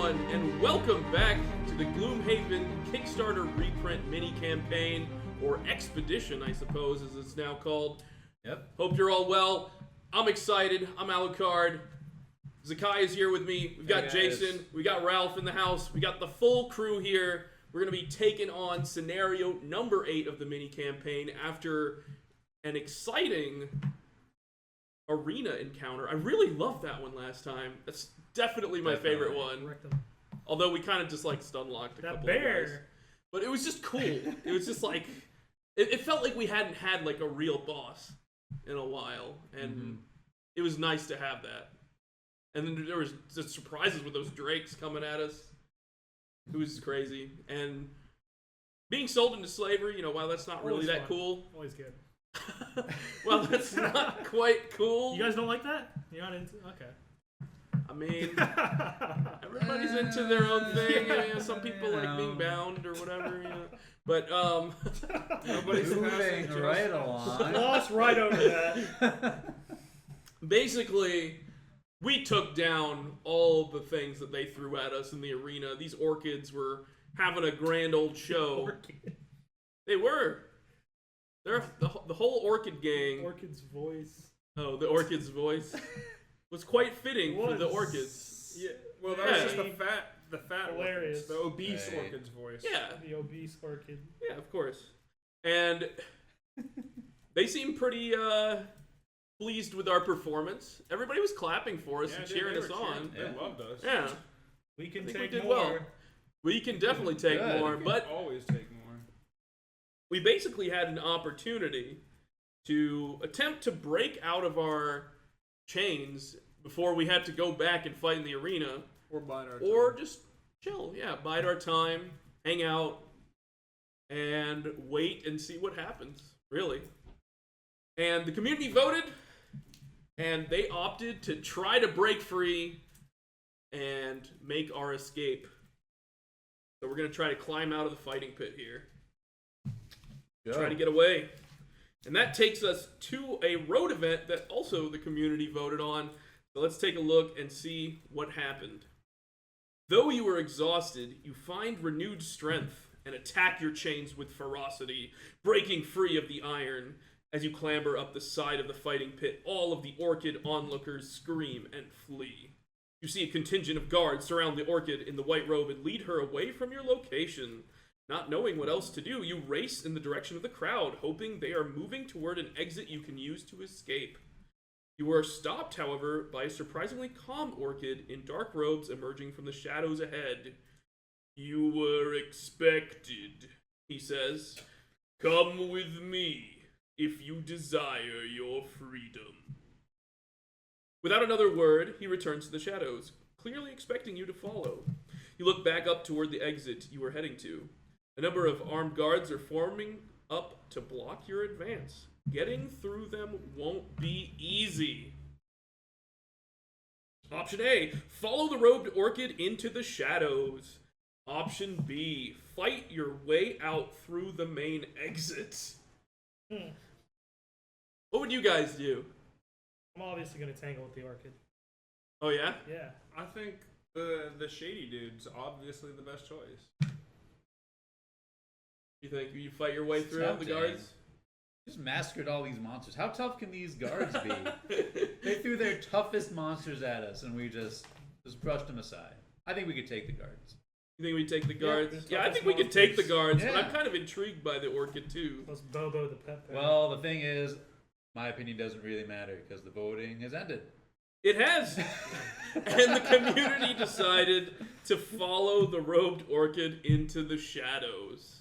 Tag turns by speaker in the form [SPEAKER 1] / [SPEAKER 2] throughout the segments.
[SPEAKER 1] everyone, and welcome back to the Gloomhaven Kickstarter reprint mini-campaign, or Expedition, I suppose, as it's now called.
[SPEAKER 2] Yep.
[SPEAKER 1] Hope you're all well. I'm excited. I'm Alucard. Zakai is here with me. We've got Jason. We got Ralph in the house. We got the full crew here. We're going to be taking on scenario number 8 of the mini-campaign after an exciting arena encounter. I really loved that one last time. That's definitely my favorite one. Although we kind of just like stun-locked a couple of guys. But it was just cool. It was just like, it felt like we hadn't had like a real boss in a while. And it was nice to have that. And then there was just surprises with those drakes coming at us. It was crazy. And being sold into slavery, you know, while that's not really that cool.
[SPEAKER 3] Always good.
[SPEAKER 1] Well, that's not quite cool.
[SPEAKER 3] You guys don't like that? You're not into... Okay.
[SPEAKER 1] I mean, everybody's into their own thing. You know, some people like being bound or whatever. You know. But
[SPEAKER 2] nobody's moving right along.
[SPEAKER 3] Lost right over that.
[SPEAKER 1] Basically, we took down all the things that they threw at us in the arena. These orchids were having a grand old show.
[SPEAKER 3] Orchid.
[SPEAKER 1] They were. They're the whole orchid gang.
[SPEAKER 3] Orchid's voice.
[SPEAKER 1] Oh, the orchid's voice was quite fitting for the orchids.
[SPEAKER 4] Yeah. Well, that was just the fat
[SPEAKER 3] hilarious.
[SPEAKER 4] Orchids, the obese orchid's voice.
[SPEAKER 1] Yeah.
[SPEAKER 3] The obese orchid.
[SPEAKER 1] Yeah, of course. And they seemed pretty pleased with our performance. Everybody was clapping for us and cheering us on.
[SPEAKER 4] They loved us.
[SPEAKER 1] Yeah.
[SPEAKER 3] We can
[SPEAKER 1] I think
[SPEAKER 3] take
[SPEAKER 1] we did
[SPEAKER 3] more.
[SPEAKER 1] well. We can definitely take more, but
[SPEAKER 4] always take more.
[SPEAKER 1] we basically had an opportunity to attempt to break out of our chains before we had to go back and fight in the arena.
[SPEAKER 4] Or bide our time.
[SPEAKER 1] Or just chill, yeah, bide our time, hang out, and wait and see what happens, really. And the community voted, and they opted to try to break free and make our escape. So we're going to try to climb out of the fighting pit here. Try to get away. And that takes us to a road event that also the community voted on. So let's take a look and see what happened. Though you are exhausted, you find renewed strength and attack your chains with ferocity, breaking free of the iron. As you clamber up the side of the fighting pit, all of the orchid onlookers scream and flee. You see a contingent of guards surround the orchid in the white robe and lead her away from your location. Not knowing what else to do, you race in the direction of the crowd, hoping they are moving toward an exit you can use to escape. You are stopped, however, by a surprisingly calm orchid in dark robes emerging from the shadows ahead. "You were expected," he says. "Come with me if you desire your freedom." Without another word, he returns to the shadows, clearly expecting you to follow. You look back up toward the exit you were heading to. A number of armed guards are forming up to block your advance. Getting through them won't be easy. Option A, follow the robed orchid into the shadows. Option B, fight your way out through the main exit. What would you guys do?
[SPEAKER 3] I'm obviously going to tangle with the orchid.
[SPEAKER 1] Oh, yeah?
[SPEAKER 3] Yeah.
[SPEAKER 4] I think the shady dude's obviously the best choice.
[SPEAKER 1] You think you fight your way through the guards?
[SPEAKER 2] Just massacred all these monsters. How tough can these guards be? They threw their toughest monsters at us, and we just brushed them aside. I think we could take the guards.
[SPEAKER 1] You think we take the guards?
[SPEAKER 3] Yeah,
[SPEAKER 1] I think we could take the guards, but
[SPEAKER 2] Yeah.
[SPEAKER 1] I'm kind of intrigued by the orchid too.
[SPEAKER 3] Plus Bobo the pet parrot.
[SPEAKER 2] Well, the thing is, my opinion doesn't really matter because the voting has ended.
[SPEAKER 1] It has! And the community decided to follow the robed orchid into the shadows.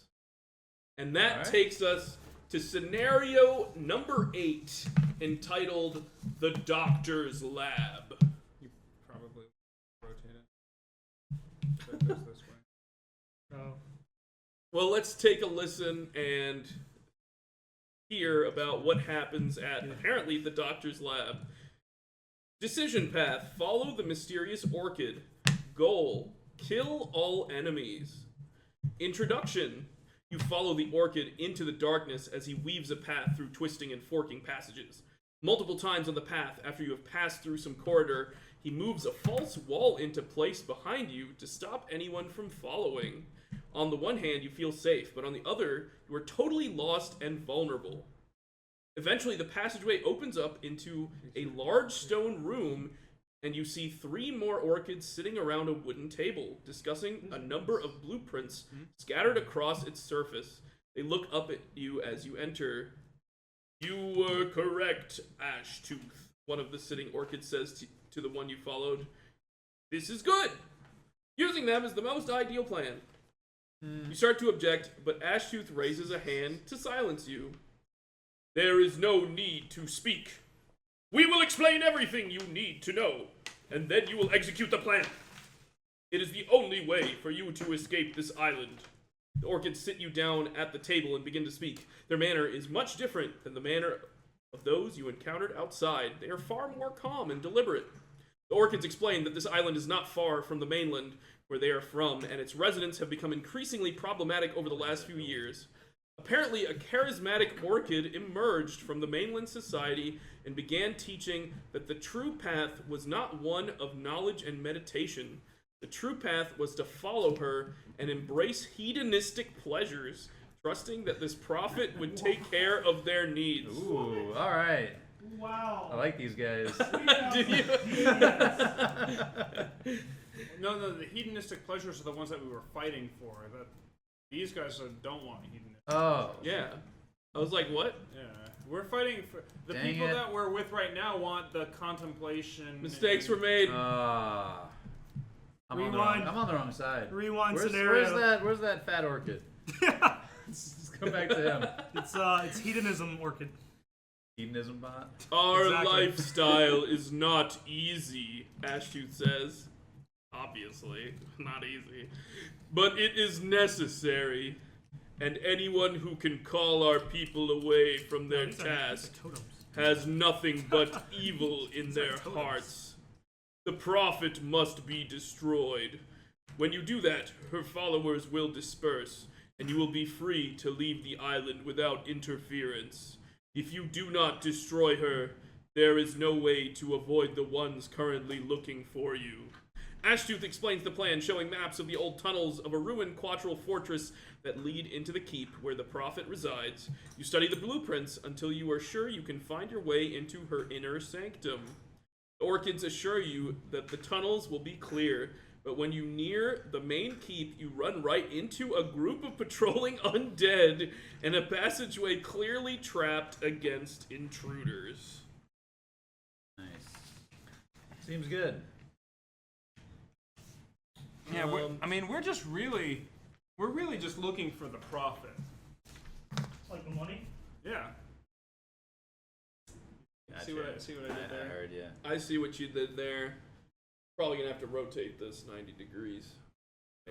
[SPEAKER 1] And that takes us to scenario number 8, entitled The Doctor's Lab.
[SPEAKER 4] You probably rotate it. So it goes this way.
[SPEAKER 3] Oh.
[SPEAKER 1] Well, let's take a listen and hear about what happens at, apparently, the Doctor's Lab. Decision path. Follow the mysterious orchid. Goal. Kill all enemies. Introduction. You follow the orchid into the darkness as he weaves a path through twisting and forking passages. Multiple times on the path, after you have passed through some corridor, he moves a false wall into place behind you to stop anyone from following. On the one hand, you feel safe, but on the other, you are totally lost and vulnerable. Eventually, the passageway opens up into a large stone room, and you see 3 more orchids sitting around a wooden table, discussing a number of blueprints scattered across its surface. They look up at you as you enter. "You were correct, Ashtooth," one of the sitting orchids says to the one you followed. "This is good. Using them is the most ideal plan." You start to object, but Ashtooth raises a hand to silence you. "There is no need to speak. We will explain everything you need to know, and then you will execute the plan. It is the only way for you to escape this island." The orchids sit you down at the table and begin to speak. Their manner is much different than the manner of those you encountered outside. They are far more calm and deliberate. The orchids explain that this island is not far from the mainland where they are from, and its residents have become increasingly problematic over the last few years. Apparently, a charismatic orchid emerged from the mainland society and began teaching that the true path was not one of knowledge and meditation. The true path was to follow her and embrace hedonistic pleasures, trusting that this prophet would take care of their needs.
[SPEAKER 2] Ooh, all right.
[SPEAKER 3] Wow.
[SPEAKER 2] I like these guys.
[SPEAKER 1] Did you?
[SPEAKER 4] No, the hedonistic pleasures are the ones that we were fighting for. These guys don't want hedonistic.
[SPEAKER 2] Oh.
[SPEAKER 1] Yeah. I was like, what?
[SPEAKER 4] Yeah, we're fighting for the
[SPEAKER 2] Dang
[SPEAKER 4] people
[SPEAKER 2] it.
[SPEAKER 4] that we're with right now. Want the contemplation.
[SPEAKER 1] Mistakes were made.
[SPEAKER 2] I'm
[SPEAKER 3] Rewind.
[SPEAKER 2] on the wrong side.
[SPEAKER 3] Rewind
[SPEAKER 2] Where's
[SPEAKER 3] scenario.
[SPEAKER 2] Where's that fat orchid? Let's go back to him.
[SPEAKER 3] It's hedonism orchid.
[SPEAKER 2] Hedonism bot.
[SPEAKER 1] Our
[SPEAKER 3] Exactly.
[SPEAKER 1] lifestyle is not easy, Ashtooth says. Obviously, not easy. But it is necessary. And anyone who can call our people away from their
[SPEAKER 3] These are
[SPEAKER 1] task
[SPEAKER 3] totems.
[SPEAKER 1] has nothing but evil in their hearts. The prophet must be destroyed. When you do that, her followers will disperse, and you will be free to leave the island without interference. If you do not destroy her, there is no way to avoid the ones currently looking for you. Ashtooth explains the plan, showing maps of the old tunnels of a ruined quattril fortress that lead into the keep where the prophet resides. You study the blueprints until you are sure you can find your way into her inner sanctum. The orchids assure you that the tunnels will be clear, but when you near the main keep, you run right into a group of patrolling undead and a passageway clearly trapped against intruders.
[SPEAKER 2] Nice. Seems good.
[SPEAKER 4] Yeah, we're just really just looking for the prophet.
[SPEAKER 3] Like the money?
[SPEAKER 4] Yeah.
[SPEAKER 2] Gotcha.
[SPEAKER 4] See what I did
[SPEAKER 2] I
[SPEAKER 4] there?
[SPEAKER 2] heard, yeah.
[SPEAKER 1] I see what you did there. Probably gonna have to rotate this 90 degrees.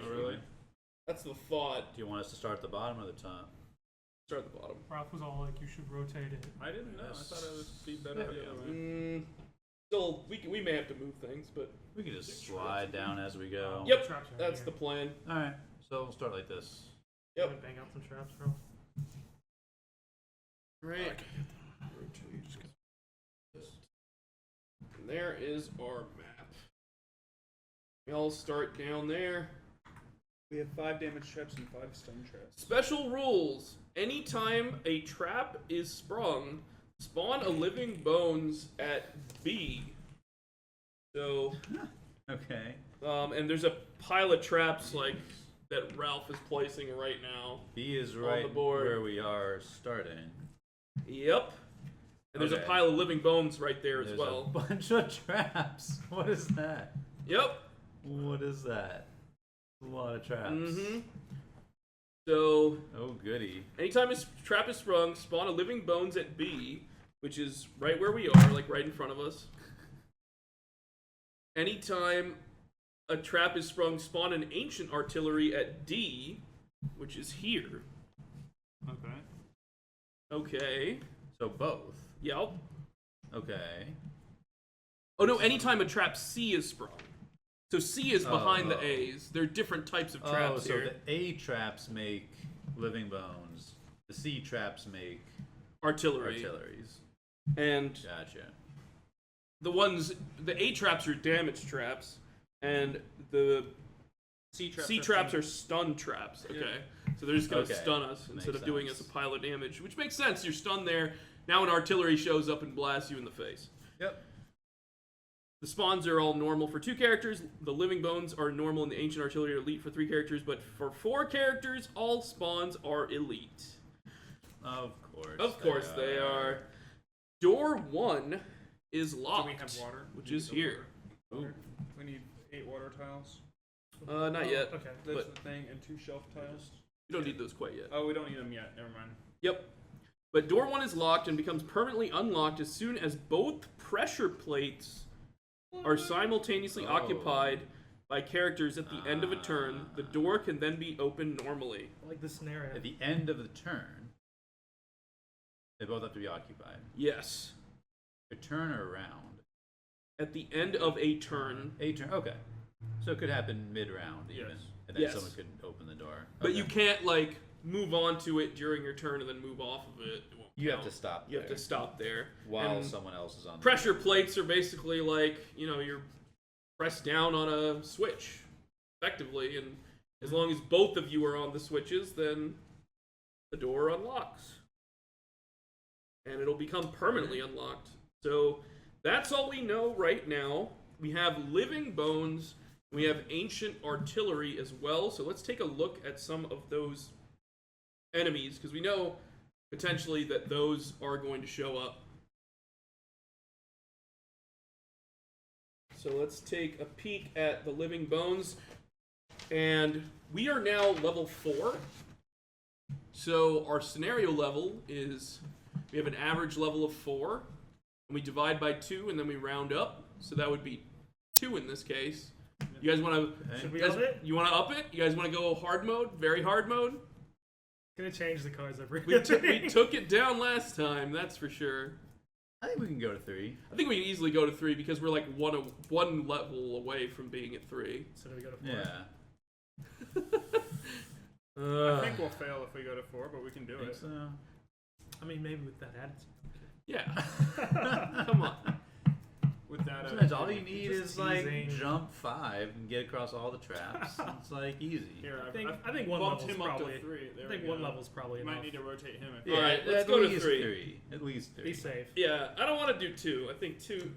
[SPEAKER 4] Oh, really?
[SPEAKER 1] That's the thought.
[SPEAKER 2] Do you want us to start at the bottom or the top?
[SPEAKER 1] Start at the bottom.
[SPEAKER 3] Ralph was all like, you should rotate it.
[SPEAKER 4] I didn't know. I thought it would be better
[SPEAKER 2] Yeah.
[SPEAKER 4] the other way.
[SPEAKER 1] Still, we may have to move things, but
[SPEAKER 2] We can just slide down as we go.
[SPEAKER 1] yep,
[SPEAKER 3] Traps right
[SPEAKER 1] that's
[SPEAKER 3] here.
[SPEAKER 1] the plan.
[SPEAKER 2] Alright, so we'll start like this.
[SPEAKER 1] Yep.
[SPEAKER 3] Wanna Bang out some traps, bro.
[SPEAKER 1] Right. And there is our map. We all start down there.
[SPEAKER 4] We have 5 damage traps and 5 stone traps.
[SPEAKER 1] Special rules. Anytime a trap is sprung, spawn a living bones at B. So,
[SPEAKER 2] Okay.
[SPEAKER 1] and there's a pile of traps like that Ralph is placing right now.
[SPEAKER 2] B is
[SPEAKER 1] the
[SPEAKER 2] right
[SPEAKER 1] board.
[SPEAKER 2] where we are starting.
[SPEAKER 1] Yep. And there's a
[SPEAKER 2] Okay.
[SPEAKER 1] pile of living bones right there
[SPEAKER 2] There's
[SPEAKER 1] as well.
[SPEAKER 2] a bunch of traps. What is that?
[SPEAKER 1] Yep.
[SPEAKER 2] What is that? A lot of traps.
[SPEAKER 1] Mm-hmm. So,
[SPEAKER 2] Oh, goody.
[SPEAKER 1] anytime a trap is sprung, spawn a living bones at B, which is right where we are, like right in front of us. Anytime a trap is sprung, spawn an ancient artillery at D, which is here.
[SPEAKER 4] Okay.
[SPEAKER 1] Okay.
[SPEAKER 2] So both.
[SPEAKER 1] Yep.
[SPEAKER 2] Okay.
[SPEAKER 1] Oh no, anytime a trap C is sprung. So C is behind the
[SPEAKER 2] Oh.
[SPEAKER 1] A's. There are different types of traps
[SPEAKER 2] so
[SPEAKER 1] here.
[SPEAKER 2] the A traps make living bones. The C traps make
[SPEAKER 1] Artillery.
[SPEAKER 2] artilleries.
[SPEAKER 1] And
[SPEAKER 2] Gotcha.
[SPEAKER 1] the A traps are damage traps, and the C traps are stun traps. Okay, so they're just gonna stun us instead of doing us a pile of damage, which makes sense. You're stunned there. Now an artillery shows up and blasts you in the face.
[SPEAKER 2] Yep.
[SPEAKER 1] The spawns are all normal for 2 characters. The living bones are normal, and the ancient artillery are elite for 3 characters. But for 4 characters, all spawns are elite.
[SPEAKER 2] Of course.
[SPEAKER 1] Of course they are. Door 1 is locked.
[SPEAKER 4] Do we have water?
[SPEAKER 1] Which is here.
[SPEAKER 4] Water. We need 8 water tiles.
[SPEAKER 1] Not yet.
[SPEAKER 3] Okay.
[SPEAKER 4] That's
[SPEAKER 1] But-
[SPEAKER 4] the thing, and 2 shelf tiles.
[SPEAKER 1] You don't need those quite yet.
[SPEAKER 4] Oh, we don't need them yet. Never mind.
[SPEAKER 1] Yep. But door 1 is locked and becomes permanently unlocked as soon as both pressure plates are simultaneously occupied by characters at the end of a turn. The door can then be opened normally.
[SPEAKER 3] I like this scenario.
[SPEAKER 2] At the end of the turn, they both have to be occupied.
[SPEAKER 1] Yes.
[SPEAKER 2] A turn or round?
[SPEAKER 1] At the end of a turn.
[SPEAKER 2] A turn. Okay. So it could happen mid-round even,
[SPEAKER 4] Yes.
[SPEAKER 2] and then
[SPEAKER 1] Yes.
[SPEAKER 2] someone could open the door.
[SPEAKER 1] But
[SPEAKER 2] Okay.
[SPEAKER 1] you can't, like, move on to it during your turn and then move off of it. It won't
[SPEAKER 2] You have
[SPEAKER 1] count.
[SPEAKER 2] to stop.
[SPEAKER 1] You have to stop there.
[SPEAKER 2] while
[SPEAKER 1] And
[SPEAKER 2] someone else is on.
[SPEAKER 1] pressure plates are basically like, you're pressed down on a switch, effectively, and as long as both of you are on the switches, then the door unlocks. And it'll become permanently unlocked. So that's all we know right now. We have living bones, we have ancient artillery as well, so let's take a look at some of those enemies, because we know potentially that those are going to show up. So let's take a peek at the living bones. And we are now level 4. So our scenario level is, we have an average level of 4. And we divide by 2 and then we round up. So that would be 2 in this case. You guys want to...
[SPEAKER 3] Should we up it?
[SPEAKER 1] You want to up it? You guys want to go hard mode? Very hard mode?
[SPEAKER 3] Gonna change the cards every
[SPEAKER 1] We took it down last time, that's for sure.
[SPEAKER 2] I think we can go to 3.
[SPEAKER 1] I think we can easily go to 3 because we're like one level away from being at 3.
[SPEAKER 3] So do we go to 4?
[SPEAKER 2] Yeah.
[SPEAKER 4] I think we'll fail if we go to 4, but we can do
[SPEAKER 2] I think
[SPEAKER 4] it.
[SPEAKER 2] so.
[SPEAKER 3] I mean, maybe with that attitude.
[SPEAKER 1] Yeah. Come on.
[SPEAKER 4] With that,
[SPEAKER 2] Sometimes all you need
[SPEAKER 3] Just
[SPEAKER 2] is like
[SPEAKER 3] teasing.
[SPEAKER 2] jump 5 and get across all the traps. It's like easy.
[SPEAKER 4] Here,
[SPEAKER 3] I think one
[SPEAKER 4] bumped
[SPEAKER 3] level's
[SPEAKER 4] him up
[SPEAKER 3] probably.
[SPEAKER 4] to 3. There
[SPEAKER 3] I think
[SPEAKER 4] we go.
[SPEAKER 3] one level's probably
[SPEAKER 4] You
[SPEAKER 3] enough.
[SPEAKER 4] might need to rotate him. If
[SPEAKER 2] Yeah,
[SPEAKER 1] All right, let's
[SPEAKER 2] at
[SPEAKER 1] go to
[SPEAKER 2] least
[SPEAKER 1] 3.
[SPEAKER 2] At least 3.
[SPEAKER 3] Be safe.
[SPEAKER 1] Yeah, I don't want to do 2. I think 2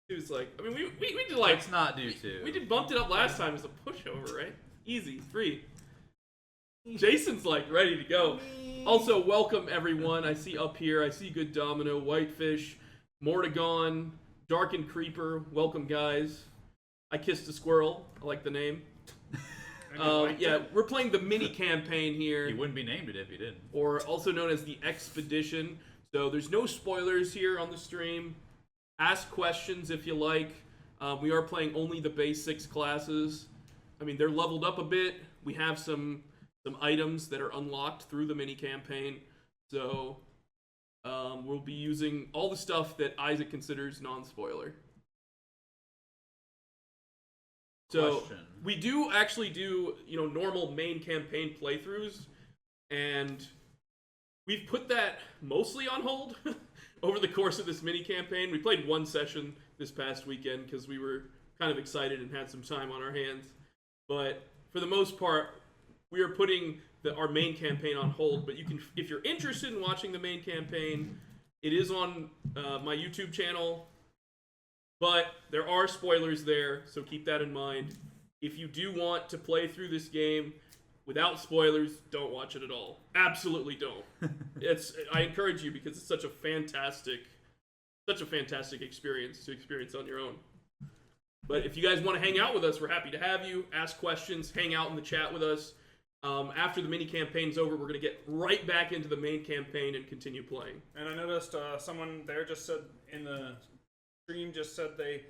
[SPEAKER 1] is like, I mean, we did like,
[SPEAKER 2] Let's not do 2.
[SPEAKER 1] we did bumped it up last time as a pushover, right? Easy, 3. Jason's like ready to go. Also, welcome everyone. I see up here, I see Good Domino, Whitefish, Mortagon, Darkened Creeper. Welcome, guys. I Kissed a Squirrel. I like the name. Yeah, we're playing the mini campaign here,
[SPEAKER 2] You wouldn't be named it if you didn't.
[SPEAKER 1] or also known as the Expedition. So there's no spoilers here on the stream. Ask questions if you like. We are playing only the base 6 classes. I mean, they're leveled up a bit. We have some items that are unlocked through the mini campaign. So we'll be using all the stuff that Isaac considers non-spoiler. So
[SPEAKER 2] Question.
[SPEAKER 1] we do actually do, normal main campaign playthroughs, and we've put that mostly on hold over the course of this mini campaign. We played one session this past weekend because we were kind of excited and had some time on our hands. But for the most part, we are putting our main campaign on hold. But you can, if you're interested in watching the main campaign, it is on my YouTube channel. But there are spoilers there, so keep that in mind. If you do want to play through this game without spoilers, don't watch it at all. Absolutely don't. I encourage you because it's such a fantastic experience to experience on your own. But if you guys want to hang out with us, we're happy to have you. Ask questions, hang out in the chat with us. After the mini campaign's over, we're going to get right back into the main campaign and continue playing.
[SPEAKER 4] And I noticed someone there just said in the stream they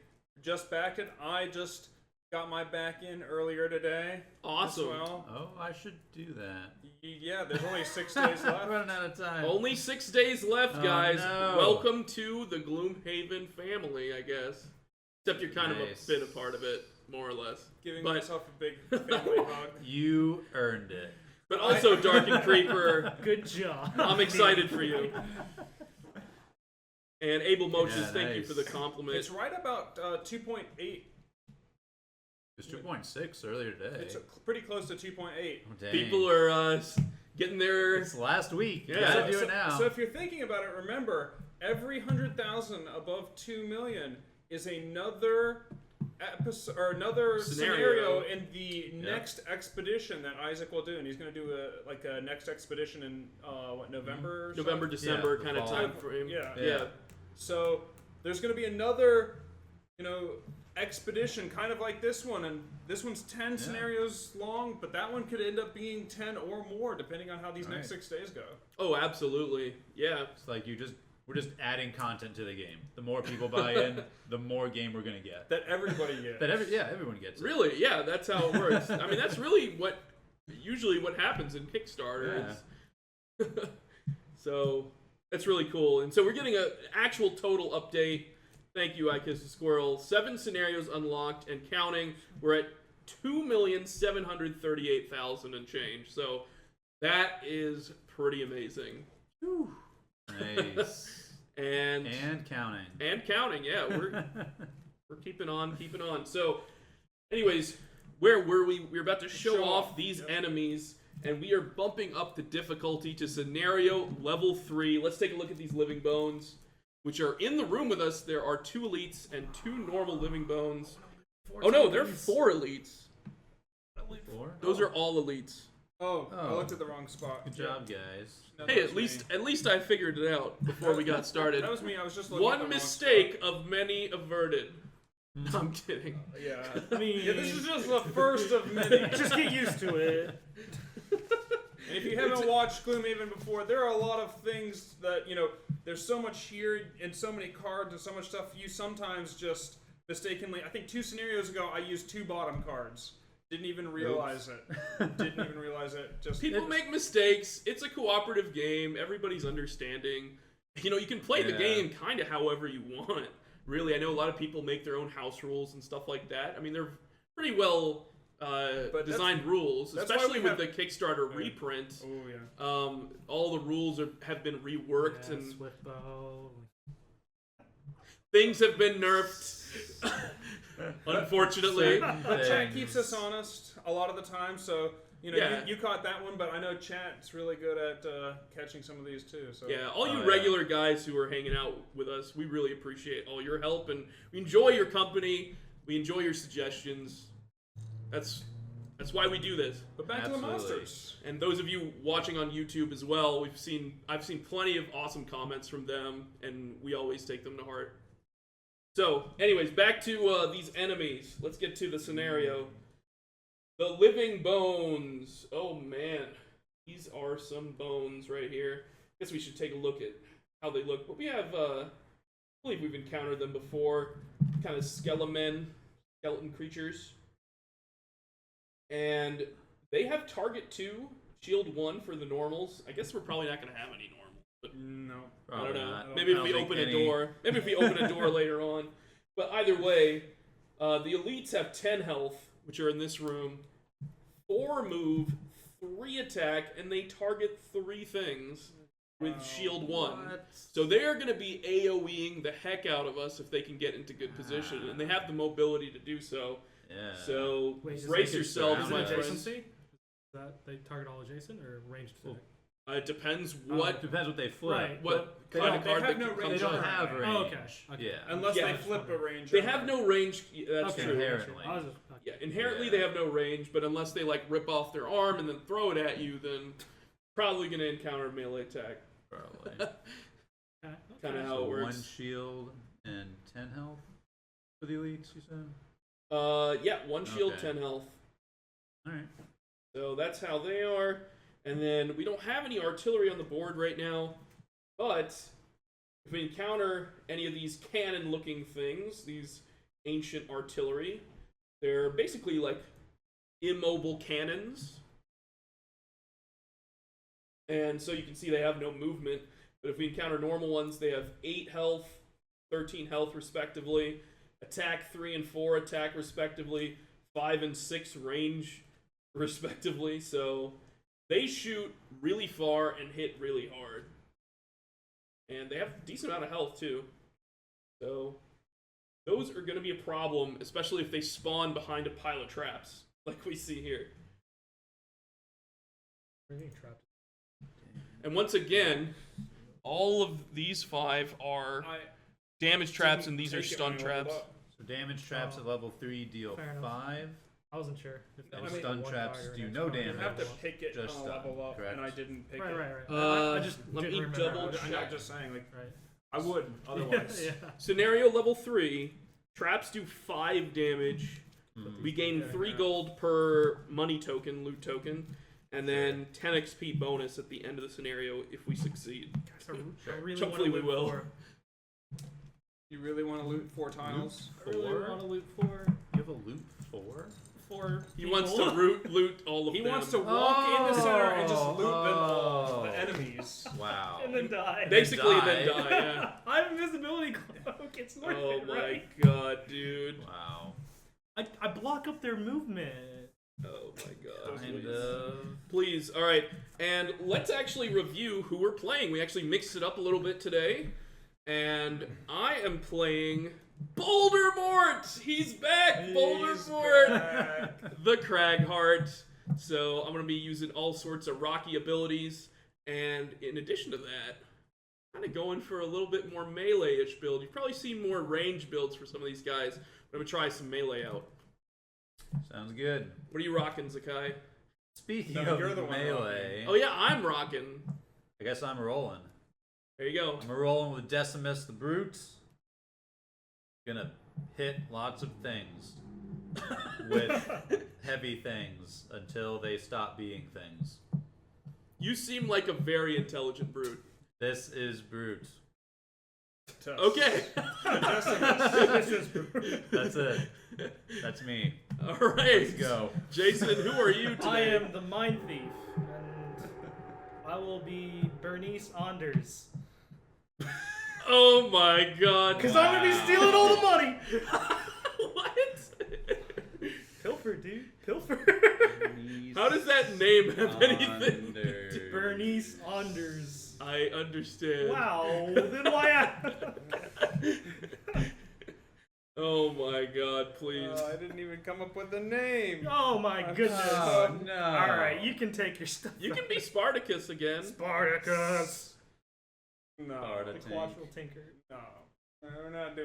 [SPEAKER 4] just backed it. I just got my back in earlier today.
[SPEAKER 1] Awesome.
[SPEAKER 4] As well.
[SPEAKER 2] Oh, I should do that.
[SPEAKER 4] Yeah, there's only 6 days left.
[SPEAKER 2] Running out of time.
[SPEAKER 1] Only 6 days left,
[SPEAKER 2] Oh,
[SPEAKER 1] guys.
[SPEAKER 2] no.
[SPEAKER 1] Welcome to the Gloomhaven family, I guess. Except you're kind
[SPEAKER 2] Nice.
[SPEAKER 1] of a bit a part of it, more or less.
[SPEAKER 4] Giving
[SPEAKER 1] But-
[SPEAKER 4] myself a big family hug.
[SPEAKER 2] You earned it.
[SPEAKER 1] But also, Darkened Creeper,
[SPEAKER 3] Good job.
[SPEAKER 1] I'm excited for you. And Able Motions,
[SPEAKER 2] Yeah,
[SPEAKER 1] thank you
[SPEAKER 2] nice.
[SPEAKER 1] for the compliment.
[SPEAKER 4] It's right about 2.8.
[SPEAKER 2] It was 2.6 earlier today.
[SPEAKER 4] It's pretty close to 2.8.
[SPEAKER 2] Oh, dang.
[SPEAKER 1] People are getting their...
[SPEAKER 2] It's last week. You
[SPEAKER 1] Yeah.
[SPEAKER 2] gotta do it now.
[SPEAKER 4] So if you're thinking about it, remember, every 100,000 above 2 million is another episode or another scenario in the next expedition that Isaac will do, and he's going to do a next expedition in November, or
[SPEAKER 1] November,
[SPEAKER 4] so?
[SPEAKER 1] December
[SPEAKER 2] Yeah,
[SPEAKER 1] kind of
[SPEAKER 2] fall.
[SPEAKER 1] time frame.
[SPEAKER 4] Yeah. So there's going to be another, expedition kind of like this one, and this one's 10 scenarios long, but that one could end up being 10 or more depending on how these next 6 days go.
[SPEAKER 1] Oh, absolutely. Yeah.
[SPEAKER 2] It's like we're just adding content to the game. The more people buy in, the more game we're gonna get.
[SPEAKER 4] That everybody gets.
[SPEAKER 2] Everyone gets it.
[SPEAKER 1] Really, yeah, that's how it works. I mean, that's really usually what happens in Kickstarter.
[SPEAKER 2] Yeah.
[SPEAKER 1] So that's really cool. And so we're getting an actual total update. Thank you, I Kiss the Squirrel. 7 scenarios unlocked and counting. We're at 2,738,000 and change. So that is pretty amazing.
[SPEAKER 2] Nice.
[SPEAKER 1] And
[SPEAKER 2] counting.
[SPEAKER 1] And counting, yeah. We're keeping on. So, anyways, where were we? We were about to show off these enemies, and we are bumping up the difficulty to scenario level 3. Let's take a look at these living bones, which are in the room with us. There are 2 elites and 2 normal living bones. Oh no, there are 4 elites.
[SPEAKER 2] 4?
[SPEAKER 1] Those are all elites.
[SPEAKER 4] Oh, I looked at the wrong spot.
[SPEAKER 2] Good job, guys.
[SPEAKER 4] No,
[SPEAKER 1] Hey,
[SPEAKER 4] that
[SPEAKER 1] at
[SPEAKER 4] was
[SPEAKER 1] least I figured it out before we got started.
[SPEAKER 4] That was me. I was just looking at the
[SPEAKER 1] One
[SPEAKER 4] wrong
[SPEAKER 1] mistake of many averted. No, I'm kidding.
[SPEAKER 4] spot. Yeah.
[SPEAKER 3] I mean,
[SPEAKER 4] This is just the first of many.
[SPEAKER 3] just get used to it.
[SPEAKER 4] And if you haven't watched Gloomhaven before, there are a lot of things that, there's so much here and so many cards and so much stuff. You sometimes just mistakenly, I think 2 scenarios ago, I used 2 bottom cards. Didn't even realize it. Just
[SPEAKER 1] People make mistakes. It's a cooperative game. Everybody's understanding. You can play the game kind of however you want. Really, I know a lot of people make their own house rules and stuff like that. I mean, they're pretty well designed rules,
[SPEAKER 4] that's why
[SPEAKER 1] especially
[SPEAKER 4] we
[SPEAKER 1] with
[SPEAKER 4] have-
[SPEAKER 1] the Kickstarter reprint.
[SPEAKER 4] Oh yeah.
[SPEAKER 1] All the rules have been reworked
[SPEAKER 3] Yeah,
[SPEAKER 1] and
[SPEAKER 3] Swift bow.
[SPEAKER 1] things have been nerfed. Unfortunately.
[SPEAKER 4] But chat keeps us honest a lot of the time, so
[SPEAKER 1] Yeah.
[SPEAKER 4] you caught that one, but I know chat's really good at catching some of these too. So
[SPEAKER 1] Yeah, all you regular guys who are hanging out with us, we really appreciate all your help, and we enjoy your company. We enjoy your suggestions. That's why we do this.
[SPEAKER 4] But back to the monsters.
[SPEAKER 1] And those of you watching on YouTube as well, I've seen plenty of awesome comments from them, and we always take them to heart. So, anyways, back to these enemies. Let's get to the scenario. The living bones. Oh man, these are some bones right here. Guess we should take a look at how they look. But we have, I believe we've encountered them before. Kind of skeleton creatures. And they have target 2, shield 1 for the normals. I guess we're probably not going to have any normals. But
[SPEAKER 4] No.
[SPEAKER 1] I don't know.
[SPEAKER 2] Not.
[SPEAKER 1] Maybe
[SPEAKER 2] I
[SPEAKER 1] if
[SPEAKER 2] don't
[SPEAKER 1] we
[SPEAKER 2] think
[SPEAKER 1] open a
[SPEAKER 2] any-
[SPEAKER 1] door. Maybe if we open a door later on. But either way, the elites have 10 health, which are in this room, 4 move, 3 attack, and they target 3 things with shield 1.
[SPEAKER 2] What?
[SPEAKER 1] So they are going to be AoEing the heck out of us if they can get into good position, and they have the mobility to do so.
[SPEAKER 2] Yeah.
[SPEAKER 1] So
[SPEAKER 3] Wait, is
[SPEAKER 1] brace
[SPEAKER 2] it
[SPEAKER 1] yourselves,
[SPEAKER 3] Is
[SPEAKER 1] my
[SPEAKER 3] it
[SPEAKER 2] surrounded?
[SPEAKER 1] friends.
[SPEAKER 3] adjacency? Is that they target all adjacent or ranged attack?
[SPEAKER 1] It depends
[SPEAKER 2] It
[SPEAKER 1] what
[SPEAKER 2] depends what they flip.
[SPEAKER 3] Right.
[SPEAKER 1] what
[SPEAKER 4] They
[SPEAKER 1] kind
[SPEAKER 4] don't-
[SPEAKER 1] of
[SPEAKER 4] they
[SPEAKER 1] card
[SPEAKER 4] have
[SPEAKER 1] that
[SPEAKER 4] no
[SPEAKER 1] comes
[SPEAKER 2] They
[SPEAKER 4] range
[SPEAKER 2] don't
[SPEAKER 1] up.
[SPEAKER 2] have range.
[SPEAKER 3] Oh, okay. Okay.
[SPEAKER 2] Yeah.
[SPEAKER 4] Unless
[SPEAKER 1] Yeah.
[SPEAKER 4] they flip a range.
[SPEAKER 1] They have no range. That's
[SPEAKER 3] Okay.
[SPEAKER 1] true.
[SPEAKER 2] Inherently.
[SPEAKER 3] I was just, okay.
[SPEAKER 1] Yeah, inherently
[SPEAKER 2] Yeah.
[SPEAKER 1] they have no range, but unless they like rip off their arm and then throw it at you, then probably gonna encounter a melee attack.
[SPEAKER 2] Probably.
[SPEAKER 3] Okay.
[SPEAKER 1] Kind of
[SPEAKER 3] Okay.
[SPEAKER 1] how
[SPEAKER 2] So
[SPEAKER 1] it
[SPEAKER 2] 1
[SPEAKER 1] works.
[SPEAKER 2] shield and 10 health for the elites, you said?
[SPEAKER 1] Yeah, 1 shield,
[SPEAKER 2] Okay.
[SPEAKER 1] 10 health.
[SPEAKER 2] Alright.
[SPEAKER 1] So that's how they are. And then we don't have any artillery on the board right now, but if we encounter any of these cannon-looking things, these ancient artillery, they're basically like immobile cannons. And so you can see they have no movement. But if we encounter normal ones, they have 8 health, 13 health respectively, attack 3 and 4 attack respectively, 5 and 6 range respectively. So they shoot really far and hit really hard. and they have a decent amount of health too. So those are going to be a problem, especially if they spawn behind a pile of traps, like we see here.
[SPEAKER 3] We're getting trapped.
[SPEAKER 1] And once again, all of these 5 are damage traps, and these are stun traps.
[SPEAKER 2] So damage traps at level 3 deal
[SPEAKER 3] Fair enough.
[SPEAKER 2] 5.
[SPEAKER 3] I wasn't sure. If that
[SPEAKER 2] And
[SPEAKER 3] was
[SPEAKER 2] stun
[SPEAKER 3] one
[SPEAKER 2] traps
[SPEAKER 3] fire
[SPEAKER 2] do
[SPEAKER 3] next
[SPEAKER 2] no
[SPEAKER 3] round.
[SPEAKER 2] damage.
[SPEAKER 4] You have to pick it
[SPEAKER 2] Just
[SPEAKER 4] on a level
[SPEAKER 2] stun,
[SPEAKER 4] up,
[SPEAKER 2] correct?
[SPEAKER 4] and I didn't pick
[SPEAKER 3] Right,
[SPEAKER 4] it.
[SPEAKER 3] right, right. I just
[SPEAKER 1] let
[SPEAKER 3] didn't
[SPEAKER 1] me
[SPEAKER 3] remember.
[SPEAKER 1] double
[SPEAKER 4] I'm not just saying, like,
[SPEAKER 3] Right.
[SPEAKER 4] I would otherwise.
[SPEAKER 3] Yeah.
[SPEAKER 1] Scenario level 3, traps do 5 damage. We gain
[SPEAKER 3] Yeah.
[SPEAKER 1] 3 gold per money token, loot token, and then 10 XP bonus at the end of the scenario if we succeed.
[SPEAKER 3] I really
[SPEAKER 1] Hopefully
[SPEAKER 3] wanna
[SPEAKER 1] we
[SPEAKER 3] loot
[SPEAKER 1] will.
[SPEAKER 3] 4.
[SPEAKER 4] You really want to loot 4 tiles?
[SPEAKER 3] I really
[SPEAKER 2] 4?
[SPEAKER 3] want to loot 4.
[SPEAKER 2] You have a loot 4?
[SPEAKER 3] 4
[SPEAKER 1] He wants to loot all of
[SPEAKER 4] He
[SPEAKER 1] them.
[SPEAKER 4] wants to walk in the center and just loot them all,
[SPEAKER 2] Oh.
[SPEAKER 4] the enemies.
[SPEAKER 2] Wow.
[SPEAKER 3] and then die.
[SPEAKER 1] basically
[SPEAKER 2] die.
[SPEAKER 1] then die. Yeah.
[SPEAKER 3] I have invisibility cloak. It's worth
[SPEAKER 1] Oh
[SPEAKER 3] it,
[SPEAKER 1] my
[SPEAKER 3] right?
[SPEAKER 1] god, dude.
[SPEAKER 2] Wow.
[SPEAKER 3] I block up their movement.
[SPEAKER 1] Oh my god.
[SPEAKER 2] Kind
[SPEAKER 1] Please.
[SPEAKER 2] of.
[SPEAKER 1] Please. All right, and let's actually review who we're playing. We actually mixed it up a little bit today, and I am playing Bouldermort. He's back, Bouldermort, the Cragheart. So I'm gonna be using all sorts of rocky abilities, and in addition to that, kind of going for a little bit more melee-ish build. You've probably seen more range builds for some of these guys, but I'm gonna try some melee out.
[SPEAKER 2] Sounds good.
[SPEAKER 1] What are you rocking, Zakai?
[SPEAKER 2] Speaking
[SPEAKER 4] No,
[SPEAKER 2] of
[SPEAKER 4] you're the one
[SPEAKER 2] melee,
[SPEAKER 1] Oh yeah, I'm rocking.
[SPEAKER 2] I guess I'm rolling.
[SPEAKER 1] There you go.
[SPEAKER 2] I'm rolling with Decimus the Brute. Gonna hit lots of things with heavy things until they stop being things.
[SPEAKER 1] You seem like a very intelligent brute.
[SPEAKER 2] This is Brute.
[SPEAKER 1] Okay.
[SPEAKER 3] This is
[SPEAKER 2] That's it. That's me.
[SPEAKER 1] All right.
[SPEAKER 2] Let's go.
[SPEAKER 1] Jason, who are you today?
[SPEAKER 3] I am the Mind Thief, and I will be Bernice Anders.
[SPEAKER 1] Oh my god.
[SPEAKER 3] Because I'm going to be stealing all the money!
[SPEAKER 1] What?
[SPEAKER 3] Pilfer, dude. Pilfer.
[SPEAKER 1] How does that name have anything?
[SPEAKER 2] Under.
[SPEAKER 3] Bernice Anders.
[SPEAKER 1] I understand.
[SPEAKER 3] Wow, then why
[SPEAKER 1] Oh my god, please.
[SPEAKER 4] I didn't even come up with a name.
[SPEAKER 3] Oh my goodness.
[SPEAKER 2] Oh, no.
[SPEAKER 3] Alright, you can take your stuff.
[SPEAKER 1] You can be Spartacus again.
[SPEAKER 3] Spartacus.
[SPEAKER 4] No.
[SPEAKER 2] Sparta
[SPEAKER 3] The
[SPEAKER 2] tank.
[SPEAKER 3] Quattro Tinker.
[SPEAKER 4] No. We're not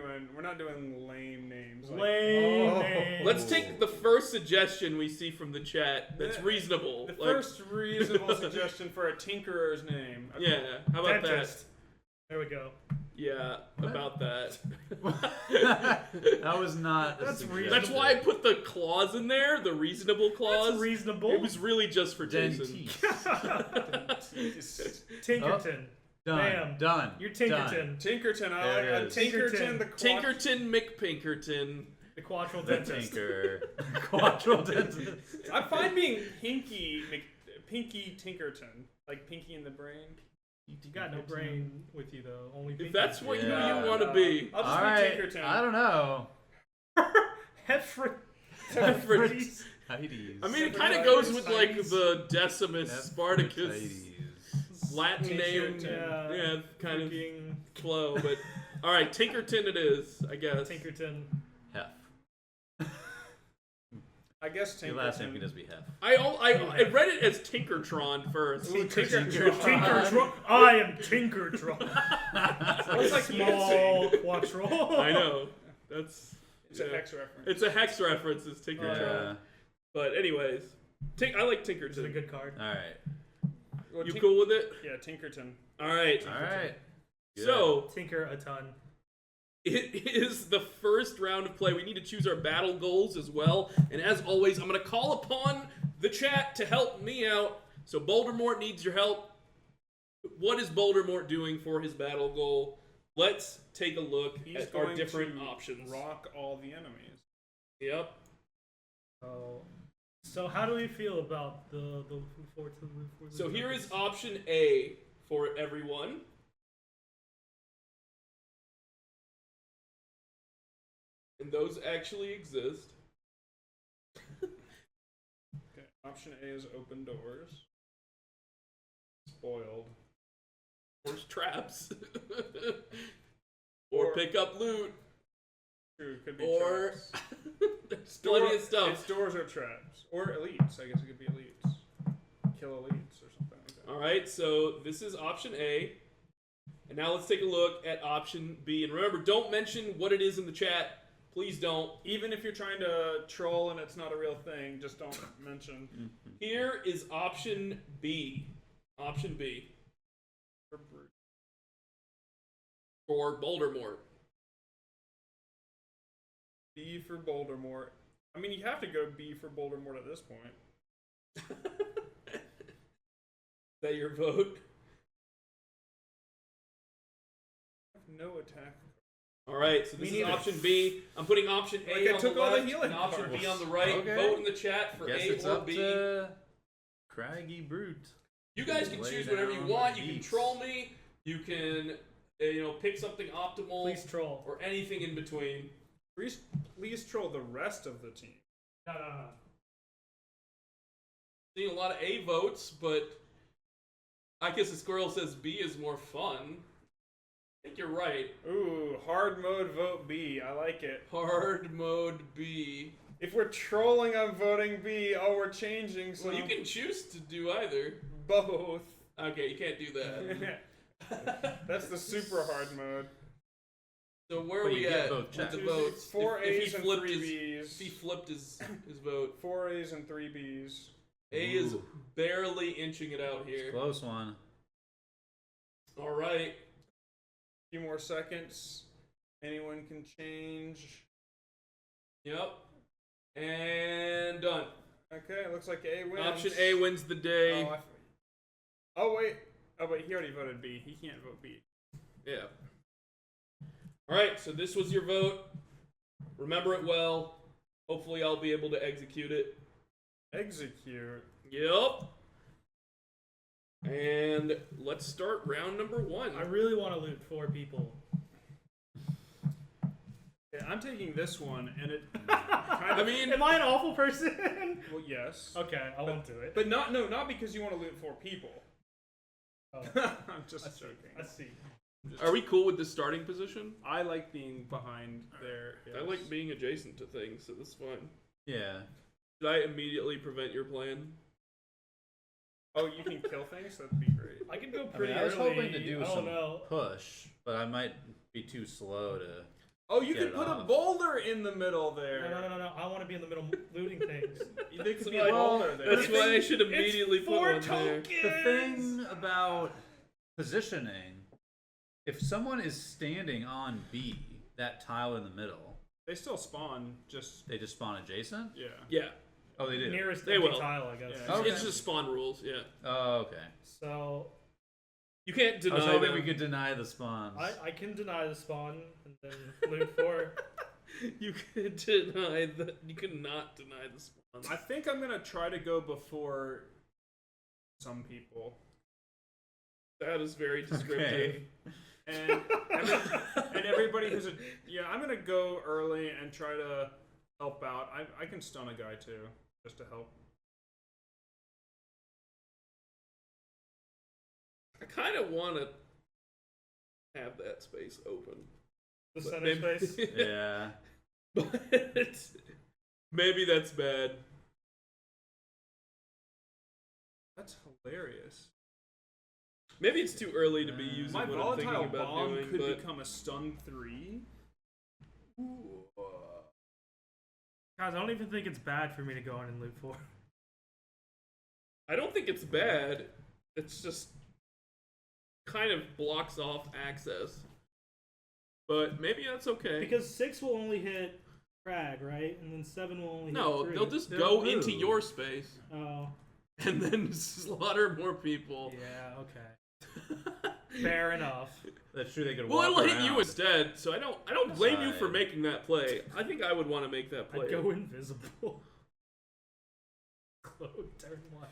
[SPEAKER 4] doing lame names. Like,
[SPEAKER 3] Lame
[SPEAKER 2] Oh.
[SPEAKER 3] name.
[SPEAKER 1] Let's take the first suggestion we see from the chat that's
[SPEAKER 4] The-
[SPEAKER 1] reasonable.
[SPEAKER 4] the
[SPEAKER 1] Like,
[SPEAKER 4] first reasonable suggestion for a tinkerer's name. Okay.
[SPEAKER 1] yeah, how about
[SPEAKER 3] Dentist. There we go.
[SPEAKER 1] that? Yeah, about that.
[SPEAKER 2] That was not.
[SPEAKER 3] That's
[SPEAKER 2] a
[SPEAKER 3] reasonable.
[SPEAKER 1] That's why I put the clause in there, the reasonable clause.
[SPEAKER 3] That's reasonable.
[SPEAKER 1] It was really just for Jason.
[SPEAKER 2] Dentiste.
[SPEAKER 3] Tinkerton.
[SPEAKER 2] Done.
[SPEAKER 3] Bam.
[SPEAKER 2] Done.
[SPEAKER 3] You're Tinkerton.
[SPEAKER 2] Done.
[SPEAKER 4] Tinkerton. I
[SPEAKER 2] There
[SPEAKER 4] like
[SPEAKER 2] it is.
[SPEAKER 4] Tinkerton. The
[SPEAKER 1] Tinkerton McPinkerton.
[SPEAKER 3] The Quattro
[SPEAKER 2] The
[SPEAKER 3] Dentist.
[SPEAKER 2] tinker. Quattro dentist.
[SPEAKER 4] I find being Pinky Tinkerton, like Pinky in the Brain.
[SPEAKER 3] You got no brain with you though. Only
[SPEAKER 1] If that's what
[SPEAKER 2] Yeah.
[SPEAKER 1] you want to be.
[SPEAKER 4] I'll just
[SPEAKER 2] All
[SPEAKER 4] be
[SPEAKER 2] right.
[SPEAKER 4] Tinkerton.
[SPEAKER 2] I don't know.
[SPEAKER 3] Hefred.
[SPEAKER 2] Heidi's.
[SPEAKER 1] I mean, it
[SPEAKER 4] Separate
[SPEAKER 1] kind of
[SPEAKER 4] drivers,
[SPEAKER 1] goes with like
[SPEAKER 4] Chinese.
[SPEAKER 1] the Decimus Spartacus
[SPEAKER 2] Heidi's.
[SPEAKER 1] Latin name,
[SPEAKER 3] Yeah.
[SPEAKER 1] yeah, kind of
[SPEAKER 3] Freaking
[SPEAKER 1] flow. But all right, Tinkerton it is, I guess.
[SPEAKER 3] Tinkerton.
[SPEAKER 2] Hef.
[SPEAKER 4] I guess
[SPEAKER 2] Your last name
[SPEAKER 4] Tinkerton.
[SPEAKER 2] can just be Hef.
[SPEAKER 1] I read it as Tinkertron first.
[SPEAKER 4] Ooh,
[SPEAKER 3] Tinkertron. I am Tinkertron.
[SPEAKER 4] It's like
[SPEAKER 3] Small Quattro.
[SPEAKER 1] I know. That's
[SPEAKER 4] It's a
[SPEAKER 1] yeah.
[SPEAKER 4] Hex reference.
[SPEAKER 1] It's a hex reference. It's Tinkertron.
[SPEAKER 2] Yeah.
[SPEAKER 1] But anyways, I like
[SPEAKER 3] This is a
[SPEAKER 1] Tinkerton.
[SPEAKER 3] good card.
[SPEAKER 2] All right.
[SPEAKER 4] Well,
[SPEAKER 1] You cool with it?
[SPEAKER 4] Yeah, Tinkerton.
[SPEAKER 1] All right.
[SPEAKER 2] All right. Good.
[SPEAKER 1] So
[SPEAKER 3] Tinker a ton.
[SPEAKER 1] it is the first round of play. We need to choose our battle goals as well. And as always, I'm going to call upon the chat to help me out. So Bouldermort needs your help. What is Bouldermort doing for his battle goal? Let's take a look
[SPEAKER 4] He's
[SPEAKER 1] at our
[SPEAKER 4] going
[SPEAKER 1] different
[SPEAKER 4] to
[SPEAKER 1] options.
[SPEAKER 4] rock all the enemies.
[SPEAKER 1] Yep.
[SPEAKER 3] So how do we feel about the
[SPEAKER 1] So here is option A for everyone. And those actually exist.
[SPEAKER 4] Okay. Option A is open doors. Spoiled.
[SPEAKER 1] Or traps. Or pick up loot.
[SPEAKER 4] True, could be
[SPEAKER 1] Or
[SPEAKER 4] traps.
[SPEAKER 1] there's plenty of stuff.
[SPEAKER 4] It's doors or traps. Or elites. I guess it could be elites. Kill elites or something like that.
[SPEAKER 1] Alright, so this is option A. And now let's take a look at option B. And remember, don't mention what it is in the chat. Please don't.
[SPEAKER 4] Even if you're trying to troll and it's not a real thing, just don't mention.
[SPEAKER 1] Here is option B. Option B. For Bouldermort.
[SPEAKER 4] B for Bouldermort. I mean, you have to go B for Bouldermort at this point.
[SPEAKER 1] Is that your vote?
[SPEAKER 4] No attack.
[SPEAKER 1] Alright, so this is option B. I'm putting option A
[SPEAKER 4] Like I
[SPEAKER 1] on
[SPEAKER 4] took
[SPEAKER 1] the
[SPEAKER 4] all the
[SPEAKER 1] left
[SPEAKER 4] healing
[SPEAKER 1] and option B
[SPEAKER 4] cards.
[SPEAKER 1] on the right.
[SPEAKER 2] Okay.
[SPEAKER 1] Vote in the chat for
[SPEAKER 2] Guess
[SPEAKER 1] A
[SPEAKER 2] it's
[SPEAKER 1] or
[SPEAKER 2] up
[SPEAKER 1] B.
[SPEAKER 2] to Craggy Brute.
[SPEAKER 1] You guys can
[SPEAKER 2] Lay
[SPEAKER 1] choose whatever you
[SPEAKER 2] down
[SPEAKER 1] want.
[SPEAKER 2] the
[SPEAKER 1] You can
[SPEAKER 2] beats.
[SPEAKER 1] troll me. You can, pick something optimal.
[SPEAKER 3] Please troll.
[SPEAKER 1] Or anything in between.
[SPEAKER 4] Please troll the rest of the team.
[SPEAKER 3] No.
[SPEAKER 1] Seeing a lot of A votes, but I guess the squirrel says B is more fun. I think you're right.
[SPEAKER 4] Ooh, hard mode vote B. I like it.
[SPEAKER 1] Hard mode B.
[SPEAKER 4] If we're trolling, I'm voting B. Oh, we're changing. So
[SPEAKER 1] Well, you can choose to do either.
[SPEAKER 4] both.
[SPEAKER 1] Okay, you can't do that.
[SPEAKER 4] That's the super hard mode.
[SPEAKER 1] So where
[SPEAKER 2] But
[SPEAKER 1] are we
[SPEAKER 2] you get
[SPEAKER 1] at
[SPEAKER 2] both
[SPEAKER 1] with the
[SPEAKER 2] checks.
[SPEAKER 1] votes?
[SPEAKER 4] Four
[SPEAKER 1] If he
[SPEAKER 4] A's and
[SPEAKER 1] flipped
[SPEAKER 4] 3
[SPEAKER 1] his,
[SPEAKER 4] B's.
[SPEAKER 1] if he flipped his vote.
[SPEAKER 4] 4 A's and 3 B's.
[SPEAKER 1] A is
[SPEAKER 2] Ooh.
[SPEAKER 1] barely inching it out here.
[SPEAKER 2] Close one.
[SPEAKER 1] All right.
[SPEAKER 4] Few more seconds. Anyone can change.
[SPEAKER 1] Yep. And done.
[SPEAKER 4] Okay, looks like A wins.
[SPEAKER 1] Option A wins the day.
[SPEAKER 4] Wait. Oh, wait, he already voted B. He can't vote B.
[SPEAKER 1] Yeah. All right, so this was your vote. Remember it well. Hopefully I'll be able to execute it.
[SPEAKER 4] Execute.
[SPEAKER 1] Yep. And let's start round number 1.
[SPEAKER 3] I really want to loot 4 people.
[SPEAKER 4] Yeah, I'm taking this one, and it
[SPEAKER 1] I mean,
[SPEAKER 3] Am I an awful person?
[SPEAKER 4] well, yes.
[SPEAKER 3] Okay, I won't do it.
[SPEAKER 4] But not because you want to loot 4 people.
[SPEAKER 3] Oh,
[SPEAKER 4] I'm just
[SPEAKER 3] I see.
[SPEAKER 4] joking.
[SPEAKER 3] I see.
[SPEAKER 1] are we cool with the starting position?
[SPEAKER 4] I like being behind there.
[SPEAKER 1] I like being adjacent to things, so that's fine.
[SPEAKER 2] Yeah.
[SPEAKER 1] Should I immediately prevent your plan?
[SPEAKER 4] Oh, you can kill things? That'd be great.
[SPEAKER 3] I can go
[SPEAKER 2] I mean,
[SPEAKER 3] pretty
[SPEAKER 2] I was
[SPEAKER 3] early.
[SPEAKER 2] hoping to do
[SPEAKER 3] I don't
[SPEAKER 2] some
[SPEAKER 3] know.
[SPEAKER 2] push, but I might be too slow to.
[SPEAKER 4] Oh, you
[SPEAKER 2] Get
[SPEAKER 4] could
[SPEAKER 2] it
[SPEAKER 4] put a
[SPEAKER 2] off.
[SPEAKER 4] boulder in the middle there.
[SPEAKER 3] No. I want to be in the middle looting things.
[SPEAKER 4] There could be
[SPEAKER 1] why-
[SPEAKER 4] a boulder there.
[SPEAKER 1] That's why I should immediately
[SPEAKER 3] It's
[SPEAKER 1] put
[SPEAKER 3] 4
[SPEAKER 1] one there.
[SPEAKER 3] tokens!
[SPEAKER 2] The thing about positioning, if someone is standing on B, that tile in the middle,
[SPEAKER 4] They still spawn, just...
[SPEAKER 2] they just spawn adjacent?
[SPEAKER 4] Yeah.
[SPEAKER 1] Yeah.
[SPEAKER 2] Oh, they do.
[SPEAKER 3] Nearest
[SPEAKER 1] They
[SPEAKER 3] empty
[SPEAKER 1] will.
[SPEAKER 3] tile, I guess.
[SPEAKER 4] Yeah.
[SPEAKER 2] Okay.
[SPEAKER 1] It's just spawn rules, yeah.
[SPEAKER 2] Oh, okay.
[SPEAKER 3] So
[SPEAKER 1] You can't
[SPEAKER 2] I
[SPEAKER 1] deny
[SPEAKER 2] was hoping
[SPEAKER 1] them.
[SPEAKER 2] we could deny the spawns.
[SPEAKER 3] I can deny the spawn and then loot 4.
[SPEAKER 1] You could deny the. You could not deny the spawn.
[SPEAKER 4] I think I'm gonna try to go before some people.
[SPEAKER 1] That is very descriptive.
[SPEAKER 2] Okay.
[SPEAKER 4] And, and everybody who's I'm gonna go early and try to help out. I can stun a guy too, just to help.
[SPEAKER 1] I kind of want to have that space open.
[SPEAKER 3] The
[SPEAKER 1] But
[SPEAKER 3] center
[SPEAKER 1] maybe-
[SPEAKER 3] space.
[SPEAKER 2] Yeah.
[SPEAKER 1] But maybe that's bad.
[SPEAKER 4] That's hilarious.
[SPEAKER 1] Maybe it's too early to be using
[SPEAKER 4] My
[SPEAKER 1] what I'm thinking
[SPEAKER 4] volatile
[SPEAKER 1] about
[SPEAKER 4] bomb
[SPEAKER 1] doing,
[SPEAKER 4] could
[SPEAKER 1] but
[SPEAKER 4] become a stun 3.
[SPEAKER 3] Guys, I don't even think it's bad for me to go in and loot 4.
[SPEAKER 1] I don't think it's bad. It's just kind of blocks off access. But maybe that's okay.
[SPEAKER 3] Because 6 will only hit Crag, right? And then 7 will only
[SPEAKER 1] no,
[SPEAKER 3] hit 3.
[SPEAKER 1] they'll just
[SPEAKER 2] They'll
[SPEAKER 1] go
[SPEAKER 2] move.
[SPEAKER 1] into your space
[SPEAKER 3] Oh.
[SPEAKER 1] and then slaughter more people.
[SPEAKER 3] Yeah, okay. Fair enough.
[SPEAKER 2] That's true. They could
[SPEAKER 1] Well,
[SPEAKER 2] walk
[SPEAKER 1] it'll hit you
[SPEAKER 2] around.
[SPEAKER 1] instead, so I don't blame you for
[SPEAKER 2] Fine.
[SPEAKER 1] making that play. I think I would want to make that play.
[SPEAKER 3] I'd go invisible. Cloak, turn 1.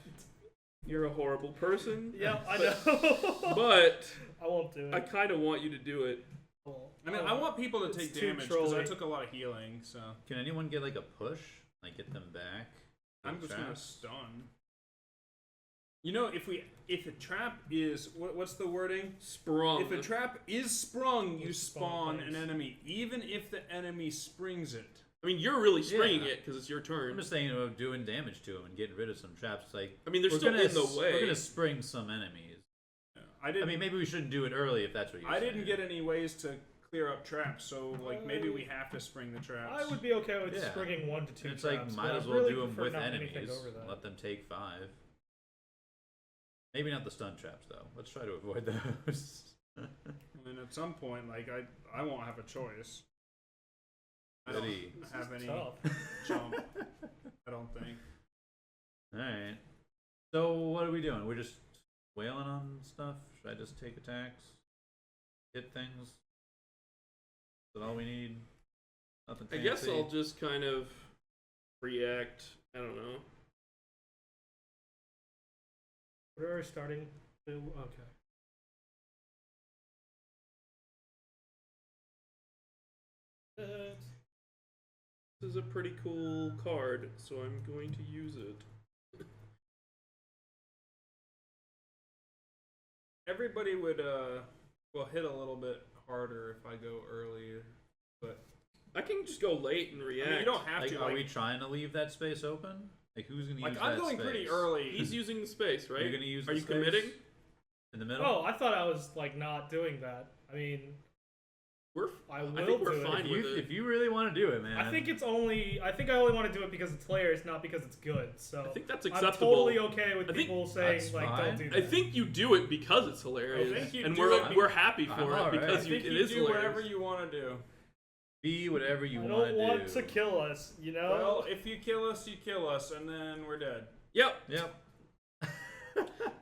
[SPEAKER 1] You're a horrible person.
[SPEAKER 3] Yep, I
[SPEAKER 1] But-
[SPEAKER 3] know.
[SPEAKER 1] But
[SPEAKER 3] I won't do it.
[SPEAKER 1] I kind of want you to do it.
[SPEAKER 4] I mean, I want people to
[SPEAKER 3] It's
[SPEAKER 4] take
[SPEAKER 3] too
[SPEAKER 4] damage because I
[SPEAKER 3] trolly.
[SPEAKER 4] took a lot of healing, so
[SPEAKER 2] Can anyone get like a push? Like get them back?
[SPEAKER 4] I'm
[SPEAKER 2] With
[SPEAKER 4] just gonna
[SPEAKER 2] traps?
[SPEAKER 4] stun. You know, if a trap is what's the wording?
[SPEAKER 1] Sprung.
[SPEAKER 4] If a trap is sprung, you spawn
[SPEAKER 3] things.
[SPEAKER 4] an enemy, even if the enemy springs it.
[SPEAKER 1] I mean, you're really springing
[SPEAKER 2] Yeah.
[SPEAKER 1] it because it's your
[SPEAKER 2] I'm
[SPEAKER 1] turn.
[SPEAKER 2] just saying about doing damage to them and getting rid of some traps. Like,
[SPEAKER 1] I mean, they're
[SPEAKER 2] we're
[SPEAKER 1] still
[SPEAKER 2] gonna
[SPEAKER 1] in the way.
[SPEAKER 2] We're gonna spring some enemies.
[SPEAKER 4] I didn't.
[SPEAKER 2] I mean, maybe we shouldn't do it early if that's what you're
[SPEAKER 4] I
[SPEAKER 2] saying.
[SPEAKER 4] didn't get any ways to clear up traps, so like maybe we have to spring the traps.
[SPEAKER 3] I would be okay with
[SPEAKER 2] Yeah.
[SPEAKER 3] springing 1 to 2
[SPEAKER 2] And it's
[SPEAKER 3] traps.
[SPEAKER 2] like,
[SPEAKER 3] but
[SPEAKER 2] might
[SPEAKER 3] I'd
[SPEAKER 2] as well
[SPEAKER 3] really
[SPEAKER 2] do them
[SPEAKER 3] prefer
[SPEAKER 2] with
[SPEAKER 3] not anything
[SPEAKER 2] enemies.
[SPEAKER 3] over that.
[SPEAKER 2] Let them take 5. Maybe not the stun traps, though. Let's try to avoid those.
[SPEAKER 4] And at some point, like I won't have a choice. I don't
[SPEAKER 2] Goody.
[SPEAKER 4] have any
[SPEAKER 3] Tough.
[SPEAKER 4] jump. I don't think.
[SPEAKER 2] Alright. So, what are we doing? We're just wailing on stuff? Should I just take attacks? Hit things? Is that all we need? Nothing
[SPEAKER 1] I
[SPEAKER 2] fancy?
[SPEAKER 1] guess I'll just kind of react. I don't know.
[SPEAKER 3] We're starting to. Okay.
[SPEAKER 1] This is a pretty cool card, so I'm going to use it.
[SPEAKER 4] Everybody would hit a little bit harder if I go early, but
[SPEAKER 1] I can just go late and react.
[SPEAKER 4] I mean, you don't have
[SPEAKER 2] Like,
[SPEAKER 4] to.
[SPEAKER 2] are
[SPEAKER 4] Like,
[SPEAKER 2] we trying to leave that space open? Like, who's gonna use
[SPEAKER 4] like
[SPEAKER 2] that
[SPEAKER 4] I'm going
[SPEAKER 2] space?
[SPEAKER 4] pretty early.
[SPEAKER 1] He's using the space, right?
[SPEAKER 2] You're gonna use
[SPEAKER 1] Are
[SPEAKER 2] the
[SPEAKER 1] you
[SPEAKER 2] space?
[SPEAKER 1] committing?
[SPEAKER 2] In the middle?
[SPEAKER 3] Oh, I thought I was like not doing that. I mean,
[SPEAKER 1] I
[SPEAKER 3] will
[SPEAKER 1] think we're
[SPEAKER 3] do it.
[SPEAKER 1] fine with it.
[SPEAKER 2] If you really want to do it, man.
[SPEAKER 3] I think I only want to do it because it's hilarious, not because it's good. So
[SPEAKER 1] I think that's
[SPEAKER 3] I'm
[SPEAKER 1] acceptable.
[SPEAKER 3] totally okay with
[SPEAKER 1] I think
[SPEAKER 3] people saying
[SPEAKER 2] that's
[SPEAKER 3] like
[SPEAKER 2] fine.
[SPEAKER 3] don't do that.
[SPEAKER 1] I think you do it because it's hilarious,
[SPEAKER 4] I think you
[SPEAKER 1] and
[SPEAKER 4] do
[SPEAKER 1] we're
[SPEAKER 4] it
[SPEAKER 1] we're happy
[SPEAKER 2] I'm
[SPEAKER 1] for it
[SPEAKER 2] alright.
[SPEAKER 1] because
[SPEAKER 4] I think
[SPEAKER 1] it
[SPEAKER 4] you
[SPEAKER 1] is
[SPEAKER 4] do
[SPEAKER 1] hilarious.
[SPEAKER 4] whatever you want to do.
[SPEAKER 2] Be whatever you
[SPEAKER 3] I
[SPEAKER 2] want
[SPEAKER 3] don't want to kill us, you know.
[SPEAKER 4] Well, if you kill us, and then we're dead.
[SPEAKER 1] Yep.
[SPEAKER 2] Yep.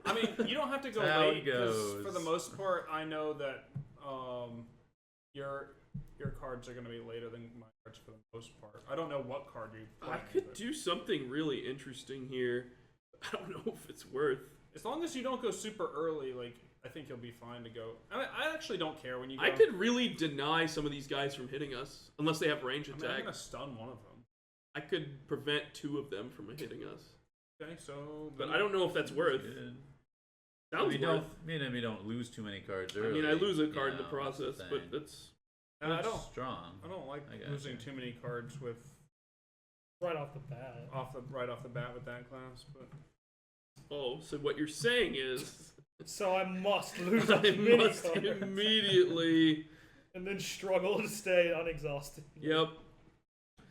[SPEAKER 4] I mean, you don't have to go
[SPEAKER 2] That's how it
[SPEAKER 4] late because
[SPEAKER 2] goes.
[SPEAKER 4] for the most part, I know that your cards are going to be later than my cards for the most part. I don't know what card you play.
[SPEAKER 1] I could do something really interesting here. I don't know if it's worth.
[SPEAKER 4] As long as you don't go super early, like I think you'll be fine to go. I actually don't care when you go.
[SPEAKER 1] I could really deny some of these guys from hitting us unless they have range
[SPEAKER 4] I
[SPEAKER 1] attack.
[SPEAKER 4] mean, I'm going to stun one of them.
[SPEAKER 1] I could prevent 2 of them from hitting us,
[SPEAKER 4] Okay, so.
[SPEAKER 1] but I don't know if that's worth.
[SPEAKER 2] Good.
[SPEAKER 1] Sounds worth.
[SPEAKER 2] We don't lose too many cards
[SPEAKER 1] I
[SPEAKER 2] early.
[SPEAKER 1] mean, I lose a
[SPEAKER 2] you
[SPEAKER 1] card in the
[SPEAKER 2] know, that's
[SPEAKER 1] process,
[SPEAKER 2] thing.
[SPEAKER 1] but that's.
[SPEAKER 4] And I
[SPEAKER 2] It's
[SPEAKER 4] don't.
[SPEAKER 2] strong.
[SPEAKER 4] I don't like
[SPEAKER 2] I gotcha.
[SPEAKER 4] losing too many cards with
[SPEAKER 3] right off the bat.
[SPEAKER 4] right off the bat with that class, but.
[SPEAKER 1] Oh, so what you're saying is
[SPEAKER 3] So I must lose
[SPEAKER 1] I
[SPEAKER 3] a mini
[SPEAKER 1] must
[SPEAKER 3] card
[SPEAKER 1] immediately.
[SPEAKER 3] and then struggle to stay unexhausted.
[SPEAKER 1] Yep. I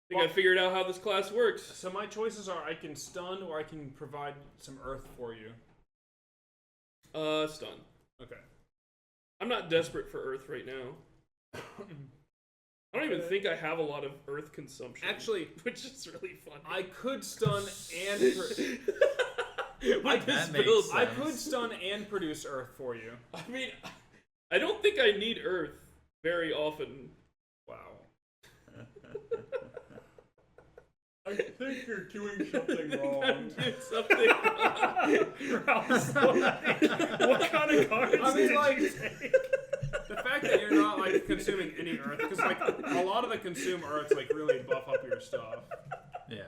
[SPEAKER 1] think I figured out how this class works.
[SPEAKER 4] So my choices are: I can stun, or I can provide some earth for you.
[SPEAKER 1] Stun.
[SPEAKER 4] Okay.
[SPEAKER 1] I'm not desperate for Earth right now. I don't even think I have a lot of Earth consumption.
[SPEAKER 4] Actually,
[SPEAKER 1] which is really funny.
[SPEAKER 4] I could stun and
[SPEAKER 1] With this
[SPEAKER 2] That makes
[SPEAKER 1] build,
[SPEAKER 2] sense.
[SPEAKER 4] I could stun and produce earth for you.
[SPEAKER 1] I mean, I don't think I need Earth very often.
[SPEAKER 4] Wow. I think you're doing something
[SPEAKER 1] I'm
[SPEAKER 4] wrong.
[SPEAKER 1] doing something wrong.
[SPEAKER 3] Ralph's like, what kind of cards
[SPEAKER 4] I mean,
[SPEAKER 3] did
[SPEAKER 4] like-
[SPEAKER 3] you take?
[SPEAKER 4] The fact that you're not like consuming any earth, because like a lot of the consume earths like really buff up your stuff.
[SPEAKER 2] Yeah.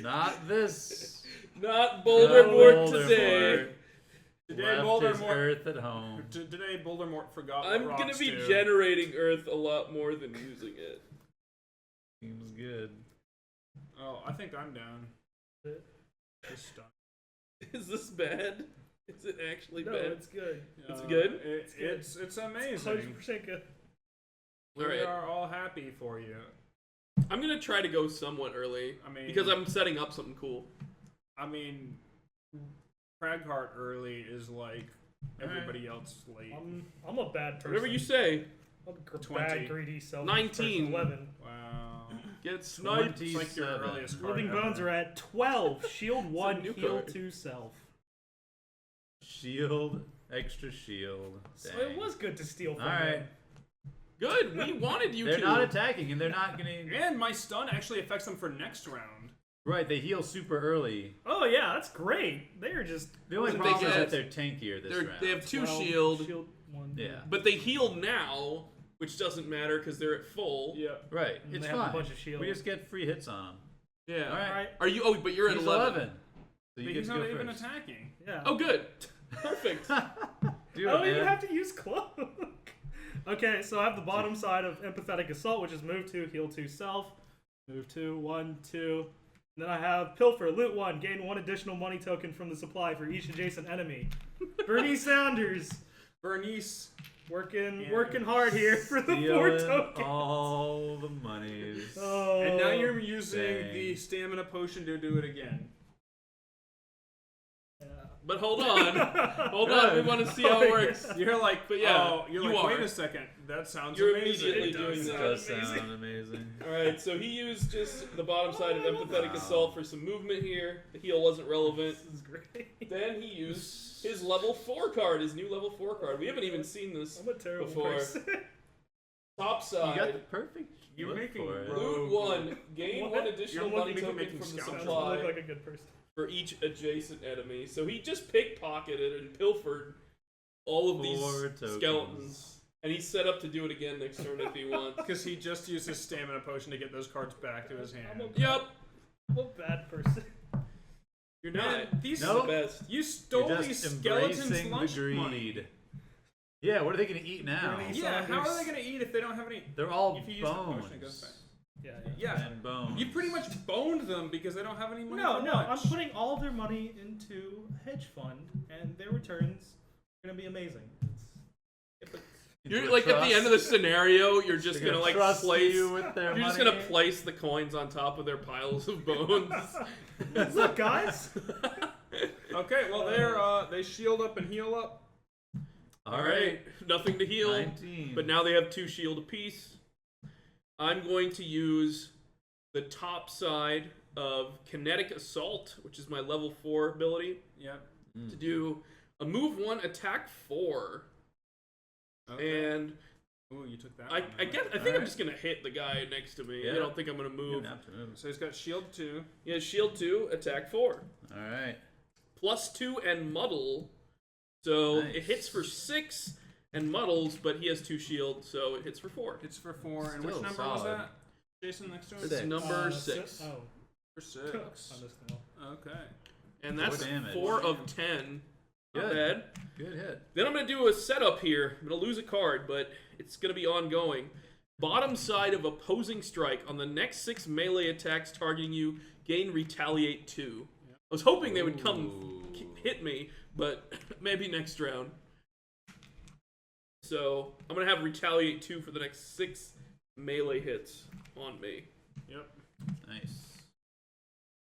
[SPEAKER 2] Not this.
[SPEAKER 1] Not Bouldermort
[SPEAKER 2] No
[SPEAKER 1] today.
[SPEAKER 4] Today,
[SPEAKER 2] Left his
[SPEAKER 4] Bouldermort.
[SPEAKER 2] Earth at home.
[SPEAKER 4] Today, Bouldermort forgot. What
[SPEAKER 1] I'm gonna
[SPEAKER 4] rocks
[SPEAKER 1] be
[SPEAKER 4] do.
[SPEAKER 1] generating Earth a lot more than using it.
[SPEAKER 2] Seems good.
[SPEAKER 4] Oh, I think I'm down. Just stun.
[SPEAKER 1] Is this bad? Is it actually
[SPEAKER 3] No,
[SPEAKER 1] bad?
[SPEAKER 3] it's good.
[SPEAKER 1] It's good?
[SPEAKER 4] It's amazing.
[SPEAKER 3] 100% good.
[SPEAKER 4] We
[SPEAKER 1] Alright.
[SPEAKER 4] are all happy for you.
[SPEAKER 1] I'm gonna try to go somewhat early.
[SPEAKER 4] I mean,
[SPEAKER 1] Because I'm setting up something cool.
[SPEAKER 4] I mean, Cragheart early is like everybody else late.
[SPEAKER 3] I'm a bad person.
[SPEAKER 1] Whatever you say.
[SPEAKER 3] I'm a
[SPEAKER 4] 20.
[SPEAKER 3] bad, greedy, selfish
[SPEAKER 1] 19.
[SPEAKER 3] person. 11.
[SPEAKER 4] Wow.
[SPEAKER 1] Get sniped.
[SPEAKER 4] It's like your
[SPEAKER 2] 27.
[SPEAKER 4] earliest card.
[SPEAKER 3] Living
[SPEAKER 4] ever.
[SPEAKER 3] Bones are at 12. Shield 1,
[SPEAKER 1] new
[SPEAKER 3] heal
[SPEAKER 1] card.
[SPEAKER 3] 2, self.
[SPEAKER 2] Shield. Extra shield.
[SPEAKER 3] So
[SPEAKER 2] Dang.
[SPEAKER 3] it was good to steal from
[SPEAKER 2] Alright.
[SPEAKER 3] them.
[SPEAKER 1] Good. We wanted you
[SPEAKER 2] They're
[SPEAKER 1] to.
[SPEAKER 2] not attacking, and they're not gonna.
[SPEAKER 4] And my stun actually affects them for next round.
[SPEAKER 2] Right, they heal super early.
[SPEAKER 3] Oh, yeah, that's great. They're just.
[SPEAKER 2] The only
[SPEAKER 1] They
[SPEAKER 2] problem is
[SPEAKER 1] get-
[SPEAKER 2] that they're tankier this round.
[SPEAKER 1] They have 2
[SPEAKER 3] 12,
[SPEAKER 1] shield,
[SPEAKER 3] Shield 1.
[SPEAKER 2] Yeah.
[SPEAKER 1] but they heal now, which doesn't matter because they're at full.
[SPEAKER 4] Yeah.
[SPEAKER 2] Right,
[SPEAKER 3] And
[SPEAKER 2] it's
[SPEAKER 3] they have a
[SPEAKER 2] fine.
[SPEAKER 3] bunch of shield.
[SPEAKER 2] We just get free hits on them.
[SPEAKER 1] Yeah.
[SPEAKER 2] Alright.
[SPEAKER 3] Alright.
[SPEAKER 1] Are you? Oh, but you're at
[SPEAKER 2] He's
[SPEAKER 1] 11.
[SPEAKER 2] 11. So you
[SPEAKER 4] But
[SPEAKER 2] get
[SPEAKER 4] he's
[SPEAKER 2] to
[SPEAKER 4] not
[SPEAKER 2] go
[SPEAKER 4] even
[SPEAKER 2] first.
[SPEAKER 4] attacking.
[SPEAKER 3] Yeah.
[SPEAKER 1] Oh, good. Perfect.
[SPEAKER 2] Do
[SPEAKER 3] I
[SPEAKER 2] it,
[SPEAKER 3] don't even
[SPEAKER 2] man.
[SPEAKER 3] have to use cloak. Okay, so I have the bottom side of empathetic assault, which is move 2, heal 2, self. Move 2, 1, 2. And then I have pilfer, loot 1, gain 1 additional money token from the supply for each adjacent enemy. Bernie Sanders
[SPEAKER 4] Bernice.
[SPEAKER 3] working hard here for the 4
[SPEAKER 2] Stealing
[SPEAKER 3] tokens.
[SPEAKER 2] all the monies.
[SPEAKER 3] Oh.
[SPEAKER 4] And now you're using
[SPEAKER 2] Dang.
[SPEAKER 4] the stamina potion to do it again.
[SPEAKER 3] Yeah.
[SPEAKER 1] But hold on. Hold on. We want to see how it works.
[SPEAKER 4] You're like,
[SPEAKER 1] But yeah,
[SPEAKER 4] oh, you're
[SPEAKER 1] you
[SPEAKER 4] like, wait
[SPEAKER 1] are.
[SPEAKER 4] a second. That sounds
[SPEAKER 1] You're
[SPEAKER 4] amazing.
[SPEAKER 1] immediately
[SPEAKER 3] It
[SPEAKER 1] doing
[SPEAKER 3] does
[SPEAKER 2] It
[SPEAKER 1] that.
[SPEAKER 2] does
[SPEAKER 3] amazing.
[SPEAKER 2] sound amazing.
[SPEAKER 1] Alright, so he used just the bottom side of empathetic
[SPEAKER 2] Wow.
[SPEAKER 1] assault for some movement here. The heal wasn't relevant.
[SPEAKER 3] This is great.
[SPEAKER 1] Then he used his level 4 card, his new level 4 card. We haven't even seen this
[SPEAKER 3] I'm a terrible
[SPEAKER 1] before.
[SPEAKER 3] person.
[SPEAKER 1] Top
[SPEAKER 2] You got the
[SPEAKER 1] side.
[SPEAKER 2] perfect.
[SPEAKER 4] You're
[SPEAKER 2] look
[SPEAKER 4] making
[SPEAKER 2] for it.
[SPEAKER 1] Loot 1. Gain
[SPEAKER 3] What?
[SPEAKER 1] 1 additional
[SPEAKER 4] You're
[SPEAKER 1] money
[SPEAKER 4] looking-
[SPEAKER 1] token
[SPEAKER 4] making
[SPEAKER 1] from the
[SPEAKER 4] scouts.
[SPEAKER 3] Sounds
[SPEAKER 1] supply
[SPEAKER 3] look like a good person.
[SPEAKER 1] for each adjacent enemy. So he just pickpocketed and pilfered all of
[SPEAKER 2] 4
[SPEAKER 1] these
[SPEAKER 2] tokens.
[SPEAKER 1] skeletons. And he's set up to do it again next turn if he wants.
[SPEAKER 4] Because he just used his stamina potion to get those cards back to his hand.
[SPEAKER 1] Yep.
[SPEAKER 3] I'm a bad person.
[SPEAKER 1] You're
[SPEAKER 4] Man,
[SPEAKER 1] not.
[SPEAKER 4] these
[SPEAKER 2] Nope.
[SPEAKER 1] The best.
[SPEAKER 4] you stole
[SPEAKER 2] You're
[SPEAKER 4] these
[SPEAKER 2] just
[SPEAKER 4] skeletons'
[SPEAKER 2] embracing
[SPEAKER 4] lunch
[SPEAKER 2] the greed.
[SPEAKER 4] money.
[SPEAKER 2] Yeah, what are they gonna eat now?
[SPEAKER 3] Bernie
[SPEAKER 4] Yeah, how are
[SPEAKER 3] Sanders.
[SPEAKER 4] they gonna eat if they don't have any?
[SPEAKER 2] They're all
[SPEAKER 4] If you use the potion, it goes
[SPEAKER 2] bones.
[SPEAKER 4] back.
[SPEAKER 3] Yeah.
[SPEAKER 4] Yeah,
[SPEAKER 2] And bones.
[SPEAKER 4] you pretty much boned them because they don't have any money.
[SPEAKER 3] No,
[SPEAKER 4] for
[SPEAKER 3] no, I'm
[SPEAKER 4] lunch.
[SPEAKER 3] putting all their money into a hedge fund, and their returns are gonna be amazing.
[SPEAKER 1] You're like at the end of the scenario, you're just
[SPEAKER 2] They're
[SPEAKER 1] gonna like
[SPEAKER 2] trust
[SPEAKER 1] place.
[SPEAKER 2] you with their
[SPEAKER 1] You're just
[SPEAKER 2] money.
[SPEAKER 1] gonna place the coins on top of their piles of bones.
[SPEAKER 3] Look, guys.
[SPEAKER 4] Okay, well they shield up and heal up.
[SPEAKER 1] All right, nothing to heal,
[SPEAKER 2] 19.
[SPEAKER 1] but now they have 2 shield apiece. I'm going to use the top side of Kinetic Assault, which is my level 4 ability,
[SPEAKER 4] Yep.
[SPEAKER 1] to do a move 1, attack 4.
[SPEAKER 4] Okay.
[SPEAKER 1] And
[SPEAKER 4] Ooh, you took that.
[SPEAKER 1] I
[SPEAKER 4] one,
[SPEAKER 1] think I'm
[SPEAKER 2] Alright.
[SPEAKER 1] just gonna hit the guy next to me.
[SPEAKER 2] Yeah.
[SPEAKER 1] I don't think I'm gonna
[SPEAKER 2] You
[SPEAKER 1] move.
[SPEAKER 2] don't have to move.
[SPEAKER 4] So he's got shield 2.
[SPEAKER 1] He has shield 2, attack 4,
[SPEAKER 2] All right.
[SPEAKER 1] +2 and muddle. So
[SPEAKER 2] Nice.
[SPEAKER 1] it hits for 6 and muddles, but he has 2 shield, so it hits for 4.
[SPEAKER 4] Hits for 4. And which
[SPEAKER 2] Still
[SPEAKER 4] number was
[SPEAKER 2] solid.
[SPEAKER 4] that? Jason, next to him?
[SPEAKER 1] It's
[SPEAKER 2] Six.
[SPEAKER 1] number
[SPEAKER 3] si-
[SPEAKER 1] 6.
[SPEAKER 3] Oh,
[SPEAKER 4] For
[SPEAKER 3] I
[SPEAKER 4] 6.
[SPEAKER 3] missed them all.
[SPEAKER 4] Okay.
[SPEAKER 1] And that's
[SPEAKER 2] 4 damage.
[SPEAKER 1] 4 of 10. Not
[SPEAKER 2] Good.
[SPEAKER 1] bad.
[SPEAKER 2] Good hit.
[SPEAKER 1] Then I'm going to do a setup here. I'm going to lose a card, but it's going to be ongoing. Bottom side of opposing strike. On the next 6 melee attacks targeting you, gain retaliate 2. I was hoping they would come
[SPEAKER 2] Ooh.
[SPEAKER 1] hit me, but maybe next round. So I'm going to have retaliate 2 for the next 6 melee hits on me.
[SPEAKER 4] Yep.
[SPEAKER 2] Nice.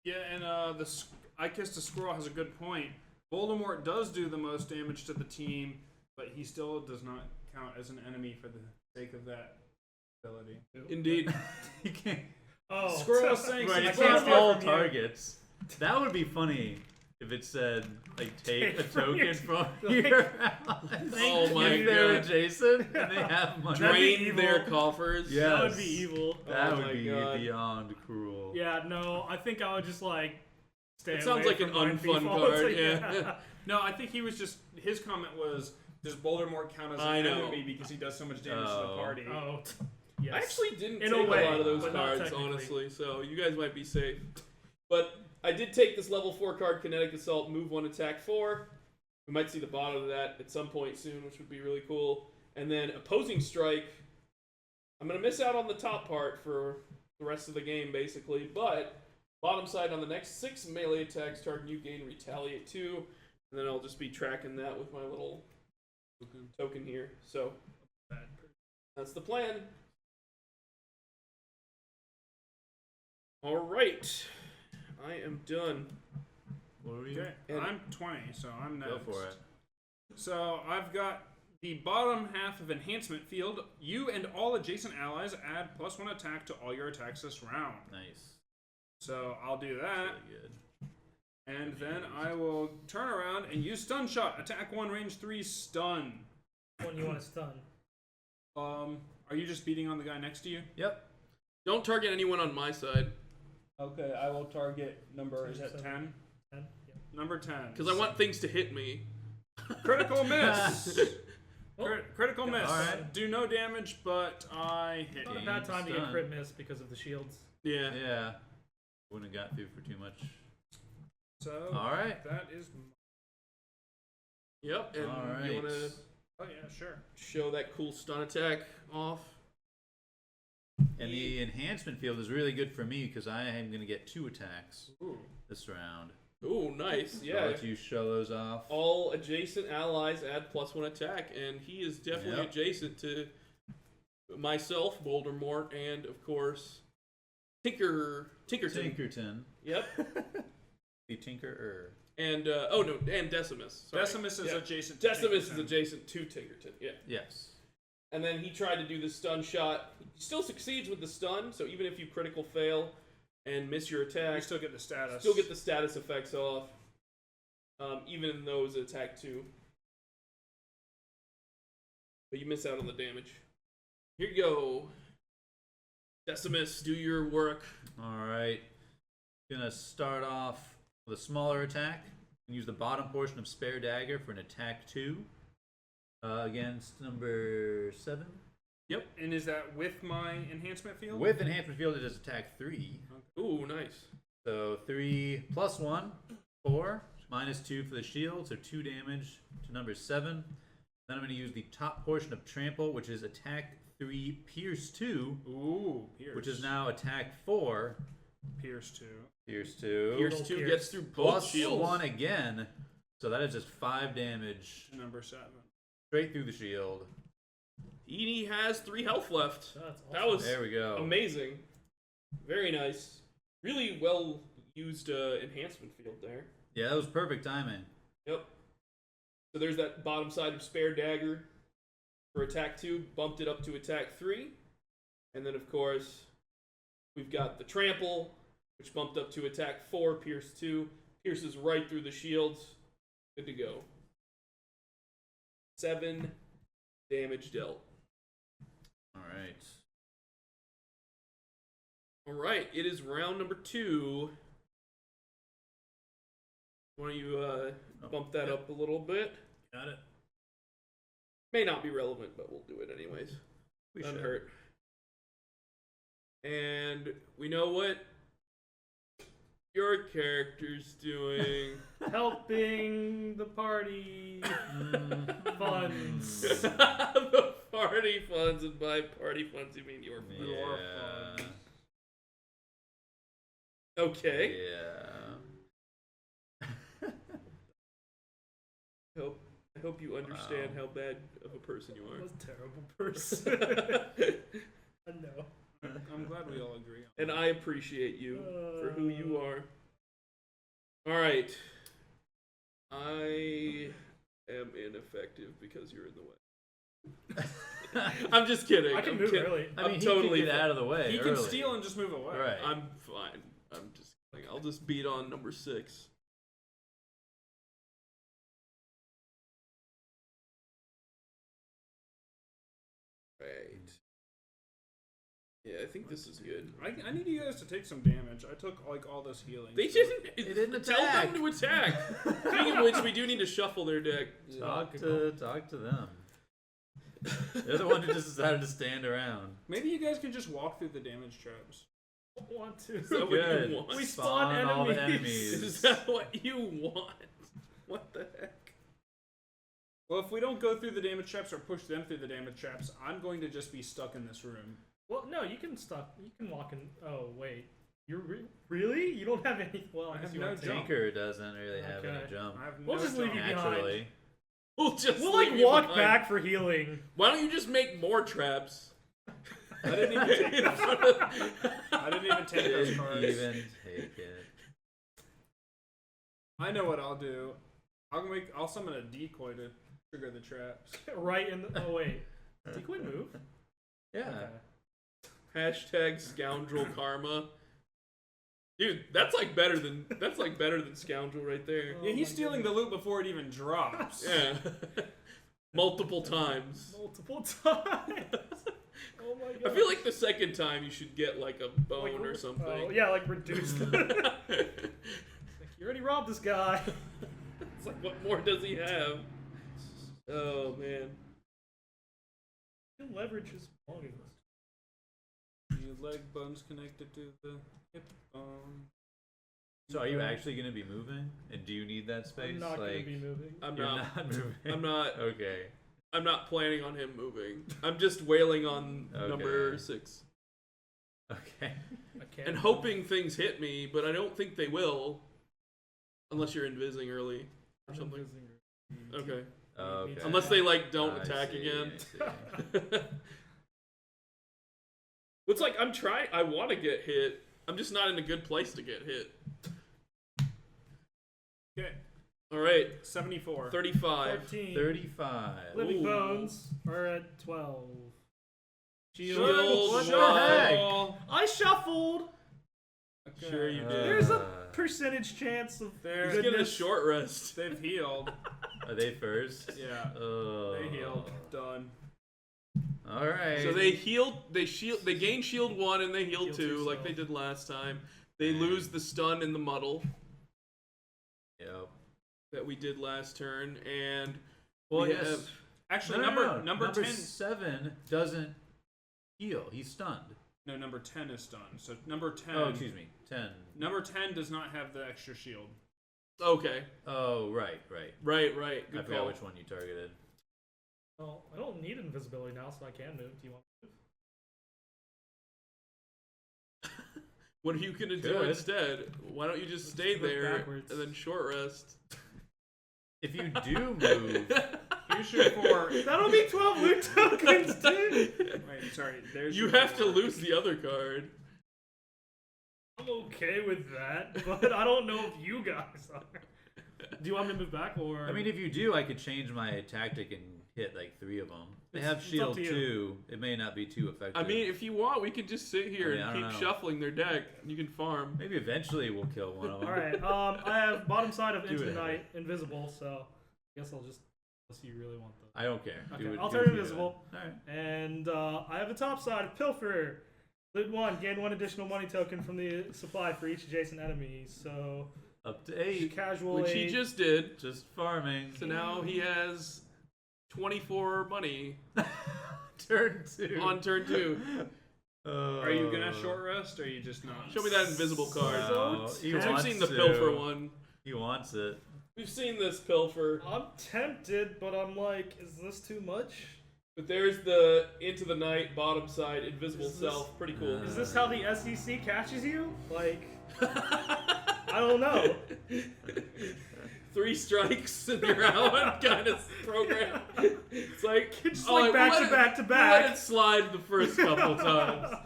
[SPEAKER 4] Yeah, and I Kissed a Squirrel has a good point. Voldemort does do the most damage to the team, but he still does not count as an enemy for the sake of that ability.
[SPEAKER 1] Indeed.
[SPEAKER 2] You can't.
[SPEAKER 3] Oh,
[SPEAKER 4] Squirrel was saying
[SPEAKER 2] Right,
[SPEAKER 4] some
[SPEAKER 2] it's
[SPEAKER 3] can't
[SPEAKER 2] not
[SPEAKER 3] steal
[SPEAKER 2] all
[SPEAKER 3] from you.
[SPEAKER 2] targets. That would be funny if it said, like, take a
[SPEAKER 3] Take from
[SPEAKER 2] token
[SPEAKER 3] your-
[SPEAKER 2] from
[SPEAKER 3] like-
[SPEAKER 2] your allies.
[SPEAKER 1] Oh my
[SPEAKER 2] If they're
[SPEAKER 1] God.
[SPEAKER 2] adjacent and they have money.
[SPEAKER 3] That'd be
[SPEAKER 1] Drain their
[SPEAKER 3] evil.
[SPEAKER 1] coffers.
[SPEAKER 2] Yeah.
[SPEAKER 3] that would
[SPEAKER 2] Yes.
[SPEAKER 3] be evil.
[SPEAKER 2] That
[SPEAKER 1] Oh
[SPEAKER 2] would
[SPEAKER 1] my
[SPEAKER 2] be
[SPEAKER 1] God.
[SPEAKER 2] beyond cruel.
[SPEAKER 3] Yeah, no, I think I would just like stay
[SPEAKER 1] It sounds
[SPEAKER 3] away
[SPEAKER 1] like an
[SPEAKER 3] from mine
[SPEAKER 1] unfun
[SPEAKER 3] default.
[SPEAKER 1] card, yeah.
[SPEAKER 4] No, I think he was just his comment was, does Voldemort count as
[SPEAKER 1] I
[SPEAKER 4] an
[SPEAKER 1] know.
[SPEAKER 4] enemy because he does so much damage to the
[SPEAKER 2] Oh.
[SPEAKER 4] party?
[SPEAKER 3] Oh, yes.
[SPEAKER 1] I actually didn't
[SPEAKER 3] In
[SPEAKER 1] take
[SPEAKER 3] a way,
[SPEAKER 1] a lot of those
[SPEAKER 3] but not
[SPEAKER 1] cards,
[SPEAKER 3] technically.
[SPEAKER 1] honestly, so you guys might be safe. But I did take this level 4 card, Kinetic Assault, move 1, attack 4. We might see the bottom of that at some point soon, which would be really cool. And then Opposing Strike. I'm going to miss out on the top part for the rest of the game, basically. But bottom side on the next 6 melee attacks, target you gain Retaliate 2. And then I'll just be tracking that with my little token here. So that's the plan. All right. I am done.
[SPEAKER 2] What are you?
[SPEAKER 4] Okay,
[SPEAKER 1] And-
[SPEAKER 4] I'm 20, so I'm next.
[SPEAKER 2] Go for it.
[SPEAKER 4] So I've got the bottom half of Enhancement Field. You and all adjacent allies add +1 attack to all your attacks this round.
[SPEAKER 2] Nice.
[SPEAKER 4] So I'll do that,
[SPEAKER 2] Really good.
[SPEAKER 4] and then I will turn around and use Stun Shot. Attack 1, range 3, stun.
[SPEAKER 3] When you want to stun.
[SPEAKER 4] Are you just beating on the guy next to you?
[SPEAKER 2] Yep.
[SPEAKER 1] Don't target anyone on my side,
[SPEAKER 4] Okay, I will target number, is that
[SPEAKER 3] 10?
[SPEAKER 4] 10?
[SPEAKER 3] 10? Yep.
[SPEAKER 4] Number 10.
[SPEAKER 1] because I want things to hit me.
[SPEAKER 4] Critical miss! Critical miss.
[SPEAKER 2] Alright.
[SPEAKER 4] Do no damage, but I hit
[SPEAKER 3] Not a
[SPEAKER 4] you.
[SPEAKER 3] bad time to get
[SPEAKER 2] Stun.
[SPEAKER 3] crit miss because of the shields.
[SPEAKER 1] Yeah.
[SPEAKER 2] Yeah. Wouldn't have got through for too much.
[SPEAKER 4] So
[SPEAKER 2] All right.
[SPEAKER 4] that is.
[SPEAKER 1] Yep. And
[SPEAKER 2] All
[SPEAKER 1] you
[SPEAKER 2] right.
[SPEAKER 1] want to
[SPEAKER 4] Oh yeah, sure.
[SPEAKER 1] show that cool stun attack off?
[SPEAKER 2] And the enhancement field is really good for me because I am going to get 2 attacks
[SPEAKER 4] Ooh.
[SPEAKER 2] this round.
[SPEAKER 1] Ooh, nice.
[SPEAKER 2] So
[SPEAKER 1] Yeah.
[SPEAKER 2] I'll let you show those off.
[SPEAKER 1] All adjacent allies add +1 attack, and he is definitely
[SPEAKER 2] Yep.
[SPEAKER 1] adjacent to myself, Voldemort, and of course Tinkerton.
[SPEAKER 2] Tinkerton.
[SPEAKER 1] Yep.
[SPEAKER 2] The Tinkerer.
[SPEAKER 1] And oh no, and Decimus. Sorry.
[SPEAKER 4] Decimus is
[SPEAKER 1] Yeah.
[SPEAKER 4] adjacent. To
[SPEAKER 1] Decimus is
[SPEAKER 4] Tinkerton.
[SPEAKER 1] adjacent to Tinkerton. Yeah.
[SPEAKER 2] Yes.
[SPEAKER 1] And then he tried to do the stun shot. He still succeeds with the stun, so even if you critical fail and miss your
[SPEAKER 4] You
[SPEAKER 1] attack,
[SPEAKER 4] still get the status.
[SPEAKER 1] still get the status effects off. Even though it's attack 2. But you miss out on the damage. Here you go. Decimus, do your work.
[SPEAKER 2] All right. Gonna start off with a smaller attack. Use the bottom portion of Spare Dagger for an attack 2 against number 7.
[SPEAKER 4] And is that with my enhancement field?
[SPEAKER 2] With enhancement field, it is attack 3.
[SPEAKER 1] Ooh, nice.
[SPEAKER 2] So 3 plus 1, 4, minus 2 for the shield, so 2 damage to number 7. Then I'm going to use the top portion of Trample, which is attack 3, Pierce 2,
[SPEAKER 4] Ooh, Pierce.
[SPEAKER 2] which is now attack 4,
[SPEAKER 4] Pierce 2.
[SPEAKER 2] Pierce 2,
[SPEAKER 1] Pierce 2
[SPEAKER 3] Pierce.
[SPEAKER 1] gets through both
[SPEAKER 2] plus
[SPEAKER 1] shields.
[SPEAKER 2] 1 again. So that is just 5 damage
[SPEAKER 4] Number 7.
[SPEAKER 2] straight through the shield.
[SPEAKER 1] He has 3 health left.
[SPEAKER 3] That's awesome.
[SPEAKER 1] That was
[SPEAKER 2] There we go.
[SPEAKER 1] amazing. Very nice. Really well used enhancement field there.
[SPEAKER 2] Yeah, that was perfect timing.
[SPEAKER 1] Yep. So there's that bottom side of Spare Dagger for attack 2, bumped it up to attack 3. And then, of course, we've got the Trample, which bumped up to attack 4, Pierce 2. Pierces right through the shields. Good to go. 7 damage dealt.
[SPEAKER 2] All right.
[SPEAKER 1] Alright, it is round number 2. Why don't you bump that up a little bit?
[SPEAKER 2] Got it.
[SPEAKER 1] May not be relevant, but we'll do it anyways.
[SPEAKER 2] We
[SPEAKER 1] Doesn't
[SPEAKER 2] should.
[SPEAKER 1] hurt. And we know what your character's doing.
[SPEAKER 3] Helping the party funds.
[SPEAKER 1] The party funds, and by party funds you mean your funds.
[SPEAKER 4] Your
[SPEAKER 2] Yeah.
[SPEAKER 4] funds.
[SPEAKER 1] Okay.
[SPEAKER 2] Yeah.
[SPEAKER 1] I hope you understand how bad of a person you
[SPEAKER 3] That
[SPEAKER 1] are.
[SPEAKER 3] was a terrible person. I know.
[SPEAKER 4] I'm glad we all agree. On
[SPEAKER 1] And
[SPEAKER 4] that.
[SPEAKER 1] I appreciate you for who you are. Alright. I am ineffective because you're in the way. I'm just kidding.
[SPEAKER 3] I can
[SPEAKER 1] I'm
[SPEAKER 3] move
[SPEAKER 1] kidding.
[SPEAKER 3] early.
[SPEAKER 2] I mean,
[SPEAKER 1] I'm
[SPEAKER 2] he
[SPEAKER 1] totally
[SPEAKER 2] can get out of the way.
[SPEAKER 4] He can
[SPEAKER 2] early.
[SPEAKER 4] steal and just move away.
[SPEAKER 2] Right.
[SPEAKER 1] I'm fine. I'm just kidding. I'll just beat on number 6. Right. Yeah, I think this is good.
[SPEAKER 4] I need you guys to take some damage. I took like all this healing.
[SPEAKER 1] They didn't.
[SPEAKER 2] didn't
[SPEAKER 1] tell
[SPEAKER 2] attack.
[SPEAKER 1] them to attack. Speaking of which, we do need to shuffle their deck.
[SPEAKER 2] Talk to them. They're the one who just decided to stand around.
[SPEAKER 4] Maybe you guys can just walk through the damage traps.
[SPEAKER 3] I don't want to.
[SPEAKER 1] Is that what
[SPEAKER 2] Good.
[SPEAKER 1] you want?
[SPEAKER 3] We spawn
[SPEAKER 2] all the
[SPEAKER 3] enemies.
[SPEAKER 1] Is that what you want? What the heck?
[SPEAKER 4] Well, if we don't go through the damage traps or push them through the damage traps, I'm going to just be stuck in this room.
[SPEAKER 3] Well, no, you can stop. You can walk in. Oh wait, you're really? You don't have any. Well,
[SPEAKER 4] I
[SPEAKER 3] guess
[SPEAKER 4] have
[SPEAKER 3] you
[SPEAKER 4] no
[SPEAKER 3] want to.
[SPEAKER 4] jump.
[SPEAKER 2] Tinker doesn't really have any
[SPEAKER 3] Okay.
[SPEAKER 2] jump.
[SPEAKER 4] I have
[SPEAKER 3] We'll
[SPEAKER 4] no
[SPEAKER 3] just leave
[SPEAKER 4] jump.
[SPEAKER 3] you behind.
[SPEAKER 2] Naturally.
[SPEAKER 1] We'll just
[SPEAKER 3] We'll
[SPEAKER 1] leave
[SPEAKER 3] like
[SPEAKER 1] you
[SPEAKER 3] walk
[SPEAKER 1] behind.
[SPEAKER 3] back for healing.
[SPEAKER 1] Why don't you just make more traps?
[SPEAKER 4] I didn't even take
[SPEAKER 1] In
[SPEAKER 4] those.
[SPEAKER 1] front of-
[SPEAKER 4] I didn't even take those
[SPEAKER 2] Didn't
[SPEAKER 4] cards.
[SPEAKER 2] even take it.
[SPEAKER 4] I know what I'll do. I'll summon a decoy to trigger the traps.
[SPEAKER 3] Right in the. Oh wait, decoy move.
[SPEAKER 2] Yeah.
[SPEAKER 3] Okay.
[SPEAKER 1] Hashtag scoundrel karma. Dude, that's like better than scoundrel right there.
[SPEAKER 3] Oh
[SPEAKER 4] Yeah, he's
[SPEAKER 3] my
[SPEAKER 4] stealing
[SPEAKER 3] goodness.
[SPEAKER 4] the loot before it even drops.
[SPEAKER 1] Yeah. Multiple times.
[SPEAKER 3] Multiple times. Oh my god.
[SPEAKER 1] I feel like the second time you should get like a bone
[SPEAKER 3] Like,
[SPEAKER 1] or something.
[SPEAKER 3] Oh, yeah, like reduced. Like, you already robbed this guy.
[SPEAKER 1] It's like, what more does he have? Oh man.
[SPEAKER 3] You can leverage his belongings.
[SPEAKER 4] Your leg bone's connected to the hip bone.
[SPEAKER 2] So are you actually going to be moving? And do you need that space?
[SPEAKER 3] I'm not going to be moving.
[SPEAKER 1] I'm
[SPEAKER 2] You're
[SPEAKER 1] not.
[SPEAKER 2] not moving.
[SPEAKER 1] I'm not.
[SPEAKER 2] Okay.
[SPEAKER 1] I'm not planning on him moving. I'm just wailing on number
[SPEAKER 2] Okay.
[SPEAKER 1] 6
[SPEAKER 2] Okay.
[SPEAKER 3] I can't.
[SPEAKER 1] and hoping things hit me, but I don't think they will, unless you're invising early or
[SPEAKER 3] I'm
[SPEAKER 1] something.
[SPEAKER 3] invising.
[SPEAKER 1] Okay.
[SPEAKER 2] Okay.
[SPEAKER 1] Unless they like don't
[SPEAKER 2] I
[SPEAKER 1] attack
[SPEAKER 2] see,
[SPEAKER 1] again.
[SPEAKER 2] I see.
[SPEAKER 1] It's like I'm trying. I want to get hit. I'm just not in a good place to get hit.
[SPEAKER 4] Okay.
[SPEAKER 1] All right.
[SPEAKER 4] 74.
[SPEAKER 1] 35.
[SPEAKER 3] 14.
[SPEAKER 2] 35.
[SPEAKER 3] Living
[SPEAKER 1] Ooh.
[SPEAKER 3] Bones are at 12.
[SPEAKER 1] Shield.
[SPEAKER 2] What the
[SPEAKER 1] wall.
[SPEAKER 3] I shuffled.
[SPEAKER 4] Okay.
[SPEAKER 1] Sure you did.
[SPEAKER 3] There's a percentage chance of
[SPEAKER 4] There.
[SPEAKER 1] He's getting a
[SPEAKER 3] goodness.
[SPEAKER 1] short rest.
[SPEAKER 4] They've healed.
[SPEAKER 2] Are they first?
[SPEAKER 4] Yeah.
[SPEAKER 2] They
[SPEAKER 4] They healed. Done.
[SPEAKER 2] All right.
[SPEAKER 1] So they healed. They gain shield 1 and they heal
[SPEAKER 3] Heal
[SPEAKER 1] 2
[SPEAKER 3] 2
[SPEAKER 1] like
[SPEAKER 3] self.
[SPEAKER 1] they did last time. They
[SPEAKER 2] Dang.
[SPEAKER 1] lose the stun and the muddle
[SPEAKER 2] Yep.
[SPEAKER 1] that we did last turn, and
[SPEAKER 2] Well,
[SPEAKER 1] we
[SPEAKER 2] yes.
[SPEAKER 1] have
[SPEAKER 4] Actually,
[SPEAKER 2] No.
[SPEAKER 4] number 10.
[SPEAKER 2] 7 doesn't heal. He's stunned.
[SPEAKER 4] No, number 10 is done. So number 10.
[SPEAKER 2] Oh, excuse me. 10.
[SPEAKER 4] Number 10 does not have the extra shield.
[SPEAKER 1] okay.
[SPEAKER 2] Oh, right.
[SPEAKER 1] Right.
[SPEAKER 2] I
[SPEAKER 1] Good
[SPEAKER 2] forgot
[SPEAKER 1] call.
[SPEAKER 2] which one you targeted.
[SPEAKER 3] Well, I don't need invisibility now, so I can move. Do you want to move?
[SPEAKER 1] What are you gonna do
[SPEAKER 2] Good.
[SPEAKER 1] instead? Why don't you just stay
[SPEAKER 3] move
[SPEAKER 1] there
[SPEAKER 3] backwards.
[SPEAKER 1] and then short rest?
[SPEAKER 2] If you do move,
[SPEAKER 4] Here's your 4.
[SPEAKER 3] That'll be 12 loot tokens, dude.
[SPEAKER 4] Wait, sorry. There's
[SPEAKER 1] You
[SPEAKER 4] your
[SPEAKER 1] have to
[SPEAKER 4] 4.
[SPEAKER 1] lose the other card.
[SPEAKER 3] I'm okay with that, but I don't know if you guys are. Do you want me to move back or?
[SPEAKER 2] I mean, if you do, I could change my tactic and hit like 3 of them. They have
[SPEAKER 3] It's up
[SPEAKER 2] shield
[SPEAKER 3] to you.
[SPEAKER 2] 2. It may not be too effective.
[SPEAKER 1] I mean, if you want, we could just sit here
[SPEAKER 2] I mean, I
[SPEAKER 1] and
[SPEAKER 2] don't
[SPEAKER 1] keep
[SPEAKER 2] know.
[SPEAKER 1] shuffling their deck. You can farm.
[SPEAKER 2] maybe eventually we'll kill one of them.
[SPEAKER 3] All right. I have bottom side of
[SPEAKER 2] Do
[SPEAKER 3] Into the
[SPEAKER 2] it.
[SPEAKER 3] Night invisible, so I guess I'll just unless you really want the.
[SPEAKER 2] I don't care.
[SPEAKER 3] Okay,
[SPEAKER 2] Do it,
[SPEAKER 3] I'll
[SPEAKER 2] do
[SPEAKER 3] turn
[SPEAKER 2] it,
[SPEAKER 3] invisible.
[SPEAKER 2] All right.
[SPEAKER 3] And I have the top side of Pilfer. Loot 1, gain 1 additional money token from the supply for each adjacent enemy. So
[SPEAKER 2] Up to 8.
[SPEAKER 3] casually.
[SPEAKER 1] Which he just did.
[SPEAKER 2] Just farming.
[SPEAKER 1] So now he has 24 money
[SPEAKER 2] Turn 2.
[SPEAKER 1] on turn 2.
[SPEAKER 4] Are you gonna short rest, or are you just not?
[SPEAKER 1] Show me that invisible card.
[SPEAKER 2] No, he
[SPEAKER 1] We've
[SPEAKER 2] wants
[SPEAKER 1] seen the
[SPEAKER 2] to.
[SPEAKER 1] pilfer one.
[SPEAKER 2] He wants it.
[SPEAKER 1] We've seen this pilfer.
[SPEAKER 3] I'm tempted, but I'm like, is this too much?
[SPEAKER 1] But there's the Into the Night bottom side invisible
[SPEAKER 3] Is this-
[SPEAKER 1] self. Pretty cool.
[SPEAKER 3] Is this how the SEC catches you? Like, I don't know.
[SPEAKER 1] 3 strikes and you're out kind of program. It's like
[SPEAKER 3] Just
[SPEAKER 1] oh,
[SPEAKER 3] like back
[SPEAKER 1] we'll
[SPEAKER 3] to
[SPEAKER 1] let
[SPEAKER 3] back to
[SPEAKER 1] We'll
[SPEAKER 3] back.
[SPEAKER 1] let it slide the first couple times.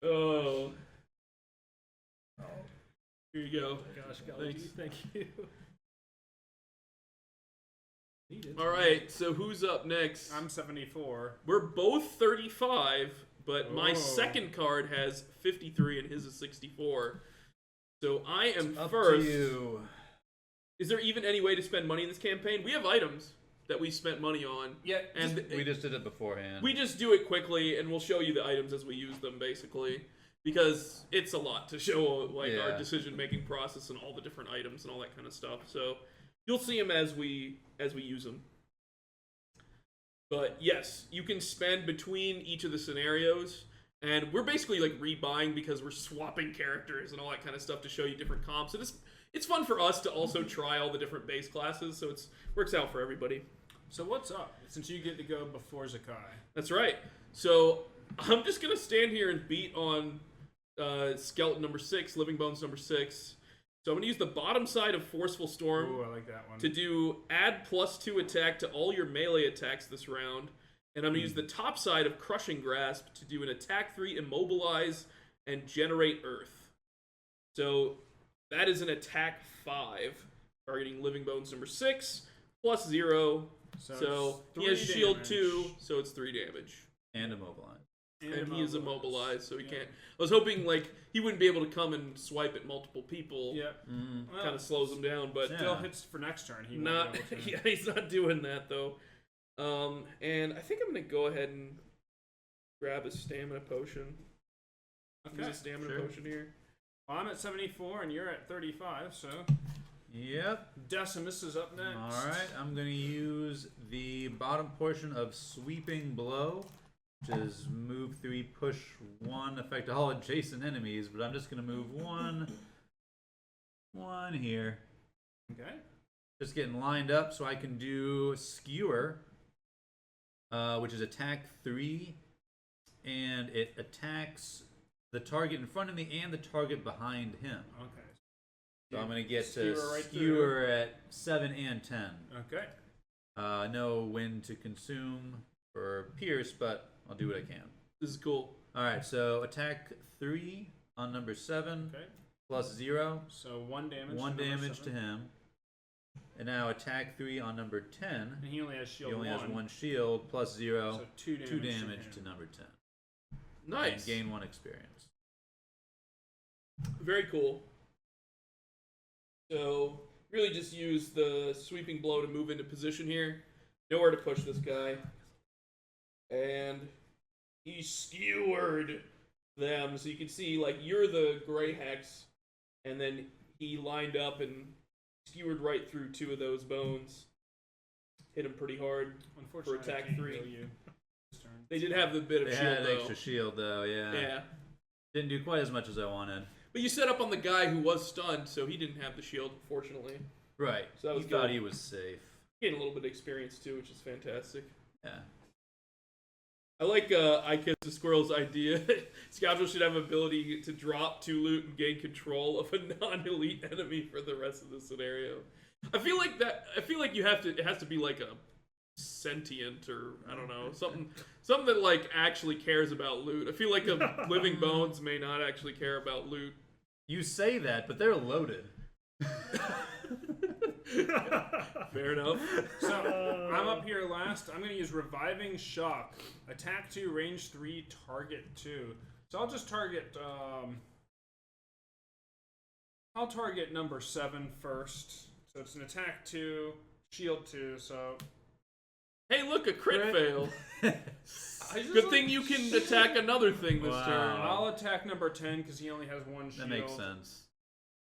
[SPEAKER 1] Oh. Here you go.
[SPEAKER 3] Gosh, golly,
[SPEAKER 1] Thanks.
[SPEAKER 3] thank you.
[SPEAKER 1] All right, so who's up next?
[SPEAKER 4] I'm 74.
[SPEAKER 1] We're both 35, but my
[SPEAKER 4] Oh.
[SPEAKER 1] second card has 53 and his is 64. So I am
[SPEAKER 2] Up
[SPEAKER 1] first.
[SPEAKER 2] to you.
[SPEAKER 1] Is there even any way to spend money in this campaign? We have items that we spent money on,
[SPEAKER 4] Yeah.
[SPEAKER 1] and
[SPEAKER 2] We just did it beforehand.
[SPEAKER 1] we just do it quickly, and we'll show you the items as we use them, basically, because it's a lot to show like our
[SPEAKER 2] Yeah.
[SPEAKER 1] decision-making process and all the different items and all that kind of stuff. So you'll see them as we use them. But yes, you can spend between each of the scenarios, and we're basically like rebuying because we're swapping characters and all that kind of stuff to show you different comps. And it's fun for us to also try all the different base classes, so it works out for everybody.
[SPEAKER 4] So what's up? Since you get to go before Zakai.
[SPEAKER 1] That's right. So I'm just gonna stand here and beat on skeleton number 6, living bones number 6. So I'm gonna use the bottom side of forceful storm
[SPEAKER 4] Ooh, I like that one.
[SPEAKER 1] to do add +2 attack to all your melee attacks this round, and I'm gonna use the top side of crushing grasp to do an attack 3 immobilize and generate earth. So that is an attack 5 targeting living bones number 6 +0. So
[SPEAKER 4] it's
[SPEAKER 1] he has
[SPEAKER 4] 3
[SPEAKER 1] shield
[SPEAKER 4] damage.
[SPEAKER 1] 2, so it's 3 damage.
[SPEAKER 2] And immobilize.
[SPEAKER 1] And he is immobilized, so he
[SPEAKER 4] Yeah.
[SPEAKER 1] can't. I was hoping like he wouldn't be able to come and swipe at multiple people.
[SPEAKER 4] Yeah.
[SPEAKER 2] Mm.
[SPEAKER 4] Well,
[SPEAKER 1] Kind of slows him down, but
[SPEAKER 2] Yeah.
[SPEAKER 4] still hits for next turn. He
[SPEAKER 1] not.
[SPEAKER 4] won't be able to.
[SPEAKER 1] Yeah, he's not doing that though. And I think I'm gonna go ahead and grab a stamina potion. Use
[SPEAKER 4] Okay.
[SPEAKER 1] a stamina
[SPEAKER 2] sure.
[SPEAKER 1] potion here.
[SPEAKER 4] Well, I'm at 74 and you're at 35, so
[SPEAKER 2] Yep.
[SPEAKER 4] Decimus is up next.
[SPEAKER 2] Alright, I'm going to use the bottom portion of Sweeping Blow which is move 3, push 1, affect all adjacent enemies. But I'm just gonna move one here.
[SPEAKER 4] Okay.
[SPEAKER 2] Just getting lined up so I can do Skewer, which is attack 3, and it attacks the target in front of me and the target behind him.
[SPEAKER 4] Okay.
[SPEAKER 2] So I'm gonna get
[SPEAKER 4] Skewer
[SPEAKER 2] to
[SPEAKER 4] right
[SPEAKER 2] Skewer at 7 and 10.
[SPEAKER 4] Okay.
[SPEAKER 2] No wind to consume or pierce, but I'll do what I can.
[SPEAKER 1] This is cool.
[SPEAKER 2] Alright, so attack 3 on number 7,
[SPEAKER 4] Okay.
[SPEAKER 2] plus 0.
[SPEAKER 4] So 1 damage.
[SPEAKER 2] 1
[SPEAKER 4] to number
[SPEAKER 2] damage to
[SPEAKER 4] 7.
[SPEAKER 2] him. And now attack 3 on number 10.
[SPEAKER 4] And he only has shield.
[SPEAKER 2] He only has 1 shield, plus 0.
[SPEAKER 4] So 2 damage.
[SPEAKER 2] 2 damage
[SPEAKER 4] to
[SPEAKER 2] to
[SPEAKER 4] him.
[SPEAKER 2] number 10.
[SPEAKER 1] Nice.
[SPEAKER 2] And gain 1 experience.
[SPEAKER 1] Very cool. So, really just use the sweeping blow to move into position here. Nowhere to push this guy. And he skewered them. So you can see, like, you're the gray hex. And then he lined up and skewered right through 2 of those bones. Hit him pretty hard.
[SPEAKER 4] Unfortunately,
[SPEAKER 1] for attack
[SPEAKER 4] I can't
[SPEAKER 1] 3.
[SPEAKER 4] heal you this turn.
[SPEAKER 1] They did have the bit of
[SPEAKER 2] They
[SPEAKER 1] shield,
[SPEAKER 2] had an
[SPEAKER 1] though.
[SPEAKER 2] extra shield, though, yeah.
[SPEAKER 1] Yeah.
[SPEAKER 2] Didn't do quite as much as I wanted.
[SPEAKER 1] But you set up on the guy who was stunned, so he didn't have the shield, fortunately.
[SPEAKER 2] Right.
[SPEAKER 1] So that was
[SPEAKER 2] he thought
[SPEAKER 1] good.
[SPEAKER 2] he was safe.
[SPEAKER 1] Gained a little bit of experience, too, which is fantastic.
[SPEAKER 2] Yeah.
[SPEAKER 1] I like I Kiss the Squirrel's idea. Scoundrel should have ability to drop 2 loot and gain control of a non-elite enemy for the rest of the scenario. I feel like you have to. It has to be like a sentient or I don't know something that like actually cares about loot. I feel like a living bones may not actually care about loot.
[SPEAKER 2] You say that, but they're loaded.
[SPEAKER 1] Fair enough.
[SPEAKER 4] So I'm up here last. I'm going to use Reviving Shock. Attack 2, range 3, target 2. So I'll just target. I'll target number 7 first. So it's an attack 2, shield 2. So
[SPEAKER 1] Hey, look, a crit fail.
[SPEAKER 4] I just
[SPEAKER 1] Good
[SPEAKER 4] like-
[SPEAKER 1] thing you can attack another thing this
[SPEAKER 2] Wow.
[SPEAKER 1] turn.
[SPEAKER 4] I'll attack number 10 because he only has 1 shield.
[SPEAKER 2] That makes sense.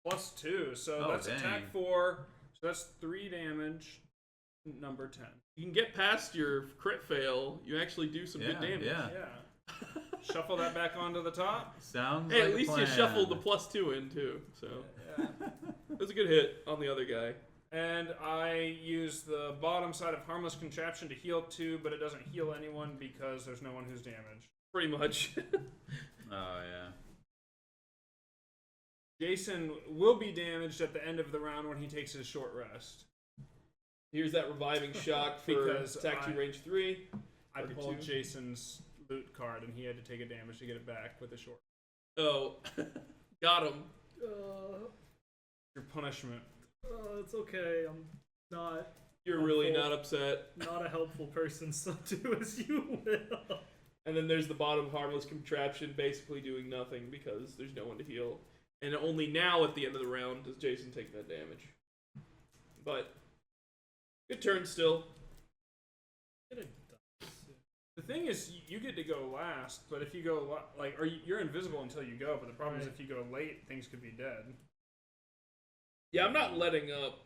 [SPEAKER 4] Plus 2. So
[SPEAKER 2] Oh,
[SPEAKER 4] that's
[SPEAKER 2] dang.
[SPEAKER 4] attack 4. So that's 3 damage. Number 10.
[SPEAKER 1] You can get past your crit fail. You actually do some good damage.
[SPEAKER 2] Yeah.
[SPEAKER 4] Yeah. Shuffle that back onto the top.
[SPEAKER 2] Sounds
[SPEAKER 1] Hey,
[SPEAKER 2] like
[SPEAKER 1] at least
[SPEAKER 2] a
[SPEAKER 1] you
[SPEAKER 2] plan.
[SPEAKER 1] shuffled the +2 in too. So
[SPEAKER 4] Yeah.
[SPEAKER 1] it was a good hit on the other guy.
[SPEAKER 4] And I use the bottom side of Harmless Contraption to heal 2, but it doesn't heal anyone because there's no one who's damaged.
[SPEAKER 1] Pretty much.
[SPEAKER 2] Oh, yeah.
[SPEAKER 4] Jason will be damaged at the end of the round when he takes his short rest.
[SPEAKER 1] Here's that reviving shock for
[SPEAKER 4] Because
[SPEAKER 1] attack 2 range 3.
[SPEAKER 4] I
[SPEAKER 1] Target
[SPEAKER 4] pulled
[SPEAKER 1] 2.
[SPEAKER 4] Jason's loot card and he had to take a damage to get it back with a short.
[SPEAKER 1] Oh, got him.
[SPEAKER 4] Your punishment.
[SPEAKER 3] It's okay. I'm not
[SPEAKER 1] You're really not upset.
[SPEAKER 3] a helpful person, so do as you will.
[SPEAKER 1] And then there's the bottom harmless contraption basically doing nothing because there's no one to heal. And only now at the end of the round does Jason take that damage. But good turn still.
[SPEAKER 4] The thing is, you get to go last, but if you go you're invisible until you go. But the problem is, if you go late, things could be dead.
[SPEAKER 1] Yeah, I'm not letting up.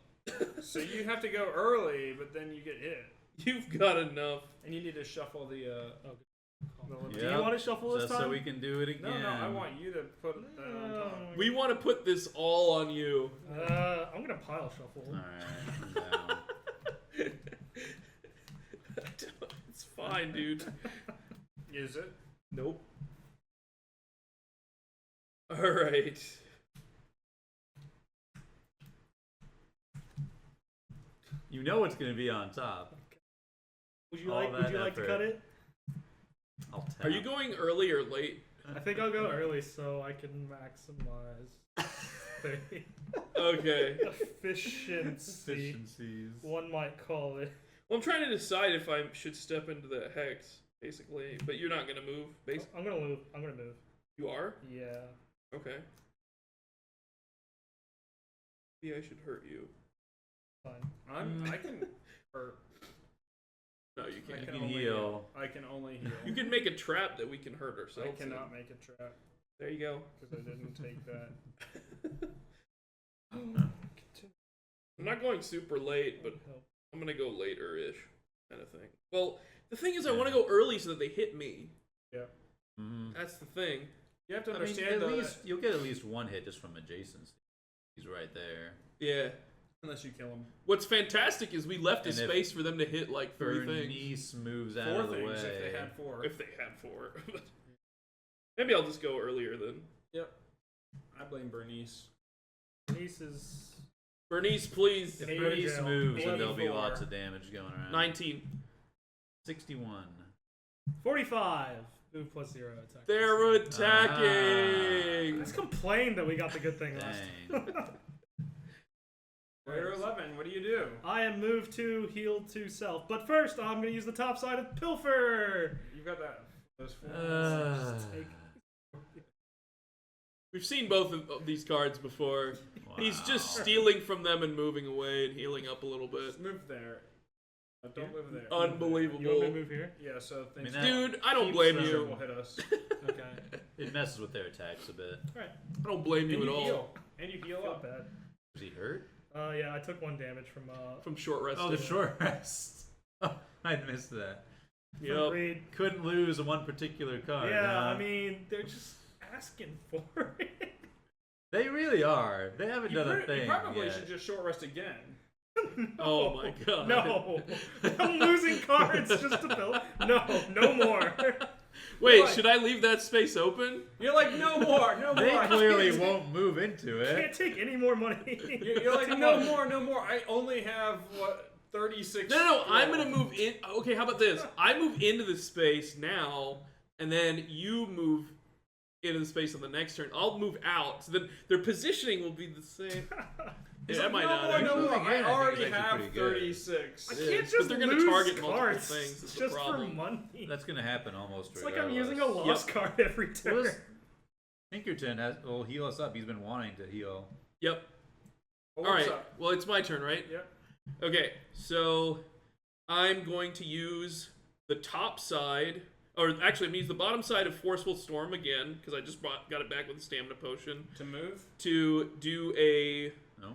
[SPEAKER 4] So you have to go early, but then you get hit,
[SPEAKER 1] You've got enough.
[SPEAKER 4] and you need to shuffle the.
[SPEAKER 3] Do you want to shuffle this
[SPEAKER 2] Just
[SPEAKER 3] time?
[SPEAKER 2] so we can do it again.
[SPEAKER 4] No, I want you to put that on top.
[SPEAKER 1] We want to put this all on you.
[SPEAKER 3] I'm gonna pile shuffle.
[SPEAKER 2] Alright, I'm down.
[SPEAKER 1] It's fine, dude.
[SPEAKER 4] Is it?
[SPEAKER 1] Nope. Alright.
[SPEAKER 2] You know it's going to be on top.
[SPEAKER 3] Would you
[SPEAKER 2] All
[SPEAKER 3] like?
[SPEAKER 2] that
[SPEAKER 3] Would you like to
[SPEAKER 2] effort.
[SPEAKER 3] cut it?
[SPEAKER 2] I'll tap.
[SPEAKER 1] Are you going early or late?
[SPEAKER 3] I think I'll go early so I can maximize the
[SPEAKER 1] Okay.
[SPEAKER 3] efficiency.
[SPEAKER 2] Efficiencies.
[SPEAKER 3] One might call it.
[SPEAKER 1] Well, I'm trying to decide if I should step into the hex, basically. But you're not going to move, basically.
[SPEAKER 3] I'm gonna move. I'm gonna move.
[SPEAKER 1] You are?
[SPEAKER 3] Yeah.
[SPEAKER 1] Okay. Maybe I should hurt you.
[SPEAKER 3] Fine.
[SPEAKER 4] I can. Or
[SPEAKER 1] No, you
[SPEAKER 4] I
[SPEAKER 1] can't.
[SPEAKER 2] can
[SPEAKER 4] only
[SPEAKER 2] heal.
[SPEAKER 4] I can only heal.
[SPEAKER 1] You can make a trap that we can hurt
[SPEAKER 4] I
[SPEAKER 1] ourselves.
[SPEAKER 4] cannot make a trap
[SPEAKER 1] There you go.
[SPEAKER 4] because I didn't take that.
[SPEAKER 1] I'm not going super late, but I'm gonna go later-ish, kind of thing. Well, The thing is, I want to go early so that they hit me.
[SPEAKER 4] Yeah.
[SPEAKER 2] Mm-hmm.
[SPEAKER 1] That's the thing.
[SPEAKER 4] You have to
[SPEAKER 2] I mean,
[SPEAKER 4] understand
[SPEAKER 2] at
[SPEAKER 4] though
[SPEAKER 2] least
[SPEAKER 4] that
[SPEAKER 2] you'll get at least one hit just from adjacency. He's right there.
[SPEAKER 1] Yeah.
[SPEAKER 4] unless you kill him.
[SPEAKER 1] What's fantastic is we left a
[SPEAKER 2] And if
[SPEAKER 1] space for them to hit like 3 things.
[SPEAKER 2] Bernice moves out
[SPEAKER 4] 4
[SPEAKER 2] of the
[SPEAKER 4] things
[SPEAKER 2] way.
[SPEAKER 4] if they had 4.
[SPEAKER 1] If they had 4. Maybe I'll just go earlier then.
[SPEAKER 4] Yep. I blame Bernice.
[SPEAKER 3] Bernice is.
[SPEAKER 1] Bernice, please.
[SPEAKER 2] If
[SPEAKER 3] Hey,
[SPEAKER 2] Bernice
[SPEAKER 3] jail.
[SPEAKER 2] moves, then there'll be
[SPEAKER 4] 84.
[SPEAKER 2] lots of damage going around.
[SPEAKER 1] 19.
[SPEAKER 2] 61.
[SPEAKER 3] 45. Move plus 0 attack.
[SPEAKER 1] They're attacking.
[SPEAKER 3] Let's complain that we got the good thing last.
[SPEAKER 2] Dang.
[SPEAKER 4] Player 11, what do you do?
[SPEAKER 3] I am moved to heal to self. But first, I'm going to use the top side of Pilfer.
[SPEAKER 4] You've got that. Those 4.
[SPEAKER 3] Just take-
[SPEAKER 1] We've seen both of these cards before. He's just
[SPEAKER 2] Wow.
[SPEAKER 1] stealing from them and moving away and healing up a little bit.
[SPEAKER 4] Just move there. Don't move there.
[SPEAKER 1] Unbelievable.
[SPEAKER 3] You want me to move here?
[SPEAKER 4] Yeah, so things.
[SPEAKER 2] that-
[SPEAKER 1] Dude, I don't
[SPEAKER 4] keeps
[SPEAKER 1] blame
[SPEAKER 4] the
[SPEAKER 1] you.
[SPEAKER 4] triple hit us.
[SPEAKER 3] Okay.
[SPEAKER 2] It messes with their attacks a bit.
[SPEAKER 3] Alright.
[SPEAKER 1] I don't blame you
[SPEAKER 4] And
[SPEAKER 1] at
[SPEAKER 4] you
[SPEAKER 1] all.
[SPEAKER 4] heal. And you heal
[SPEAKER 3] Not
[SPEAKER 4] up.
[SPEAKER 3] bad.
[SPEAKER 2] Was he hurt?
[SPEAKER 3] Yeah, I took 1 damage from
[SPEAKER 1] From short rest.
[SPEAKER 2] Oh, the short rest. Oh, I missed that.
[SPEAKER 1] Yep.
[SPEAKER 3] Reed.
[SPEAKER 2] Couldn't lose one particular card.
[SPEAKER 3] Yeah,
[SPEAKER 2] huh?
[SPEAKER 3] I mean, they're just asking for it.
[SPEAKER 2] They really are. They haven't done a thing
[SPEAKER 4] You probably
[SPEAKER 2] yet.
[SPEAKER 4] should just short rest again.
[SPEAKER 1] Oh my god.
[SPEAKER 3] No. I'm losing cards just to build. No more.
[SPEAKER 1] Wait,
[SPEAKER 4] Like-
[SPEAKER 1] should I leave that space open?
[SPEAKER 4] You're like, no more, no more.
[SPEAKER 2] They
[SPEAKER 4] I
[SPEAKER 2] clearly
[SPEAKER 4] can't-
[SPEAKER 2] won't move into
[SPEAKER 3] Can't
[SPEAKER 2] it.
[SPEAKER 3] take any more money.
[SPEAKER 4] You're like, no more, no more. I only have, what, 36?
[SPEAKER 1] No, I'm gonna move in. Okay, how about this? I move into the space now, and then you move into the space on the next turn. I'll move out, so then their positioning will be the same.
[SPEAKER 4] He's
[SPEAKER 1] Yeah,
[SPEAKER 4] like,
[SPEAKER 1] that might
[SPEAKER 4] no
[SPEAKER 1] not
[SPEAKER 4] more,
[SPEAKER 1] actually.
[SPEAKER 4] no more.
[SPEAKER 2] Again, I
[SPEAKER 4] I
[SPEAKER 2] think
[SPEAKER 4] already
[SPEAKER 2] it's actually
[SPEAKER 4] have
[SPEAKER 2] pretty good.
[SPEAKER 4] 36.
[SPEAKER 3] I
[SPEAKER 1] It
[SPEAKER 3] can't
[SPEAKER 1] is,
[SPEAKER 3] just
[SPEAKER 1] but they're gonna
[SPEAKER 3] lose
[SPEAKER 1] target multiple
[SPEAKER 3] cards
[SPEAKER 1] things, is the
[SPEAKER 3] just for
[SPEAKER 1] problem.
[SPEAKER 3] money.
[SPEAKER 2] That's gonna happen almost
[SPEAKER 3] It's like I'm using a
[SPEAKER 2] regardless.
[SPEAKER 3] lost card every turn.
[SPEAKER 2] What was- Pinkerton will heal us up. He's been wanting to heal.
[SPEAKER 1] Yep.
[SPEAKER 4] Oh,
[SPEAKER 1] All
[SPEAKER 4] what's
[SPEAKER 1] right.
[SPEAKER 4] up?
[SPEAKER 1] Well, it's my turn, right?
[SPEAKER 4] Yep.
[SPEAKER 1] Okay. So I'm going to use the top side, or actually, I'm gonna use the bottom side of Forceful Storm again because I just got it back with a stamina potion
[SPEAKER 4] To move?
[SPEAKER 1] to do a
[SPEAKER 2] No.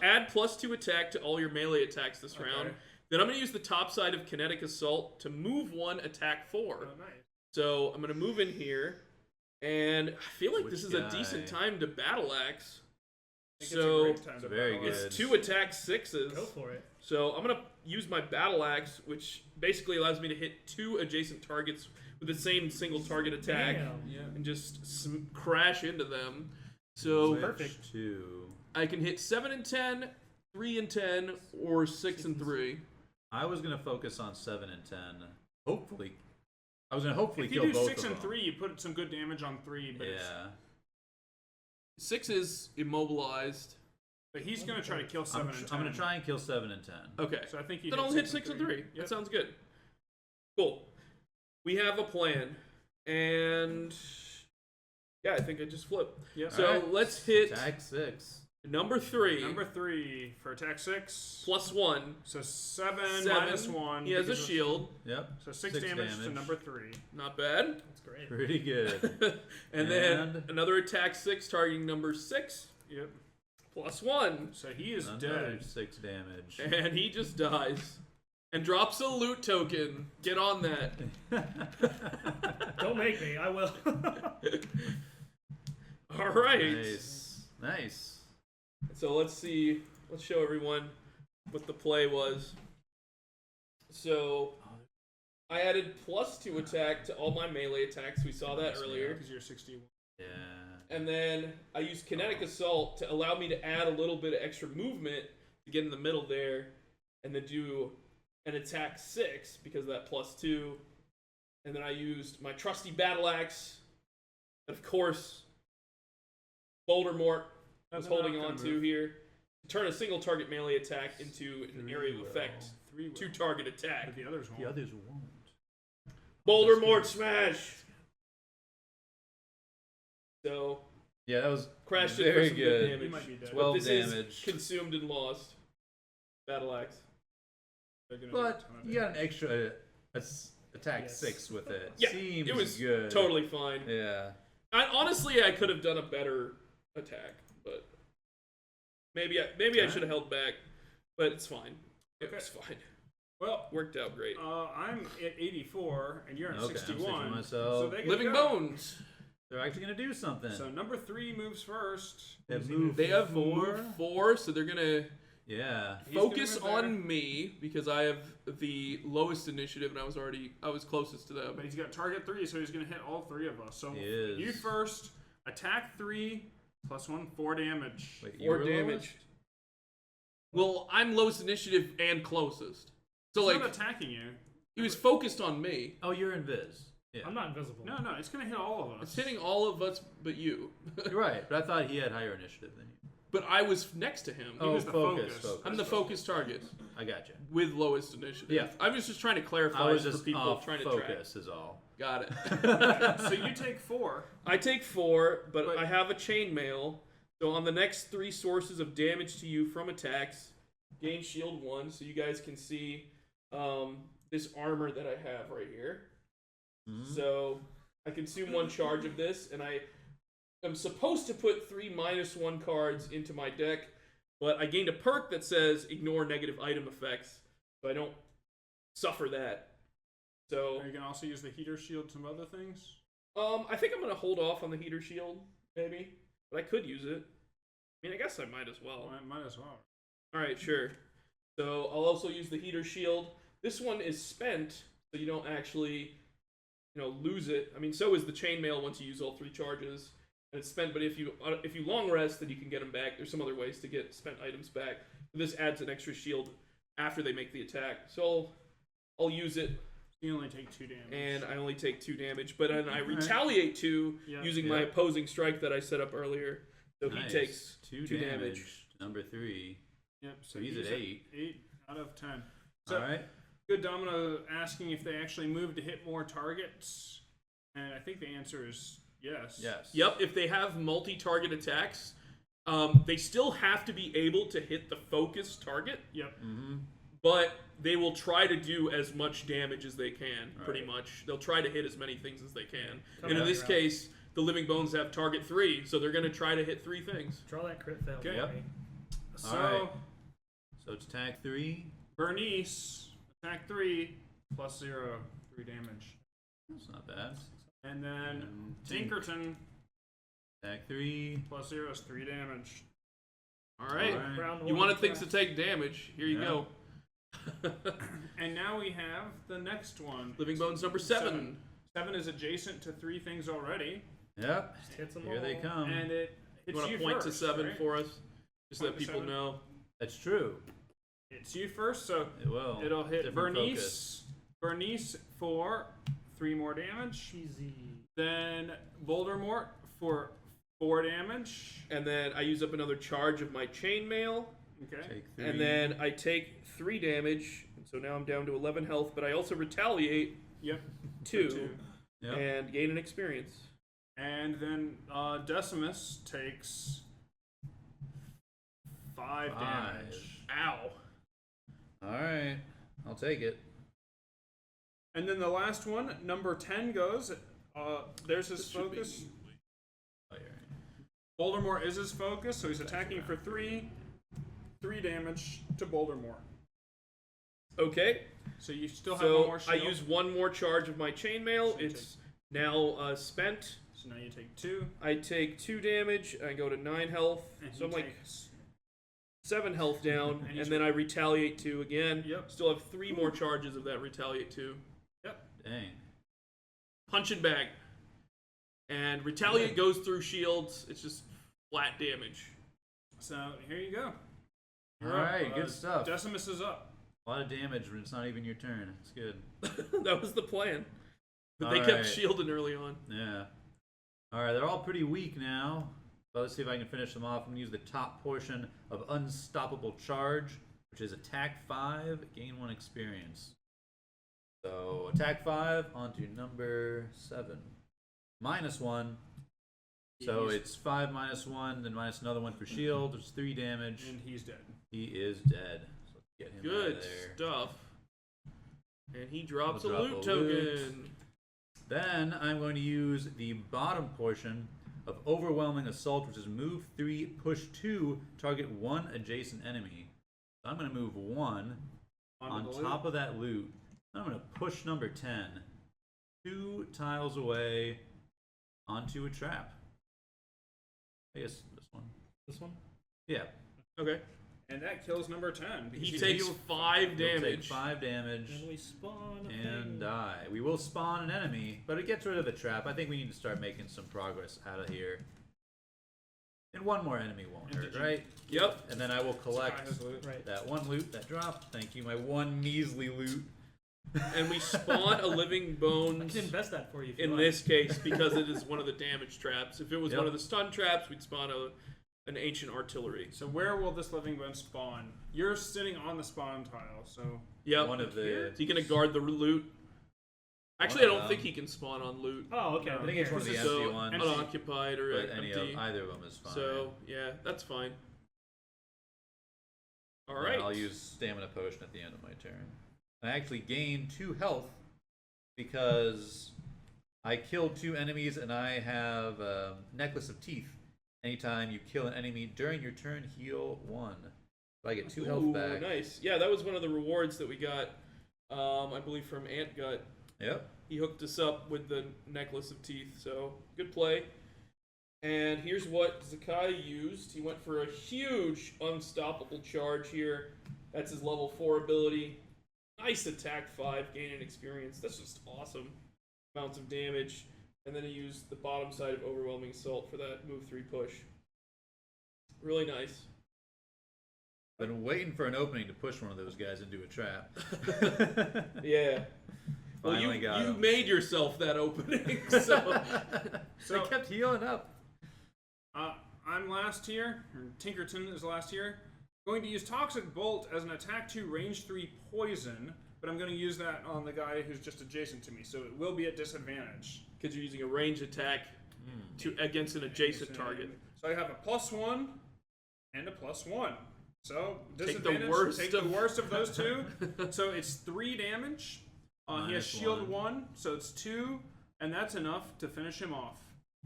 [SPEAKER 1] add +2 attack to all your melee attacks this
[SPEAKER 4] Okay.
[SPEAKER 1] round. Then I'm going to use the top side of Kinetic Assault to move 1, attack 4.
[SPEAKER 4] Oh, nice.
[SPEAKER 1] So I'm going to move in here, and I feel like
[SPEAKER 2] Which
[SPEAKER 1] this is a
[SPEAKER 2] guy?
[SPEAKER 1] decent time to Battle Axe.
[SPEAKER 4] I think
[SPEAKER 1] So
[SPEAKER 4] it's a great time to
[SPEAKER 2] very
[SPEAKER 4] battle.
[SPEAKER 2] good.
[SPEAKER 1] it's 2 attack 6s.
[SPEAKER 3] Go for it.
[SPEAKER 1] So I'm going to use my Battle Axe, which basically allows me to hit 2 adjacent targets with the same single target attack
[SPEAKER 3] Damn.
[SPEAKER 4] Yeah.
[SPEAKER 1] and just crash into them. So
[SPEAKER 2] Switch
[SPEAKER 3] perfect.
[SPEAKER 2] to.
[SPEAKER 1] I can hit 7 and 10, 3 and 10, or 6 and 3.
[SPEAKER 2] I was gonna focus on 7 and 10. Hopefully, I was gonna hopefully
[SPEAKER 4] If you
[SPEAKER 2] kill
[SPEAKER 4] do
[SPEAKER 2] both
[SPEAKER 4] 6
[SPEAKER 2] of
[SPEAKER 4] and
[SPEAKER 2] them.
[SPEAKER 4] 3, you put some good damage on 3, but,
[SPEAKER 2] Yeah.
[SPEAKER 1] 6 is immobilized.
[SPEAKER 4] but he's going to try to kill 7 and 10.
[SPEAKER 2] I'm gonna try and kill 7 and 10.
[SPEAKER 1] Okay.
[SPEAKER 4] So I think you
[SPEAKER 1] Then I'll hit 6 and 3. That
[SPEAKER 4] Yep.
[SPEAKER 1] sounds good. Cool. We have a plan. And yeah, I think I just flip.
[SPEAKER 4] Yep.
[SPEAKER 1] So
[SPEAKER 2] Alright.
[SPEAKER 1] let's hit
[SPEAKER 2] Attack 6.
[SPEAKER 1] number 3.
[SPEAKER 4] Number 3 for attack 6.
[SPEAKER 1] +1.
[SPEAKER 4] So 7
[SPEAKER 1] 7.
[SPEAKER 4] minus 1.
[SPEAKER 1] He has a
[SPEAKER 4] because of-
[SPEAKER 1] shield.
[SPEAKER 2] Yep.
[SPEAKER 4] So 6 damage to number 3.
[SPEAKER 1] Not bad.
[SPEAKER 3] That's great.
[SPEAKER 2] Pretty good.
[SPEAKER 1] and then
[SPEAKER 2] And-
[SPEAKER 1] another attack 6 targeting number 6.
[SPEAKER 4] Yep.
[SPEAKER 1] +1.
[SPEAKER 4] So he is
[SPEAKER 2] Another
[SPEAKER 4] dead.
[SPEAKER 2] 6 damage.
[SPEAKER 1] And he just dies. And drops a loot token. Get on that.
[SPEAKER 3] Don't make me. I will.
[SPEAKER 1] All right.
[SPEAKER 2] Nice. Nice.
[SPEAKER 1] So let's see. Let's show everyone what the play was. So I added +2 attack to all my melee attacks. We saw that earlier.
[SPEAKER 4] Because you're 61.
[SPEAKER 2] Yeah.
[SPEAKER 1] And then I used Kinetic Assault to allow me to add a little bit of extra movement to get in the middle there. And then do an attack 6 because of that +2. And then I used my trusty Battle Axe. And of course, Bouldermort was holding on to here. Turn a single target melee attack into an area of effect.
[SPEAKER 4] 3
[SPEAKER 1] 2 target attack.
[SPEAKER 4] But the others won't.
[SPEAKER 2] The others won't.
[SPEAKER 1] Bouldermort smash! So,
[SPEAKER 2] Yeah, that was
[SPEAKER 1] crashed it
[SPEAKER 2] very
[SPEAKER 1] for some
[SPEAKER 2] good.
[SPEAKER 1] damage.
[SPEAKER 4] He might be dead.
[SPEAKER 2] 12
[SPEAKER 1] But this
[SPEAKER 2] damage.
[SPEAKER 1] is consumed and lost. Battle Axe.
[SPEAKER 4] They're gonna do a
[SPEAKER 2] But
[SPEAKER 4] ton of
[SPEAKER 2] you got an
[SPEAKER 4] damage.
[SPEAKER 2] extra attack
[SPEAKER 3] Yes.
[SPEAKER 2] 6 with it.
[SPEAKER 1] Yeah,
[SPEAKER 2] Seems
[SPEAKER 1] it was
[SPEAKER 2] good.
[SPEAKER 1] totally fine.
[SPEAKER 2] Yeah.
[SPEAKER 1] Honestly, I could have done a better attack, but maybe I should have held back. But it's fine. It
[SPEAKER 4] Okay.
[SPEAKER 1] was fine.
[SPEAKER 4] Well,
[SPEAKER 1] Worked out great.
[SPEAKER 4] I'm at 84, and you're at
[SPEAKER 2] Okay, I'm
[SPEAKER 4] 61.
[SPEAKER 2] switching myself.
[SPEAKER 4] So they get
[SPEAKER 1] Living
[SPEAKER 4] to go.
[SPEAKER 1] Bones.
[SPEAKER 2] They're actually gonna do something.
[SPEAKER 4] So number 3 moves first.
[SPEAKER 2] They have moved
[SPEAKER 1] They have
[SPEAKER 2] 4.
[SPEAKER 1] moved 4, so they're gonna
[SPEAKER 2] Yeah.
[SPEAKER 4] He's gonna
[SPEAKER 1] focus
[SPEAKER 4] move
[SPEAKER 1] on me because I have the lowest initiative and I was closest to them.
[SPEAKER 4] But he's got target 3, so he's going to hit all 3 of us. So
[SPEAKER 2] He is.
[SPEAKER 4] you first, attack 3, +1, 4 damage.
[SPEAKER 2] Wait, you
[SPEAKER 1] 4
[SPEAKER 2] were
[SPEAKER 1] damage.
[SPEAKER 2] lowest?
[SPEAKER 1] Well, I'm lowest initiative and closest. So
[SPEAKER 4] He's
[SPEAKER 1] like
[SPEAKER 4] not attacking you.
[SPEAKER 1] he was focused on me.
[SPEAKER 2] Oh, you're invis. Yeah.
[SPEAKER 3] I'm not invisible.
[SPEAKER 4] No, it's going to hit all of us.
[SPEAKER 1] It's hitting all of us but you.
[SPEAKER 2] You're right, but I thought he had higher initiative than you.
[SPEAKER 1] But I was next to him.
[SPEAKER 2] Oh,
[SPEAKER 4] was the
[SPEAKER 2] focus.
[SPEAKER 1] I'm the focus target
[SPEAKER 2] I got you.
[SPEAKER 1] with lowest initiative.
[SPEAKER 2] Yeah.
[SPEAKER 1] I was just trying to clarify
[SPEAKER 2] I was
[SPEAKER 1] for
[SPEAKER 2] just
[SPEAKER 1] people
[SPEAKER 2] off
[SPEAKER 1] trying to
[SPEAKER 2] focus is all.
[SPEAKER 1] track. Got it.
[SPEAKER 4] So you take 4.
[SPEAKER 1] I take 4, but
[SPEAKER 4] But-
[SPEAKER 1] I have a chainmail. So on the next 3 sources of damage to you from attacks, gain shield 1, so you guys can see this armor that I have right here.
[SPEAKER 2] Mhm.
[SPEAKER 1] So I consume 1 charge of this, and I am supposed to put 3 -1 cards into my deck, but I gained a perk that says ignore negative item effects, so I don't suffer that. So
[SPEAKER 4] You can also use the heater shield, some other things.
[SPEAKER 1] I think I'm gonna hold off on the heater shield, maybe, but I could use it. I mean, I guess I might as well.
[SPEAKER 4] Might as well.
[SPEAKER 1] All right, sure. So I'll also use the heater shield. This one is spent, so you don't actually, lose it. I mean, so is the chainmail once you use all 3 charges, and it's spent. But if you long rest, then you can get them back. There's some other ways to get spent items back. This adds an extra shield after they make the attack. So I'll use it,
[SPEAKER 4] You only take 2 damage.
[SPEAKER 1] and I only take 2 damage. But then I retaliate 2
[SPEAKER 4] Yeah.
[SPEAKER 1] using my opposing strike that I set up earlier. So
[SPEAKER 2] Nice.
[SPEAKER 1] he takes
[SPEAKER 2] 2
[SPEAKER 1] 2
[SPEAKER 2] damage.
[SPEAKER 1] damage.
[SPEAKER 2] to Number 3.
[SPEAKER 4] Yep.
[SPEAKER 2] So he's at 8.
[SPEAKER 4] 8 out of 10. So
[SPEAKER 2] All right.
[SPEAKER 4] Good Domino asking if they actually move to hit more targets, and I think the answer is yes.
[SPEAKER 2] Yes.
[SPEAKER 1] Yep, if they have multi-target attacks, they still have to be able to hit the focus target,
[SPEAKER 4] Yep.
[SPEAKER 2] Mm-hmm.
[SPEAKER 1] but they will try to do as much damage as they can, pretty
[SPEAKER 2] Right.
[SPEAKER 1] much. They'll try to hit as many things as they can.
[SPEAKER 3] Come
[SPEAKER 1] And in
[SPEAKER 3] back
[SPEAKER 1] this
[SPEAKER 3] around.
[SPEAKER 1] case, the Living Bones have target 3, so they're going to try to hit 3 things.
[SPEAKER 3] Draw that crit fail.
[SPEAKER 4] Okay.
[SPEAKER 3] for
[SPEAKER 2] Yep.
[SPEAKER 3] me.
[SPEAKER 4] So
[SPEAKER 2] Alright. So it's attack 3.
[SPEAKER 4] Bernice, attack 3, +0, 3 damage.
[SPEAKER 2] That's not bad.
[SPEAKER 4] And then
[SPEAKER 2] And
[SPEAKER 4] Tinkerton,
[SPEAKER 2] Attack 3.
[SPEAKER 4] +0 is 3 damage.
[SPEAKER 1] All right.
[SPEAKER 2] Alright.
[SPEAKER 3] Round
[SPEAKER 1] You
[SPEAKER 3] one
[SPEAKER 1] wanted things to
[SPEAKER 3] trash.
[SPEAKER 1] take damage. Here you
[SPEAKER 2] Yeah.
[SPEAKER 1] go.
[SPEAKER 4] And now we have the next one.
[SPEAKER 1] Living Bones number 7.
[SPEAKER 4] 7 is adjacent to 3 things already,
[SPEAKER 2] Yep.
[SPEAKER 3] Just hits them
[SPEAKER 2] Here they
[SPEAKER 3] all.
[SPEAKER 2] come.
[SPEAKER 4] and it
[SPEAKER 1] You
[SPEAKER 4] hits
[SPEAKER 1] want
[SPEAKER 4] you
[SPEAKER 1] to point
[SPEAKER 4] first,
[SPEAKER 1] to 7
[SPEAKER 4] right?
[SPEAKER 1] for us? Just so
[SPEAKER 4] Point
[SPEAKER 1] that
[SPEAKER 4] to
[SPEAKER 1] people
[SPEAKER 4] 7.
[SPEAKER 1] know.
[SPEAKER 2] That's true.
[SPEAKER 4] It's you first, so
[SPEAKER 2] It will.
[SPEAKER 4] it'll hit
[SPEAKER 2] Different
[SPEAKER 4] Bernice. Bernice for 3 more damage.
[SPEAKER 3] Cheesy.
[SPEAKER 4] Then Voldemort for 4 damage.
[SPEAKER 1] And then I use up another charge of my chainmail.
[SPEAKER 4] Okay.
[SPEAKER 2] Take 3.
[SPEAKER 1] And then I take 3 damage, and so now I'm down to 11 health, but I also retaliate
[SPEAKER 4] Yep.
[SPEAKER 1] 2
[SPEAKER 2] Yep.
[SPEAKER 1] and gain an experience.
[SPEAKER 4] And then Decimus takes 5 damage.
[SPEAKER 1] Ow.
[SPEAKER 2] Alright. I'll take it.
[SPEAKER 4] And then the last one, number 10 goes. There's his
[SPEAKER 1] This should be-
[SPEAKER 4] focus.
[SPEAKER 2] Oh, you're right.
[SPEAKER 4] Voldemort is his focus, so he's attacking for 3 damage to Voldemort.
[SPEAKER 1] Okay,
[SPEAKER 4] So you still have one
[SPEAKER 1] so
[SPEAKER 4] more
[SPEAKER 1] I
[SPEAKER 4] shield.
[SPEAKER 1] use 1 more charge of my chainmail.
[SPEAKER 4] So you
[SPEAKER 1] It's now spent.
[SPEAKER 4] So now you take 2.
[SPEAKER 1] I take 2 damage. I go to 9 health.
[SPEAKER 4] And
[SPEAKER 1] So I'm
[SPEAKER 4] he
[SPEAKER 1] like
[SPEAKER 4] takes
[SPEAKER 1] 7 health down,
[SPEAKER 4] And
[SPEAKER 1] and,
[SPEAKER 4] he's
[SPEAKER 1] then I retaliate 2 again.
[SPEAKER 4] Yep.
[SPEAKER 1] Still have 3 more charges of that retaliate 2.
[SPEAKER 2] Dang.
[SPEAKER 1] Punch and bag. And retaliate goes through shields. It's just flat damage.
[SPEAKER 4] So here you go.
[SPEAKER 2] Alright, good stuff.
[SPEAKER 4] Decimus is up.
[SPEAKER 2] A lot of damage when it's not even your turn. It's good.
[SPEAKER 1] That was the plan. But they
[SPEAKER 2] All
[SPEAKER 1] kept
[SPEAKER 2] right.
[SPEAKER 1] shielding early on.
[SPEAKER 2] Yeah. Alright, they're all pretty weak now. But let's see if I can finish them off. I'm going to use the top portion of Unstoppable Charge, which is attack 5, gain 1 experience. So, attack 5 onto number 7. -1. So
[SPEAKER 4] He's-
[SPEAKER 2] it's 5 -1, then minus another 1 for shield, which is 3 damage.
[SPEAKER 4] And he's dead.
[SPEAKER 2] He is dead. So let's get him out
[SPEAKER 1] Good
[SPEAKER 2] of there.
[SPEAKER 1] stuff. And he drops a
[SPEAKER 2] I'll drop
[SPEAKER 1] loot
[SPEAKER 2] a loot.
[SPEAKER 1] token.
[SPEAKER 2] Then I'm going to use the bottom portion of Overwhelming Assault, which is move 3, push 2, target 1 adjacent enemy. So I'm going to move 1, On
[SPEAKER 4] the
[SPEAKER 2] top of that loot, I'm going to push number 10 2 tiles away onto a trap. I guess this one.
[SPEAKER 3] This one?
[SPEAKER 2] Yeah.
[SPEAKER 1] Okay.
[SPEAKER 4] and that kills number 10. because
[SPEAKER 1] He
[SPEAKER 4] you
[SPEAKER 1] takes
[SPEAKER 4] deal
[SPEAKER 1] 5
[SPEAKER 2] He'll take
[SPEAKER 1] damage.
[SPEAKER 2] 5 damage
[SPEAKER 3] And we spawn a
[SPEAKER 2] and
[SPEAKER 3] thing.
[SPEAKER 2] die. We will spawn an enemy, but it gets rid of the trap. I think we need to start making some progress out of here. And one more enemy won't
[SPEAKER 4] And
[SPEAKER 2] hurt,
[SPEAKER 4] did you-
[SPEAKER 2] right?
[SPEAKER 1] Yep.
[SPEAKER 2] And then I will collect
[SPEAKER 4] His loot.
[SPEAKER 3] Right.
[SPEAKER 2] that one loot that dropped. Thank you, my one measly loot.
[SPEAKER 1] And we spawn a living
[SPEAKER 3] I
[SPEAKER 1] bones
[SPEAKER 3] can invest that for you if you
[SPEAKER 1] in
[SPEAKER 3] like.
[SPEAKER 1] this case because it is one of the damage traps. If it was
[SPEAKER 2] Yep.
[SPEAKER 1] one of the stun traps, we'd spawn an ancient artillery.
[SPEAKER 4] So where will this living bone spawn? You're sitting on the spawn tile, so
[SPEAKER 1] Yep.
[SPEAKER 2] One of the.
[SPEAKER 1] Is he gonna guard the loot? Actually, I
[SPEAKER 2] One of
[SPEAKER 1] don't think
[SPEAKER 2] them.
[SPEAKER 1] he can spawn on loot.
[SPEAKER 3] Oh, okay.
[SPEAKER 4] No,
[SPEAKER 2] I think it's one of the
[SPEAKER 4] This
[SPEAKER 2] empty
[SPEAKER 1] so
[SPEAKER 2] ones.
[SPEAKER 4] empty.
[SPEAKER 1] unoccupied or
[SPEAKER 2] But any
[SPEAKER 1] empty.
[SPEAKER 2] of either of them is fine.
[SPEAKER 1] So yeah, that's fine. All
[SPEAKER 2] And
[SPEAKER 1] right.
[SPEAKER 2] I'll use stamina potion at the end of my turn. I actually gain 2 health because I killed 2 enemies and I have Necklace of Teeth. Anytime you kill an enemy during your turn, heal 1. So I get 2 health
[SPEAKER 1] Ooh,
[SPEAKER 2] back.
[SPEAKER 1] nice. Yeah, that was one of the rewards that we got. I believe from Ant Gut.
[SPEAKER 2] Yep.
[SPEAKER 1] He hooked us up with the Necklace of Teeth, so good play. And here's what Zakai used. He went for a huge unstoppable charge here. That's his level 4 ability. Nice attack 5, gaining experience. That's just awesome. Amounts of damage. And then he used the bottom side of Overwhelming Assault for that move 3 push. Really nice.
[SPEAKER 2] Been waiting for an opening to push one of those guys into a trap.
[SPEAKER 1] Yeah. Well,
[SPEAKER 2] Finally
[SPEAKER 1] you
[SPEAKER 2] got him.
[SPEAKER 1] made yourself that opening, so...
[SPEAKER 2] So I kept healing up.
[SPEAKER 4] I'm last here. Or Tinkerton is last here. Going to use Toxic Bolt as an attack 2 range 3 poison, but I'm going to use that on the guy who's just adjacent to me, so it will be at disadvantage.
[SPEAKER 1] Because you're using a range attack against an adjacent target.
[SPEAKER 4] So I have a +1 and a +1. So
[SPEAKER 1] Take the
[SPEAKER 4] disadvantage.
[SPEAKER 1] worst
[SPEAKER 4] Take the
[SPEAKER 1] of-
[SPEAKER 4] worst of those two. So it's 3 damage. He has
[SPEAKER 2] Minus
[SPEAKER 4] shield
[SPEAKER 2] 1.
[SPEAKER 4] 1, so it's 2, and that's enough to finish him off.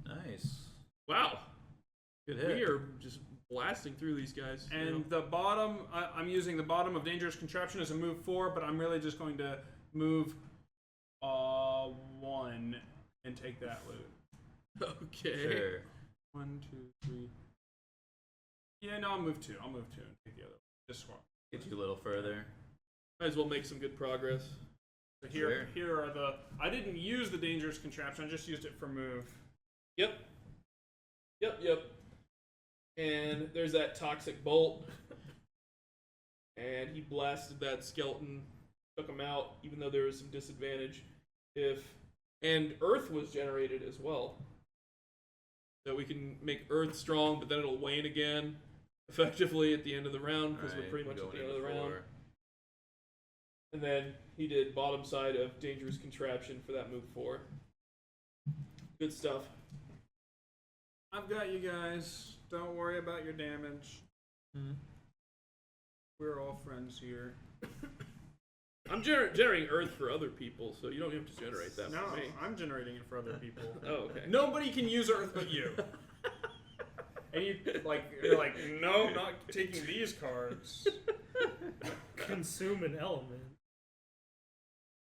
[SPEAKER 2] Nice.
[SPEAKER 1] Wow.
[SPEAKER 2] Good hit.
[SPEAKER 1] We are just blasting through these guys. you know.
[SPEAKER 4] And the bottom, I'm using the bottom of Dangerous Contraption as a move 4, but I'm really just going to move 1 and take that loot.
[SPEAKER 1] Okay.
[SPEAKER 2] Sure.
[SPEAKER 4] 1, 2, 3. Yeah, no, I'll move 2. I'll move 2 and take the other one. Just swap.
[SPEAKER 2] Get you a little further.
[SPEAKER 1] Might as well make some good progress.
[SPEAKER 4] So
[SPEAKER 2] Sure.
[SPEAKER 4] here are the. I didn't use the Dangerous Contraption. I just used it for move.
[SPEAKER 1] Yep. Yep. And there's that toxic bolt. And he blasted that skeleton, took him out, even though there was some disadvantage. And Earth was generated as well. So we can make Earth strong, but then it'll wane again effectively at the end of the round, because we're
[SPEAKER 2] Alright,
[SPEAKER 1] pretty much at
[SPEAKER 2] going
[SPEAKER 1] the end
[SPEAKER 2] into
[SPEAKER 1] of the round.
[SPEAKER 2] 4.
[SPEAKER 1] And then he did bottom side of Dangerous Contraption for that move 4. Good stuff.
[SPEAKER 4] I've got you guys. Don't worry about your damage. We're all friends here.
[SPEAKER 1] I'm generating Earth for other people, so you don't have to generate that
[SPEAKER 4] No,
[SPEAKER 1] for me.
[SPEAKER 4] I'm generating it for other people.
[SPEAKER 1] Oh, okay.
[SPEAKER 4] Nobody can use Earth but you. And you're like, no, not taking these cards.
[SPEAKER 3] Consume an element.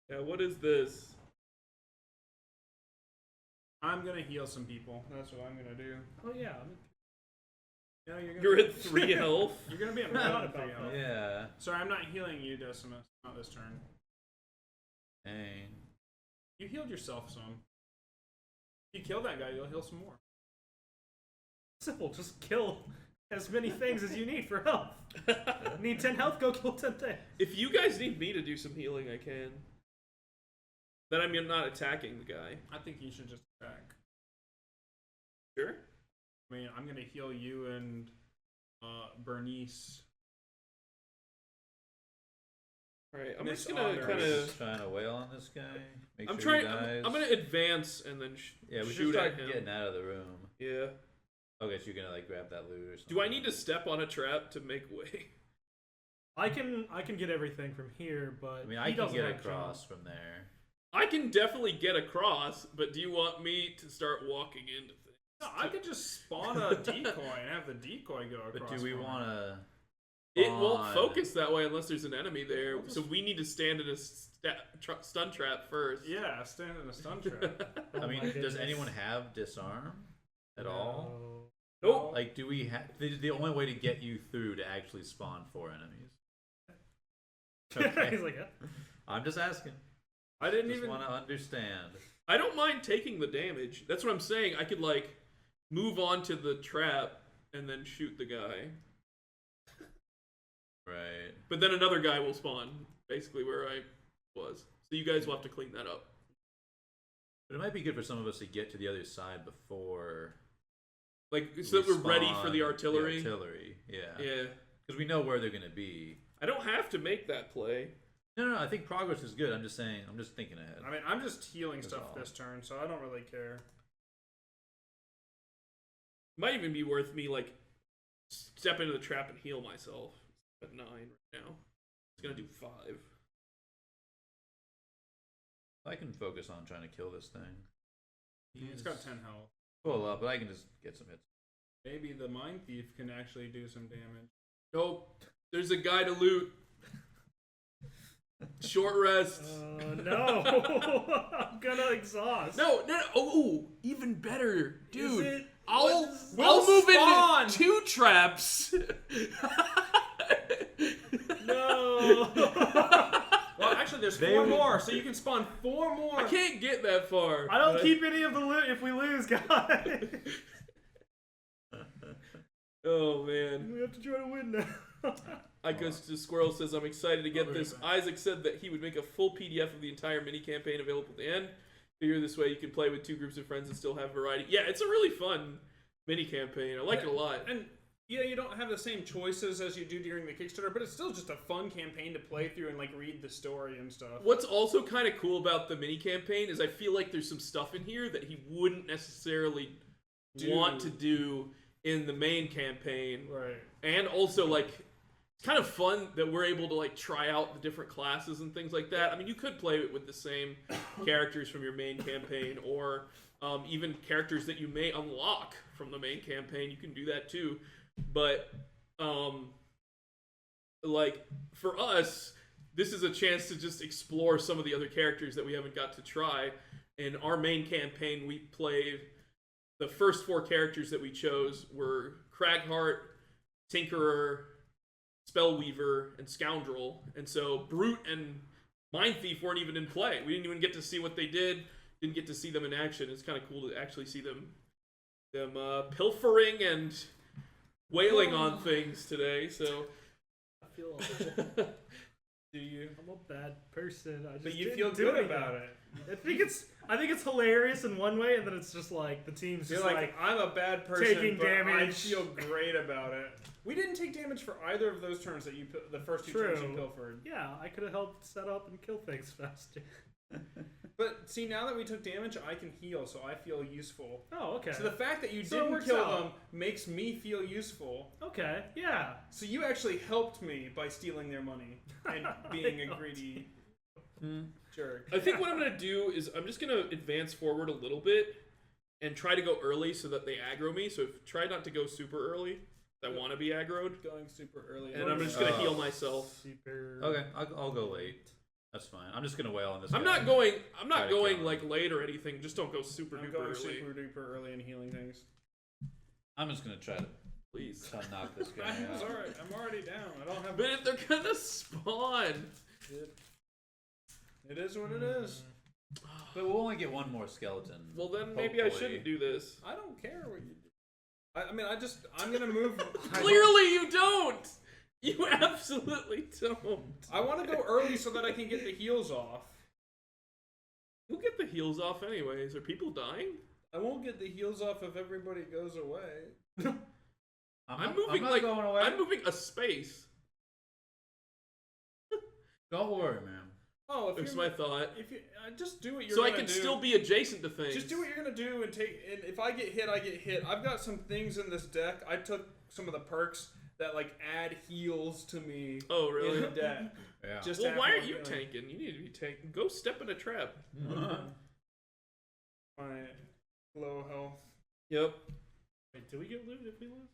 [SPEAKER 1] Yeah, what is this?
[SPEAKER 4] I'm gonna heal some people. That's what I'm gonna do.
[SPEAKER 3] Oh yeah.
[SPEAKER 4] No,
[SPEAKER 1] You're at 3 health.
[SPEAKER 4] You're gonna be at
[SPEAKER 3] Forgot
[SPEAKER 4] one
[SPEAKER 3] about
[SPEAKER 4] for you.
[SPEAKER 3] that.
[SPEAKER 2] Yeah.
[SPEAKER 4] Sorry, I'm not healing you, Decimus. Not this turn.
[SPEAKER 2] Dang.
[SPEAKER 4] You healed yourself some. If you kill that guy, you'll heal some more.
[SPEAKER 3] Simple. Just kill as many things as you need for health. Need 10 health? Go kill 10 things.
[SPEAKER 1] If you guys need me to do some healing, I can. Then I'm not attacking the guy.
[SPEAKER 4] I think you should just attack.
[SPEAKER 1] Sure.
[SPEAKER 4] I mean, I'm gonna heal you and Bernice.
[SPEAKER 1] Alright, I'm
[SPEAKER 4] Miss
[SPEAKER 1] just gonna
[SPEAKER 4] Honors.
[SPEAKER 1] kind
[SPEAKER 2] Just
[SPEAKER 1] of...
[SPEAKER 2] trying to wail on this guy. Make
[SPEAKER 1] I'm
[SPEAKER 2] sure
[SPEAKER 1] trying...
[SPEAKER 2] he dies.
[SPEAKER 1] I'm gonna advance and then
[SPEAKER 2] Yeah, we should
[SPEAKER 1] shoot
[SPEAKER 2] start
[SPEAKER 1] at him.
[SPEAKER 2] getting out of the room.
[SPEAKER 1] Yeah.
[SPEAKER 2] Okay, so you're gonna like grab that loot or something.
[SPEAKER 1] Do I need to step on a trap to make way?
[SPEAKER 3] I can get everything from here, but
[SPEAKER 2] I mean,
[SPEAKER 3] he
[SPEAKER 2] I can
[SPEAKER 3] doesn't
[SPEAKER 2] get
[SPEAKER 3] have
[SPEAKER 2] across
[SPEAKER 3] jump.
[SPEAKER 2] from there.
[SPEAKER 1] I can definitely get across, but do you want me to start walking into things?
[SPEAKER 4] No, I could just spawn a decoy and have the decoy go across.
[SPEAKER 2] But do we
[SPEAKER 4] for me.
[SPEAKER 2] want to?
[SPEAKER 1] It won't focus that way unless there's an enemy there. So we need to stand in a stun trap first.
[SPEAKER 4] Yeah, stand in a stun trap.
[SPEAKER 2] I mean,
[SPEAKER 3] my
[SPEAKER 2] does
[SPEAKER 3] goodness.
[SPEAKER 2] anyone have disarm at all?
[SPEAKER 1] Nope.
[SPEAKER 2] Like, do we have the only way to get you through to actually spawn 4 enemies? Okay.
[SPEAKER 3] He's like, yeah.
[SPEAKER 2] I'm just asking.
[SPEAKER 4] I didn't
[SPEAKER 2] Just
[SPEAKER 4] even
[SPEAKER 2] want to understand.
[SPEAKER 1] I don't mind taking the damage. That's what I'm saying. I could like move on to the trap and then shoot the guy.
[SPEAKER 2] Right.
[SPEAKER 1] But then another guy will spawn, basically where I was. So you guys will have to clean that up.
[SPEAKER 2] But it might be good for some of us to get to the other side before.
[SPEAKER 1] Like, so that we're ready for
[SPEAKER 2] spawn
[SPEAKER 1] the artillery.
[SPEAKER 2] Yeah.
[SPEAKER 1] Yeah.
[SPEAKER 2] Because we know where they're going to be.
[SPEAKER 1] I don't have to make that play.
[SPEAKER 2] No, I think progress is good. I'm just saying, I'm just thinking ahead.
[SPEAKER 4] I mean, I'm just healing
[SPEAKER 2] That's
[SPEAKER 4] stuff
[SPEAKER 2] all.
[SPEAKER 4] this turn, so I don't really care.
[SPEAKER 1] Might even be worth me, like, step into the trap and heal myself. At 9 right now. It's gonna do 5.
[SPEAKER 2] I can focus on trying to kill this thing.
[SPEAKER 4] It's got 10 health.
[SPEAKER 2] Full up, but I can just get some hits.
[SPEAKER 4] Maybe the Mind Thief can actually do some damage.
[SPEAKER 1] Nope. There's a guy to loot. Short rest.
[SPEAKER 3] No. I'm gonna exhaust.
[SPEAKER 1] No. Oh, even better, dude.
[SPEAKER 3] Is it?
[SPEAKER 1] I'll
[SPEAKER 4] We'll
[SPEAKER 1] move
[SPEAKER 4] spawn!
[SPEAKER 1] into 2 traps.
[SPEAKER 3] No.
[SPEAKER 4] Well, actually, there's
[SPEAKER 2] They
[SPEAKER 4] 4
[SPEAKER 2] would-
[SPEAKER 4] more, so you can spawn 4 more.
[SPEAKER 1] I can't get that far.
[SPEAKER 3] I don't
[SPEAKER 1] but
[SPEAKER 3] keep any of the loot if we lose, guys.
[SPEAKER 1] Oh man.
[SPEAKER 3] We have to try to win now.
[SPEAKER 1] I guess the Squirrel says I'm excited to
[SPEAKER 4] I'll
[SPEAKER 1] get
[SPEAKER 4] be right
[SPEAKER 1] this.
[SPEAKER 4] back.
[SPEAKER 1] Isaac said that he would make a full PDF of the entire mini campaign available at the end. Figure this way you can play with 2 groups of friends and still have variety. Yeah, it's a really fun mini campaign. I like it a lot.
[SPEAKER 4] And yeah, you don't have the same choices as you do during the Kickstarter, but it's still just a fun campaign to play through and like read the story and stuff.
[SPEAKER 1] What's also kind of cool about the mini campaign is I feel like there's some stuff in here that he wouldn't necessarily want to do in the main campaign.
[SPEAKER 4] Right.
[SPEAKER 1] And also, like, it's kind of fun that we're able to, like, try out the different classes and things like that. I mean, you could play it with the same characters from your main campaign, or even characters that you may unlock from the main campaign. You can do that, too. But, like, for us, this is a chance to just explore some of the other characters that we haven't got to try. In our main campaign, we played... The first 4 characters that we chose were Cragheart, Tinkerer, Spellweaver, and Scoundrel. And so Brute and Mind Thief weren't even in play. We didn't even get to see what they did. Didn't get to see them in action. It's kind of cool to actually see them pilfering and wailing on things today. So
[SPEAKER 3] I feel awful.
[SPEAKER 4] Do you?
[SPEAKER 3] I'm a bad person. I just
[SPEAKER 4] But you
[SPEAKER 3] didn't
[SPEAKER 4] feel
[SPEAKER 3] do
[SPEAKER 4] good
[SPEAKER 3] anything.
[SPEAKER 4] about it.
[SPEAKER 3] I think it's hilarious in one way, and then it's just like the team's
[SPEAKER 4] You're
[SPEAKER 3] just
[SPEAKER 4] like, I'm a bad person,
[SPEAKER 3] taking
[SPEAKER 4] but I
[SPEAKER 3] damage.
[SPEAKER 4] feel great about it. We didn't take damage for either of those turns that the first 2 turns you
[SPEAKER 3] True.
[SPEAKER 4] pilfered.
[SPEAKER 3] Yeah, I could have helped set up and kill things faster.
[SPEAKER 4] But see, now that we took damage, I can heal, so I feel useful.
[SPEAKER 3] Oh, okay.
[SPEAKER 4] So the fact that you
[SPEAKER 3] So it
[SPEAKER 4] didn't
[SPEAKER 3] works
[SPEAKER 4] kill
[SPEAKER 3] out.
[SPEAKER 4] them makes me feel useful.
[SPEAKER 3] Okay, yeah.
[SPEAKER 4] So you actually helped me by stealing their money and being a greedy jerk.
[SPEAKER 1] I think what I'm going to do is I'm just going to advance forward a little bit and try to go early so that they aggro me. So try not to go super early. I want to be aggroed.
[SPEAKER 4] Going super early.
[SPEAKER 1] And I'm just going to heal myself.
[SPEAKER 3] Super.
[SPEAKER 2] Okay, I'll go late. That's fine. I'm just gonna wail on this.
[SPEAKER 1] I'm
[SPEAKER 2] guy.
[SPEAKER 1] not going
[SPEAKER 2] Try to kill him.
[SPEAKER 1] like late or anything. Just don't go super
[SPEAKER 4] I'm
[SPEAKER 1] duper
[SPEAKER 4] going
[SPEAKER 1] early.
[SPEAKER 4] super duper early and healing things.
[SPEAKER 2] I'm just gonna try to
[SPEAKER 1] Please.
[SPEAKER 2] knock this guy
[SPEAKER 4] It's
[SPEAKER 2] out.
[SPEAKER 4] alright. I'm already down. I don't have.
[SPEAKER 1] But if they're going to spawn.
[SPEAKER 4] It is what it is.
[SPEAKER 2] But we'll only get one more skeleton.
[SPEAKER 1] Well, then maybe I
[SPEAKER 2] hopefully.
[SPEAKER 1] shouldn't do this.
[SPEAKER 4] I don't care what you do. I mean, I'm gonna move.
[SPEAKER 1] Clearly you don't. You absolutely don't.
[SPEAKER 4] I want to go early so that I can get the heals off.
[SPEAKER 1] We'll get the heals off anyways. Are people dying?
[SPEAKER 4] I won't get the heals off if everybody goes away.
[SPEAKER 1] I'm moving
[SPEAKER 2] not
[SPEAKER 1] like
[SPEAKER 2] going away.
[SPEAKER 1] I'm moving a space.
[SPEAKER 2] Don't worry, man.
[SPEAKER 4] Oh, if
[SPEAKER 1] That's
[SPEAKER 4] you're,
[SPEAKER 1] my thought.
[SPEAKER 4] if you just do what you're
[SPEAKER 1] So I
[SPEAKER 4] gonna
[SPEAKER 1] can
[SPEAKER 4] do.
[SPEAKER 1] still be adjacent to things.
[SPEAKER 4] Just do what you're gonna do and take. And if I get hit, I get hit. I've got some things in this deck. I took some of the perks that like add heals to me.
[SPEAKER 1] Oh,
[SPEAKER 4] In
[SPEAKER 1] really?
[SPEAKER 4] the deck.
[SPEAKER 2] Yeah.
[SPEAKER 4] Just
[SPEAKER 1] Well,
[SPEAKER 4] to
[SPEAKER 1] why
[SPEAKER 4] have
[SPEAKER 1] aren't
[SPEAKER 4] more
[SPEAKER 1] you
[SPEAKER 4] healing.
[SPEAKER 1] tanking? You need to be tanking. Go step in a trap.
[SPEAKER 4] My low health.
[SPEAKER 1] Yep.
[SPEAKER 3] Wait, do we get loot if we lose?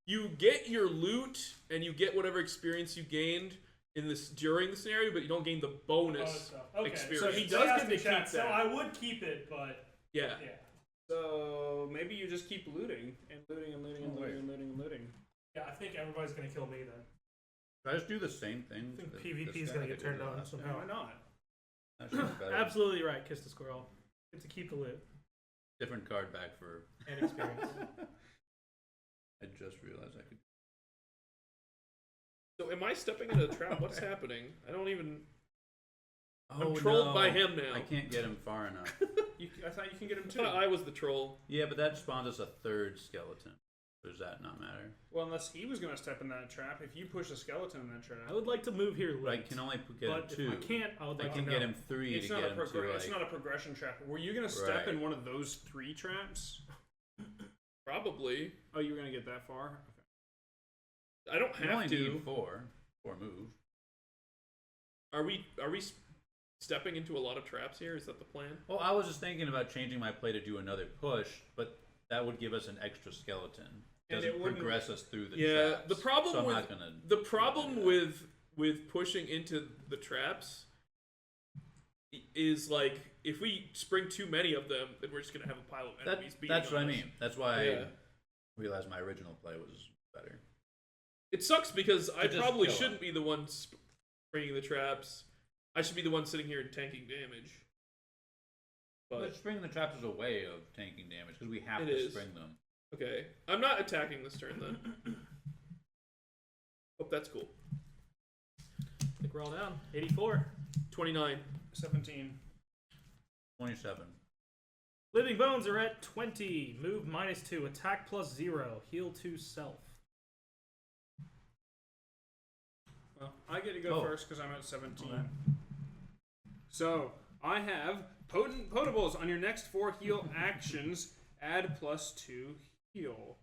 [SPEAKER 1] you get your loot and you get whatever experience you gained in this during the scenario, but you don't gain the bonus
[SPEAKER 3] Okay,
[SPEAKER 1] experience.
[SPEAKER 4] So he does get to keep that.
[SPEAKER 3] So I would keep it, but
[SPEAKER 1] Yeah.
[SPEAKER 4] So maybe you just keep looting and looting and looting and
[SPEAKER 2] Oh,
[SPEAKER 4] looting
[SPEAKER 2] wait.
[SPEAKER 4] and looting and looting.
[SPEAKER 3] Yeah, I think everybody's gonna kill me then.
[SPEAKER 2] Should I just do the same thing?
[SPEAKER 3] I think
[SPEAKER 2] that
[SPEAKER 3] PvP
[SPEAKER 2] this
[SPEAKER 3] is
[SPEAKER 2] guy
[SPEAKER 3] gonna
[SPEAKER 2] did
[SPEAKER 3] get turned on
[SPEAKER 2] last time?
[SPEAKER 3] somehow.
[SPEAKER 4] Why not?
[SPEAKER 2] That should be better.
[SPEAKER 3] Absolutely right, Kiss the Squirrel. Get to keep the loot
[SPEAKER 2] Different card back for.
[SPEAKER 3] and experience.
[SPEAKER 2] I just realized I could.
[SPEAKER 1] So am I stepping into a trap? What's happening? I don't even.
[SPEAKER 2] Oh,
[SPEAKER 1] I'm trolled
[SPEAKER 2] no.
[SPEAKER 1] by him now.
[SPEAKER 2] I can't get him far enough.
[SPEAKER 4] I thought you can get him
[SPEAKER 1] I
[SPEAKER 4] too.
[SPEAKER 1] thought I was the troll.
[SPEAKER 2] Yeah, but that spawns us a third skeleton. Does that not matter?
[SPEAKER 4] Well, unless he was going to step in that trap. If you push a skeleton in that trap,
[SPEAKER 3] I would like to move here late.
[SPEAKER 2] I can only get him
[SPEAKER 3] but
[SPEAKER 2] two.
[SPEAKER 3] if I can't, I would
[SPEAKER 2] I
[SPEAKER 3] like
[SPEAKER 2] can
[SPEAKER 3] to
[SPEAKER 2] get
[SPEAKER 3] know.
[SPEAKER 2] him three
[SPEAKER 4] it's
[SPEAKER 2] to
[SPEAKER 4] not
[SPEAKER 2] get
[SPEAKER 4] a
[SPEAKER 2] him to
[SPEAKER 4] it's not a progression trap. Were you going to step
[SPEAKER 2] Right.
[SPEAKER 4] in one of those 3 traps?
[SPEAKER 1] Probably.
[SPEAKER 4] Oh, you were going to get that far? Okay.
[SPEAKER 1] I don't
[SPEAKER 2] You
[SPEAKER 1] have
[SPEAKER 2] only
[SPEAKER 1] to.
[SPEAKER 2] need four moves.
[SPEAKER 1] Are we stepping into a lot of traps here? Is that the plan?
[SPEAKER 2] Well, I was just thinking about changing my play to do another push, but that would give us an extra skeleton.
[SPEAKER 4] And
[SPEAKER 2] Doesn't
[SPEAKER 4] it wouldn't-
[SPEAKER 2] progress us through the
[SPEAKER 1] Yeah,
[SPEAKER 2] traps.
[SPEAKER 1] the problem
[SPEAKER 2] so I'm
[SPEAKER 1] with
[SPEAKER 2] not gonna
[SPEAKER 1] the problem
[SPEAKER 2] do that.
[SPEAKER 1] with pushing into the traps is like if we spring too many of them, then we're just gonna have a pile of enemies beating
[SPEAKER 2] that's what I
[SPEAKER 1] on us.
[SPEAKER 2] mean. That's why
[SPEAKER 1] Yeah.
[SPEAKER 2] I realized my original play was better.
[SPEAKER 1] It sucks because I
[SPEAKER 2] just
[SPEAKER 1] probably
[SPEAKER 2] kill
[SPEAKER 1] shouldn't be the one springing the traps. I should be the one sitting here and tanking damage.
[SPEAKER 2] But
[SPEAKER 1] But
[SPEAKER 2] springing the traps is a way of tanking damage because we have
[SPEAKER 1] It
[SPEAKER 2] to
[SPEAKER 1] is.
[SPEAKER 2] spring them.
[SPEAKER 1] okay, I'm not attacking this turn then. Hope that's cool.
[SPEAKER 3] I think we're all down. 84.
[SPEAKER 1] 29.
[SPEAKER 4] 17.
[SPEAKER 2] 27.
[SPEAKER 3] Living Bones are at 20. Move -2. Attack +0. Heal 2 self.
[SPEAKER 4] Well, I get to go
[SPEAKER 2] Oh.
[SPEAKER 4] first because I'm at 17.
[SPEAKER 2] Okay.
[SPEAKER 4] So, I have Potent Potables. On your next 4 heal actions, add +2 heal.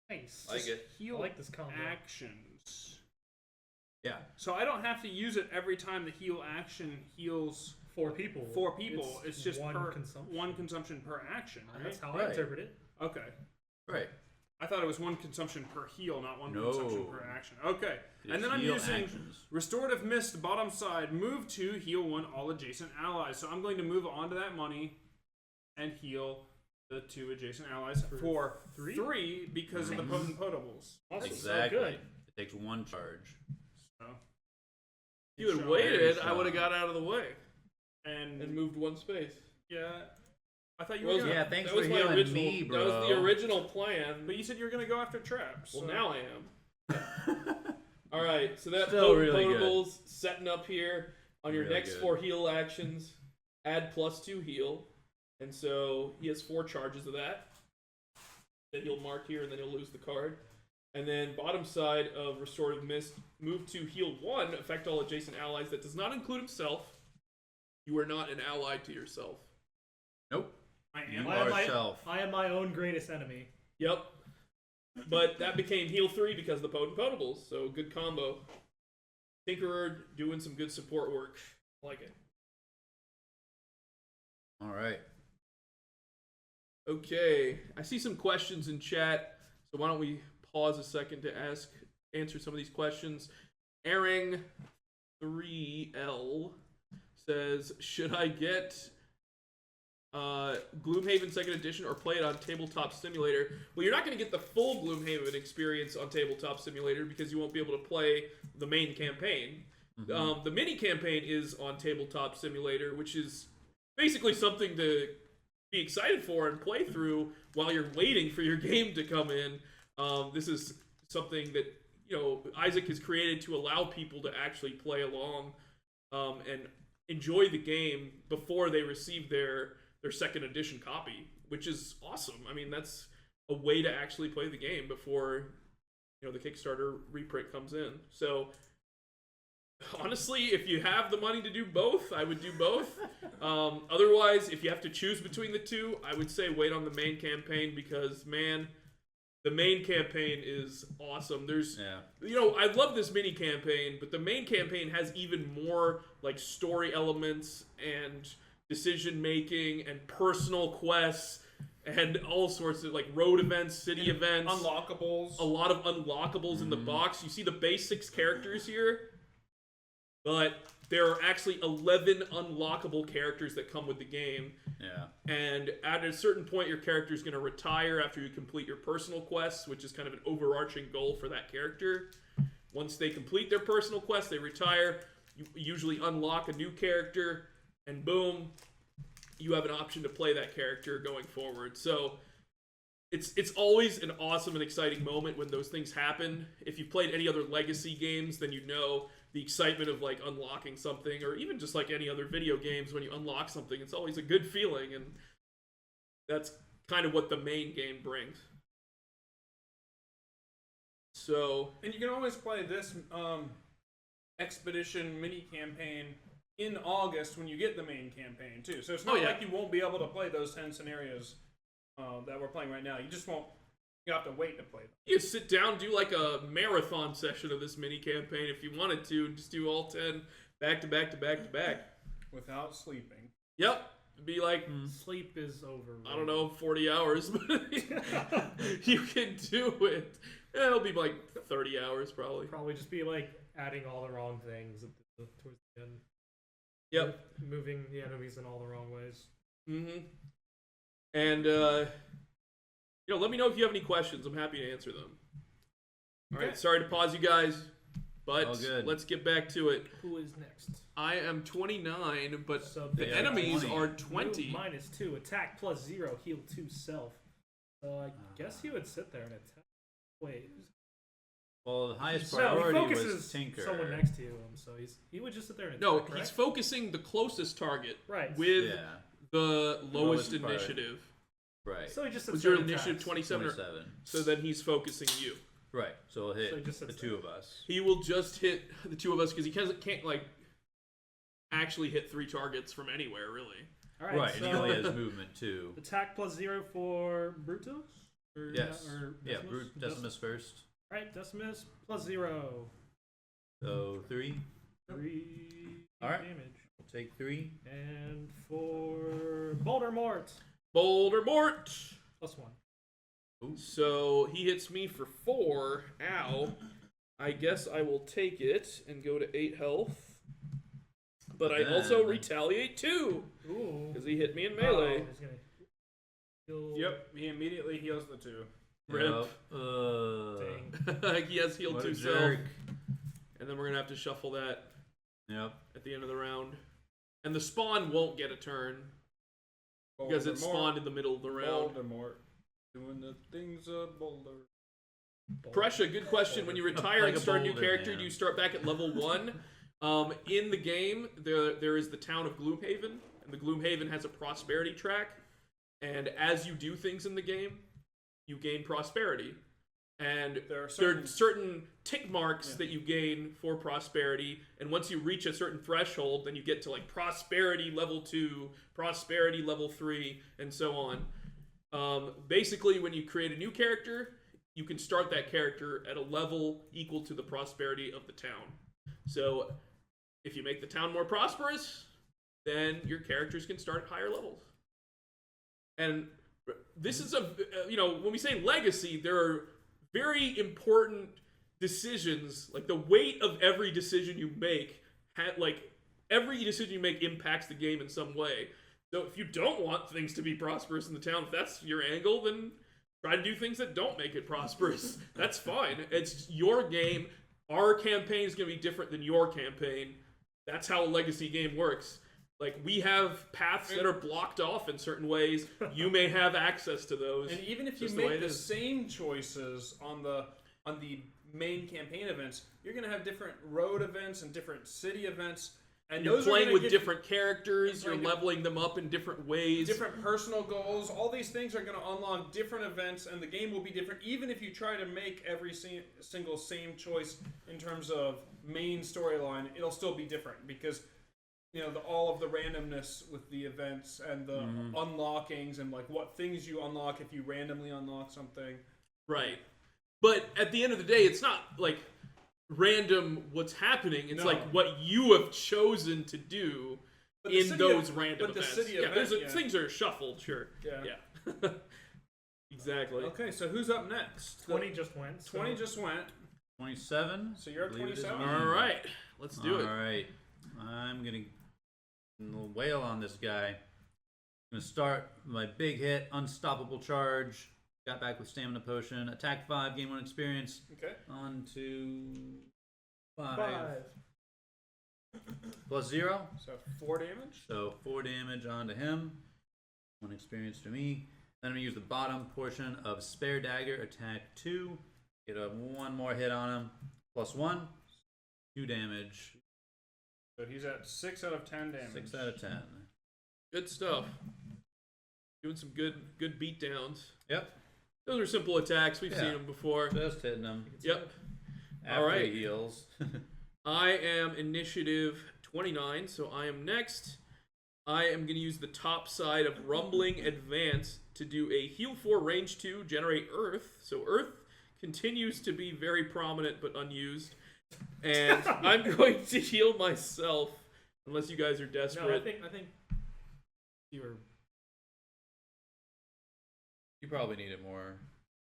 [SPEAKER 3] Nice.
[SPEAKER 2] Like it.
[SPEAKER 3] I
[SPEAKER 4] Heal
[SPEAKER 3] like this combo.
[SPEAKER 4] actions.
[SPEAKER 2] Yeah.
[SPEAKER 4] So I don't have to use it every time the heal action heals
[SPEAKER 3] 4 people.
[SPEAKER 4] 4 people. It's just
[SPEAKER 3] one
[SPEAKER 4] per
[SPEAKER 3] consumption.
[SPEAKER 4] one consumption per action, right?
[SPEAKER 3] That's how I
[SPEAKER 2] Right.
[SPEAKER 3] interpret it.
[SPEAKER 4] Okay.
[SPEAKER 2] Right.
[SPEAKER 4] I thought it was 1 consumption per heal, not 1
[SPEAKER 2] No.
[SPEAKER 4] consumption per action. Okay.
[SPEAKER 2] It's
[SPEAKER 4] And then I'm
[SPEAKER 2] heal
[SPEAKER 4] using
[SPEAKER 2] actions.
[SPEAKER 4] Restorative Mist, bottom side, move 2, heal 1 all adjacent allies. So I'm going to move onto that money and heal the 2 adjacent allies for 3 because of the Potent Potables.
[SPEAKER 3] Awesome.
[SPEAKER 2] Exactly.
[SPEAKER 3] So good.
[SPEAKER 2] It takes 1 charge.
[SPEAKER 4] So,
[SPEAKER 1] If you had
[SPEAKER 4] Strong.
[SPEAKER 1] waited,
[SPEAKER 2] Very
[SPEAKER 1] I would have
[SPEAKER 2] strong.
[SPEAKER 1] got out of the way
[SPEAKER 4] and
[SPEAKER 1] and moved one space.
[SPEAKER 4] yeah, I thought you
[SPEAKER 1] Well,
[SPEAKER 4] were gonna,
[SPEAKER 2] Yeah, thanks
[SPEAKER 1] that
[SPEAKER 2] for
[SPEAKER 1] was my
[SPEAKER 2] healing
[SPEAKER 1] original.
[SPEAKER 2] me, bro.
[SPEAKER 1] That was the original plan.
[SPEAKER 4] but you said you were going to go after traps.
[SPEAKER 1] Well,
[SPEAKER 4] so-
[SPEAKER 1] now I am. All right, so that
[SPEAKER 2] Still really good.
[SPEAKER 1] Potables setting up here on your
[SPEAKER 2] Really
[SPEAKER 1] next
[SPEAKER 2] good.
[SPEAKER 1] 4 heal actions. Add +2 heal, and so he has 4 charges of that. That he'll mark here, and then he'll lose the card. And then bottom side of Restorative Mist, move to heal 1, affect all adjacent allies. That does not include himself. You are not an ally to yourself.
[SPEAKER 2] Nope.
[SPEAKER 4] I
[SPEAKER 2] You
[SPEAKER 4] am.
[SPEAKER 2] are self.
[SPEAKER 3] I am my own greatest enemy.
[SPEAKER 1] Yep. But that became heal 3 because of the Potent Potables, so good combo. Tinkerer doing some good support work. Like it.
[SPEAKER 2] All right.
[SPEAKER 1] Okay, I see some questions in chat, so why don't we pause a second to answer some of these questions. Airing 3L says, should I get Gloomhaven 2nd Edition or play it on Tabletop Simulator? Well, you're not going to get the full Gloomhaven experience on Tabletop Simulator because you won't be able to play the main campaign. The mini campaign is on Tabletop Simulator, which is basically something to be excited for and play through while you're waiting for your game to come in. This is something that Isaac has created to allow people to actually play along and enjoy the game before they receive their 2nd edition copy, which is awesome. I mean, that's a way to actually play the game before the Kickstarter reprint comes in. So honestly, if you have the money to do both, I would do both. Otherwise, if you have to choose between the two, I would say wait on the main campaign because, man, the main campaign is awesome. There's, I love this mini campaign, but the main campaign has even more like story elements and decision making and personal quests and all sorts of like road events, city events,
[SPEAKER 4] unlockables.
[SPEAKER 1] a lot of unlockables in the box. You see the base 6 characters here, but there are actually 11 unlockable characters that come with the game.
[SPEAKER 2] Yeah.
[SPEAKER 1] And at a certain point, your character is going to retire after you complete your personal quests, which is kind of an overarching goal for that character. Once they complete their personal quest, they retire. You usually unlock a new character, and boom, you have an option to play that character going forward. So it's always an awesome and exciting moment when those things happen. If you've played any other Legacy games, then you know the excitement of like unlocking something, or even just like any other video games, when you unlock something, it's always a good feeling, and that's kind of what the main game brings. So,
[SPEAKER 4] And you can always play this Expedition Mini-Campaign in August when you get the main campaign, too. So it's not like you won't be able to play those 10 scenarios that we're playing right now. You just won't. You have to wait to play them.
[SPEAKER 1] you could sit down, do like a marathon session of this mini campaign if you wanted to, and just do all 10 back to back to back to back.
[SPEAKER 4] Without sleeping.
[SPEAKER 1] Yep. It'd be like,
[SPEAKER 3] Sleep is over.
[SPEAKER 1] I don't know, 40 hours, but you can do it. It'll be like 30 hours probably.
[SPEAKER 3] Probably just be like adding all the wrong things towards the end.
[SPEAKER 1] Yep.
[SPEAKER 3] Moving the enemies in all the wrong ways.
[SPEAKER 1] Mm-hmm. And, let me know if you have any questions. I'm happy to answer them. All right, sorry to pause you guys, but
[SPEAKER 2] All good.
[SPEAKER 1] let's get back to it.
[SPEAKER 3] Who is next?
[SPEAKER 1] I am 29, but
[SPEAKER 3] So
[SPEAKER 1] the
[SPEAKER 3] they
[SPEAKER 2] are
[SPEAKER 1] enemies
[SPEAKER 2] 20.
[SPEAKER 1] are 20.
[SPEAKER 3] -2, attack +0, heal 2 self. So I guess he would sit there and attack. Wait.
[SPEAKER 2] Well, the highest
[SPEAKER 3] So he
[SPEAKER 2] priority
[SPEAKER 3] focuses
[SPEAKER 2] was Tinker.
[SPEAKER 3] someone next to him, so he would just sit there and attack.
[SPEAKER 1] No,
[SPEAKER 3] right?
[SPEAKER 1] he's focusing the closest target
[SPEAKER 3] right.
[SPEAKER 1] with
[SPEAKER 2] Yeah.
[SPEAKER 1] the lowest
[SPEAKER 2] Lowest priority.
[SPEAKER 1] initiative.
[SPEAKER 2] Right.
[SPEAKER 3] So he just sits
[SPEAKER 1] Was
[SPEAKER 3] there
[SPEAKER 1] your
[SPEAKER 3] and
[SPEAKER 1] initiative
[SPEAKER 3] attacks.
[SPEAKER 1] 27?
[SPEAKER 2] 27.
[SPEAKER 1] So then he's focusing you.
[SPEAKER 2] Right. So he'll hit
[SPEAKER 3] So he just
[SPEAKER 2] the
[SPEAKER 3] sits
[SPEAKER 2] two
[SPEAKER 3] there.
[SPEAKER 2] of us.
[SPEAKER 1] He will just hit the two of us because he can't like actually hit 3 targets from anywhere, really.
[SPEAKER 3] All right.
[SPEAKER 2] Right.
[SPEAKER 3] So
[SPEAKER 2] And he only has movement too.
[SPEAKER 3] attack +0 for Brutus. Or,
[SPEAKER 2] Yes.
[SPEAKER 3] Or
[SPEAKER 2] Yeah.
[SPEAKER 3] Decimus?
[SPEAKER 2] Decimus first.
[SPEAKER 3] All right. Decimus +0.
[SPEAKER 2] So 3.
[SPEAKER 3] 3
[SPEAKER 2] All right.
[SPEAKER 3] damage.
[SPEAKER 2] We'll take 3.
[SPEAKER 3] And for Voldemort,
[SPEAKER 1] Voldemort.
[SPEAKER 3] +1.
[SPEAKER 2] Ooh.
[SPEAKER 1] So he hits me for 4. Ow. I guess I will take it and go to 8 health. But I also
[SPEAKER 2] Then-
[SPEAKER 1] retaliate too,
[SPEAKER 3] Ooh.
[SPEAKER 1] because he hit me in melee.
[SPEAKER 3] Oh, he's gonna heal.
[SPEAKER 4] Yep, he immediately heals the 2.
[SPEAKER 1] Rip.
[SPEAKER 3] Dang.
[SPEAKER 1] He has healed
[SPEAKER 2] What
[SPEAKER 1] 2
[SPEAKER 2] a
[SPEAKER 1] self.
[SPEAKER 2] jerk.
[SPEAKER 1] And then we're going to have to shuffle that
[SPEAKER 2] Yep.
[SPEAKER 1] at the end of the round. And the spawn won't get a turn, because it
[SPEAKER 4] Voldemort,
[SPEAKER 1] spawned in the middle of the round.
[SPEAKER 4] Voldemort, doing the things of Boulder.
[SPEAKER 1] Prussia, good question. When you retire
[SPEAKER 2] Like
[SPEAKER 1] and
[SPEAKER 2] a
[SPEAKER 1] start a new
[SPEAKER 2] boulder,
[SPEAKER 1] character,
[SPEAKER 2] man.
[SPEAKER 1] do you start back at level 1? In the game, there is the town of Gloomhaven, and the Gloomhaven has a prosperity track. And as you do things in the game, you gain prosperity. And
[SPEAKER 4] There are
[SPEAKER 1] there are certain tick marks that you gain for prosperity, and once you reach a certain threshold, then you get to like prosperity level 2, prosperity level 3, and so on. Basically, when you create a new character, you can start that character at a level equal to the prosperity of the town. So if you make the town more prosperous, then your characters can start at higher levels. And this is when we say legacy, there are very important decisions. Like the weight of every decision you make, every decision you make impacts the game in some way. So if you don't want things to be prosperous in the town, if that's your angle, then try to do things that don't make it prosperous. That's fine. It's your game. Our campaign is going to be different than your campaign. That's how a legacy game works. Like, we have paths that are blocked off in certain ways. You may have access to those.
[SPEAKER 4] And even if you
[SPEAKER 1] Just the way
[SPEAKER 4] make
[SPEAKER 1] it
[SPEAKER 4] the
[SPEAKER 1] is.
[SPEAKER 4] same choices on the main campaign events, you're gonna have different road events and different city events, and
[SPEAKER 1] You're
[SPEAKER 4] those are
[SPEAKER 1] playing
[SPEAKER 4] gonna
[SPEAKER 1] with
[SPEAKER 4] give
[SPEAKER 1] different characters. You're
[SPEAKER 4] playing
[SPEAKER 1] leveling them up in different ways.
[SPEAKER 4] different personal goals. All these things are going to unlock different events, and the game will be different. Even if you try to make every single same choice in terms of main storyline, it'll still be different because all of the randomness with the events and the unlockings and like what things you unlock if you randomly unlock something.
[SPEAKER 1] Right. But at the end of the day, it's not like random what's happening. It's
[SPEAKER 4] No.
[SPEAKER 1] like what you have chosen to do.
[SPEAKER 4] But the
[SPEAKER 1] in
[SPEAKER 4] city
[SPEAKER 1] those
[SPEAKER 4] of-
[SPEAKER 1] random
[SPEAKER 4] but the
[SPEAKER 1] events.
[SPEAKER 4] city
[SPEAKER 1] yeah,
[SPEAKER 4] event,
[SPEAKER 1] there's
[SPEAKER 4] yeah.
[SPEAKER 1] things are shuffled, sure.
[SPEAKER 4] Yeah.
[SPEAKER 1] Exactly.
[SPEAKER 4] Okay, so who's up next?
[SPEAKER 3] 20 just went. So
[SPEAKER 4] 20 just went.
[SPEAKER 2] 27.
[SPEAKER 4] So you're at
[SPEAKER 2] I believe it is
[SPEAKER 4] 27?
[SPEAKER 2] me.
[SPEAKER 1] All right, let's do it.
[SPEAKER 2] All right. I'm gonna wail on this guy. I'm gonna start my big hit, unstoppable charge. Got back with stamina potion. Attack 5, gain 1 experience.
[SPEAKER 4] Okay.
[SPEAKER 2] On to 5.
[SPEAKER 3] 5.
[SPEAKER 2] Plus 0.
[SPEAKER 4] So 4 damage.
[SPEAKER 2] So 4 damage onto him. 1 experience to me. Then I'm gonna use the bottom portion of Spare Dagger, attack 2. Get a 1 more hit on him. Plus 1. 2 damage.
[SPEAKER 4] So he's at 6 out of 10 damage.
[SPEAKER 2] 6 out of 10.
[SPEAKER 1] Good stuff. Doing some good beat downs.
[SPEAKER 2] Yep.
[SPEAKER 1] Those are simple attacks. We've
[SPEAKER 2] Yeah.
[SPEAKER 1] seen them before.
[SPEAKER 2] Just hitting him.
[SPEAKER 1] Yep.
[SPEAKER 2] After
[SPEAKER 1] All right.
[SPEAKER 2] he heals.
[SPEAKER 1] I am initiative 29, so I am next. I am going to use the top side of Rumbling Advance to do a heal 4 range 2, generate Earth. So Earth continues to be very prominent but unused. And I'm going to heal myself unless you guys are desperate.
[SPEAKER 3] No, I think you were.
[SPEAKER 2] You probably need it more.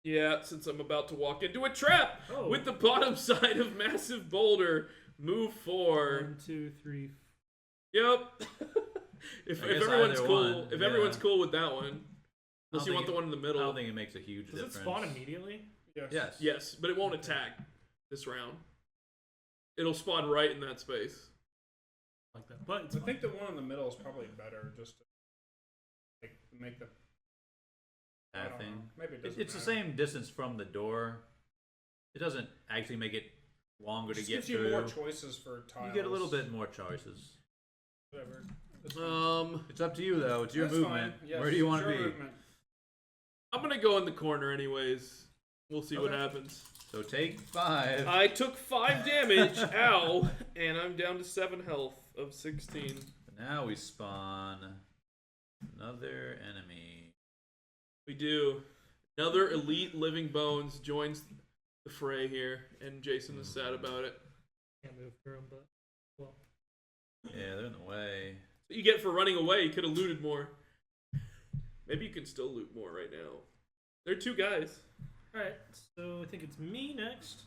[SPEAKER 1] Yeah, since I'm about to walk into a trap
[SPEAKER 3] Oh.
[SPEAKER 1] with the bottom side of Massive Boulder. Move 4.
[SPEAKER 3] 1, 2, 3.
[SPEAKER 1] Yep. if
[SPEAKER 2] I guess
[SPEAKER 1] everyone's
[SPEAKER 2] either
[SPEAKER 1] cool,
[SPEAKER 2] one,
[SPEAKER 1] if
[SPEAKER 2] yeah.
[SPEAKER 1] everyone's cool with that one,
[SPEAKER 2] I
[SPEAKER 1] unless you
[SPEAKER 2] don't
[SPEAKER 1] want the
[SPEAKER 2] think
[SPEAKER 1] one in the
[SPEAKER 2] I
[SPEAKER 1] middle.
[SPEAKER 2] don't think it makes a huge
[SPEAKER 3] Does
[SPEAKER 2] difference.
[SPEAKER 3] it spawn immediately?
[SPEAKER 4] Yes.
[SPEAKER 2] Yes.
[SPEAKER 1] Yes, but it won't attack this round. It'll spawn right in that space.
[SPEAKER 3] Like that. But it's
[SPEAKER 4] I think the one in the middle is probably better, just to like make the I
[SPEAKER 2] That
[SPEAKER 4] don't
[SPEAKER 2] thing.
[SPEAKER 4] know. Maybe it doesn't
[SPEAKER 2] It's the
[SPEAKER 4] matter.
[SPEAKER 2] same distance from the door. It doesn't actually make it longer
[SPEAKER 4] It just
[SPEAKER 2] to get
[SPEAKER 4] gives you
[SPEAKER 2] through.
[SPEAKER 4] more choices for tiles.
[SPEAKER 2] You get a little bit more choices.
[SPEAKER 4] Whatever. That's fine.
[SPEAKER 2] It's up to you though. It's your
[SPEAKER 4] That's
[SPEAKER 2] movement.
[SPEAKER 4] fine. Yes,
[SPEAKER 2] Where do you
[SPEAKER 4] it's
[SPEAKER 2] want to
[SPEAKER 4] your
[SPEAKER 2] be?
[SPEAKER 4] movement.
[SPEAKER 1] I'm gonna go in the corner anyways. We'll see what
[SPEAKER 4] Okay.
[SPEAKER 1] happens.
[SPEAKER 2] So take 5.
[SPEAKER 1] I took 5 damage, ow, and I'm down to 7 health of 16.
[SPEAKER 2] Now we spawn another enemy.
[SPEAKER 1] We do. Another elite living bones joins the fray here, and Jason is sad about it.
[SPEAKER 3] can't move through them, but well.
[SPEAKER 2] Yeah, they're in the way.
[SPEAKER 1] What you get for running away, you could have looted more. Maybe you can still loot more right now. There are 2 guys.
[SPEAKER 3] Alright, so I think it's me next.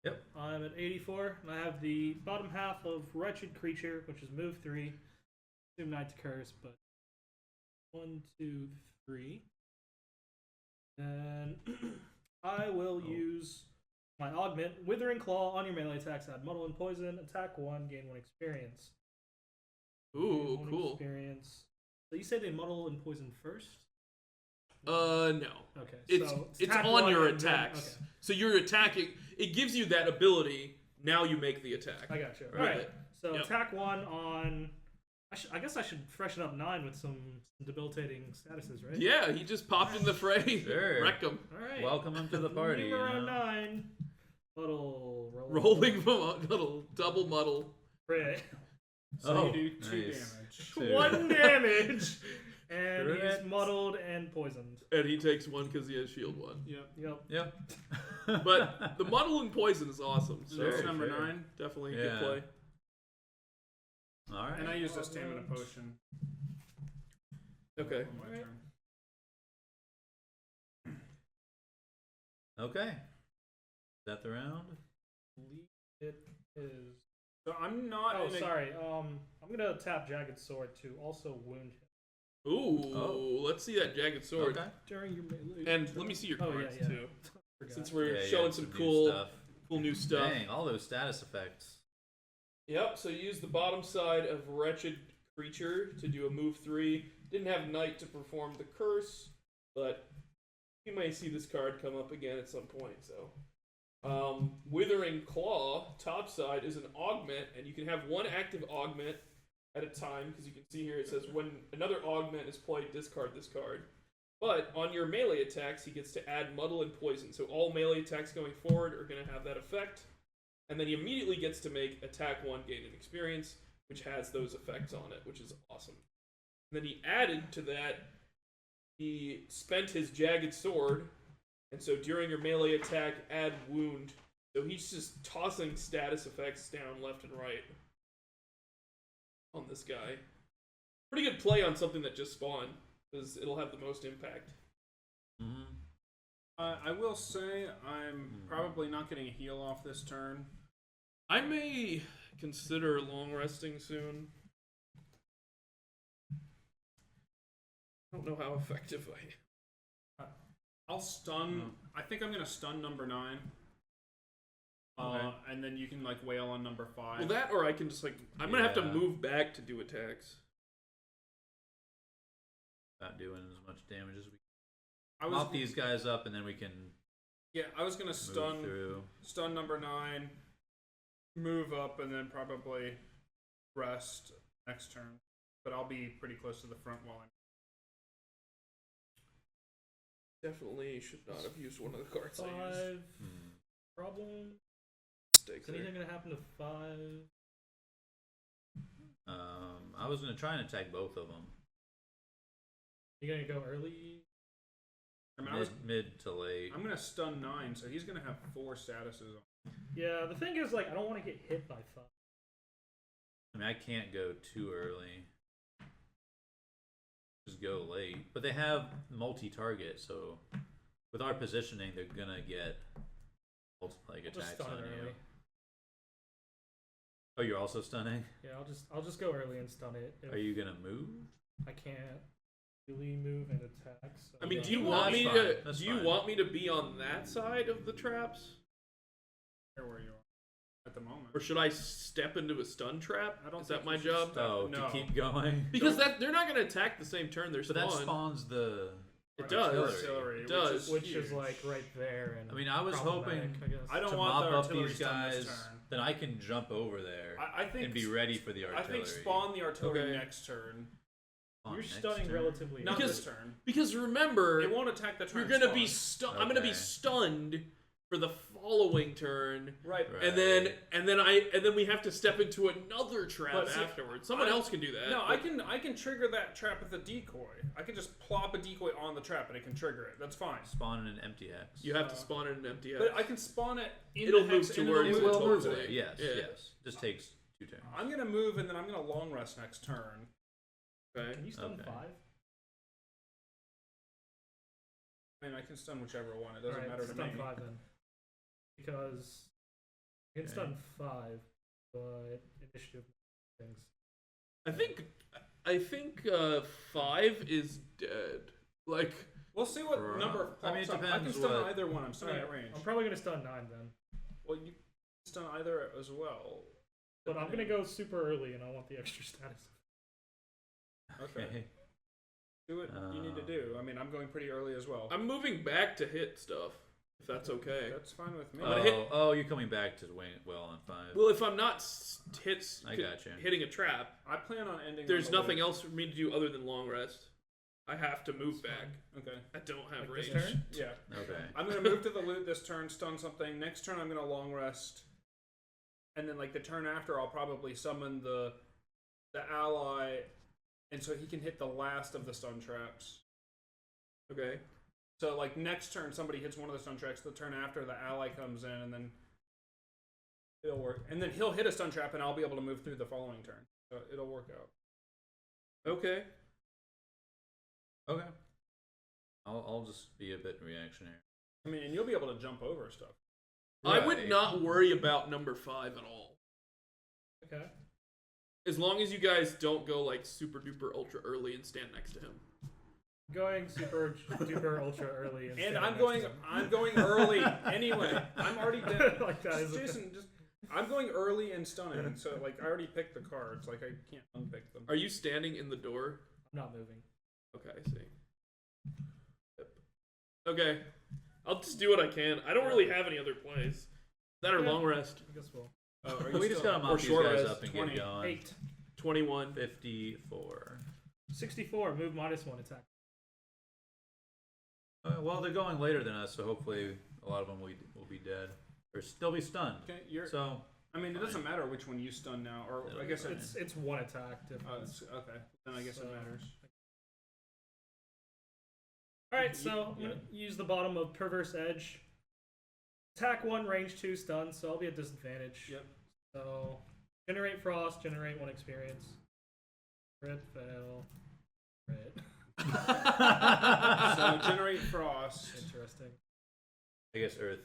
[SPEAKER 2] Yep.
[SPEAKER 3] I'm at 84, and I have the bottom half of Wretched Creature, which is move 3. Assume Knight's Curse, but 1, 2, 3. Then I will use my Augment, Withering Claw on your melee attacks, add Muddle and Poison, attack 1, gain 1 experience.
[SPEAKER 1] Ooh,
[SPEAKER 3] Gain 1
[SPEAKER 1] cool.
[SPEAKER 3] Experience. So you say they Muddle and Poison first?
[SPEAKER 1] No.
[SPEAKER 3] Okay.
[SPEAKER 1] It's
[SPEAKER 3] so
[SPEAKER 1] it's
[SPEAKER 3] attack
[SPEAKER 1] on
[SPEAKER 3] 1
[SPEAKER 1] your
[SPEAKER 3] and then-
[SPEAKER 1] attacks.
[SPEAKER 3] okay.
[SPEAKER 1] So you're attacking. It gives you that ability. Now you make the attack.
[SPEAKER 3] I got you.
[SPEAKER 1] Right.
[SPEAKER 3] Alright. So
[SPEAKER 1] Yep.
[SPEAKER 3] attack 1 on. I guess I should freshen up 9 with some debilitating statuses, right?
[SPEAKER 1] Yeah, he just popped in the fray.
[SPEAKER 2] Sure.
[SPEAKER 1] Wreck him.
[SPEAKER 3] Alright.
[SPEAKER 2] Welcome him to the party. you
[SPEAKER 3] Numero
[SPEAKER 2] know?
[SPEAKER 3] 9. Muddle.
[SPEAKER 1] Rolling little double muddle.
[SPEAKER 3] Fray.
[SPEAKER 4] So
[SPEAKER 2] Oh,
[SPEAKER 4] you do 2
[SPEAKER 2] nice.
[SPEAKER 4] damage.
[SPEAKER 3] 1 damage! And
[SPEAKER 2] Correct.
[SPEAKER 3] he's muddled and poisoned.
[SPEAKER 1] And he takes 1 because he has shield 1.
[SPEAKER 4] Yep.
[SPEAKER 3] Yep.
[SPEAKER 2] Yep.
[SPEAKER 1] But the muddle and poison is awesome. So
[SPEAKER 4] That's
[SPEAKER 2] Sure,
[SPEAKER 4] number
[SPEAKER 2] sure.
[SPEAKER 4] 9.
[SPEAKER 1] definitely a
[SPEAKER 2] Yeah.
[SPEAKER 1] good play.
[SPEAKER 2] All right.
[SPEAKER 4] And I used a stamina potion.
[SPEAKER 1] Okay.
[SPEAKER 4] On my
[SPEAKER 3] Alright.
[SPEAKER 4] turn.
[SPEAKER 2] Okay. Is that the round?
[SPEAKER 3] It is.
[SPEAKER 4] So I'm not.
[SPEAKER 3] Oh,
[SPEAKER 4] in a-
[SPEAKER 3] sorry. I'm gonna tap Jagged Sword to also wound him
[SPEAKER 1] Ooh,
[SPEAKER 2] Oh.
[SPEAKER 1] let's see that jagged sword.
[SPEAKER 2] Okay.
[SPEAKER 3] during your melee.
[SPEAKER 1] And let me see your
[SPEAKER 3] Oh,
[SPEAKER 1] cards
[SPEAKER 3] yeah.
[SPEAKER 1] too.
[SPEAKER 3] Forgot.
[SPEAKER 1] Since we're
[SPEAKER 2] Yeah,
[SPEAKER 1] showing
[SPEAKER 2] yeah,
[SPEAKER 1] some
[SPEAKER 2] new
[SPEAKER 1] cool
[SPEAKER 2] stuff.
[SPEAKER 1] new stuff.
[SPEAKER 2] Dang, all those status effects.
[SPEAKER 1] Yep, so use the bottom side of Wretched Creature to do a move 3. Didn't have Knight to perform the curse, but you may see this card come up again at some point, so. Withering Claw, top side, is an augment, and you can have 1 active augment at a time, because you can see here it says when another augment is played, discard this card. But on your melee attacks, he gets to add Muddle and Poison, so all melee attacks going forward are going to have that effect. And then he immediately gets to make attack 1, gain an experience, which has those effects on it, which is awesome. And then he added to that, he spent his Jagged Sword, and so during your melee attack, add wound. So he's just tossing status effects down left and right on this guy. pretty good play on something that just spawned, because it'll have the most impact.
[SPEAKER 2] Mm-hmm.
[SPEAKER 4] I will say I'm probably not getting a heal off this turn.
[SPEAKER 1] I may consider long resting soon. I don't know how effective I am.
[SPEAKER 4] I'll stun. I think I'm gonna stun number 9.
[SPEAKER 2] Okay.
[SPEAKER 4] And then you can like wail on number 5.
[SPEAKER 1] Well, that or I can just like I'm gonna have to move back to do attacks.
[SPEAKER 2] Not doing as much damage as we
[SPEAKER 4] I
[SPEAKER 2] can.
[SPEAKER 4] was
[SPEAKER 2] Mop these guys up, and then we can
[SPEAKER 4] I was gonna
[SPEAKER 2] move through.
[SPEAKER 4] stun number 9, move up, and then probably rest next turn. But I'll be pretty close to the front while I'm.
[SPEAKER 1] Definitely should not have used one of the cards I
[SPEAKER 3] 5.
[SPEAKER 1] used.
[SPEAKER 3] Problem.
[SPEAKER 1] Mistake
[SPEAKER 3] Is
[SPEAKER 1] there.
[SPEAKER 3] anything gonna happen to 5?
[SPEAKER 2] I was gonna try and attack both of them.
[SPEAKER 3] You gonna go early?
[SPEAKER 4] I mean,
[SPEAKER 2] Mid to late.
[SPEAKER 4] I'm gonna stun 9, so he's gonna have 4 statuses on.
[SPEAKER 3] Yeah, the thing is, like, I don't want to get hit by 5.
[SPEAKER 2] I mean, I can't go too early. Just go late. But they have multi-target, so with our positioning, they're gonna get like
[SPEAKER 3] I'll just
[SPEAKER 2] attacks
[SPEAKER 3] stun
[SPEAKER 2] on
[SPEAKER 3] it
[SPEAKER 2] you.
[SPEAKER 3] early.
[SPEAKER 2] Oh, you're also stunning?
[SPEAKER 3] Yeah, I'll just go early and stun it. If
[SPEAKER 2] Are you gonna move?
[SPEAKER 3] I can't really move and attack. So
[SPEAKER 1] I mean,
[SPEAKER 3] yeah.
[SPEAKER 1] do you
[SPEAKER 2] No,
[SPEAKER 1] want
[SPEAKER 2] that's
[SPEAKER 1] me
[SPEAKER 2] fine.
[SPEAKER 1] to?
[SPEAKER 2] That's
[SPEAKER 1] Do you
[SPEAKER 2] fine.
[SPEAKER 1] want me to be on that side of the traps,
[SPEAKER 4] Care where you are at the moment.
[SPEAKER 1] or should I step into a stun trap?
[SPEAKER 4] I don't
[SPEAKER 1] Is
[SPEAKER 4] think
[SPEAKER 1] that my
[SPEAKER 4] you should
[SPEAKER 1] job?
[SPEAKER 4] step-
[SPEAKER 2] Oh,
[SPEAKER 4] no.
[SPEAKER 2] to keep going?
[SPEAKER 1] Because they're not going to attack the same turn they're
[SPEAKER 2] But that
[SPEAKER 1] spawned.
[SPEAKER 2] spawns the
[SPEAKER 1] It does.
[SPEAKER 4] Artillery,
[SPEAKER 1] It does.
[SPEAKER 3] which is
[SPEAKER 4] huge.
[SPEAKER 3] like right there. And
[SPEAKER 2] I mean, I was
[SPEAKER 3] problematic,
[SPEAKER 2] hoping
[SPEAKER 3] I guess.
[SPEAKER 4] I don't
[SPEAKER 2] to
[SPEAKER 4] want
[SPEAKER 2] mop
[SPEAKER 4] the
[SPEAKER 2] up
[SPEAKER 4] artillery
[SPEAKER 2] these
[SPEAKER 4] stun this
[SPEAKER 2] guys,
[SPEAKER 4] turn.
[SPEAKER 2] then I can jump over there
[SPEAKER 4] I think
[SPEAKER 2] and be ready for the
[SPEAKER 4] I
[SPEAKER 2] artillery.
[SPEAKER 4] think spawn the artillery
[SPEAKER 1] Okay.
[SPEAKER 4] next turn.
[SPEAKER 2] On
[SPEAKER 3] You're
[SPEAKER 2] next
[SPEAKER 3] stunning
[SPEAKER 2] turn.
[SPEAKER 3] relatively.
[SPEAKER 4] Not
[SPEAKER 1] Because-
[SPEAKER 4] this turn.
[SPEAKER 1] Because remember,
[SPEAKER 4] It won't attack the turn.
[SPEAKER 1] you're going to be
[SPEAKER 4] spawn.
[SPEAKER 1] I'm going to be
[SPEAKER 2] Okay.
[SPEAKER 1] stunned for the following turn,
[SPEAKER 4] Right.
[SPEAKER 1] and then we have to step into another trap
[SPEAKER 4] But see,
[SPEAKER 1] afterwards. Someone else can do that.
[SPEAKER 4] No,
[SPEAKER 1] but-
[SPEAKER 4] I can trigger that trap with a decoy. I can just plop a decoy on the trap and it can trigger it. That's fine.
[SPEAKER 2] Spawn in an empty hex.
[SPEAKER 1] You have to spawn in an empty hex.
[SPEAKER 4] But I can spawn it in
[SPEAKER 1] It'll
[SPEAKER 4] the
[SPEAKER 1] move
[SPEAKER 4] hex and
[SPEAKER 1] towards
[SPEAKER 2] It
[SPEAKER 1] it,
[SPEAKER 2] will move
[SPEAKER 1] totally.
[SPEAKER 2] there. Yes,
[SPEAKER 1] Yeah.
[SPEAKER 2] yes. Just takes 2 turns.
[SPEAKER 4] I'm gonna move and then I'm gonna long rest next turn.
[SPEAKER 1] Okay.
[SPEAKER 3] Can you stun
[SPEAKER 2] Okay.
[SPEAKER 3] 5?
[SPEAKER 4] I mean, I can stun whichever one. It doesn't
[SPEAKER 3] Alright,
[SPEAKER 4] matter to
[SPEAKER 3] stun
[SPEAKER 4] me.
[SPEAKER 3] 5 then. Because I can
[SPEAKER 2] Okay.
[SPEAKER 3] stun 5, but initiative things.
[SPEAKER 1] I think 5 is dead. Like,
[SPEAKER 4] We'll see what
[SPEAKER 2] Right.
[SPEAKER 4] number
[SPEAKER 2] I mean, it
[SPEAKER 4] pops up. I can
[SPEAKER 2] depends
[SPEAKER 4] stun
[SPEAKER 2] what-
[SPEAKER 4] either one. I'm stunning at
[SPEAKER 3] Alright,
[SPEAKER 4] range.
[SPEAKER 3] I'm probably gonna stun 9 then.
[SPEAKER 4] Well, you can stun either as well.
[SPEAKER 3] But I'm gonna go super early and I want the extra status.
[SPEAKER 4] Okay. Do what you need to do. I mean, I'm going pretty early as well.
[SPEAKER 1] I'm moving back to hit stuff, if that's okay.
[SPEAKER 4] That's fine with me.
[SPEAKER 1] gonna hit-
[SPEAKER 2] Oh, you're coming back to well on 5.
[SPEAKER 1] Well, if I'm not
[SPEAKER 2] I gotcha.
[SPEAKER 1] hitting a trap,
[SPEAKER 4] I plan on ending.
[SPEAKER 1] there's
[SPEAKER 4] on the
[SPEAKER 1] nothing
[SPEAKER 4] loop.
[SPEAKER 1] else for me to do other than long rest. I have to move
[SPEAKER 3] That's
[SPEAKER 1] back.
[SPEAKER 3] fine.
[SPEAKER 4] Okay.
[SPEAKER 1] I don't have
[SPEAKER 3] Like this
[SPEAKER 1] range.
[SPEAKER 3] turn?
[SPEAKER 4] Yeah.
[SPEAKER 2] Okay.
[SPEAKER 4] I'm gonna move to the loot this turn, stun something. Next turn, I'm gonna long rest, and then like the turn after, I'll probably summon the ally, and so he can hit the last of the stun traps.
[SPEAKER 1] Okay.
[SPEAKER 4] So like next turn, somebody hits one of the stun traps. The turn after, the ally comes in, and then it'll work. And then he'll hit a stun trap, and I'll be able to move through the following turn. So it'll work out.
[SPEAKER 1] Okay.
[SPEAKER 2] Okay. I'll just be a bit reactionary.
[SPEAKER 4] I mean, and you'll be able to jump over stuff.
[SPEAKER 1] I would
[SPEAKER 2] Right.
[SPEAKER 1] not worry about number 5 at all.
[SPEAKER 3] Okay.
[SPEAKER 1] As long as you guys don't go like super duper ultra early and stand next to him.
[SPEAKER 3] Going super duper ultra early and
[SPEAKER 4] And
[SPEAKER 3] standing
[SPEAKER 4] I'm
[SPEAKER 3] next
[SPEAKER 4] going.
[SPEAKER 3] to him.
[SPEAKER 4] I'm going early anyway. I'm already dead.
[SPEAKER 3] Like that is
[SPEAKER 4] Jason, just I'm going early and stunning. So like I already picked the cards. Like I can't unpick them.
[SPEAKER 1] Are you standing in the door?
[SPEAKER 3] I'm not moving.
[SPEAKER 1] Okay, I see. Yep. Okay. I'll just do what I can. I don't really have any other plays. That or
[SPEAKER 3] Yeah.
[SPEAKER 1] long rest.
[SPEAKER 3] I guess we'll.
[SPEAKER 4] Oh, are
[SPEAKER 2] We just gotta
[SPEAKER 1] or
[SPEAKER 2] mop these
[SPEAKER 1] short
[SPEAKER 2] guys
[SPEAKER 1] rest,
[SPEAKER 2] up and
[SPEAKER 4] 20.
[SPEAKER 2] get going.
[SPEAKER 3] 8.
[SPEAKER 1] 21.
[SPEAKER 2] 54.
[SPEAKER 3] 64. Move -1 attack.
[SPEAKER 2] Well, they're going later than us, so hopefully a lot of them will be dead or still be stunned.
[SPEAKER 4] Okay, you're.
[SPEAKER 2] So
[SPEAKER 4] I mean, it doesn't matter which one you stun now, or
[SPEAKER 2] It'll
[SPEAKER 4] I
[SPEAKER 2] be
[SPEAKER 4] guess
[SPEAKER 2] fine.
[SPEAKER 3] It's 1 attack difference.
[SPEAKER 4] okay. Then I guess
[SPEAKER 3] So-
[SPEAKER 4] it matters.
[SPEAKER 3] Alright, so I'm gonna use the bottom of Perverse Edge. Attack 1, range 2, stun, so I'll be at disadvantage.
[SPEAKER 4] Yep.
[SPEAKER 3] So generate frost, generate 1 experience. Crit, fail. Crit.
[SPEAKER 4] So generate frost.
[SPEAKER 3] Interesting.
[SPEAKER 2] I guess Earth.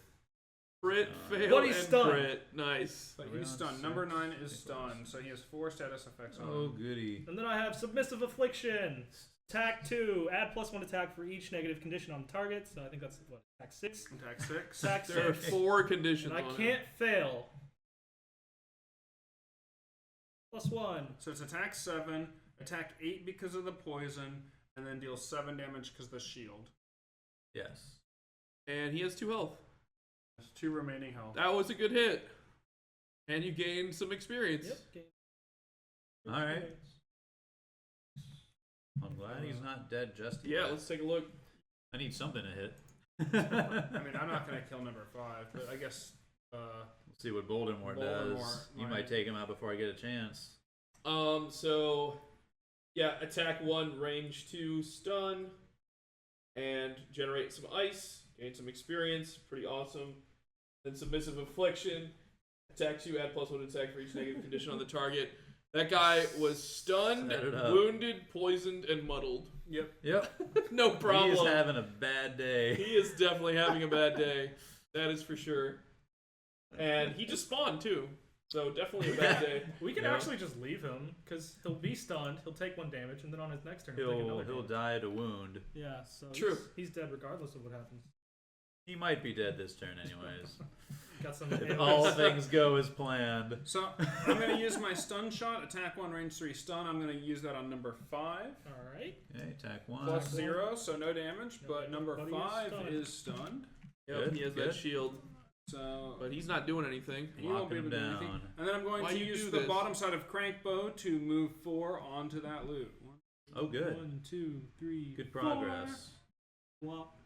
[SPEAKER 1] Crit, fail,
[SPEAKER 3] But he's
[SPEAKER 1] and
[SPEAKER 3] stunned.
[SPEAKER 1] crit. Nice.
[SPEAKER 4] But
[SPEAKER 2] Are we
[SPEAKER 4] he's
[SPEAKER 2] on
[SPEAKER 4] stunned.
[SPEAKER 2] six?
[SPEAKER 4] Number 9 is
[SPEAKER 2] Six.
[SPEAKER 4] stunned, so he has 4 status effects on
[SPEAKER 2] Oh,
[SPEAKER 4] him.
[SPEAKER 2] goody.
[SPEAKER 3] And then I have Submissive Affliction. Attack 2. Add +1 attack for each negative condition on the target. So I think that's what? Attack 6?
[SPEAKER 4] Attack 6.
[SPEAKER 3] Attack
[SPEAKER 1] There are
[SPEAKER 3] 6.
[SPEAKER 1] 4 conditions
[SPEAKER 3] And I
[SPEAKER 1] on it.
[SPEAKER 3] can't fail. +1.
[SPEAKER 4] So it's attack 7, attack 8 because of the poison, and then deal 7 damage because of the shield.
[SPEAKER 2] Yes.
[SPEAKER 1] And he has 2 health.
[SPEAKER 4] There's 2 remaining health.
[SPEAKER 1] That was a good hit. And you gain some experience.
[SPEAKER 3] Yep. Okay.
[SPEAKER 2] All right. I'm glad he's not dead just
[SPEAKER 1] Yeah,
[SPEAKER 2] yet.
[SPEAKER 1] let's take a look.
[SPEAKER 2] I need something to hit.
[SPEAKER 4] I mean, I'm not going to kill number 5, but I guess...
[SPEAKER 2] Let's see what Voldemort
[SPEAKER 4] Voldemort
[SPEAKER 2] does. You
[SPEAKER 4] might-
[SPEAKER 2] might take him out before I get a chance.
[SPEAKER 1] So, yeah, attack 1, range 2, stun, and generate some ice, gain some experience, pretty awesome. Then submissive affliction, attack 2, add +1 attack for each negative condition on the target. That guy was stunned,
[SPEAKER 2] Set it up.
[SPEAKER 1] wounded, poisoned, and muddled.
[SPEAKER 4] Yep.
[SPEAKER 2] Yep.
[SPEAKER 1] No problem.
[SPEAKER 2] He is having a bad day.
[SPEAKER 1] He is definitely having a bad day. That is for sure. And he just spawned too, so definitely a bad day.
[SPEAKER 3] We can
[SPEAKER 2] Yep.
[SPEAKER 3] actually just leave him because he'll be stunned. He'll take 1 damage, and then on his next turn he'll take
[SPEAKER 2] He'll
[SPEAKER 3] another. damage.
[SPEAKER 2] die to wound.
[SPEAKER 3] Yeah. So
[SPEAKER 1] True.
[SPEAKER 3] He's dead regardless of what happens.
[SPEAKER 2] He might be dead this turn anyways.
[SPEAKER 3] Got some.
[SPEAKER 2] If all things go as planned.
[SPEAKER 4] So I'm going to use my stun shot, attack 1, range 3 stun. I'm going to use that on number 5.
[SPEAKER 3] All right.
[SPEAKER 2] Okay, attack 1.
[SPEAKER 4] Plus
[SPEAKER 3] Attack
[SPEAKER 4] 0, so no damage,
[SPEAKER 3] No
[SPEAKER 4] but
[SPEAKER 3] damage,
[SPEAKER 4] number
[SPEAKER 3] but he is
[SPEAKER 4] 5
[SPEAKER 3] stunned.
[SPEAKER 4] is stunned.
[SPEAKER 1] Yep,
[SPEAKER 2] Good,
[SPEAKER 1] he has
[SPEAKER 2] good.
[SPEAKER 1] that shield,
[SPEAKER 4] So
[SPEAKER 1] but he's not doing anything.
[SPEAKER 4] he won't be
[SPEAKER 2] Locking
[SPEAKER 4] able
[SPEAKER 2] him
[SPEAKER 4] to do anything.
[SPEAKER 2] down.
[SPEAKER 4] And then I'm going
[SPEAKER 1] Why
[SPEAKER 4] to
[SPEAKER 1] you
[SPEAKER 4] use
[SPEAKER 1] do
[SPEAKER 4] the
[SPEAKER 1] this?
[SPEAKER 4] bottom side of Crankbow to move 4 onto that loot.
[SPEAKER 2] Oh, good.
[SPEAKER 3] 1, 2, 3.
[SPEAKER 2] Good progress.
[SPEAKER 3] Flop.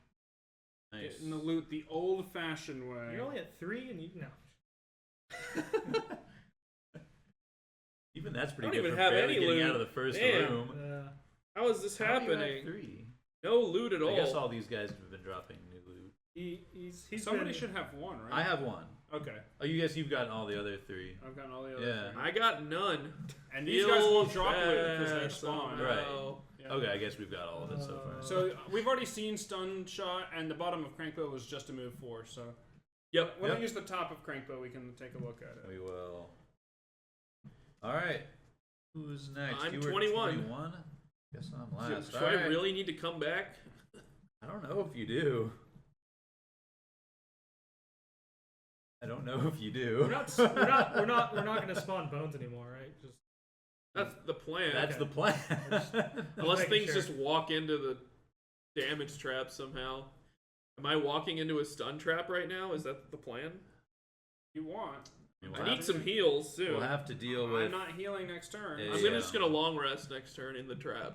[SPEAKER 2] Nice.
[SPEAKER 4] Getting the loot the old-fashioned way.
[SPEAKER 3] You're only at 3, and you no.
[SPEAKER 2] Even that's pretty
[SPEAKER 1] I
[SPEAKER 2] good
[SPEAKER 1] don't
[SPEAKER 2] for
[SPEAKER 1] even have
[SPEAKER 2] barely
[SPEAKER 1] any
[SPEAKER 2] getting
[SPEAKER 1] loot.
[SPEAKER 2] out of the first
[SPEAKER 1] Damn.
[SPEAKER 2] room.
[SPEAKER 1] How is this
[SPEAKER 2] How do you have
[SPEAKER 1] happening?
[SPEAKER 2] 3?
[SPEAKER 1] No loot at all.
[SPEAKER 2] I guess all these guys have been dropping new loot.
[SPEAKER 3] He's
[SPEAKER 4] Somebody
[SPEAKER 3] been,
[SPEAKER 4] should have 1, right?
[SPEAKER 2] I have 1.
[SPEAKER 4] Okay.
[SPEAKER 2] Oh, you guys, you've gotten all the other 3.
[SPEAKER 4] I've gotten all the other
[SPEAKER 2] Yeah.
[SPEAKER 4] 3.
[SPEAKER 1] I got none.
[SPEAKER 4] And these guys won't
[SPEAKER 1] Feel
[SPEAKER 4] drop loot because they're
[SPEAKER 1] fast
[SPEAKER 4] spawned.
[SPEAKER 2] Right.
[SPEAKER 1] somehow.
[SPEAKER 4] Yeah.
[SPEAKER 2] Okay, I guess we've got all of it so far.
[SPEAKER 4] So we've already seen stun shot, and the bottom of Crankbow was just a move 4. So
[SPEAKER 1] Yep.
[SPEAKER 4] when
[SPEAKER 2] Yep.
[SPEAKER 4] I use the top of Crankbow, we can take a look at it.
[SPEAKER 2] We will. All right. Who's next?
[SPEAKER 1] I'm
[SPEAKER 2] You were
[SPEAKER 1] 21.
[SPEAKER 2] 21? Guess I'm last.
[SPEAKER 1] Do
[SPEAKER 2] All
[SPEAKER 1] I
[SPEAKER 2] right.
[SPEAKER 1] really need to come back?
[SPEAKER 2] I don't know if you do. I don't know if you do.
[SPEAKER 3] we're not going to spawn bones anymore, right? Just
[SPEAKER 1] That's the plan.
[SPEAKER 2] That's
[SPEAKER 3] Okay.
[SPEAKER 2] the plan.
[SPEAKER 1] Unless
[SPEAKER 3] making
[SPEAKER 1] things
[SPEAKER 3] sure.
[SPEAKER 1] just walk into the damage trap somehow. Am I walking into a stun trap right now? Is that the plan?
[SPEAKER 4] You want?
[SPEAKER 1] I need some heals soon.
[SPEAKER 2] We'll have to deal with.
[SPEAKER 4] I'm not healing next turn.
[SPEAKER 2] Yeah,
[SPEAKER 1] I'm
[SPEAKER 2] yeah.
[SPEAKER 1] just gonna long rest next turn in the trap.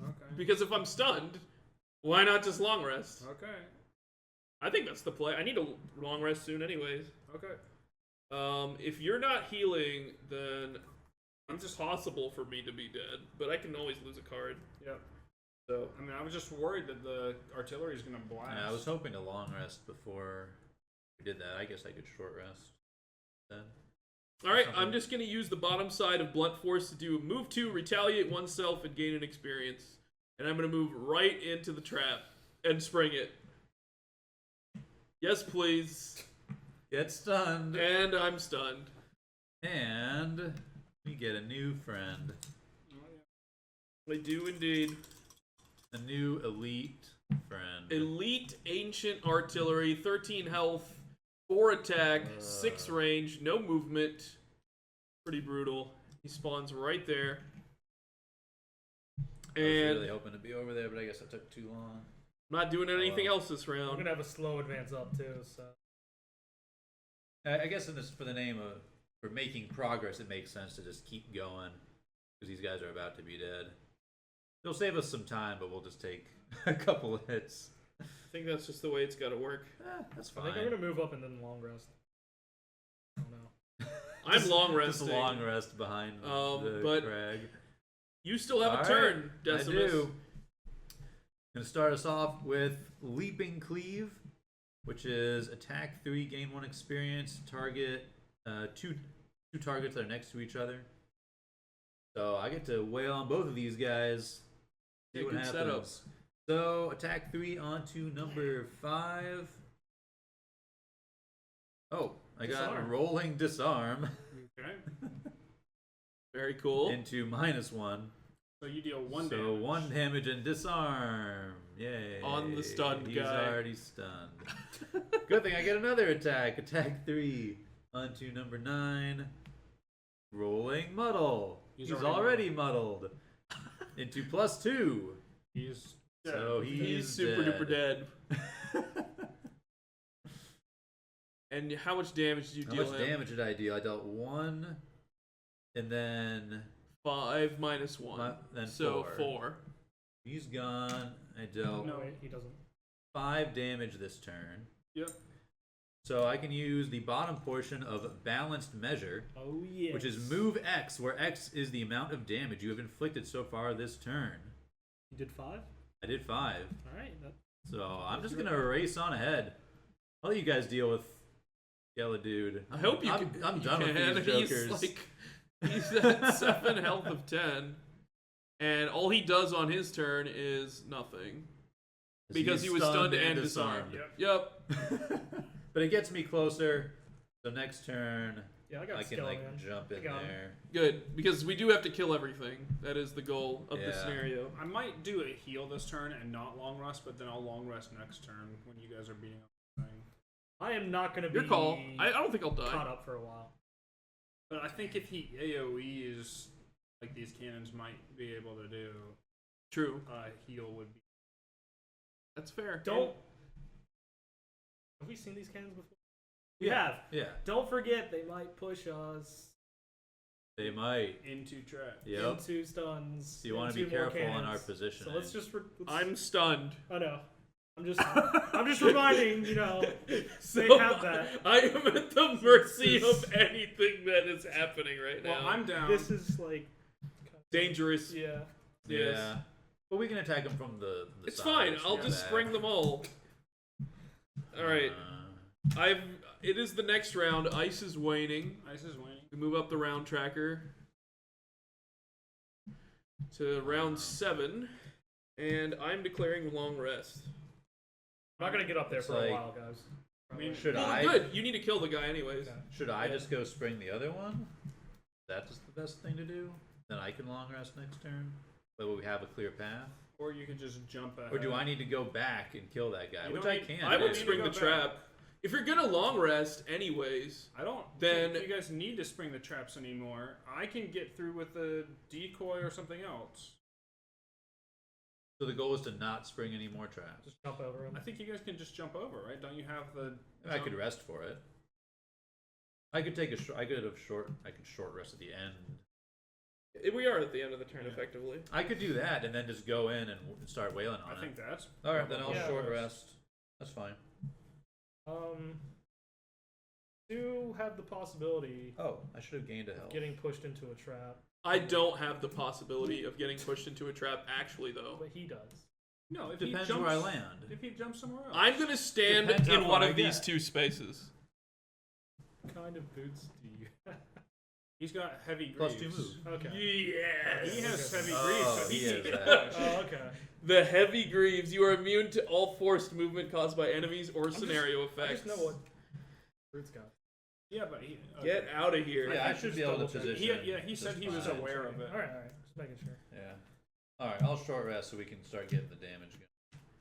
[SPEAKER 4] Okay.
[SPEAKER 1] Because if I'm stunned, why not just long rest?
[SPEAKER 4] Okay.
[SPEAKER 1] I think that's the play. I need a long rest soon anyways.
[SPEAKER 4] Okay.
[SPEAKER 1] If you're not healing, then it's possible for me to be dead. But I can always lose a card.
[SPEAKER 4] Yep.
[SPEAKER 1] So
[SPEAKER 4] I mean, I was just worried that the artillery is going to blast.
[SPEAKER 2] Yeah, I was hoping to long rest before we did that. I guess I could short rest then.
[SPEAKER 1] alright, I'm just gonna use the bottom side of Blunt Force to do move 2, retaliate oneself, and gain an experience. And I'm gonna move right into the trap and spring it. Yes, please.
[SPEAKER 2] Get stunned.
[SPEAKER 1] And I'm stunned.
[SPEAKER 2] And we get a new friend.
[SPEAKER 1] I do indeed.
[SPEAKER 2] A new elite friend.
[SPEAKER 1] Elite Ancient Artillery, 13 health, 4 attack, 6 range, no movement. Pretty brutal. He spawns right there.
[SPEAKER 2] I was
[SPEAKER 1] And
[SPEAKER 2] really hoping to be over there, but I guess it took too long.
[SPEAKER 1] I'm not doing anything
[SPEAKER 2] well.
[SPEAKER 1] else this
[SPEAKER 3] I'm
[SPEAKER 1] round.
[SPEAKER 3] gonna have a slow advance up too. So
[SPEAKER 2] I guess in this, for the name of for making progress, it makes sense to just keep going because these guys are about to be dead. They'll save us some time, but we'll just take a couple of hits.
[SPEAKER 1] I think that's just the way it's gotta work.
[SPEAKER 2] That's
[SPEAKER 3] I
[SPEAKER 2] fine.
[SPEAKER 3] think I'm gonna move up and then long rest. I don't know.
[SPEAKER 1] I'm long
[SPEAKER 2] Just
[SPEAKER 1] resting.
[SPEAKER 2] a long rest behind the
[SPEAKER 1] but
[SPEAKER 2] crag.
[SPEAKER 1] You still have
[SPEAKER 2] All
[SPEAKER 1] a
[SPEAKER 2] right,
[SPEAKER 1] turn, Decimus.
[SPEAKER 2] I do. Gonna start us off with Leaping Cleave, which is attack 3, gain 1 experience, target two targets that are next to each other. So I get to wail on both of these guys. See
[SPEAKER 1] Yeah,
[SPEAKER 2] what
[SPEAKER 1] good
[SPEAKER 2] happens.
[SPEAKER 1] setup.
[SPEAKER 2] So attack 3 onto number 5. Oh, I got
[SPEAKER 3] Disarm.
[SPEAKER 2] rolling disarm
[SPEAKER 4] Okay.
[SPEAKER 1] Very cool.
[SPEAKER 2] into -1.
[SPEAKER 4] So you deal 1
[SPEAKER 2] So
[SPEAKER 4] damage.
[SPEAKER 2] 1 damage and disarm. Yay.
[SPEAKER 1] On the stunned
[SPEAKER 2] He's
[SPEAKER 1] guy.
[SPEAKER 2] already stunned. Good thing I get another attack. Attack 3 onto number 9. Rolling muddle.
[SPEAKER 4] He's
[SPEAKER 2] He's
[SPEAKER 4] already
[SPEAKER 2] already muddled. Into +2.
[SPEAKER 4] He's dead.
[SPEAKER 2] So
[SPEAKER 1] He's super duper dead. And how much damage did you
[SPEAKER 2] How
[SPEAKER 1] deal
[SPEAKER 2] much
[SPEAKER 1] him?
[SPEAKER 2] damage did I deal? I dealt 1, and then
[SPEAKER 1] 5 minus 1.
[SPEAKER 2] then
[SPEAKER 1] So
[SPEAKER 2] 4.
[SPEAKER 1] 4.
[SPEAKER 2] He's gone. I dealt
[SPEAKER 3] No, wait, he doesn't.
[SPEAKER 2] 5 damage this turn.
[SPEAKER 4] Yep.
[SPEAKER 2] So I can use the bottom portion of Balanced Measure,
[SPEAKER 3] Oh yeah.
[SPEAKER 2] which is move X, where X is the amount of damage you have inflicted so far this turn.
[SPEAKER 3] You did 5.
[SPEAKER 2] I did 5.
[SPEAKER 3] All right.
[SPEAKER 2] So I'm just going to race on ahead. I'll let you guys deal with Yellow Dude.
[SPEAKER 1] I hope you
[SPEAKER 2] I'm,
[SPEAKER 1] can.
[SPEAKER 2] I'm
[SPEAKER 1] you
[SPEAKER 2] done with
[SPEAKER 1] can.
[SPEAKER 2] these jokers.
[SPEAKER 1] He's at 7 health of 10. And all he does on his turn is nothing. Because he was stunned and disarmed. Yep.
[SPEAKER 2] But it gets me closer. So next turn,
[SPEAKER 3] Yeah, I got
[SPEAKER 2] I can
[SPEAKER 3] skeleton.
[SPEAKER 2] like jump in
[SPEAKER 3] got him.
[SPEAKER 2] there.
[SPEAKER 1] Good. Because we do have to kill everything. That is the goal of the
[SPEAKER 2] Yeah.
[SPEAKER 1] scenario.
[SPEAKER 4] I might do a heal this turn and not long rest, but then I'll long rest next turn when you guys are beating up the thing.
[SPEAKER 3] I am not going to be
[SPEAKER 1] Your call. I don't think I'll
[SPEAKER 3] caught
[SPEAKER 1] die.
[SPEAKER 3] up for a while.
[SPEAKER 4] But I think if he AoEs, like these cannons might be able to do,
[SPEAKER 1] True.
[SPEAKER 4] heal would be.
[SPEAKER 1] That's fair.
[SPEAKER 3] Don't. Have we seen these cannons before? We have.
[SPEAKER 2] Yeah,
[SPEAKER 3] Don't forget, they might push us
[SPEAKER 2] they might.
[SPEAKER 4] Into trap.
[SPEAKER 2] Yep.
[SPEAKER 3] into stuns.
[SPEAKER 2] So you want to be
[SPEAKER 3] into more
[SPEAKER 2] careful on our
[SPEAKER 3] cannons.
[SPEAKER 2] position.
[SPEAKER 3] So let's just.
[SPEAKER 1] I'm stunned.
[SPEAKER 3] I know. I'm just reminding,
[SPEAKER 1] So
[SPEAKER 3] they have that.
[SPEAKER 1] I am at the mercy of anything that is happening right now.
[SPEAKER 4] Well, I'm down.
[SPEAKER 3] This is like.
[SPEAKER 1] dangerous.
[SPEAKER 3] Yeah.
[SPEAKER 1] Yes.
[SPEAKER 2] Yeah. But we can attack them from the
[SPEAKER 1] It's
[SPEAKER 2] side.
[SPEAKER 1] fine.
[SPEAKER 2] so
[SPEAKER 1] I'll
[SPEAKER 2] we're
[SPEAKER 1] just
[SPEAKER 2] back.
[SPEAKER 1] spring them all. All right. It is the next round. Ice is waning.
[SPEAKER 4] Ice is waning.
[SPEAKER 1] We move up the round tracker to round 7, and I'm declaring long rest.
[SPEAKER 3] I'm not gonna get up there
[SPEAKER 2] It's
[SPEAKER 3] for
[SPEAKER 2] like-
[SPEAKER 3] a while, guys.
[SPEAKER 4] I mean,
[SPEAKER 2] Should
[SPEAKER 1] Well,
[SPEAKER 2] I?
[SPEAKER 1] good. You need to kill the guy anyways.
[SPEAKER 3] Okay.
[SPEAKER 2] Should I just go spring the other one? That's the best thing to do. Then I can long rest next turn. But we have a clear path.
[SPEAKER 4] Or you can just jump ahead.
[SPEAKER 2] Or do I need to go back and kill that guy?
[SPEAKER 4] You
[SPEAKER 2] Which
[SPEAKER 4] don't
[SPEAKER 2] I
[SPEAKER 4] need-
[SPEAKER 2] can.
[SPEAKER 1] I
[SPEAKER 2] do.
[SPEAKER 1] would
[SPEAKER 4] need to
[SPEAKER 1] spring
[SPEAKER 4] go
[SPEAKER 1] the
[SPEAKER 4] back.
[SPEAKER 1] trap. If you're gonna long rest anyways,
[SPEAKER 4] I don't
[SPEAKER 1] Then-
[SPEAKER 4] think you guys need to spring the traps anymore. I can get through with a decoy or something else.
[SPEAKER 2] So the goal is to not spring any more traps.
[SPEAKER 3] Just jump over him.
[SPEAKER 4] I think you guys can just jump over, right? Don't you have the?
[SPEAKER 2] I could rest for it. I could take a short. I could short rest at the end.
[SPEAKER 1] we are at the end of the turn
[SPEAKER 4] Yeah.
[SPEAKER 1] effectively.
[SPEAKER 2] I could do that and then just go in and start wailing on
[SPEAKER 4] I
[SPEAKER 2] it.
[SPEAKER 4] think that's.
[SPEAKER 2] All right, then I'll
[SPEAKER 3] Yeah.
[SPEAKER 2] short rest. That's fine.
[SPEAKER 3] Do have the possibility
[SPEAKER 2] Oh, I should have gained a
[SPEAKER 3] of
[SPEAKER 2] health.
[SPEAKER 3] getting pushed into a trap,
[SPEAKER 1] I don't have the possibility of getting pushed into a trap actually though.
[SPEAKER 3] but he does.
[SPEAKER 4] No, if
[SPEAKER 2] Depends
[SPEAKER 4] he jumps,
[SPEAKER 2] where I land.
[SPEAKER 4] If he jumps somewhere else,
[SPEAKER 1] I'm gonna stand
[SPEAKER 2] Depends how
[SPEAKER 1] in
[SPEAKER 2] far
[SPEAKER 1] one
[SPEAKER 2] I
[SPEAKER 1] of these
[SPEAKER 2] get.
[SPEAKER 1] 2 spaces.
[SPEAKER 3] What kind of boots do you have?
[SPEAKER 4] he's got heavy
[SPEAKER 2] Plus
[SPEAKER 4] greaves.
[SPEAKER 2] 2 move.
[SPEAKER 3] Okay.
[SPEAKER 1] Yes.
[SPEAKER 4] He has heavy
[SPEAKER 2] Oh,
[SPEAKER 4] greaves, so
[SPEAKER 2] he
[SPEAKER 4] he
[SPEAKER 2] has
[SPEAKER 4] can
[SPEAKER 2] that.
[SPEAKER 3] Oh, okay.
[SPEAKER 1] The heavy greaves. You are immune to all forced movement caused by enemies or scenario
[SPEAKER 3] I
[SPEAKER 1] effects.
[SPEAKER 3] just know what boots got.
[SPEAKER 4] Yeah, but he.
[SPEAKER 1] Get out of here.
[SPEAKER 2] Yeah, I
[SPEAKER 3] think
[SPEAKER 2] should
[SPEAKER 3] just
[SPEAKER 2] be able to
[SPEAKER 3] double check.
[SPEAKER 2] position.
[SPEAKER 4] He said
[SPEAKER 2] just
[SPEAKER 4] he was
[SPEAKER 2] fine.
[SPEAKER 4] aware of it.
[SPEAKER 3] All right. Just making sure.
[SPEAKER 2] Yeah. All right, I'll short rest so we can start getting the damage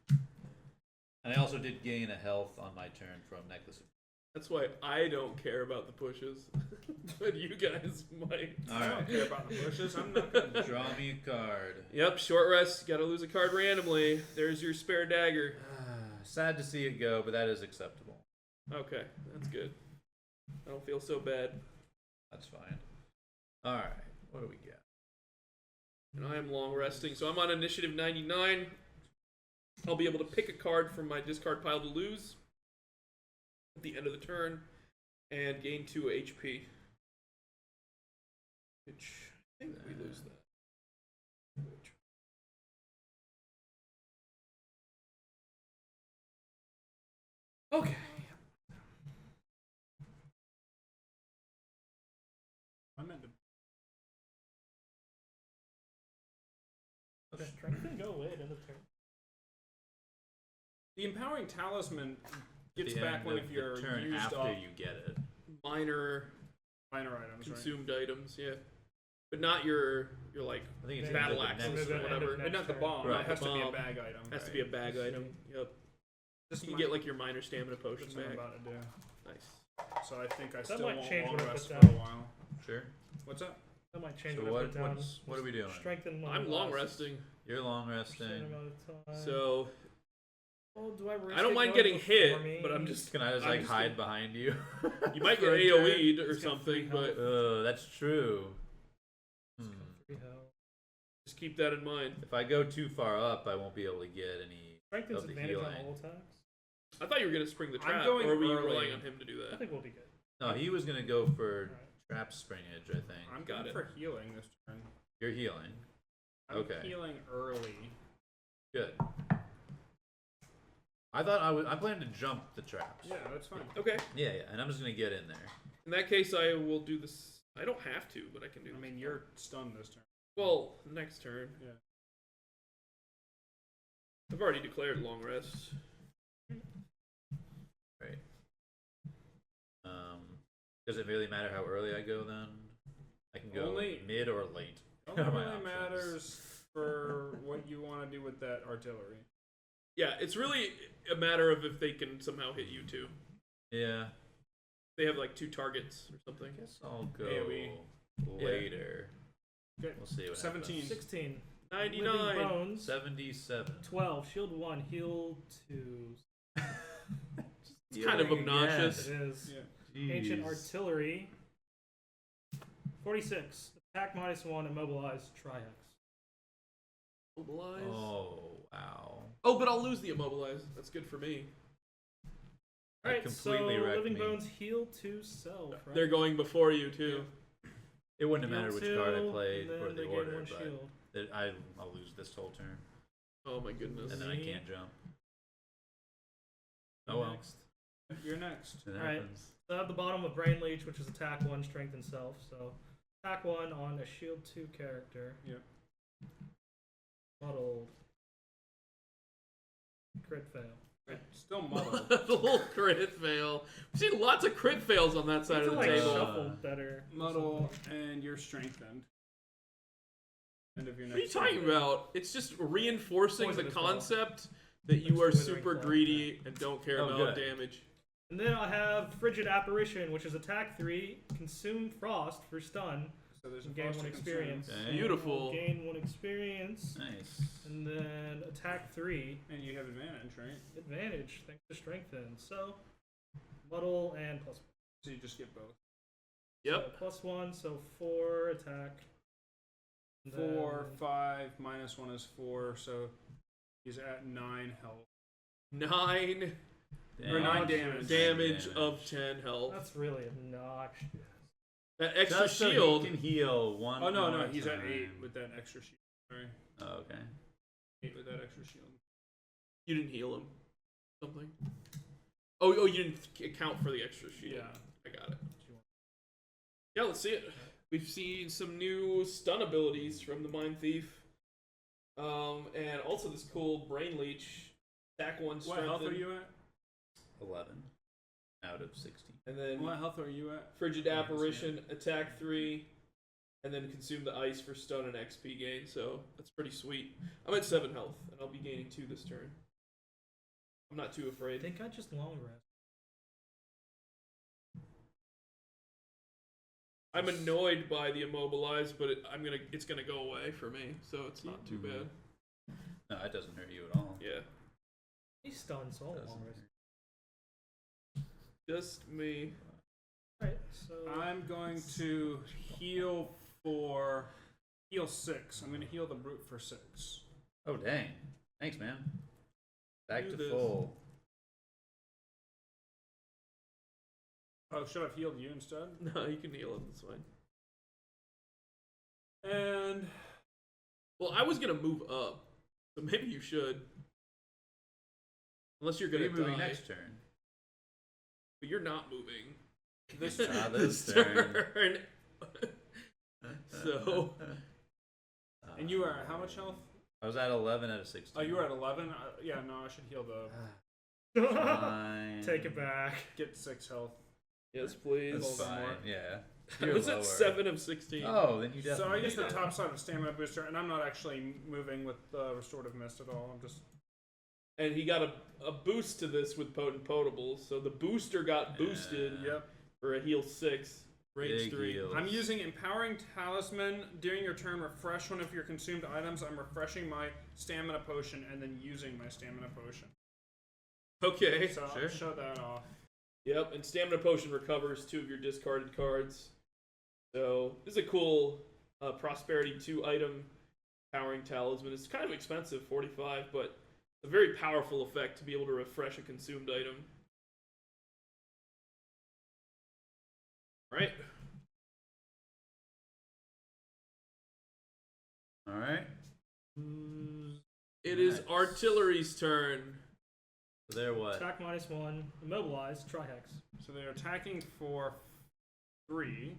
[SPEAKER 2] going. And I also did gain a health on my turn from Necklace.
[SPEAKER 1] That's why I don't care about the pushes, but you guys might.
[SPEAKER 2] All
[SPEAKER 4] I don't
[SPEAKER 2] right.
[SPEAKER 4] care about the bushes. I'm not gonna.
[SPEAKER 2] Draw me a card.
[SPEAKER 1] Yep, short rest. Got to lose a card randomly. There's your spare dagger.
[SPEAKER 2] Sad to see it go, but that is acceptable.
[SPEAKER 1] Okay, that's good. I don't feel so bad.
[SPEAKER 2] That's fine. All right, what do we get?
[SPEAKER 1] And I am long resting, so I'm on initiative 99. I'll be able to pick a card from my discard pile to lose at the end of the turn and gain 2 HP. Which I think we lose that. Okay.
[SPEAKER 4] I meant to
[SPEAKER 3] Strengthen go away at end of turn.
[SPEAKER 4] The empowering talisman gets
[SPEAKER 2] The
[SPEAKER 4] back
[SPEAKER 2] end
[SPEAKER 4] one
[SPEAKER 2] of
[SPEAKER 4] of
[SPEAKER 2] the
[SPEAKER 4] your
[SPEAKER 2] turn
[SPEAKER 4] used
[SPEAKER 2] after
[SPEAKER 4] up
[SPEAKER 2] you get it.
[SPEAKER 1] Minor
[SPEAKER 4] minor items, right?
[SPEAKER 1] consumed items, yeah. But not your like
[SPEAKER 2] I think it's
[SPEAKER 1] battle
[SPEAKER 2] end of the
[SPEAKER 1] axes
[SPEAKER 2] next
[SPEAKER 1] or
[SPEAKER 2] turn.
[SPEAKER 1] whatever.
[SPEAKER 3] End of
[SPEAKER 4] And not the
[SPEAKER 3] turn.
[SPEAKER 4] bomb.
[SPEAKER 2] Right.
[SPEAKER 4] It has to be a
[SPEAKER 1] Bomb.
[SPEAKER 4] bag item.
[SPEAKER 1] Has to
[SPEAKER 4] right?
[SPEAKER 1] be a bag item. Yep.
[SPEAKER 4] Just
[SPEAKER 1] You can
[SPEAKER 4] my-
[SPEAKER 1] get like your minor stamina potion
[SPEAKER 4] that's what I'm
[SPEAKER 1] back.
[SPEAKER 4] about to do.
[SPEAKER 1] Nice.
[SPEAKER 4] So I think I
[SPEAKER 3] That
[SPEAKER 4] still
[SPEAKER 3] might
[SPEAKER 4] won't
[SPEAKER 3] change
[SPEAKER 4] long
[SPEAKER 3] what I
[SPEAKER 4] rest
[SPEAKER 3] put
[SPEAKER 4] for a
[SPEAKER 3] down.
[SPEAKER 4] while.
[SPEAKER 2] Sure.
[SPEAKER 4] What's up?
[SPEAKER 3] That might change
[SPEAKER 2] So
[SPEAKER 3] what I put down.
[SPEAKER 2] what are we doing?
[SPEAKER 3] Strengthen my
[SPEAKER 1] I'm long
[SPEAKER 3] last
[SPEAKER 1] resting,
[SPEAKER 2] You're long
[SPEAKER 3] percent
[SPEAKER 2] resting.
[SPEAKER 3] amount of time.
[SPEAKER 1] so
[SPEAKER 3] Oh, do I risk
[SPEAKER 1] I don't
[SPEAKER 3] it
[SPEAKER 1] mind
[SPEAKER 3] going
[SPEAKER 1] getting
[SPEAKER 3] before
[SPEAKER 1] hit,
[SPEAKER 3] me?
[SPEAKER 1] but I'm just
[SPEAKER 2] Can I just
[SPEAKER 1] I'm
[SPEAKER 2] like
[SPEAKER 1] just
[SPEAKER 2] hide behind you?
[SPEAKER 1] you might get
[SPEAKER 2] For a turn?
[SPEAKER 1] AoE'd or
[SPEAKER 3] He's got
[SPEAKER 1] something,
[SPEAKER 3] 3
[SPEAKER 1] but
[SPEAKER 3] health.
[SPEAKER 2] That's true.
[SPEAKER 3] He's got 3 health.
[SPEAKER 1] just keep that in mind.
[SPEAKER 2] If I go too far up, I won't be able to get any.
[SPEAKER 3] Strengthen's
[SPEAKER 2] Of the
[SPEAKER 3] advantage on
[SPEAKER 2] healing.
[SPEAKER 3] all attacks.
[SPEAKER 1] I thought you were gonna spring the
[SPEAKER 4] I'm
[SPEAKER 1] trap,
[SPEAKER 4] going
[SPEAKER 1] or were you
[SPEAKER 4] early.
[SPEAKER 1] relying on him to do
[SPEAKER 3] I
[SPEAKER 1] that?
[SPEAKER 3] think we'll be good.
[SPEAKER 2] No, he was gonna go for
[SPEAKER 3] Alright.
[SPEAKER 2] trap springage. I think.
[SPEAKER 4] I'm
[SPEAKER 1] Got
[SPEAKER 4] going
[SPEAKER 1] it.
[SPEAKER 4] for healing this turn.
[SPEAKER 2] You're healing.
[SPEAKER 4] I'm
[SPEAKER 2] Okay.
[SPEAKER 4] healing early.
[SPEAKER 2] Good. I thought I planned to jump the traps.
[SPEAKER 4] Yeah, that's fine.
[SPEAKER 1] Okay.
[SPEAKER 2] Yeah, and I'm just gonna get in there.
[SPEAKER 1] In that case, I will do this. I don't have to, but I can do.
[SPEAKER 4] I
[SPEAKER 1] this.
[SPEAKER 4] mean, you're stunned this turn.
[SPEAKER 1] Well, next turn.
[SPEAKER 4] Yeah.
[SPEAKER 1] I've already declared long rest.
[SPEAKER 2] Right. Does it really matter how early I go then? I can go
[SPEAKER 4] Only-
[SPEAKER 2] mid or late.
[SPEAKER 4] Only
[SPEAKER 2] My
[SPEAKER 4] really
[SPEAKER 2] options.
[SPEAKER 4] matters for what you want to do with that artillery.
[SPEAKER 1] Yeah, it's really a matter of if they can somehow hit you too.
[SPEAKER 2] Yeah.
[SPEAKER 1] They have like 2 targets or something.
[SPEAKER 2] I guess I'll go
[SPEAKER 4] AoE.
[SPEAKER 2] later.
[SPEAKER 4] Okay.
[SPEAKER 2] We'll see what
[SPEAKER 4] 17.
[SPEAKER 2] happens.
[SPEAKER 3] 16.
[SPEAKER 1] 99.
[SPEAKER 3] Living bones.
[SPEAKER 2] 77.
[SPEAKER 3] 12. Shield 1. Heal 2.
[SPEAKER 1] It's kind of
[SPEAKER 2] Healing
[SPEAKER 1] obnoxious.
[SPEAKER 3] It is.
[SPEAKER 4] Yeah.
[SPEAKER 3] Ancient
[SPEAKER 2] Jeez.
[SPEAKER 3] artillery. 46. Attack -1. Immobilize. Trihex.
[SPEAKER 1] Immobilize.
[SPEAKER 2] Oh, wow.
[SPEAKER 1] Oh, but I'll lose the immobilize. That's good for me.
[SPEAKER 2] That
[SPEAKER 3] Alright,
[SPEAKER 2] completely
[SPEAKER 3] so
[SPEAKER 2] wrecked
[SPEAKER 3] Living
[SPEAKER 2] me.
[SPEAKER 3] Bones heal to self. Right?
[SPEAKER 1] They're going before you too.
[SPEAKER 2] It wouldn't have
[SPEAKER 3] Heal
[SPEAKER 2] mattered which card I
[SPEAKER 3] 2,
[SPEAKER 2] played
[SPEAKER 3] and
[SPEAKER 2] or
[SPEAKER 3] then
[SPEAKER 2] the
[SPEAKER 3] they gain
[SPEAKER 2] order,
[SPEAKER 3] 1
[SPEAKER 2] but
[SPEAKER 3] shield.
[SPEAKER 2] I'll lose this whole turn.
[SPEAKER 1] Oh my goodness.
[SPEAKER 2] And then I
[SPEAKER 3] Me.
[SPEAKER 2] can't jump. Oh well.
[SPEAKER 3] Next.
[SPEAKER 4] You're next.
[SPEAKER 2] It
[SPEAKER 3] Alright.
[SPEAKER 2] happens.
[SPEAKER 3] So I have the bottom of Brain Leech, which is attack 1, strength, and self. So attack 1 on a shield 2 character.
[SPEAKER 4] Yep.
[SPEAKER 3] Muddled. Crit fail.
[SPEAKER 4] Still muddled.
[SPEAKER 1] The little crit fail. We've seen lots of crit fails on that side
[SPEAKER 3] Need
[SPEAKER 1] of
[SPEAKER 3] to,
[SPEAKER 1] the
[SPEAKER 3] like,
[SPEAKER 1] table.
[SPEAKER 3] shuffle better. or
[SPEAKER 4] Muddle,
[SPEAKER 3] something.
[SPEAKER 4] and you're strengthened. End of your
[SPEAKER 1] What are you
[SPEAKER 4] next
[SPEAKER 1] talking
[SPEAKER 4] turn.
[SPEAKER 1] about? It's just reinforcing
[SPEAKER 3] Poison
[SPEAKER 1] the
[SPEAKER 3] as well.
[SPEAKER 1] concept that you are
[SPEAKER 3] Extra Withering
[SPEAKER 1] super
[SPEAKER 3] Claw.
[SPEAKER 1] greedy and don't care
[SPEAKER 2] Oh,
[SPEAKER 1] about
[SPEAKER 2] good.
[SPEAKER 1] damage.
[SPEAKER 3] And then I have Frigid Apparition, which is attack 3, consume frost for stun,
[SPEAKER 4] So there's a
[SPEAKER 3] and gain
[SPEAKER 4] frost
[SPEAKER 3] 1
[SPEAKER 4] to
[SPEAKER 3] experience.
[SPEAKER 2] Okay.
[SPEAKER 3] And
[SPEAKER 1] Beautiful.
[SPEAKER 3] I'll gain 1 experience.
[SPEAKER 2] Nice.
[SPEAKER 3] And then attack 3,
[SPEAKER 4] consume. And you have advantage, right?
[SPEAKER 3] advantage, thanks to strengthen. So, muddle and plus 1.
[SPEAKER 4] So you just get both.
[SPEAKER 1] Yep.
[SPEAKER 3] So +1, so 4 attack. And
[SPEAKER 4] 4,
[SPEAKER 3] then
[SPEAKER 4] 5, -1 is 4, so he's at 9 health.
[SPEAKER 1] 9
[SPEAKER 4] Or 9 damage.
[SPEAKER 1] damage of 10 health.
[SPEAKER 3] That's really obnoxious.
[SPEAKER 1] That extra
[SPEAKER 2] Just so
[SPEAKER 1] shield.
[SPEAKER 2] he can heal one.
[SPEAKER 4] Oh, no,
[SPEAKER 2] more
[SPEAKER 4] he's at
[SPEAKER 2] time.
[SPEAKER 4] 8 with that extra shield. Sorry.
[SPEAKER 2] Oh, okay.
[SPEAKER 4] 8 with that extra shield.
[SPEAKER 1] You didn't heal him. Something. Oh, you didn't account for the extra shield.
[SPEAKER 4] Yeah.
[SPEAKER 1] I got it. Yeah, let's see it. We've seen some new stun abilities from the Mind Thief. And also this cool Brain Leech. Attack 1
[SPEAKER 4] What
[SPEAKER 1] strengthen.
[SPEAKER 4] health are you at?
[SPEAKER 2] 11 out of 16.
[SPEAKER 1] And then
[SPEAKER 4] What health are you at?
[SPEAKER 1] Frigid
[SPEAKER 4] Yeah,
[SPEAKER 1] Apparition, attack 3, and then consume the ice for stun and XP gain, so that's pretty sweet. I'm at 7 health, and I'll be gaining 2 this turn. I'm not too
[SPEAKER 3] I
[SPEAKER 1] afraid.
[SPEAKER 3] think I just long rest.
[SPEAKER 1] I'm annoyed by the immobilize, but it's gonna go away for me, so it's not too bad.
[SPEAKER 2] No, it doesn't hurt you at all.
[SPEAKER 1] Yeah,
[SPEAKER 3] He's stunned, so I'll
[SPEAKER 2] Doesn't
[SPEAKER 3] long rest.
[SPEAKER 2] hurt.
[SPEAKER 1] just me.
[SPEAKER 3] Alright, so
[SPEAKER 4] I'm going to heal 6. I'm going to heal the brute for 6.
[SPEAKER 2] Oh, dang. Thanks, man. Back
[SPEAKER 1] Do
[SPEAKER 2] to
[SPEAKER 1] this.
[SPEAKER 2] full.
[SPEAKER 4] Oh, should I have healed you instead?
[SPEAKER 1] No, you can heal him. That's fine.
[SPEAKER 4] And
[SPEAKER 1] Well, I was gonna move up, so maybe you should. Unless you're gonna
[SPEAKER 2] You're moving
[SPEAKER 1] die.
[SPEAKER 2] next turn.
[SPEAKER 1] But you're not moving.
[SPEAKER 4] this turn.
[SPEAKER 2] Ah, this turn.
[SPEAKER 1] So
[SPEAKER 4] And you are at how much health?
[SPEAKER 2] I was at 11 out of 16.
[SPEAKER 4] Oh, you were at 11. Yeah, no, I should heal the
[SPEAKER 2] Fine.
[SPEAKER 3] Take it back.
[SPEAKER 4] get 6 health.
[SPEAKER 1] Yes, please.
[SPEAKER 2] That's
[SPEAKER 4] Hold on
[SPEAKER 2] fine.
[SPEAKER 4] more.
[SPEAKER 2] Yeah.
[SPEAKER 1] I
[SPEAKER 2] You're
[SPEAKER 1] was
[SPEAKER 2] lower.
[SPEAKER 1] at 7 of 16.
[SPEAKER 2] Oh, then you definitely.
[SPEAKER 4] So I guess the
[SPEAKER 2] need it.
[SPEAKER 4] top side of stamina booster, and I'm not actually moving with restorative mist at all. I'm just
[SPEAKER 1] And he got a boost to this with potent potables, so the booster got boosted
[SPEAKER 4] yep.
[SPEAKER 1] for a heal 6, range
[SPEAKER 2] Big
[SPEAKER 1] 3.
[SPEAKER 2] heals.
[SPEAKER 4] I'm using empowering talisman during your turn. Refresh one of your consumed items. I'm refreshing my stamina potion and then using my stamina potion.
[SPEAKER 1] Okay.
[SPEAKER 4] So
[SPEAKER 2] Sure.
[SPEAKER 4] I'll show that off.
[SPEAKER 1] Yep, and Stamina Potion recovers 2 of your discarded cards. So, this is a cool Prosperity 2 item, Powering Talisman. It's kind of expensive, 45, but a very powerful effect to be able to refresh a consumed item. Alright.
[SPEAKER 2] Alright.
[SPEAKER 1] It is
[SPEAKER 2] Nice.
[SPEAKER 1] Artillery's turn.
[SPEAKER 2] So they're what?
[SPEAKER 3] Attack -1. Immobilize. Tri-hex.
[SPEAKER 4] So they're attacking for 3.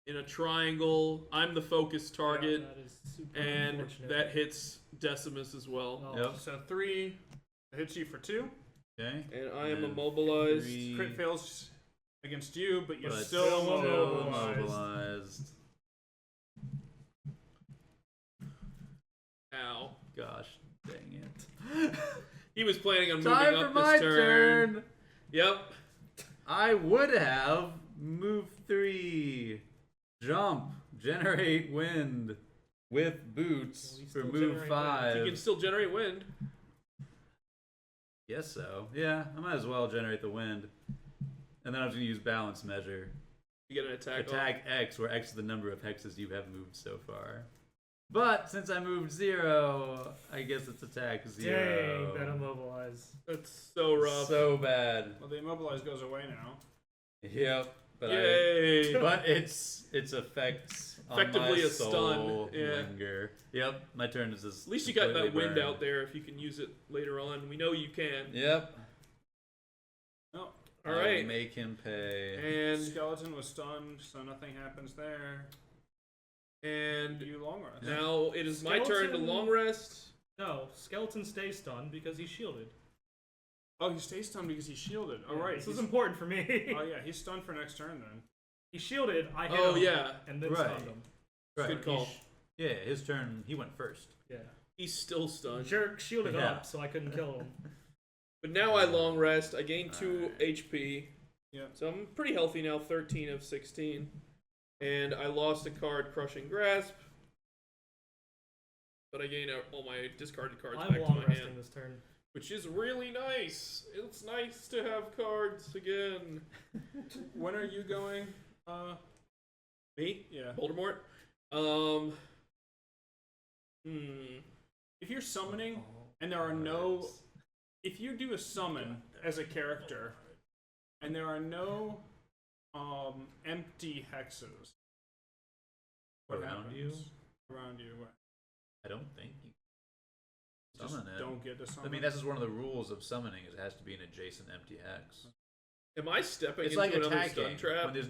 [SPEAKER 1] In a triangle, I'm the focus target,
[SPEAKER 3] Yeah, that is super
[SPEAKER 1] and
[SPEAKER 3] unfortunate.
[SPEAKER 1] that hits Decimus as well.
[SPEAKER 3] Oh,
[SPEAKER 2] Yep.
[SPEAKER 4] So 3 hits you for 2.
[SPEAKER 2] Okay.
[SPEAKER 1] And I am
[SPEAKER 2] And
[SPEAKER 1] immobilized.
[SPEAKER 2] 3
[SPEAKER 4] Crit fails against you, but you're
[SPEAKER 2] but
[SPEAKER 4] still immobilized.
[SPEAKER 2] immobilized.
[SPEAKER 1] Ow.
[SPEAKER 2] Gosh, dang it.
[SPEAKER 1] He was planning on moving
[SPEAKER 2] Time
[SPEAKER 1] up
[SPEAKER 2] for
[SPEAKER 1] this
[SPEAKER 2] my
[SPEAKER 1] turn.
[SPEAKER 2] turn.
[SPEAKER 1] Yep.
[SPEAKER 2] I would have move 3, jump, generate wind with boots
[SPEAKER 3] Well, you
[SPEAKER 2] for
[SPEAKER 3] still
[SPEAKER 2] move
[SPEAKER 3] generate
[SPEAKER 2] 5.
[SPEAKER 1] You can still generate wind.
[SPEAKER 2] Guess so. Yeah, I might as well generate the wind. And then I'm just gonna use balance measure.
[SPEAKER 1] You get an attack.
[SPEAKER 2] Attack X, where X is the number of hexes you have moved so far. But since I moved 0, I guess it's attack 0.
[SPEAKER 3] Dang, that immobilize.
[SPEAKER 1] That's so rough.
[SPEAKER 2] So bad.
[SPEAKER 4] Well, the immobilize goes away now.
[SPEAKER 2] Yep. But
[SPEAKER 1] Yay.
[SPEAKER 2] but its effects
[SPEAKER 1] Effectively
[SPEAKER 2] on my
[SPEAKER 1] a stun,
[SPEAKER 2] soul
[SPEAKER 1] yeah.
[SPEAKER 2] linger. Yep. My turn is just
[SPEAKER 1] At least you got that
[SPEAKER 2] completely
[SPEAKER 1] wind
[SPEAKER 2] burned.
[SPEAKER 1] out there if you can use it later on. We know you can.
[SPEAKER 2] Yep.
[SPEAKER 4] Oh,
[SPEAKER 1] All
[SPEAKER 2] I'll
[SPEAKER 1] right.
[SPEAKER 2] make him pay.
[SPEAKER 1] And
[SPEAKER 4] skeleton was stunned, so nothing happens there.
[SPEAKER 1] and
[SPEAKER 4] You long rest.
[SPEAKER 1] now it is my turn to
[SPEAKER 3] Skeleton-
[SPEAKER 1] long rest.
[SPEAKER 3] No, skeleton stays stunned because he's shielded.
[SPEAKER 4] Oh, he stays stunned because he's shielded. Oh,
[SPEAKER 3] Yeah,
[SPEAKER 4] right.
[SPEAKER 3] This
[SPEAKER 4] he's-
[SPEAKER 3] is important for me.
[SPEAKER 4] Oh, yeah, he's stunned for next turn then.
[SPEAKER 3] He's shielded. I hit
[SPEAKER 1] Oh
[SPEAKER 3] him.
[SPEAKER 1] yeah,
[SPEAKER 3] And then
[SPEAKER 2] Right.
[SPEAKER 3] stunned him.
[SPEAKER 2] Right.
[SPEAKER 1] good call.
[SPEAKER 2] Yeah, his turn. He went first.
[SPEAKER 3] Yeah.
[SPEAKER 1] He's still stunned.
[SPEAKER 3] Jerk shielded
[SPEAKER 2] Yeah.
[SPEAKER 3] up, so I couldn't kill him.
[SPEAKER 1] But now I long rest. I gain 2
[SPEAKER 2] Alright.
[SPEAKER 1] HP.
[SPEAKER 4] Yeah.
[SPEAKER 1] So I'm pretty healthy now, 13 of 16. And I lost a card, Crushing Grasp. But I gained all my discarded cards
[SPEAKER 3] I'm
[SPEAKER 1] back to
[SPEAKER 3] long
[SPEAKER 1] my
[SPEAKER 3] resting
[SPEAKER 1] hand.
[SPEAKER 3] this turn.
[SPEAKER 1] Which is really nice. It's nice to have cards again.
[SPEAKER 4] When are you going?
[SPEAKER 1] Me?
[SPEAKER 4] Yeah.
[SPEAKER 1] Voldemort?
[SPEAKER 4] If you're summoning and there are no... If you do a summon as a character and there are no empty hexes what
[SPEAKER 2] Around
[SPEAKER 4] happens?
[SPEAKER 2] you?
[SPEAKER 4] Around you. What?
[SPEAKER 2] I don't think you
[SPEAKER 4] Just
[SPEAKER 2] summon it.
[SPEAKER 4] don't get to summon.
[SPEAKER 2] I mean, that's just one of the rules of summoning. Is it has to be an adjacent empty hex.
[SPEAKER 1] Am I stepping
[SPEAKER 2] It's
[SPEAKER 1] into
[SPEAKER 2] like
[SPEAKER 1] another
[SPEAKER 2] attacking
[SPEAKER 1] stun trap?
[SPEAKER 2] when there's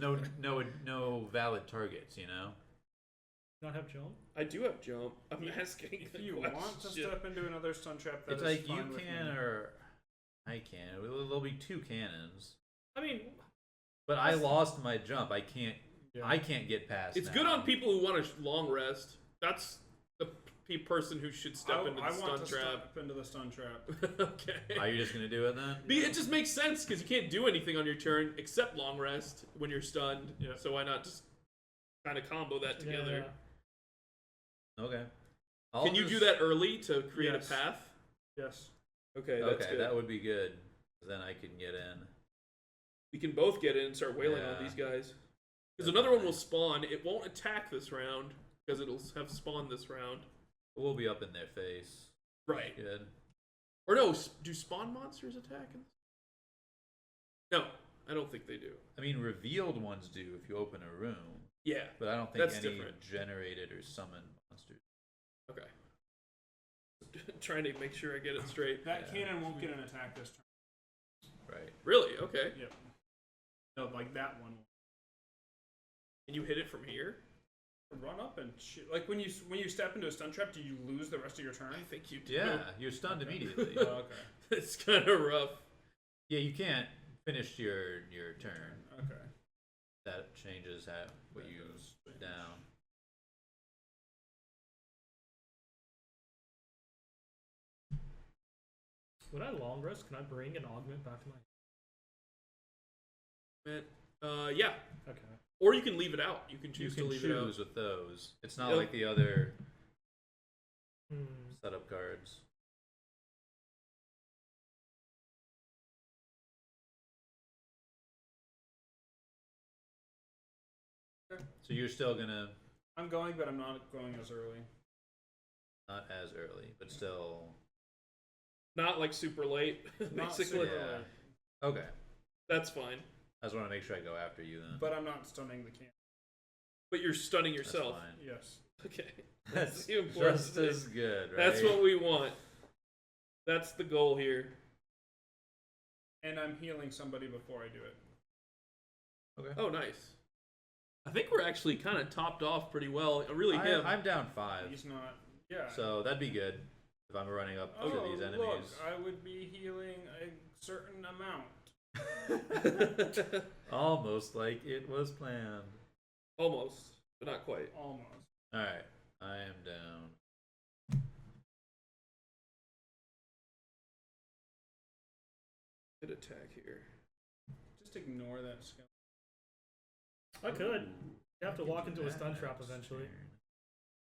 [SPEAKER 2] no valid targets. You know.
[SPEAKER 3] Not have jump?
[SPEAKER 1] I do have jump. I'm asking
[SPEAKER 4] If
[SPEAKER 1] the
[SPEAKER 4] you want to
[SPEAKER 1] question.
[SPEAKER 4] step into another stun trap, that
[SPEAKER 2] It's
[SPEAKER 4] is
[SPEAKER 2] like you
[SPEAKER 4] fine with
[SPEAKER 2] can
[SPEAKER 4] me.
[SPEAKER 2] or I can. There'll be 2 cannons.
[SPEAKER 3] I mean,
[SPEAKER 2] But I lost my jump. I can't.
[SPEAKER 4] Yeah.
[SPEAKER 2] I can't get past.
[SPEAKER 1] It's
[SPEAKER 2] now.
[SPEAKER 1] good on people who want to long rest. That's the person who should step into the
[SPEAKER 4] I
[SPEAKER 1] stun
[SPEAKER 4] want to
[SPEAKER 1] trap.
[SPEAKER 4] step into the stun trap.
[SPEAKER 1] Okay.
[SPEAKER 2] Are you just gonna do it then?
[SPEAKER 1] It just makes sense because you can't do anything on your turn except long rest when you're stunned.
[SPEAKER 4] Yeah.
[SPEAKER 1] So why not just kind of combo that together?
[SPEAKER 2] Okay.
[SPEAKER 1] Can you do that early to create
[SPEAKER 4] Yes.
[SPEAKER 1] a path?
[SPEAKER 4] Yes.
[SPEAKER 1] Okay, that's
[SPEAKER 2] Okay,
[SPEAKER 1] good.
[SPEAKER 2] that would be good. Then I can get in.
[SPEAKER 1] We can both get in and start wailing on
[SPEAKER 2] Yeah.
[SPEAKER 1] these guys. Because another one will spawn. It won't attack this round because it'll have spawned this round.
[SPEAKER 2] We'll be up in their face.
[SPEAKER 1] Right.
[SPEAKER 2] Good.
[SPEAKER 1] Or no, do spawn monsters attack? No, I don't think they do.
[SPEAKER 2] I mean, revealed ones do if you open a room,
[SPEAKER 1] Yeah.
[SPEAKER 2] but I don't think
[SPEAKER 1] That's
[SPEAKER 2] any
[SPEAKER 1] different.
[SPEAKER 2] generated or summoned monsters.
[SPEAKER 1] Okay. Trying to make sure I get it straight.
[SPEAKER 4] That
[SPEAKER 2] Yeah.
[SPEAKER 4] cannon won't get an attack this turn.
[SPEAKER 2] Right.
[SPEAKER 1] Really? Okay.
[SPEAKER 4] Yep. No, like that one.
[SPEAKER 1] And you hit it from here?
[SPEAKER 4] Run up and shoot. Like when you step into a stun trap, do you lose the rest of your turn?
[SPEAKER 1] I think you do.
[SPEAKER 2] Yeah, you're stunned immediately.
[SPEAKER 4] Oh, okay.
[SPEAKER 1] It's kind of rough.
[SPEAKER 2] Yeah, you can't finish your turn.
[SPEAKER 4] Okay.
[SPEAKER 2] That changes what
[SPEAKER 4] That
[SPEAKER 2] you
[SPEAKER 4] does
[SPEAKER 2] put
[SPEAKER 4] change.
[SPEAKER 2] down.
[SPEAKER 3] When I long rest, can I bring an augment back to my?
[SPEAKER 1] Yeah.
[SPEAKER 3] Okay.
[SPEAKER 1] Or you can leave it out. You can
[SPEAKER 2] You
[SPEAKER 1] choose
[SPEAKER 2] can
[SPEAKER 1] to leave it out.
[SPEAKER 2] choose with those. It's not
[SPEAKER 1] Yep.
[SPEAKER 2] like the other
[SPEAKER 3] Hmm.
[SPEAKER 2] setup cards.
[SPEAKER 4] Okay.
[SPEAKER 2] So you're still gonna
[SPEAKER 4] I'm going, but I'm not going as early.
[SPEAKER 2] not as early, but still.
[SPEAKER 1] Not like super late,
[SPEAKER 4] Not
[SPEAKER 1] basically.
[SPEAKER 4] super
[SPEAKER 2] Yeah.
[SPEAKER 4] late.
[SPEAKER 2] Okay.
[SPEAKER 1] That's fine.
[SPEAKER 2] I just want to make sure I go after you then.
[SPEAKER 4] But I'm not stunning the camp.
[SPEAKER 1] But you're stunning
[SPEAKER 2] That's
[SPEAKER 1] yourself.
[SPEAKER 2] fine.
[SPEAKER 4] Yes.
[SPEAKER 1] Okay.
[SPEAKER 2] That's
[SPEAKER 1] the important
[SPEAKER 2] just
[SPEAKER 1] thing.
[SPEAKER 2] as good, right?
[SPEAKER 1] That's what we want. That's the goal here.
[SPEAKER 4] And I'm healing somebody before I do it.
[SPEAKER 2] Okay.
[SPEAKER 1] Oh, nice. I think we're actually kind of topped off pretty well. Really, him.
[SPEAKER 2] I'm down 5,
[SPEAKER 4] He's not. Yeah.
[SPEAKER 2] so that'd be good if I'm running up to
[SPEAKER 4] oh,
[SPEAKER 2] these
[SPEAKER 4] look,
[SPEAKER 2] enemies.
[SPEAKER 4] I would be healing a certain amount.
[SPEAKER 2] Almost like it was planned.
[SPEAKER 1] Almost, but not quite.
[SPEAKER 4] Almost.
[SPEAKER 2] All right, I am down.
[SPEAKER 1] Good attack here.
[SPEAKER 4] Just ignore that skill.
[SPEAKER 3] I could. You have to
[SPEAKER 2] I can
[SPEAKER 3] walk
[SPEAKER 2] do
[SPEAKER 3] into a
[SPEAKER 2] that
[SPEAKER 3] stun trap
[SPEAKER 2] next
[SPEAKER 3] eventually.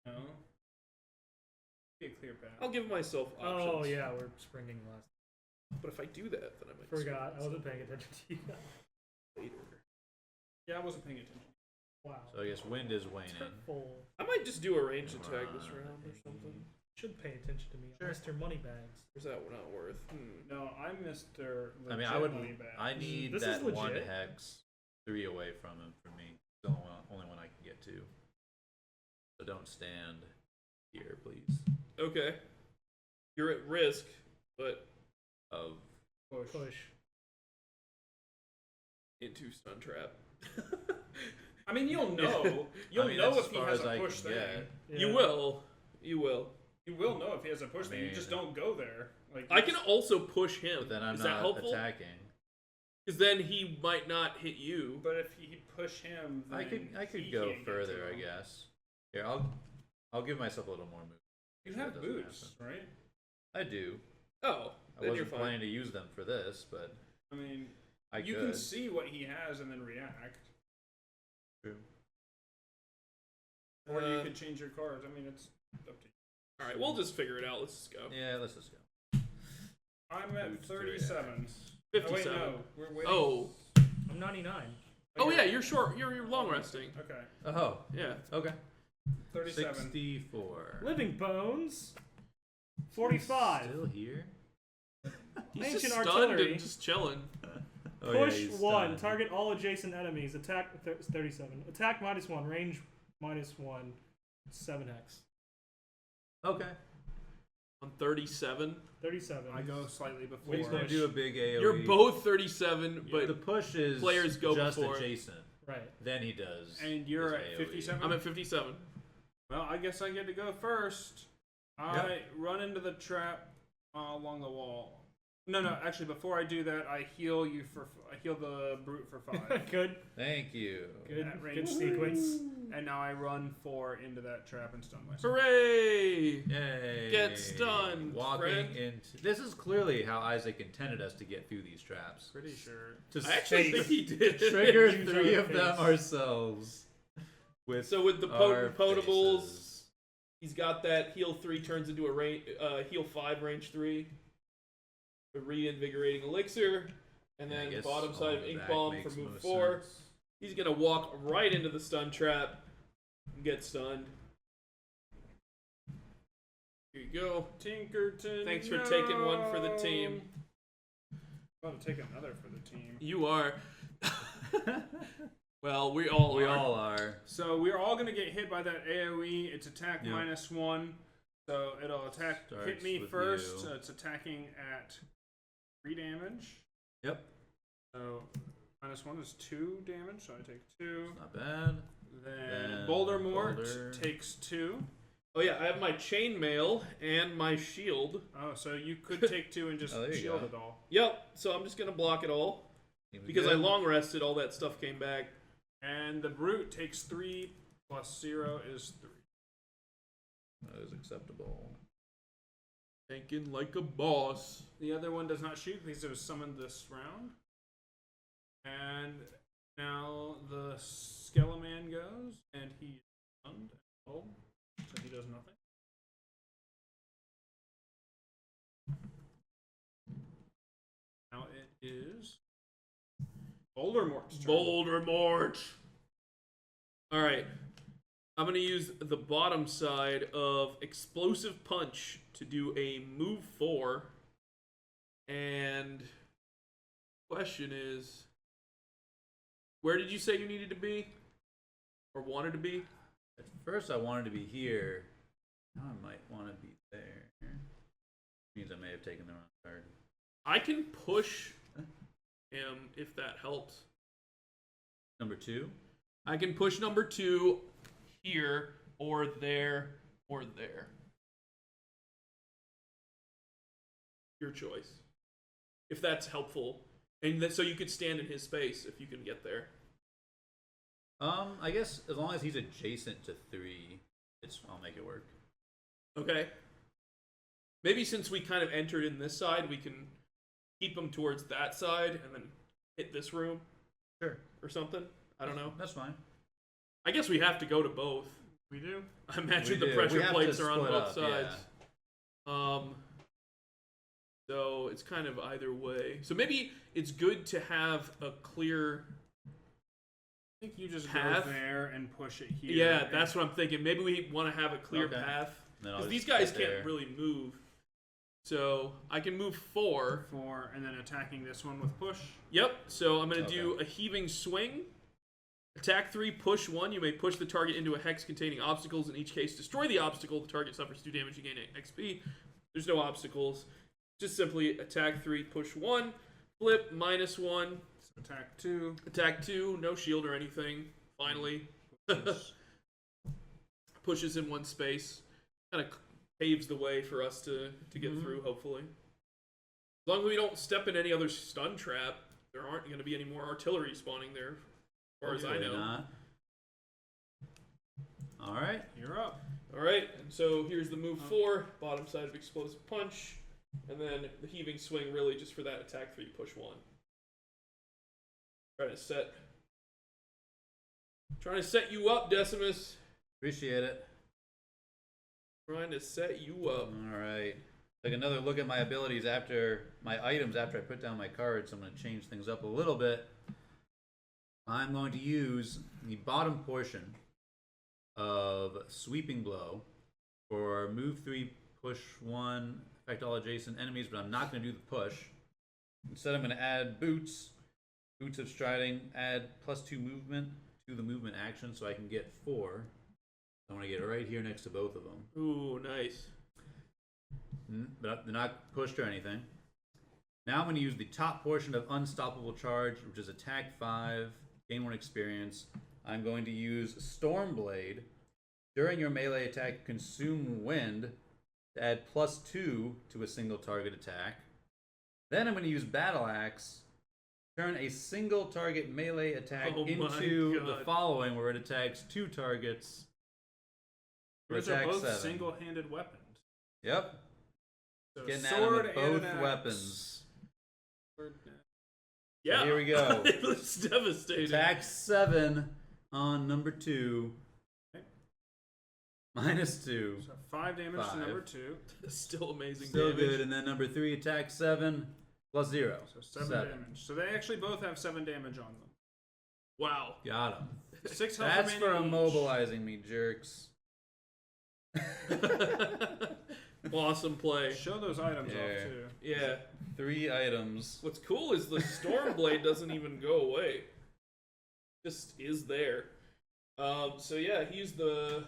[SPEAKER 2] turn.
[SPEAKER 4] No. Be a clear path.
[SPEAKER 1] I'll give myself options.
[SPEAKER 3] Oh yeah, we're springing last.
[SPEAKER 1] But if I do that, then I might
[SPEAKER 3] Forgot. I
[SPEAKER 1] screw
[SPEAKER 3] wasn't paying attention to you.
[SPEAKER 1] later.
[SPEAKER 4] Yeah, I wasn't paying attention.
[SPEAKER 3] Wow.
[SPEAKER 2] So I guess wind is waning.
[SPEAKER 3] Hurtful.
[SPEAKER 1] I might just do a ranged
[SPEAKER 2] Come
[SPEAKER 1] attack this
[SPEAKER 2] on,
[SPEAKER 1] round or
[SPEAKER 2] baby.
[SPEAKER 1] something.
[SPEAKER 3] Should pay attention to me,
[SPEAKER 2] Sure.
[SPEAKER 3] Mr. Moneybags.
[SPEAKER 1] Or is that not worth?
[SPEAKER 4] No, I'm Mr.
[SPEAKER 2] I mean, I would.
[SPEAKER 4] legitimately bad.
[SPEAKER 2] I need
[SPEAKER 3] This is
[SPEAKER 2] that one
[SPEAKER 3] legit.
[SPEAKER 2] hex 3 away from him for me. It's the only one I can get to. So don't stand here, please.
[SPEAKER 1] Okay. You're at risk, but
[SPEAKER 2] Of
[SPEAKER 3] Push.
[SPEAKER 1] into stun trap.
[SPEAKER 4] I mean, you'll know. You'll
[SPEAKER 2] I mean,
[SPEAKER 4] know
[SPEAKER 2] that's
[SPEAKER 4] if he
[SPEAKER 2] as far
[SPEAKER 4] has
[SPEAKER 2] as
[SPEAKER 4] a
[SPEAKER 2] I
[SPEAKER 4] push
[SPEAKER 2] can
[SPEAKER 4] thing.
[SPEAKER 2] get.
[SPEAKER 1] You
[SPEAKER 3] Yeah.
[SPEAKER 1] will. You will.
[SPEAKER 4] You will know if he has a push
[SPEAKER 2] I
[SPEAKER 4] thing. You just
[SPEAKER 2] mean-
[SPEAKER 4] don't go there. Like
[SPEAKER 1] I can also push him.
[SPEAKER 2] But then I'm
[SPEAKER 1] Is that
[SPEAKER 2] not
[SPEAKER 1] helpful?
[SPEAKER 2] attacking.
[SPEAKER 1] Because then he might not hit you.
[SPEAKER 4] But if he push him, then
[SPEAKER 2] I could
[SPEAKER 4] he
[SPEAKER 2] go
[SPEAKER 4] can't get to
[SPEAKER 2] further, I
[SPEAKER 4] him.
[SPEAKER 2] guess. Here, I'll give myself a little more move.
[SPEAKER 4] You
[SPEAKER 2] Sure
[SPEAKER 4] have
[SPEAKER 2] that doesn't
[SPEAKER 4] boots,
[SPEAKER 2] happen.
[SPEAKER 4] right?
[SPEAKER 2] I do.
[SPEAKER 1] Oh,
[SPEAKER 2] I
[SPEAKER 1] then you're
[SPEAKER 2] wasn't
[SPEAKER 1] fine.
[SPEAKER 2] planning to use them for this, but
[SPEAKER 4] I mean,
[SPEAKER 2] I
[SPEAKER 4] you
[SPEAKER 2] could.
[SPEAKER 4] can see what he has and then react,
[SPEAKER 2] True.
[SPEAKER 4] or you
[SPEAKER 1] Uh,
[SPEAKER 4] could change your cards. I mean, it's up to you.
[SPEAKER 1] All right, we'll just figure it out. Let's just go.
[SPEAKER 2] Yeah, let's just go.
[SPEAKER 4] I'm at
[SPEAKER 2] Boots
[SPEAKER 4] 37.
[SPEAKER 2] react.
[SPEAKER 4] Oh, wait,
[SPEAKER 1] 57.
[SPEAKER 4] no, we're waiting.
[SPEAKER 1] Oh.
[SPEAKER 3] I'm 99.
[SPEAKER 1] Oh yeah, you're short. You're long resting.
[SPEAKER 4] Okay,
[SPEAKER 2] Oh,
[SPEAKER 1] Yeah.
[SPEAKER 2] okay.
[SPEAKER 4] 37.
[SPEAKER 2] 64.
[SPEAKER 3] Living Bones. 45.
[SPEAKER 2] Still here?
[SPEAKER 1] He's
[SPEAKER 3] Ancient
[SPEAKER 1] just stunned
[SPEAKER 3] artillery.
[SPEAKER 1] and just chilling.
[SPEAKER 2] Oh, yeah,
[SPEAKER 3] Push
[SPEAKER 2] he's
[SPEAKER 3] 1.
[SPEAKER 2] stunned.
[SPEAKER 3] Target all adjacent enemies. Attack 37. Attack -1. Range -1. 7 hex.
[SPEAKER 2] Okay.
[SPEAKER 1] On 37.
[SPEAKER 3] 37.
[SPEAKER 4] I go slightly before.
[SPEAKER 3] Wait,
[SPEAKER 2] He's gonna
[SPEAKER 3] push.
[SPEAKER 2] do a big AoE.
[SPEAKER 1] You're both 37, but
[SPEAKER 2] the push is
[SPEAKER 1] players go
[SPEAKER 2] just
[SPEAKER 1] before.
[SPEAKER 2] adjacent.
[SPEAKER 3] Right.
[SPEAKER 2] Then he does.
[SPEAKER 4] And you're
[SPEAKER 2] his
[SPEAKER 4] at
[SPEAKER 2] AoE.
[SPEAKER 4] 57?
[SPEAKER 1] I'm at 57.
[SPEAKER 4] Well, I guess I get to go first. I run into the trap along the wall. No, actually, before I do that, I heal the brute for 5.
[SPEAKER 3] Good.
[SPEAKER 2] Thank you.
[SPEAKER 3] Good.
[SPEAKER 4] At range
[SPEAKER 3] Good sequence.
[SPEAKER 4] And now I run 4 into that trap and stun myself.
[SPEAKER 1] Hooray!
[SPEAKER 2] Yay!
[SPEAKER 1] Get stunned,
[SPEAKER 2] Walking
[SPEAKER 1] friend.
[SPEAKER 2] into this is clearly how Isaac intended us to get through these traps.
[SPEAKER 4] Pretty sure.
[SPEAKER 2] To
[SPEAKER 1] I actually think he did.
[SPEAKER 2] trigger
[SPEAKER 3] Use
[SPEAKER 2] 3
[SPEAKER 3] our
[SPEAKER 2] of them
[SPEAKER 3] face.
[SPEAKER 2] ourselves. With
[SPEAKER 1] So with the
[SPEAKER 2] our
[SPEAKER 1] potent potables,
[SPEAKER 2] faces.
[SPEAKER 1] he's got that heal 3 turns into a heal 5 range 3. A reinvigorating elixir, and
[SPEAKER 2] I
[SPEAKER 1] then the
[SPEAKER 2] guess
[SPEAKER 1] bottom
[SPEAKER 2] all
[SPEAKER 1] side of
[SPEAKER 2] of
[SPEAKER 1] Ink
[SPEAKER 2] that
[SPEAKER 1] Bomb for
[SPEAKER 2] makes
[SPEAKER 1] move
[SPEAKER 2] most
[SPEAKER 1] 4.
[SPEAKER 2] sense.
[SPEAKER 1] He's gonna walk right into the stun trap and get stunned. Here you go.
[SPEAKER 4] Tinkerton.
[SPEAKER 1] Thanks for taking one for the team.
[SPEAKER 4] About to take another for the team.
[SPEAKER 1] You are. Well, we all
[SPEAKER 2] We
[SPEAKER 1] are.
[SPEAKER 2] all are.
[SPEAKER 4] So we're all gonna get hit by that AOE. It's attack
[SPEAKER 2] Yep.
[SPEAKER 4] -1. So it'll hit
[SPEAKER 2] Starts
[SPEAKER 4] me
[SPEAKER 2] with
[SPEAKER 4] first.
[SPEAKER 2] you.
[SPEAKER 4] So it's attacking at 3 damage.
[SPEAKER 2] Yep.
[SPEAKER 4] So -1 is 2 damage. So I take 2.
[SPEAKER 2] Not bad.
[SPEAKER 4] Then Boulder Mort
[SPEAKER 2] Boulder.
[SPEAKER 4] takes 2.
[SPEAKER 1] Oh yeah, I have my chainmail and my shield.
[SPEAKER 4] Oh, so you could take 2 and just
[SPEAKER 2] Oh, there you
[SPEAKER 4] shield
[SPEAKER 2] go.
[SPEAKER 4] it all.
[SPEAKER 1] Yep. So I'm just gonna block it all
[SPEAKER 2] Seems
[SPEAKER 1] because I
[SPEAKER 2] good.
[SPEAKER 1] long rested. All that stuff came back.
[SPEAKER 4] And the Brute takes 3 plus 0 is 3.
[SPEAKER 2] That is acceptable.
[SPEAKER 1] Thinking like a boss.
[SPEAKER 4] The other one does not shoot because it was summoned this round. And now the Skeleman goes, and he's stunned and pulled, so he does nothing. Now it is Boulder Mort's turn.
[SPEAKER 1] Boulder Mort. All right. I'm going to use the bottom side of Explosive Punch to do a move 4. And question is, where did you say you needed to be? Or wanted to be?
[SPEAKER 2] At first I wanted to be here. Now I might want to be there. Means I may have taken the wrong card.
[SPEAKER 1] I can push him if that helps.
[SPEAKER 2] Number 2.
[SPEAKER 1] I can push number 2 here, or there, or there. Your choice. If that's helpful. And so you could stand in his space if you can get there.
[SPEAKER 2] I guess as long as he's adjacent to 3, I'll make it work.
[SPEAKER 1] Okay. Maybe since we kind of entered in this side, we can keep him towards that side and then hit this room.
[SPEAKER 2] Sure.
[SPEAKER 1] Or something. I don't know.
[SPEAKER 2] That's fine.
[SPEAKER 1] I guess we have to go to both.
[SPEAKER 4] We do.
[SPEAKER 1] I imagine
[SPEAKER 2] We
[SPEAKER 1] the
[SPEAKER 2] do.
[SPEAKER 1] pressure
[SPEAKER 2] We have
[SPEAKER 1] plates
[SPEAKER 2] to
[SPEAKER 1] are on
[SPEAKER 2] split
[SPEAKER 1] both
[SPEAKER 2] up,
[SPEAKER 1] sides.
[SPEAKER 2] yeah.
[SPEAKER 1] So it's kind of either way. So maybe it's good to have a clear.
[SPEAKER 4] I think you just
[SPEAKER 1] Path?
[SPEAKER 4] go there and push it here.
[SPEAKER 1] Yeah, that's what I'm thinking. Maybe we want to have a clear
[SPEAKER 2] Okay.
[SPEAKER 1] path.
[SPEAKER 2] Then I'll
[SPEAKER 1] Because
[SPEAKER 2] just
[SPEAKER 1] these guys
[SPEAKER 2] get there.
[SPEAKER 1] can't really move. So I can move 4.
[SPEAKER 4] 4, and then attacking this one with push.
[SPEAKER 1] Yep. So I'm going to do a heaving swing. Attack 3, push 1. You may push the target into a hex containing obstacles. In each case, destroy the obstacle. The target suffers 2 damage. You gain XP. There's no obstacles. Just simply attack 3, push 1. Flip, -1.
[SPEAKER 4] So attack 2.
[SPEAKER 1] Attack 2, no shield or anything. Finally. Pushes in one space. Kind of paves the way for us to get through, hopefully. As long as we don't step in any other stun trap, there aren't going to be any more artillery spawning there, as far as I
[SPEAKER 2] Hopefully
[SPEAKER 1] know.
[SPEAKER 2] not. All right.
[SPEAKER 4] You're up.
[SPEAKER 1] All right, and so here's the move 4, bottom side of Explosive Punch, and then the heaving swing really just for that attack 3, push 1. Trying to set you up, Decimus.
[SPEAKER 2] Appreciate it.
[SPEAKER 1] Trying to set you up.
[SPEAKER 2] All right. Take another look at my abilities after my items after I put down my cards. I'm going to change things up a little bit. I'm going to use the bottom portion of Sweeping Blow for move 3, push 1, affect all adjacent enemies, but I'm not going to do the push. Instead, I'm going to add Boots of Striding, add +2 movement to the movement action so I can get 4. I want to get right here next to both of them.
[SPEAKER 1] Ooh, nice.
[SPEAKER 2] But they're not pushed or anything. Now I'm going to use the top portion of Unstoppable Charge, which is attack 5, gain 1 experience. I'm going to use Stormblade. During your melee attack, consume wind to add +2 to a single target attack. Then I'm going to use Battle Axe. Turn a single target melee attack
[SPEAKER 1] Oh my
[SPEAKER 2] into the
[SPEAKER 1] God.
[SPEAKER 2] following, where it attacks 2 targets. For
[SPEAKER 4] Those are
[SPEAKER 2] attack
[SPEAKER 4] both
[SPEAKER 2] 7.
[SPEAKER 4] single-handed weapons.
[SPEAKER 2] Yep.
[SPEAKER 4] So
[SPEAKER 2] Getting at 'em
[SPEAKER 4] sword
[SPEAKER 2] with
[SPEAKER 4] and
[SPEAKER 2] both
[SPEAKER 4] an axe.
[SPEAKER 2] weapons.
[SPEAKER 1] Yeah.
[SPEAKER 2] Here we go.
[SPEAKER 1] It was devastating.
[SPEAKER 2] Attack 7 on number 2.
[SPEAKER 4] Okay.
[SPEAKER 2] -2.
[SPEAKER 4] So 5 damage to
[SPEAKER 2] 5.
[SPEAKER 4] number 2.
[SPEAKER 1] Still amazing
[SPEAKER 2] Still
[SPEAKER 1] damage.
[SPEAKER 2] good. And then number 3, attack 7 +0.
[SPEAKER 4] So 7 damage. So they actually both have 7 damage on them.
[SPEAKER 1] Wow.
[SPEAKER 2] Got him.
[SPEAKER 4] 6 health
[SPEAKER 2] That's for
[SPEAKER 4] remaining each.
[SPEAKER 2] immobilizing me, jerks.
[SPEAKER 1] Awesome play.
[SPEAKER 4] Show those items
[SPEAKER 2] Yeah.
[SPEAKER 4] off too.
[SPEAKER 1] Yeah.
[SPEAKER 2] 3 items.
[SPEAKER 1] What's cool is the Stormblade doesn't even go away. Just is there. So yeah, he's the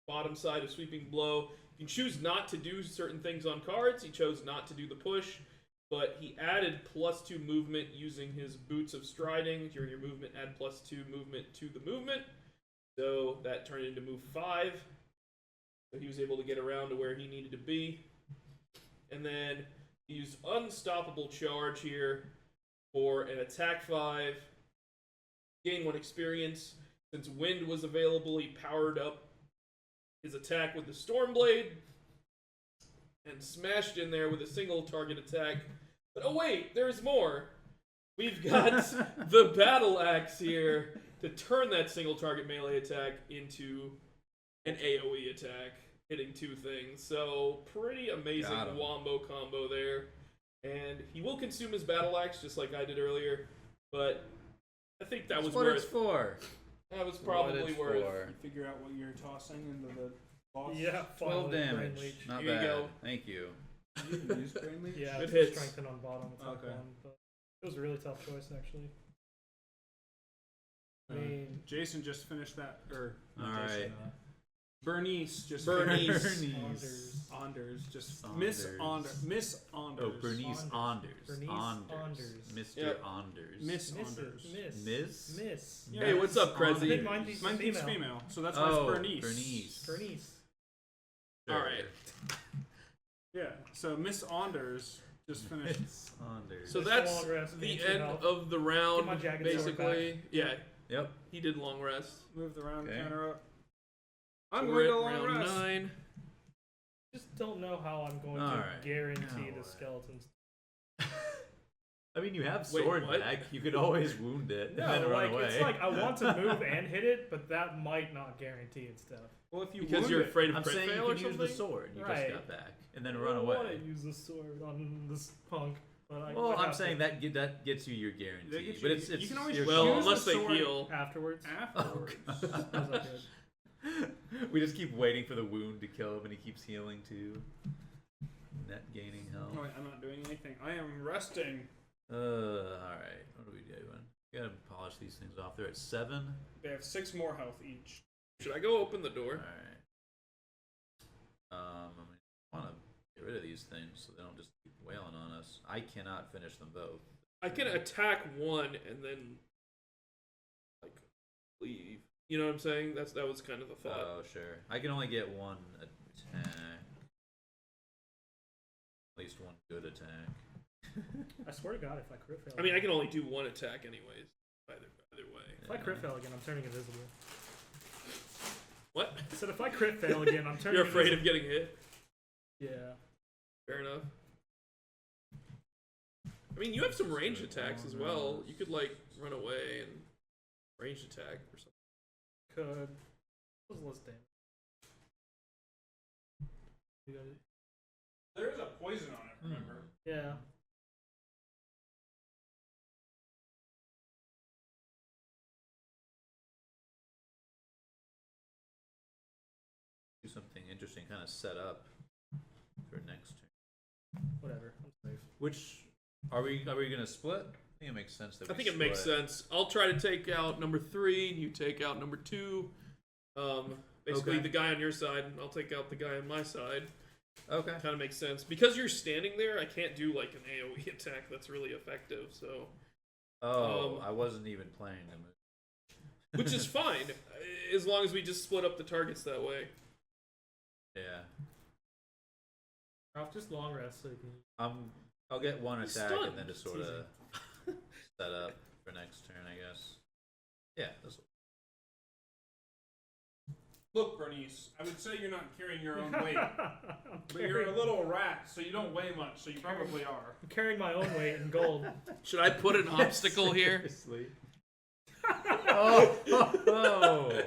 [SPEAKER 1] bottom side of Sweeping Blow. You can choose not to do certain things on cards. He chose not to do the push, but he added +2 movement using his Boots of Striding. During your movement, add +2 movement to the movement. So that turned into move 5. So he was able to get around to where he needed to be. And then he used Unstoppable Charge here for an attack 5. Gain 1 experience. Since Wind was available, he powered up his attack with the Stormblade and smashed in there with a single target attack. But oh wait, there's more. We've got the Battle Axe here to turn that single target melee attack into an AoE attack, hitting 2 things. So pretty amazing wombo combo there. And he will consume his Battle Axe just like I did earlier, but I think that was
[SPEAKER 2] what
[SPEAKER 1] worth.
[SPEAKER 2] it's for.
[SPEAKER 1] That was probably worth.
[SPEAKER 4] You figure out what you're tossing into the boss.
[SPEAKER 3] Yeah,
[SPEAKER 2] 12
[SPEAKER 3] finally, Brain
[SPEAKER 2] damage.
[SPEAKER 3] Leech.
[SPEAKER 2] Not
[SPEAKER 1] Here you
[SPEAKER 2] bad.
[SPEAKER 1] go.
[SPEAKER 2] Thank you.
[SPEAKER 4] You didn't use Brain Leech?
[SPEAKER 3] Yeah,
[SPEAKER 1] Good
[SPEAKER 3] it's
[SPEAKER 1] hits.
[SPEAKER 3] strengthen on bottom. It's like
[SPEAKER 4] Okay.
[SPEAKER 3] one, but it was a really tough choice actually. I mean,
[SPEAKER 4] Jason just finished that, or
[SPEAKER 2] All
[SPEAKER 4] not Jason,
[SPEAKER 2] right.
[SPEAKER 4] Bernice just
[SPEAKER 1] Bernice.
[SPEAKER 4] Anders, just
[SPEAKER 2] Saunders.
[SPEAKER 4] Miss Anders. Miss Anders.
[SPEAKER 2] Oh, Bernice Anders.
[SPEAKER 3] Bernice
[SPEAKER 2] Anders. Mr.
[SPEAKER 1] Yep.
[SPEAKER 2] Anders.
[SPEAKER 4] Miss
[SPEAKER 3] Miss,
[SPEAKER 4] Anders.
[SPEAKER 3] Miss.
[SPEAKER 4] Yeah,
[SPEAKER 1] Hey, what's up,
[SPEAKER 3] I
[SPEAKER 1] Krezzy?
[SPEAKER 3] think mine's
[SPEAKER 4] Mine keeps
[SPEAKER 3] female.
[SPEAKER 4] female, so that's why it's Bernice.
[SPEAKER 2] Bernice.
[SPEAKER 3] Bernice.
[SPEAKER 2] Sure.
[SPEAKER 1] All right.
[SPEAKER 4] Yeah, so Miss Anders just finished.
[SPEAKER 2] Miss Anders.
[SPEAKER 1] So
[SPEAKER 3] Just
[SPEAKER 1] that's
[SPEAKER 3] a long rest,
[SPEAKER 1] the
[SPEAKER 3] gain 2
[SPEAKER 1] end
[SPEAKER 3] health.
[SPEAKER 1] of the
[SPEAKER 3] Get
[SPEAKER 1] round,
[SPEAKER 3] my jagged sword
[SPEAKER 1] basically.
[SPEAKER 3] back.
[SPEAKER 1] Yeah,
[SPEAKER 2] Yep.
[SPEAKER 1] he did long rest.
[SPEAKER 4] Move the round
[SPEAKER 2] Okay.
[SPEAKER 4] counter up. I'm
[SPEAKER 1] So we're
[SPEAKER 4] going to
[SPEAKER 1] at
[SPEAKER 4] long
[SPEAKER 1] round
[SPEAKER 4] rest.
[SPEAKER 1] 9.
[SPEAKER 3] Just don't know how I'm going to
[SPEAKER 2] Alright.
[SPEAKER 3] guarantee
[SPEAKER 2] Now
[SPEAKER 3] the skeletons.
[SPEAKER 2] I mean, you have
[SPEAKER 1] Wait,
[SPEAKER 2] sword
[SPEAKER 1] what?
[SPEAKER 2] back. You could always wound it and then
[SPEAKER 3] No,
[SPEAKER 2] run
[SPEAKER 3] like
[SPEAKER 2] away.
[SPEAKER 3] it's like I want to move and hit it, but that might not guarantee it stuff.
[SPEAKER 4] Well, if you
[SPEAKER 1] Because
[SPEAKER 4] wound
[SPEAKER 1] you're
[SPEAKER 4] it,
[SPEAKER 1] afraid of
[SPEAKER 2] I'm
[SPEAKER 1] crit
[SPEAKER 2] saying
[SPEAKER 1] fail
[SPEAKER 2] you
[SPEAKER 1] or
[SPEAKER 2] can use
[SPEAKER 1] something?
[SPEAKER 2] the sword you
[SPEAKER 3] Right.
[SPEAKER 2] just got back and then
[SPEAKER 3] I
[SPEAKER 2] run
[SPEAKER 3] don't
[SPEAKER 2] away.
[SPEAKER 3] want to use the sword on this punk, but I
[SPEAKER 2] Well,
[SPEAKER 3] might
[SPEAKER 2] I'm
[SPEAKER 3] have
[SPEAKER 2] saying
[SPEAKER 3] to
[SPEAKER 2] that gets you your guarantee,
[SPEAKER 4] That gets
[SPEAKER 2] but
[SPEAKER 4] you-
[SPEAKER 2] it's
[SPEAKER 4] you can always
[SPEAKER 2] your
[SPEAKER 1] Well,
[SPEAKER 4] use
[SPEAKER 1] unless
[SPEAKER 4] the
[SPEAKER 1] they
[SPEAKER 4] sword
[SPEAKER 1] heal.
[SPEAKER 3] afterwards.
[SPEAKER 4] afterwards.
[SPEAKER 3] Suppose I could.
[SPEAKER 2] We just keep waiting for the wound to kill him, and he keeps healing too. Net gaining health.
[SPEAKER 4] Oh, wait, I'm not doing anything. I am resting.
[SPEAKER 2] All right. What are we doing? We gotta polish these things off. They're at 7.
[SPEAKER 4] They have 6 more health each.
[SPEAKER 1] Should I go open the
[SPEAKER 2] All
[SPEAKER 1] door?
[SPEAKER 2] right. I want to get rid of these things so they don't just keep wailing on us. I cannot finish them both.
[SPEAKER 1] I can attack one and then like leave. You know what I'm saying? That was kind of the thought.
[SPEAKER 2] Oh, sure. I can only get one attack. At least one good attack.
[SPEAKER 3] I swear to God, if I crit fail,
[SPEAKER 1] I mean, I can only do one attack anyways. Either way.
[SPEAKER 3] if I crit fail again, I'm turning invisible.
[SPEAKER 1] What?
[SPEAKER 3] I said if I crit fail again, I'm turning.
[SPEAKER 1] You're afraid of
[SPEAKER 3] invisible.
[SPEAKER 1] getting hit?
[SPEAKER 3] Yeah.
[SPEAKER 1] Fair enough. I mean, you have some range attacks as well. You could like run away and range attack or something.
[SPEAKER 3] Could. What was less damage? You got it.
[SPEAKER 4] There is a poison on it, remember?
[SPEAKER 3] Yeah.
[SPEAKER 2] Do something interesting, kind of set up for next turn.
[SPEAKER 3] Whatever. I'm safe.
[SPEAKER 2] Which are we gonna split? I think it makes sense that
[SPEAKER 1] I
[SPEAKER 2] we
[SPEAKER 1] think it makes
[SPEAKER 2] split.
[SPEAKER 1] sense. I'll try to take out number 3, and you take out number 2. Basically,
[SPEAKER 2] Okay.
[SPEAKER 1] the guy on your side, and I'll take out the guy on my side.
[SPEAKER 2] Okay.
[SPEAKER 1] Kind of makes sense. Because you're standing there, I can't do like an AoE attack that's really effective, so.
[SPEAKER 2] Oh, I wasn't even playing the move.
[SPEAKER 1] Which is fine, as long as we just split up the targets that way.
[SPEAKER 2] Yeah.
[SPEAKER 3] Ralph, just long rest so you can.
[SPEAKER 2] I'll get one
[SPEAKER 1] He's
[SPEAKER 2] attack
[SPEAKER 1] stunned.
[SPEAKER 2] and then just sort of set up for next turn, I guess. Yeah, this will.
[SPEAKER 4] Look, Bernice, I would say you're not carrying your own weight,
[SPEAKER 3] I'm
[SPEAKER 4] but you're a little rat, so you don't weigh much, so you probably are.
[SPEAKER 3] carrying my own weight in gold.
[SPEAKER 1] Should I put an obstacle here?
[SPEAKER 2] Seriously. Oh.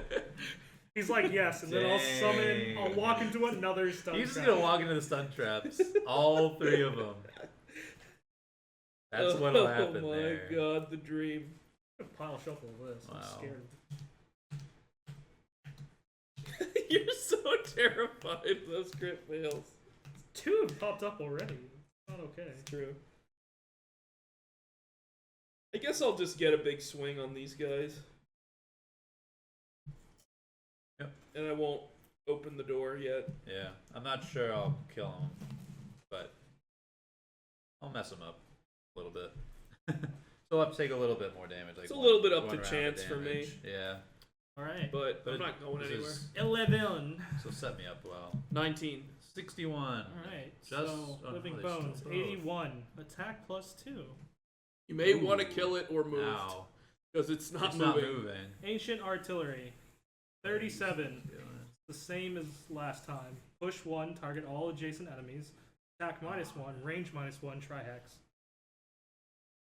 [SPEAKER 3] He's like, yes, and then I'll summon. I'll walk into another stun
[SPEAKER 2] He's just
[SPEAKER 3] trap.
[SPEAKER 2] gonna walk into the stun traps. All 3 of them. That's what'll happen
[SPEAKER 1] Oh my
[SPEAKER 2] there.
[SPEAKER 1] god, the dream.
[SPEAKER 3] Pile shuffle of this. I'm
[SPEAKER 2] Wow.
[SPEAKER 3] scared.
[SPEAKER 1] You're so terrified of those crit fails.
[SPEAKER 3] 2 have popped up already. It's not okay.
[SPEAKER 1] True. I guess I'll just get a big swing on these guys.
[SPEAKER 2] Yep.
[SPEAKER 1] And I won't open the door yet.
[SPEAKER 2] Yeah, I'm not sure I'll kill him, but I'll mess him up a little bit. So I'll have to take a little bit more damage. Like
[SPEAKER 1] It's a little bit up
[SPEAKER 2] one
[SPEAKER 1] to
[SPEAKER 2] round of
[SPEAKER 1] chance for me.
[SPEAKER 2] damage. Yeah.
[SPEAKER 3] All right.
[SPEAKER 1] but I'm
[SPEAKER 2] But
[SPEAKER 1] not going
[SPEAKER 2] this
[SPEAKER 1] anywhere.
[SPEAKER 2] is-
[SPEAKER 3] 11.
[SPEAKER 2] So set me up well.
[SPEAKER 1] 19.
[SPEAKER 2] 61.
[SPEAKER 3] All right.
[SPEAKER 2] Just
[SPEAKER 3] So
[SPEAKER 2] oh,
[SPEAKER 3] living
[SPEAKER 2] they still
[SPEAKER 3] bones.
[SPEAKER 2] both.
[SPEAKER 3] 81. Attack +2.
[SPEAKER 1] You may
[SPEAKER 2] Ooh.
[SPEAKER 1] want to kill it or move
[SPEAKER 2] Ow.
[SPEAKER 1] because it's not
[SPEAKER 2] It's
[SPEAKER 1] moving.
[SPEAKER 2] not moving.
[SPEAKER 3] Ancient artillery. 37.
[SPEAKER 2] Feeling it.
[SPEAKER 3] The same as last time. Push 1. Target all adjacent enemies. Attack -1. Range -1. Tri-hex.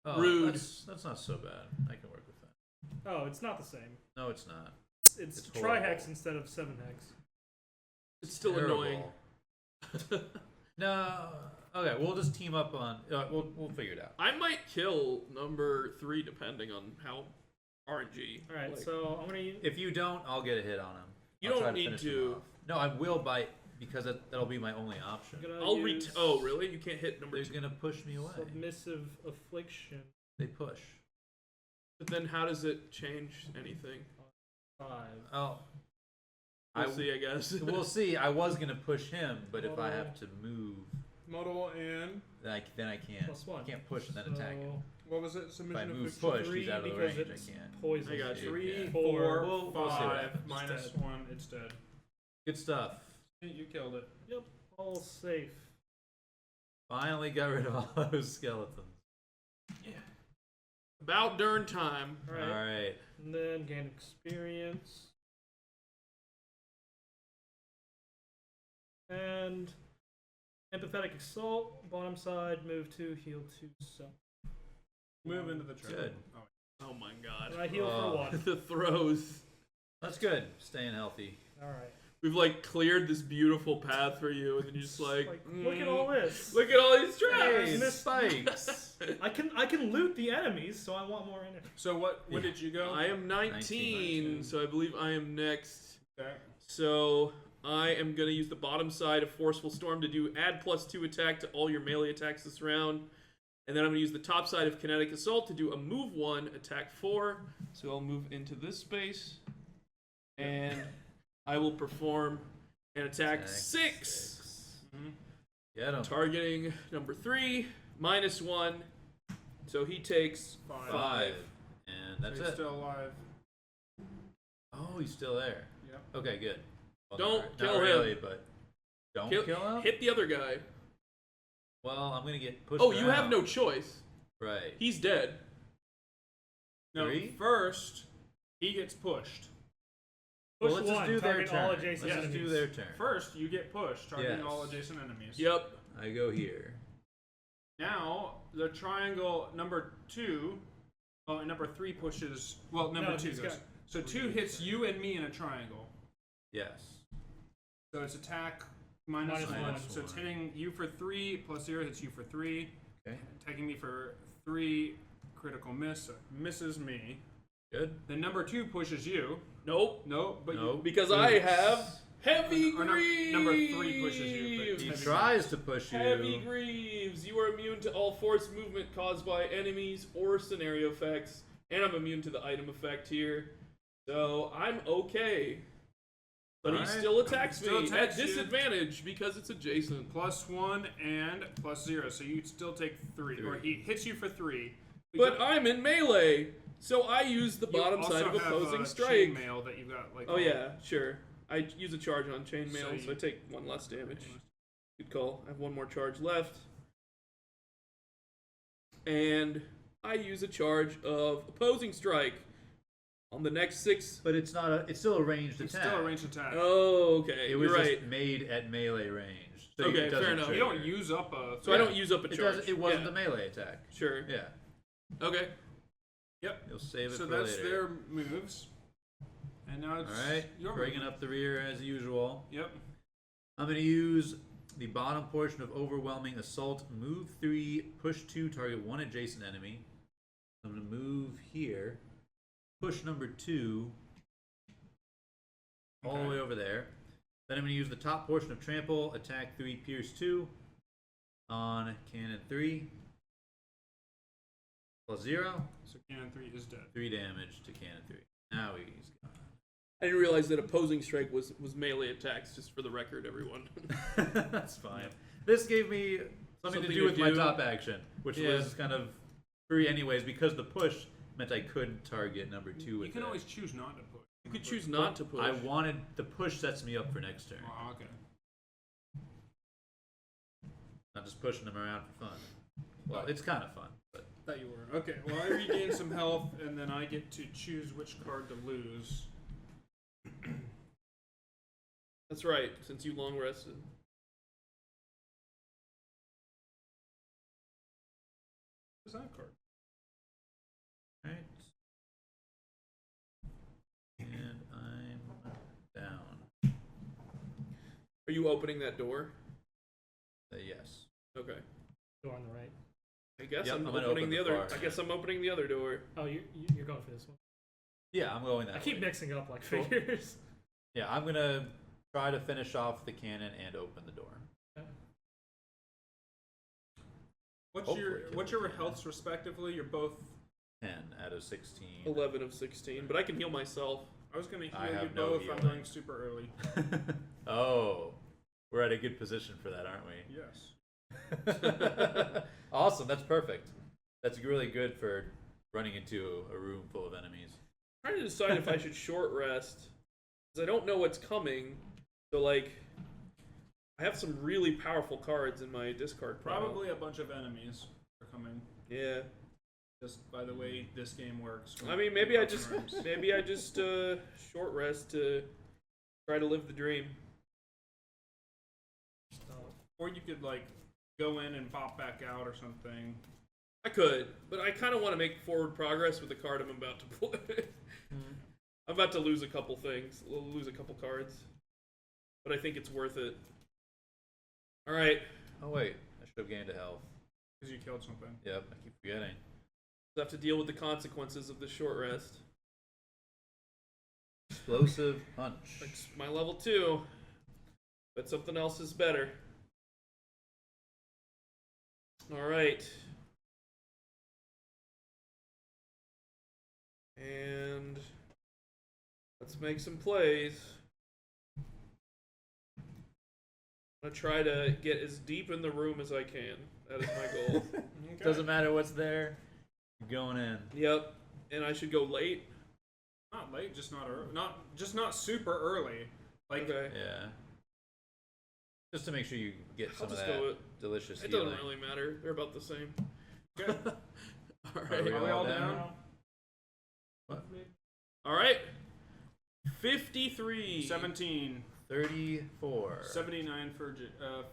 [SPEAKER 2] Oh,
[SPEAKER 1] Rude.
[SPEAKER 2] That's not so bad. I can work with that.
[SPEAKER 3] Oh, it's not the same.
[SPEAKER 2] No, it's not.
[SPEAKER 3] It's
[SPEAKER 2] It's
[SPEAKER 3] tri-hex
[SPEAKER 2] horrible.
[SPEAKER 3] instead of 7-hex.
[SPEAKER 1] It's still
[SPEAKER 2] Terrible.
[SPEAKER 1] annoying.
[SPEAKER 2] No. Okay, we'll just team up on. We'll figure it out.
[SPEAKER 1] I might kill number 3 depending on how RNG.
[SPEAKER 3] All right,
[SPEAKER 1] like-
[SPEAKER 3] so I'm gonna use.
[SPEAKER 2] If you don't, I'll get a hit on him.
[SPEAKER 1] You
[SPEAKER 2] I'll
[SPEAKER 1] don't
[SPEAKER 2] try to
[SPEAKER 1] need
[SPEAKER 2] finish him
[SPEAKER 1] to.
[SPEAKER 2] off. No, I will bite because that'll be my only option.
[SPEAKER 3] I'm gonna
[SPEAKER 1] I'll
[SPEAKER 3] use
[SPEAKER 1] Oh, really? You can't hit number
[SPEAKER 2] They're
[SPEAKER 1] 2.
[SPEAKER 2] gonna push me away.
[SPEAKER 3] Submissive affliction.
[SPEAKER 2] They push.
[SPEAKER 1] But then how does it change anything?
[SPEAKER 3] 5.
[SPEAKER 2] Oh.
[SPEAKER 1] We'll see, I guess.
[SPEAKER 2] We'll see. I was gonna push him, but if I have to move,
[SPEAKER 4] Model and
[SPEAKER 2] then I can't.
[SPEAKER 3] +1.
[SPEAKER 2] I can't push and then attack him.
[SPEAKER 4] what was it?
[SPEAKER 2] If I
[SPEAKER 4] Submission
[SPEAKER 2] move
[SPEAKER 4] affliction.
[SPEAKER 2] push,
[SPEAKER 3] 3
[SPEAKER 2] he's out of the
[SPEAKER 3] because
[SPEAKER 2] range.
[SPEAKER 3] it's
[SPEAKER 2] I can't.
[SPEAKER 3] poison.
[SPEAKER 1] I got you.
[SPEAKER 4] 3,
[SPEAKER 2] Yeah.
[SPEAKER 4] 4,
[SPEAKER 3] We'll see
[SPEAKER 2] what
[SPEAKER 4] 5,
[SPEAKER 2] happens.
[SPEAKER 4] minus
[SPEAKER 3] It's dead.
[SPEAKER 4] 1. It's dead.
[SPEAKER 2] Good stuff.
[SPEAKER 4] You killed it.
[SPEAKER 3] Yep, all safe.
[SPEAKER 2] Finally got rid of all those skeletons.
[SPEAKER 1] About darn time.
[SPEAKER 3] All right.
[SPEAKER 2] All right.
[SPEAKER 3] And then gain experience. And empathetic assault, bottom side, move 2, heal 2, so.
[SPEAKER 4] Move into the train.
[SPEAKER 2] Good.
[SPEAKER 4] Oh,
[SPEAKER 1] Oh my
[SPEAKER 3] And
[SPEAKER 1] god.
[SPEAKER 3] I heal
[SPEAKER 2] Oh.
[SPEAKER 3] for 1.
[SPEAKER 1] The throws.
[SPEAKER 2] That's good. Staying healthy.
[SPEAKER 3] Alright.
[SPEAKER 1] We've like cleared this beautiful path for you, and then you're just like,
[SPEAKER 3] look at all this.
[SPEAKER 1] Look at all these
[SPEAKER 2] Hey,
[SPEAKER 1] traps.
[SPEAKER 2] spikes.
[SPEAKER 3] I can loot the enemies, so I want more energy.
[SPEAKER 4] So when did you go?
[SPEAKER 1] I am 19,
[SPEAKER 2] 19.
[SPEAKER 1] so I believe I am next.
[SPEAKER 4] Okay.
[SPEAKER 1] So I am gonna use the bottom side of Forceful Storm to do add +2 attack to all your melee attacks this round. And then I'm gonna use the top side of Kinetic Assault to do a move 1, attack 4. So I'll move into this space. And I will perform an attack 6.
[SPEAKER 2] Get him.
[SPEAKER 1] Targeting number 3, -1. So he takes 5.
[SPEAKER 2] And that's
[SPEAKER 4] So he's
[SPEAKER 2] it.
[SPEAKER 4] still alive.
[SPEAKER 2] Oh, he's still there.
[SPEAKER 4] Yep.
[SPEAKER 2] Okay, good. Well,
[SPEAKER 1] Don't
[SPEAKER 2] not
[SPEAKER 1] kill him.
[SPEAKER 2] really, but don't kill him.
[SPEAKER 1] Hit the other guy.
[SPEAKER 2] Well, I'm gonna get pushed.
[SPEAKER 1] Oh, you have
[SPEAKER 2] around.
[SPEAKER 1] no choice.
[SPEAKER 2] Right.
[SPEAKER 1] He's dead.
[SPEAKER 4] No,
[SPEAKER 2] 3?
[SPEAKER 4] first he gets pushed.
[SPEAKER 3] Push
[SPEAKER 2] Well, let's just
[SPEAKER 3] 1,
[SPEAKER 2] do their
[SPEAKER 3] target
[SPEAKER 2] turn.
[SPEAKER 3] all
[SPEAKER 2] Let's
[SPEAKER 3] adjacent
[SPEAKER 2] just
[SPEAKER 3] enemies.
[SPEAKER 2] do their turn.
[SPEAKER 4] First, you get pushed, targeting
[SPEAKER 2] Yes.
[SPEAKER 4] all adjacent enemies.
[SPEAKER 1] Yep.
[SPEAKER 2] I go here.
[SPEAKER 4] Now the triangle number 2. Oh, and number 3 pushes. Well, number
[SPEAKER 3] No,
[SPEAKER 4] 2
[SPEAKER 3] he's
[SPEAKER 4] goes.
[SPEAKER 3] got
[SPEAKER 4] So 2 hits you and me in a triangle.
[SPEAKER 2] Yes.
[SPEAKER 4] So it's attack minus
[SPEAKER 3] Minus
[SPEAKER 4] 1.
[SPEAKER 2] one.
[SPEAKER 4] So it's hitting you for 3 plus 0 hits you for 3.
[SPEAKER 2] Okay.
[SPEAKER 4] Attacking me for 3. Critical miss. So it misses me.
[SPEAKER 2] Good.
[SPEAKER 4] Then number 2 pushes you.
[SPEAKER 1] Nope.
[SPEAKER 4] No, but
[SPEAKER 2] Nope.
[SPEAKER 1] Because I have heavy
[SPEAKER 4] Or
[SPEAKER 1] greaves.
[SPEAKER 4] number 3 pushes you. But
[SPEAKER 2] He
[SPEAKER 4] heavy
[SPEAKER 2] tries to push you.
[SPEAKER 1] Heavy greaves. You are immune to all force movement caused by enemies or scenario effects, and I'm immune to the item effect here. So I'm okay. But he
[SPEAKER 2] Alright.
[SPEAKER 1] still attacks
[SPEAKER 4] Still
[SPEAKER 1] me
[SPEAKER 4] attacks
[SPEAKER 1] at
[SPEAKER 4] you.
[SPEAKER 1] disadvantage because it's adjacent.
[SPEAKER 4] plus 1 and plus 0. So you still take 3. Or he hits you for 3.
[SPEAKER 1] But I'm in melee, so I use the
[SPEAKER 4] You
[SPEAKER 1] bottom
[SPEAKER 4] also
[SPEAKER 1] side of
[SPEAKER 4] have,
[SPEAKER 1] opposing strike.
[SPEAKER 4] chainmail that you've got. Like
[SPEAKER 1] Oh yeah, sure. I use a charge on chainmail,
[SPEAKER 4] So
[SPEAKER 1] so
[SPEAKER 4] you-
[SPEAKER 1] I take 1 less damage. Good call. I have 1 more charge left. And I use a charge of opposing strike on the next 6.
[SPEAKER 2] But it's not a. It's still a ranged
[SPEAKER 4] It's
[SPEAKER 2] attack.
[SPEAKER 4] still a ranged attack.
[SPEAKER 1] Oh, okay.
[SPEAKER 2] It was
[SPEAKER 1] You're
[SPEAKER 2] just
[SPEAKER 1] right.
[SPEAKER 2] made at melee range. So
[SPEAKER 1] Okay,
[SPEAKER 2] it doesn't
[SPEAKER 1] fair enough.
[SPEAKER 4] You
[SPEAKER 2] trigger.
[SPEAKER 4] don't use up a.
[SPEAKER 1] So I don't use up a
[SPEAKER 2] It
[SPEAKER 1] charge.
[SPEAKER 2] doesn't. It wasn't
[SPEAKER 1] Yeah.
[SPEAKER 2] the melee attack.
[SPEAKER 1] Sure.
[SPEAKER 2] Yeah.
[SPEAKER 1] Okay.
[SPEAKER 4] Yep.
[SPEAKER 2] You'll save it
[SPEAKER 4] So
[SPEAKER 2] for
[SPEAKER 4] that's
[SPEAKER 2] later.
[SPEAKER 4] their moves. And now it's
[SPEAKER 2] All right.
[SPEAKER 4] your
[SPEAKER 2] Bringing
[SPEAKER 4] move.
[SPEAKER 2] up the rear as usual.
[SPEAKER 4] Yep.
[SPEAKER 2] I'm going to use the bottom portion of Overwhelming Assault. Move 3, push 2, target 1 adjacent enemy. I'm going to move here. Push number 2 all the way over there. Then I'm going to use the top portion of Trample. Attack 3, Pierce 2 on Cannon 3. Plus 0.
[SPEAKER 4] So Cannon 3 is dead.
[SPEAKER 2] 3 damage to Cannon 3. Now he's gone.
[SPEAKER 1] I didn't realize that opposing strike was melee attacks, just for the record, everyone.
[SPEAKER 2] That's fine. This gave me something to do with my top action, which
[SPEAKER 1] Yeah.
[SPEAKER 2] was kind of free anyways, because the push meant I couldn't target number 2 with
[SPEAKER 4] You can
[SPEAKER 2] it.
[SPEAKER 4] always choose not to push.
[SPEAKER 2] You
[SPEAKER 1] could choose not to push.
[SPEAKER 2] I wanted the push sets me up for next turn.
[SPEAKER 4] Oh, okay.
[SPEAKER 2] Not just pushing them around for fun. Well, it's kind of fun, but
[SPEAKER 4] Thought you were. Okay, well, I regain some health, and then I get to choose which card to lose.
[SPEAKER 1] That's right, since you long rested.
[SPEAKER 4] What's that card?
[SPEAKER 2] right. And I'm down.
[SPEAKER 1] Are you opening that door?
[SPEAKER 2] Yes.
[SPEAKER 1] Okay.
[SPEAKER 3] Door on the right.
[SPEAKER 1] I guess
[SPEAKER 2] Yep,
[SPEAKER 1] I'm
[SPEAKER 2] I'm gonna
[SPEAKER 1] opening
[SPEAKER 2] open
[SPEAKER 1] the
[SPEAKER 2] the
[SPEAKER 1] other.
[SPEAKER 2] far
[SPEAKER 1] I guess I'm opening the other door.
[SPEAKER 3] Oh, you're going for this one.
[SPEAKER 2] Yeah, I'm going that
[SPEAKER 3] I keep
[SPEAKER 2] way.
[SPEAKER 3] mixing up like
[SPEAKER 2] Cool.
[SPEAKER 3] figures.
[SPEAKER 2] Yeah, I'm gonna try to finish off the cannon and open the door.
[SPEAKER 4] What's
[SPEAKER 2] Hopefully
[SPEAKER 4] your
[SPEAKER 2] kill
[SPEAKER 4] what's
[SPEAKER 2] the
[SPEAKER 4] your
[SPEAKER 2] cannon.
[SPEAKER 4] healths respectively? You're both.
[SPEAKER 2] 10 out of 16.
[SPEAKER 1] 11 of 16, but I can heal myself.
[SPEAKER 4] I was gonna
[SPEAKER 2] I
[SPEAKER 4] heal you
[SPEAKER 2] have no
[SPEAKER 4] both. I'm
[SPEAKER 2] healing.
[SPEAKER 4] going super early.
[SPEAKER 2] Oh, we're at a good position for that, aren't
[SPEAKER 4] Yes.
[SPEAKER 2] we? Awesome, that's perfect. That's really good for running into a room full of enemies.
[SPEAKER 1] I'm trying to decide if I should short rest, because I don't know what's coming. So, like, I have some really powerful cards in my discard pile.
[SPEAKER 4] Probably a bunch of enemies are coming.
[SPEAKER 1] Yeah.
[SPEAKER 4] Just by the way this game works.
[SPEAKER 1] I mean, maybe I just short rest to try to live the dream.
[SPEAKER 4] Or you could like go in and pop back out or something.
[SPEAKER 1] I could, but I kind of want to make forward progress with the card I'm about to play. I'm about to lose a couple things, lose a couple cards, but I think it's worth it. All right,
[SPEAKER 2] Oh wait, I should have gained a health.
[SPEAKER 4] Because you killed something.
[SPEAKER 2] Yep, I keep forgetting.
[SPEAKER 1] I have to deal with the consequences of the short rest.
[SPEAKER 2] Explosive punch.
[SPEAKER 1] It's my level 2, but something else is better. All right. And let's make some plays. I'm gonna try to get as deep in the room as I can. That is my goal.
[SPEAKER 4] Okay.
[SPEAKER 2] Doesn't matter what's there. You're going in.
[SPEAKER 1] Yep. And I should go late.
[SPEAKER 4] Not late, just not early. Not super early. Like
[SPEAKER 1] Okay.
[SPEAKER 2] Yeah. Just to make sure you get
[SPEAKER 1] I'll
[SPEAKER 2] some of
[SPEAKER 1] just
[SPEAKER 2] that
[SPEAKER 1] go with,
[SPEAKER 2] delicious
[SPEAKER 1] it
[SPEAKER 2] healing.
[SPEAKER 1] doesn't really matter. They're about the same.
[SPEAKER 4] okay.
[SPEAKER 1] All
[SPEAKER 2] Are
[SPEAKER 1] right.
[SPEAKER 2] we
[SPEAKER 4] Are we all
[SPEAKER 2] down?
[SPEAKER 4] down?
[SPEAKER 2] What?
[SPEAKER 1] All right. 53.
[SPEAKER 4] 17.
[SPEAKER 2] 34.
[SPEAKER 4] 79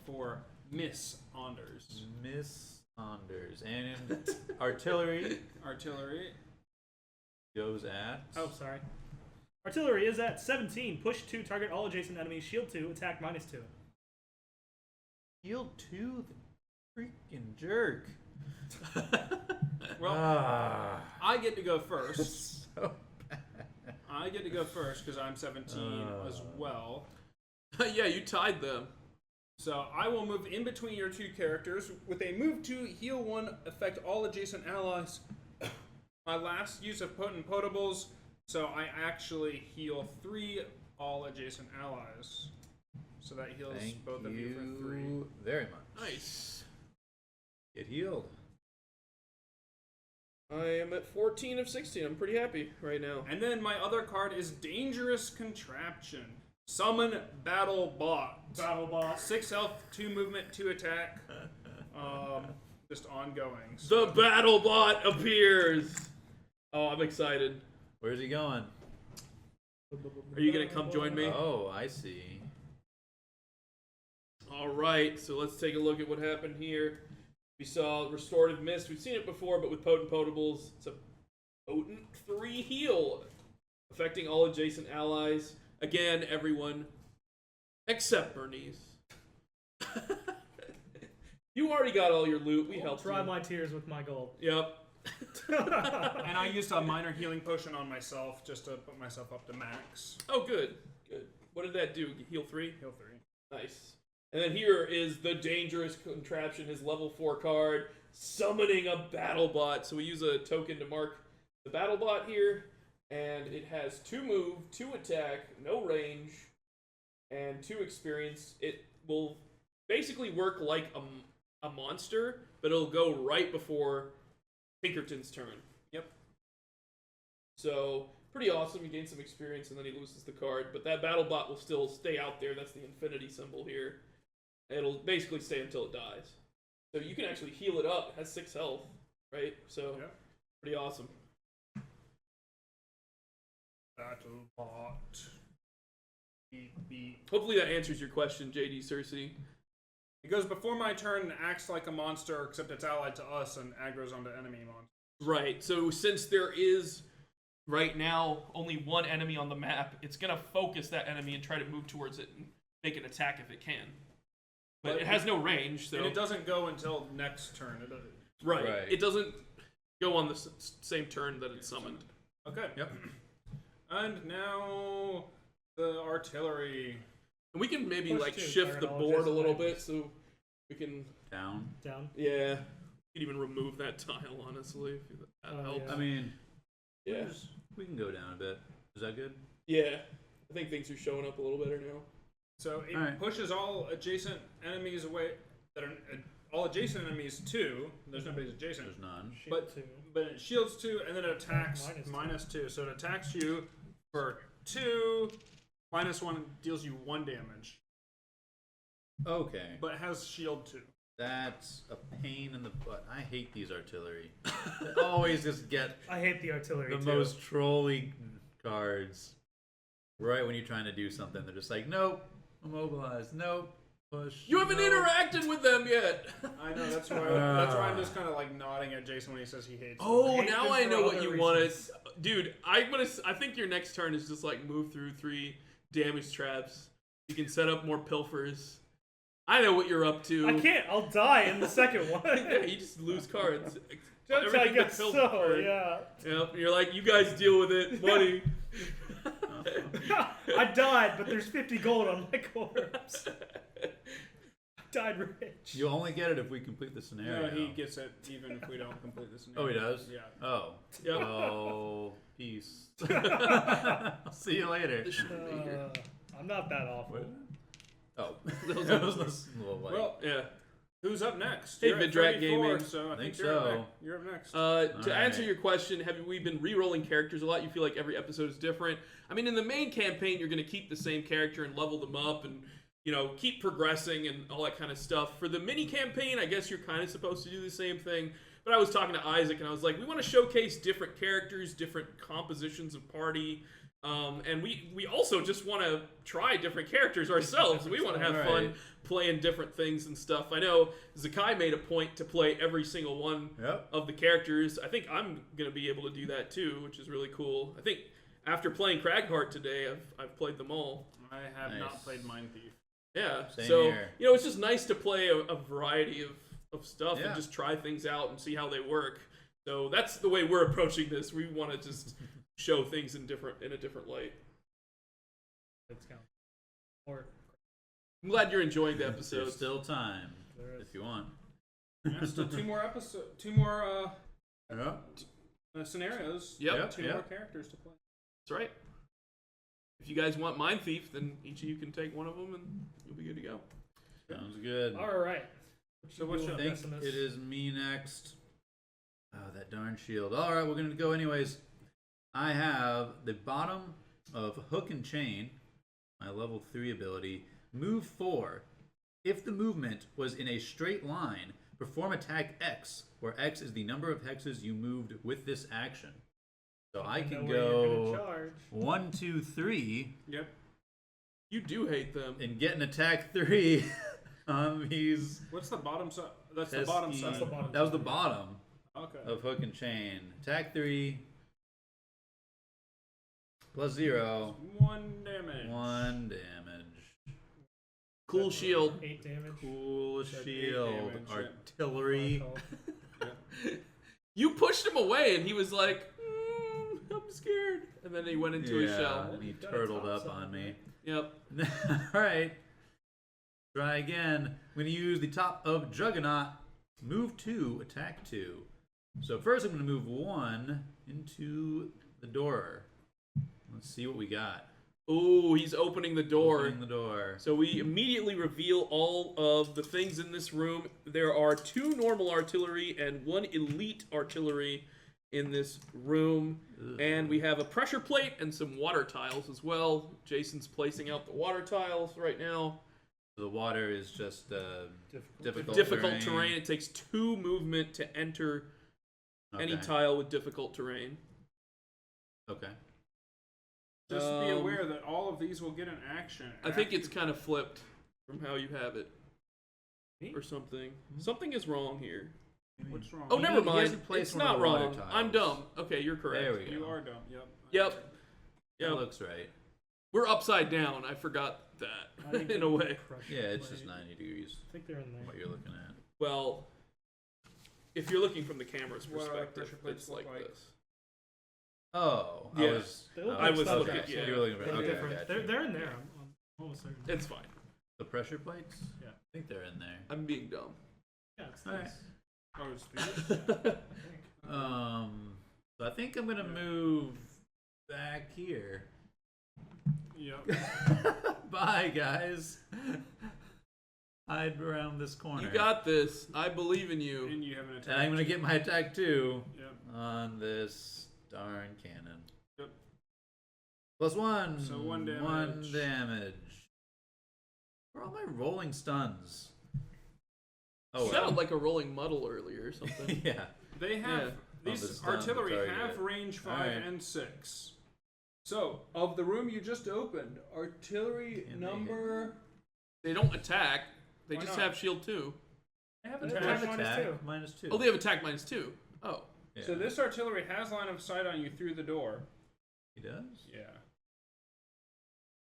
[SPEAKER 4] for Miss Anders.
[SPEAKER 2] Miss Saunders. And artillery
[SPEAKER 4] Artillery.
[SPEAKER 2] goes at...
[SPEAKER 3] Oh, sorry. Artillery is at 17. Push 2, target all adjacent enemies. Shield 2, attack -2.
[SPEAKER 2] Heal 2, the freaking jerk.
[SPEAKER 4] Well, I get to go first.
[SPEAKER 2] So
[SPEAKER 4] I get to go first because I'm 17 as well.
[SPEAKER 1] Yeah, you tied them.
[SPEAKER 4] So I will move in between your two characters. With a move 2, heal 1, affect all adjacent allies. My last use of potent potables, so I actually heal 3 all adjacent allies. So that heals
[SPEAKER 2] thank
[SPEAKER 4] both of you for 3.
[SPEAKER 2] you very much.
[SPEAKER 1] Nice.
[SPEAKER 2] Get healed.
[SPEAKER 1] I am at 14 of 16. I'm pretty happy right now.
[SPEAKER 4] And then my other card is Dangerous Contraption. Summon Battle Bot.
[SPEAKER 3] Battle bot.
[SPEAKER 4] 6 health, 2 movement, 2 attack. Just ongoing. So.
[SPEAKER 1] The battle bot appears. Oh, I'm excited.
[SPEAKER 2] Where's he going?
[SPEAKER 1] Are you gonna come join me?
[SPEAKER 2] Oh, I see.
[SPEAKER 1] All right, so let's take a look at what happened here. We saw Restorative Mist. We've seen it before, but with Potent Potables, it's a potent 3 heal, affecting all adjacent allies. Again, everyone except Bernice. You already got all your loot. We helped
[SPEAKER 3] Dry
[SPEAKER 1] you.
[SPEAKER 3] my tears with my gold.
[SPEAKER 1] Yep.
[SPEAKER 4] And I used a minor healing potion on myself just to put myself up to max.
[SPEAKER 1] Oh, good. Good. What did that do? Heal 3?
[SPEAKER 4] Heal 3.
[SPEAKER 1] Nice. And then here is the Dangerous Contraption, his level 4 card, summoning a battle bot. So we use a token to mark the battle bot here, and it has 2 move, 2 attack, no range, and 2 experience. It will basically work like a monster, but it'll go right before Pinkerton's turn.
[SPEAKER 4] Yep.
[SPEAKER 1] So pretty awesome. You gain some experience, and then he loses the card. But that battle bot will still stay out there. That's the infinity symbol here. It'll basically stay until it dies. So you can actually heal it up. It has 6 health, right? So pretty awesome.
[SPEAKER 4] Battle bot. Beep.
[SPEAKER 1] Hopefully that answers your question, JD Cersei.
[SPEAKER 4] It goes before my turn and acts like a monster, except it's allied to us and aggroes onto enemy monsters.
[SPEAKER 1] Right. So since there is right now only one enemy on the map, it's gonna focus that enemy and try to move towards it and make an attack if it can. But it has no range, so
[SPEAKER 4] And it doesn't go until next turn.
[SPEAKER 1] right.
[SPEAKER 2] Right.
[SPEAKER 1] It doesn't go on the same turn that it's summoned.
[SPEAKER 4] Okay.
[SPEAKER 2] Yep.
[SPEAKER 4] And now the artillery.
[SPEAKER 1] And we can maybe
[SPEAKER 3] Push
[SPEAKER 1] like
[SPEAKER 3] two,
[SPEAKER 1] shift the
[SPEAKER 3] Cardinal,
[SPEAKER 1] board a
[SPEAKER 3] just
[SPEAKER 1] little
[SPEAKER 3] like-
[SPEAKER 1] bit so we can
[SPEAKER 2] Down.
[SPEAKER 3] Down.
[SPEAKER 1] we could even remove that tile, honestly, if that
[SPEAKER 3] Oh,
[SPEAKER 1] helps.
[SPEAKER 3] yeah.
[SPEAKER 2] I mean,
[SPEAKER 1] Yeah.
[SPEAKER 2] we can go down a bit. Is that good?
[SPEAKER 1] Yeah. I think things are showing up a little better now.
[SPEAKER 4] So it
[SPEAKER 2] Alright.
[SPEAKER 4] pushes all adjacent enemies away. That are all adjacent enemies too. There's nobody's adjacent.
[SPEAKER 2] There's none.
[SPEAKER 3] Shield 2.
[SPEAKER 4] But it shields 2 and then it attacks -2. So it attacks you for 2. -1 deals you 1 damage.
[SPEAKER 2] Okay.
[SPEAKER 4] But it has shield 2.
[SPEAKER 2] That's a pain in the butt. I hate these artillery. They always just get
[SPEAKER 3] I hate the artillery
[SPEAKER 2] the
[SPEAKER 3] too.
[SPEAKER 2] most trolly cards. Right when you're trying to do something, they're just like, nope, immobilized, nope, push.
[SPEAKER 1] You haven't
[SPEAKER 2] nope.
[SPEAKER 1] interacted with them yet.
[SPEAKER 4] I know, that's why I'm just kind of like nodding at Jason when he says he hates
[SPEAKER 1] Oh,
[SPEAKER 3] hate
[SPEAKER 1] now
[SPEAKER 3] them
[SPEAKER 1] I
[SPEAKER 3] for
[SPEAKER 1] know what
[SPEAKER 3] other
[SPEAKER 1] you wanted.
[SPEAKER 3] reasons.
[SPEAKER 1] Dude, I think your next turn is just like move through 3 damage traps. You can set up more pilfers. I know what you're up to.
[SPEAKER 3] I can't. I'll die in the second one.
[SPEAKER 1] Yeah, you just lose cards.
[SPEAKER 3] Just I
[SPEAKER 1] Everything
[SPEAKER 3] guess
[SPEAKER 1] but
[SPEAKER 3] so.
[SPEAKER 1] pilfer.
[SPEAKER 3] Yeah.
[SPEAKER 1] Yep, you're like, you guys deal with it, buddy.
[SPEAKER 3] I died, but there's 50 gold on my corpse. I died rich.
[SPEAKER 2] You only get it if we complete the scenario.
[SPEAKER 4] No, he gets it even if we don't complete this.
[SPEAKER 2] Oh, he does?
[SPEAKER 4] Yeah.
[SPEAKER 2] Oh.
[SPEAKER 1] Yep.
[SPEAKER 2] Oh, peace. I'll see you later.
[SPEAKER 1] This shouldn't be here.
[SPEAKER 3] I'm not that awful.
[SPEAKER 2] What? Oh.
[SPEAKER 1] Those
[SPEAKER 2] That
[SPEAKER 1] are-
[SPEAKER 2] was a little light.
[SPEAKER 4] Well,
[SPEAKER 1] Yeah.
[SPEAKER 4] who's up next?
[SPEAKER 1] Hey,
[SPEAKER 4] You're at
[SPEAKER 1] Vidrak
[SPEAKER 4] 34,
[SPEAKER 1] Gaming.
[SPEAKER 4] So I
[SPEAKER 2] Think
[SPEAKER 4] think you're up
[SPEAKER 2] so.
[SPEAKER 4] next. You're up next.
[SPEAKER 1] To
[SPEAKER 2] Alright.
[SPEAKER 1] answer your question, have we been re-rolling characters a lot? You feel like every episode is different? I mean, in the main campaign, you're going to keep the same character and level them up and, you know, keep progressing and all that kind of stuff. For the mini campaign, I guess you're kind of supposed to do the same thing. But I was talking to Isaac and I was like, we want to showcase different characters, different compositions of party. And we also just want to try different characters ourselves. We want to have fun
[SPEAKER 2] Right.
[SPEAKER 1] playing different things and stuff. I know Zakai made a point to play every single one
[SPEAKER 2] Yep.
[SPEAKER 1] of the characters. I think I'm going to be able to do that too, which is really cool. I think after playing Cragheart today, I've played them all.
[SPEAKER 4] I have
[SPEAKER 2] Nice.
[SPEAKER 4] not played Mind Thief.
[SPEAKER 1] Yeah.
[SPEAKER 2] Same
[SPEAKER 1] so,
[SPEAKER 2] here.
[SPEAKER 1] you know, it's just nice to play a variety of stuff
[SPEAKER 2] Yeah.
[SPEAKER 1] and just try things out and see how they work. So that's the way we're approaching this. We want to just show things in a different light.
[SPEAKER 3] Let's go. Or
[SPEAKER 1] I'm glad you're enjoying the
[SPEAKER 2] There's
[SPEAKER 1] episode.
[SPEAKER 2] still time
[SPEAKER 3] there is.
[SPEAKER 2] if you want.
[SPEAKER 4] Yeah, still 2 more episodes, 2 more
[SPEAKER 2] Yeah.
[SPEAKER 4] scenarios.
[SPEAKER 1] Yep.
[SPEAKER 4] 2 more characters to play.
[SPEAKER 1] That's right. If you guys want Mind Thief, then each of you can take one of them and you'll be good to go.
[SPEAKER 2] Sounds good.
[SPEAKER 3] All right.
[SPEAKER 4] So what's
[SPEAKER 3] You
[SPEAKER 4] your-
[SPEAKER 2] I think
[SPEAKER 3] pessimist?
[SPEAKER 2] it is me next. Oh, that darn shield. All right, we're going to go anyways. I have the bottom of Hook and Chain, my level 3 ability. Move 4. If the movement was in a straight line, perform attack X, where X is the number of hexes you moved with this action. So I can
[SPEAKER 3] Know where you're gonna
[SPEAKER 2] go
[SPEAKER 3] charge.
[SPEAKER 2] 1, 2, 3,
[SPEAKER 4] Yep.
[SPEAKER 1] You do hate them.
[SPEAKER 2] and get an attack 3. He's
[SPEAKER 4] What's the bottom side? That's the
[SPEAKER 2] pesky.
[SPEAKER 4] bottom side.
[SPEAKER 3] That's the bottom
[SPEAKER 2] That was the
[SPEAKER 3] side.
[SPEAKER 2] bottom
[SPEAKER 4] Okay.
[SPEAKER 2] of Hook and Chain. Attack 3 plus 0.
[SPEAKER 4] 1 damage.
[SPEAKER 2] 1 damage.
[SPEAKER 1] Cool shield.
[SPEAKER 3] 8 damage.
[SPEAKER 2] Cool
[SPEAKER 4] Said 8
[SPEAKER 2] shield.
[SPEAKER 4] damage, yeah.
[SPEAKER 2] Artillery.
[SPEAKER 1] You pushed him away, and he was like, "I'm scared," and then he went into his
[SPEAKER 2] Yeah,
[SPEAKER 1] shell.
[SPEAKER 2] and he
[SPEAKER 3] You got a
[SPEAKER 2] turtled
[SPEAKER 3] top
[SPEAKER 2] up on
[SPEAKER 3] side,
[SPEAKER 2] me.
[SPEAKER 3] right?
[SPEAKER 1] Yep.
[SPEAKER 2] Alright. Try again. I'm going to use the top of Juggernaut. Move 2, attack 2. So first I'm going to move 1 into the door. Let's see what we got.
[SPEAKER 1] Ooh, he's opening the door.
[SPEAKER 2] Opening the door.
[SPEAKER 1] So we immediately reveal all of the things in this room. There are 2 normal artillery and 1 elite artillery in this room. And we have a pressure plate and some water tiles as well. Jason's placing out the water tiles right now.
[SPEAKER 2] The water is just
[SPEAKER 1] Difficult terrain. It takes 2 movement to enter any tile with difficult terrain.
[SPEAKER 2] Okay.
[SPEAKER 4] Just be aware that all of these will get an action.
[SPEAKER 1] I think it's kind of flipped from how you have it. Or something. Something is wrong here.
[SPEAKER 4] What's wrong?
[SPEAKER 1] Oh, never
[SPEAKER 2] He has
[SPEAKER 1] mind.
[SPEAKER 2] to place
[SPEAKER 1] It's
[SPEAKER 2] one of
[SPEAKER 1] not
[SPEAKER 2] the water
[SPEAKER 1] wrong.
[SPEAKER 2] tiles.
[SPEAKER 1] I'm dumb. Okay, you're correct.
[SPEAKER 2] There we go.
[SPEAKER 4] You are dumb. Yep.
[SPEAKER 1] Yep.
[SPEAKER 2] That
[SPEAKER 1] Yep.
[SPEAKER 2] looks right.
[SPEAKER 1] We're upside down. I forgot
[SPEAKER 3] I
[SPEAKER 1] that
[SPEAKER 3] didn't
[SPEAKER 1] in
[SPEAKER 3] get
[SPEAKER 1] a
[SPEAKER 3] the
[SPEAKER 1] way.
[SPEAKER 3] pressure
[SPEAKER 2] Yeah, it's just
[SPEAKER 3] plate.
[SPEAKER 2] 90 degrees.
[SPEAKER 3] I think they're in there.
[SPEAKER 2] What you're looking at.
[SPEAKER 1] Well, if you're looking from the camera's
[SPEAKER 4] What are
[SPEAKER 1] perspective,
[SPEAKER 4] pressure plates
[SPEAKER 1] it's
[SPEAKER 4] look
[SPEAKER 1] like
[SPEAKER 4] like?
[SPEAKER 1] this.
[SPEAKER 2] Oh,
[SPEAKER 1] Yeah.
[SPEAKER 3] They look
[SPEAKER 1] I
[SPEAKER 3] like
[SPEAKER 1] was
[SPEAKER 3] stuff
[SPEAKER 1] looking-
[SPEAKER 3] that-
[SPEAKER 1] yeah.
[SPEAKER 2] You were looking for.
[SPEAKER 3] They're
[SPEAKER 2] Okay,
[SPEAKER 3] different.
[SPEAKER 2] I got
[SPEAKER 3] They're,
[SPEAKER 2] you.
[SPEAKER 3] they're in there. I'm almost certain.
[SPEAKER 1] It's fine.
[SPEAKER 2] The pressure plates?
[SPEAKER 3] Yeah.
[SPEAKER 2] I think they're in there.
[SPEAKER 1] I'm being dumb.
[SPEAKER 3] Yeah, it's
[SPEAKER 2] Alright.
[SPEAKER 3] nice.
[SPEAKER 4] Oh, it's these.
[SPEAKER 2] So I think I'm gonna move back here.
[SPEAKER 4] Yep.
[SPEAKER 2] Bye, guys. Hide around this corner.
[SPEAKER 1] You got this. I believe in you.
[SPEAKER 4] And you have an attack.
[SPEAKER 2] And I'm gonna get my attack too
[SPEAKER 4] Yep.
[SPEAKER 2] on this darn cannon.
[SPEAKER 4] Yep.
[SPEAKER 2] +1.
[SPEAKER 4] So 1 damage.
[SPEAKER 2] 1 damage. Where are all my rolling stuns? Oh,
[SPEAKER 1] You sounded like a rolling muddle earlier or something.
[SPEAKER 2] yeah.
[SPEAKER 4] They have
[SPEAKER 1] Yeah.
[SPEAKER 2] This
[SPEAKER 4] these
[SPEAKER 2] done,
[SPEAKER 4] artillery
[SPEAKER 2] target.
[SPEAKER 4] have range 5
[SPEAKER 2] Alright.
[SPEAKER 4] and 6. So of the room you just opened, artillery
[SPEAKER 2] And they
[SPEAKER 4] number.
[SPEAKER 1] They don't attack. They
[SPEAKER 4] Why
[SPEAKER 1] just
[SPEAKER 4] not?
[SPEAKER 1] have shield 2.
[SPEAKER 4] They have
[SPEAKER 3] They have
[SPEAKER 4] attack.
[SPEAKER 3] attack.
[SPEAKER 2] -2.
[SPEAKER 1] Oh, they have attack -2. Oh.
[SPEAKER 2] Yeah.
[SPEAKER 4] So this artillery has line of sight on you through the door.
[SPEAKER 2] He does?
[SPEAKER 4] Yeah.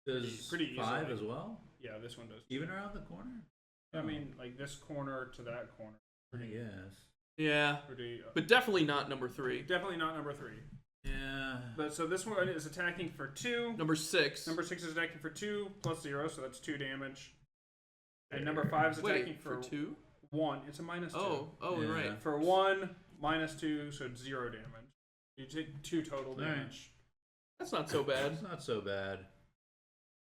[SPEAKER 2] Does
[SPEAKER 4] pretty
[SPEAKER 2] 5
[SPEAKER 4] easily.
[SPEAKER 2] as well?
[SPEAKER 4] Yeah, this one does.
[SPEAKER 2] Even around the corner?
[SPEAKER 4] I mean, like this corner to that corner.
[SPEAKER 2] Yes.
[SPEAKER 1] Yeah.
[SPEAKER 4] Pretty.
[SPEAKER 1] But definitely not number 3.
[SPEAKER 4] Definitely not number 3.
[SPEAKER 2] Yeah.
[SPEAKER 4] But so this one is attacking for 2.
[SPEAKER 1] Number 6.
[SPEAKER 4] Number 6 is attacking for 2 +0, so that's 2 damage. And number 5 is attacking
[SPEAKER 1] Wait,
[SPEAKER 4] for
[SPEAKER 1] for 2?
[SPEAKER 4] 1. It's a -2.
[SPEAKER 1] Oh,
[SPEAKER 2] Yeah.
[SPEAKER 1] right.
[SPEAKER 4] For 1, -2, so it's 0 damage. You take 2 total
[SPEAKER 2] Alright.
[SPEAKER 4] damage.
[SPEAKER 1] That's not so bad.
[SPEAKER 2] It's not so bad.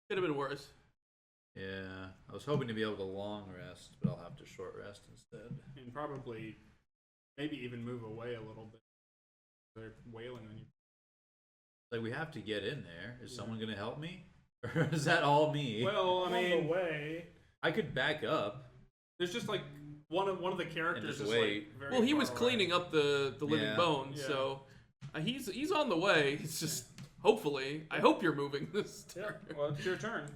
[SPEAKER 1] Could have been worse.
[SPEAKER 2] Yeah. I was hoping to be able to long rest, but I'll have to short rest instead.
[SPEAKER 4] And probably, maybe even move away a little bit. They're wailing on you.
[SPEAKER 2] Like, we have to get in there. Is
[SPEAKER 4] Yeah.
[SPEAKER 2] someone going to help me? Or is that all me?
[SPEAKER 4] Well, I
[SPEAKER 3] On the
[SPEAKER 4] mean,
[SPEAKER 3] way.
[SPEAKER 2] I could back up.
[SPEAKER 4] there's just like one of the characters
[SPEAKER 2] just
[SPEAKER 4] is
[SPEAKER 2] wait.
[SPEAKER 4] like very
[SPEAKER 1] Well, he
[SPEAKER 4] far
[SPEAKER 1] was
[SPEAKER 4] away.
[SPEAKER 1] cleaning up the living
[SPEAKER 2] Yeah.
[SPEAKER 1] bones,
[SPEAKER 4] Yeah.
[SPEAKER 1] so he's on the way. It's just hopefully. I hope you're moving this
[SPEAKER 3] Yeah.
[SPEAKER 1] turn.
[SPEAKER 4] Well, it's your turn,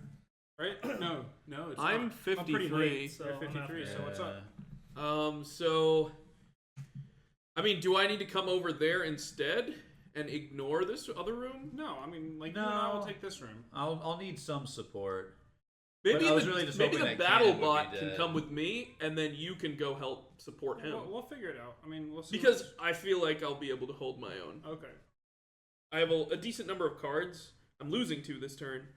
[SPEAKER 4] right? No, it's
[SPEAKER 1] I'm
[SPEAKER 4] not.
[SPEAKER 1] 53.
[SPEAKER 4] I'm pretty late.
[SPEAKER 3] So
[SPEAKER 4] You're
[SPEAKER 3] I'm
[SPEAKER 4] 53.
[SPEAKER 3] after
[SPEAKER 4] So what's up?
[SPEAKER 1] So I mean, do I need to come over there instead and ignore this other room?
[SPEAKER 4] No, I mean, like you and I will
[SPEAKER 2] No.
[SPEAKER 4] take this room.
[SPEAKER 2] I'll need some support.
[SPEAKER 1] Maybe
[SPEAKER 2] But I was
[SPEAKER 1] the,
[SPEAKER 2] really just
[SPEAKER 1] maybe
[SPEAKER 2] hoping
[SPEAKER 1] the
[SPEAKER 2] that
[SPEAKER 1] battle
[SPEAKER 2] cannon would
[SPEAKER 1] bot
[SPEAKER 2] be
[SPEAKER 1] can
[SPEAKER 2] dead.
[SPEAKER 1] come with me, and then you can go help support him.
[SPEAKER 4] We'll figure it out. I mean, we'll see.
[SPEAKER 1] Because I feel like I'll be able to hold my own.
[SPEAKER 4] Okay.
[SPEAKER 1] I have a decent number of cards. I'm losing 2 this turn.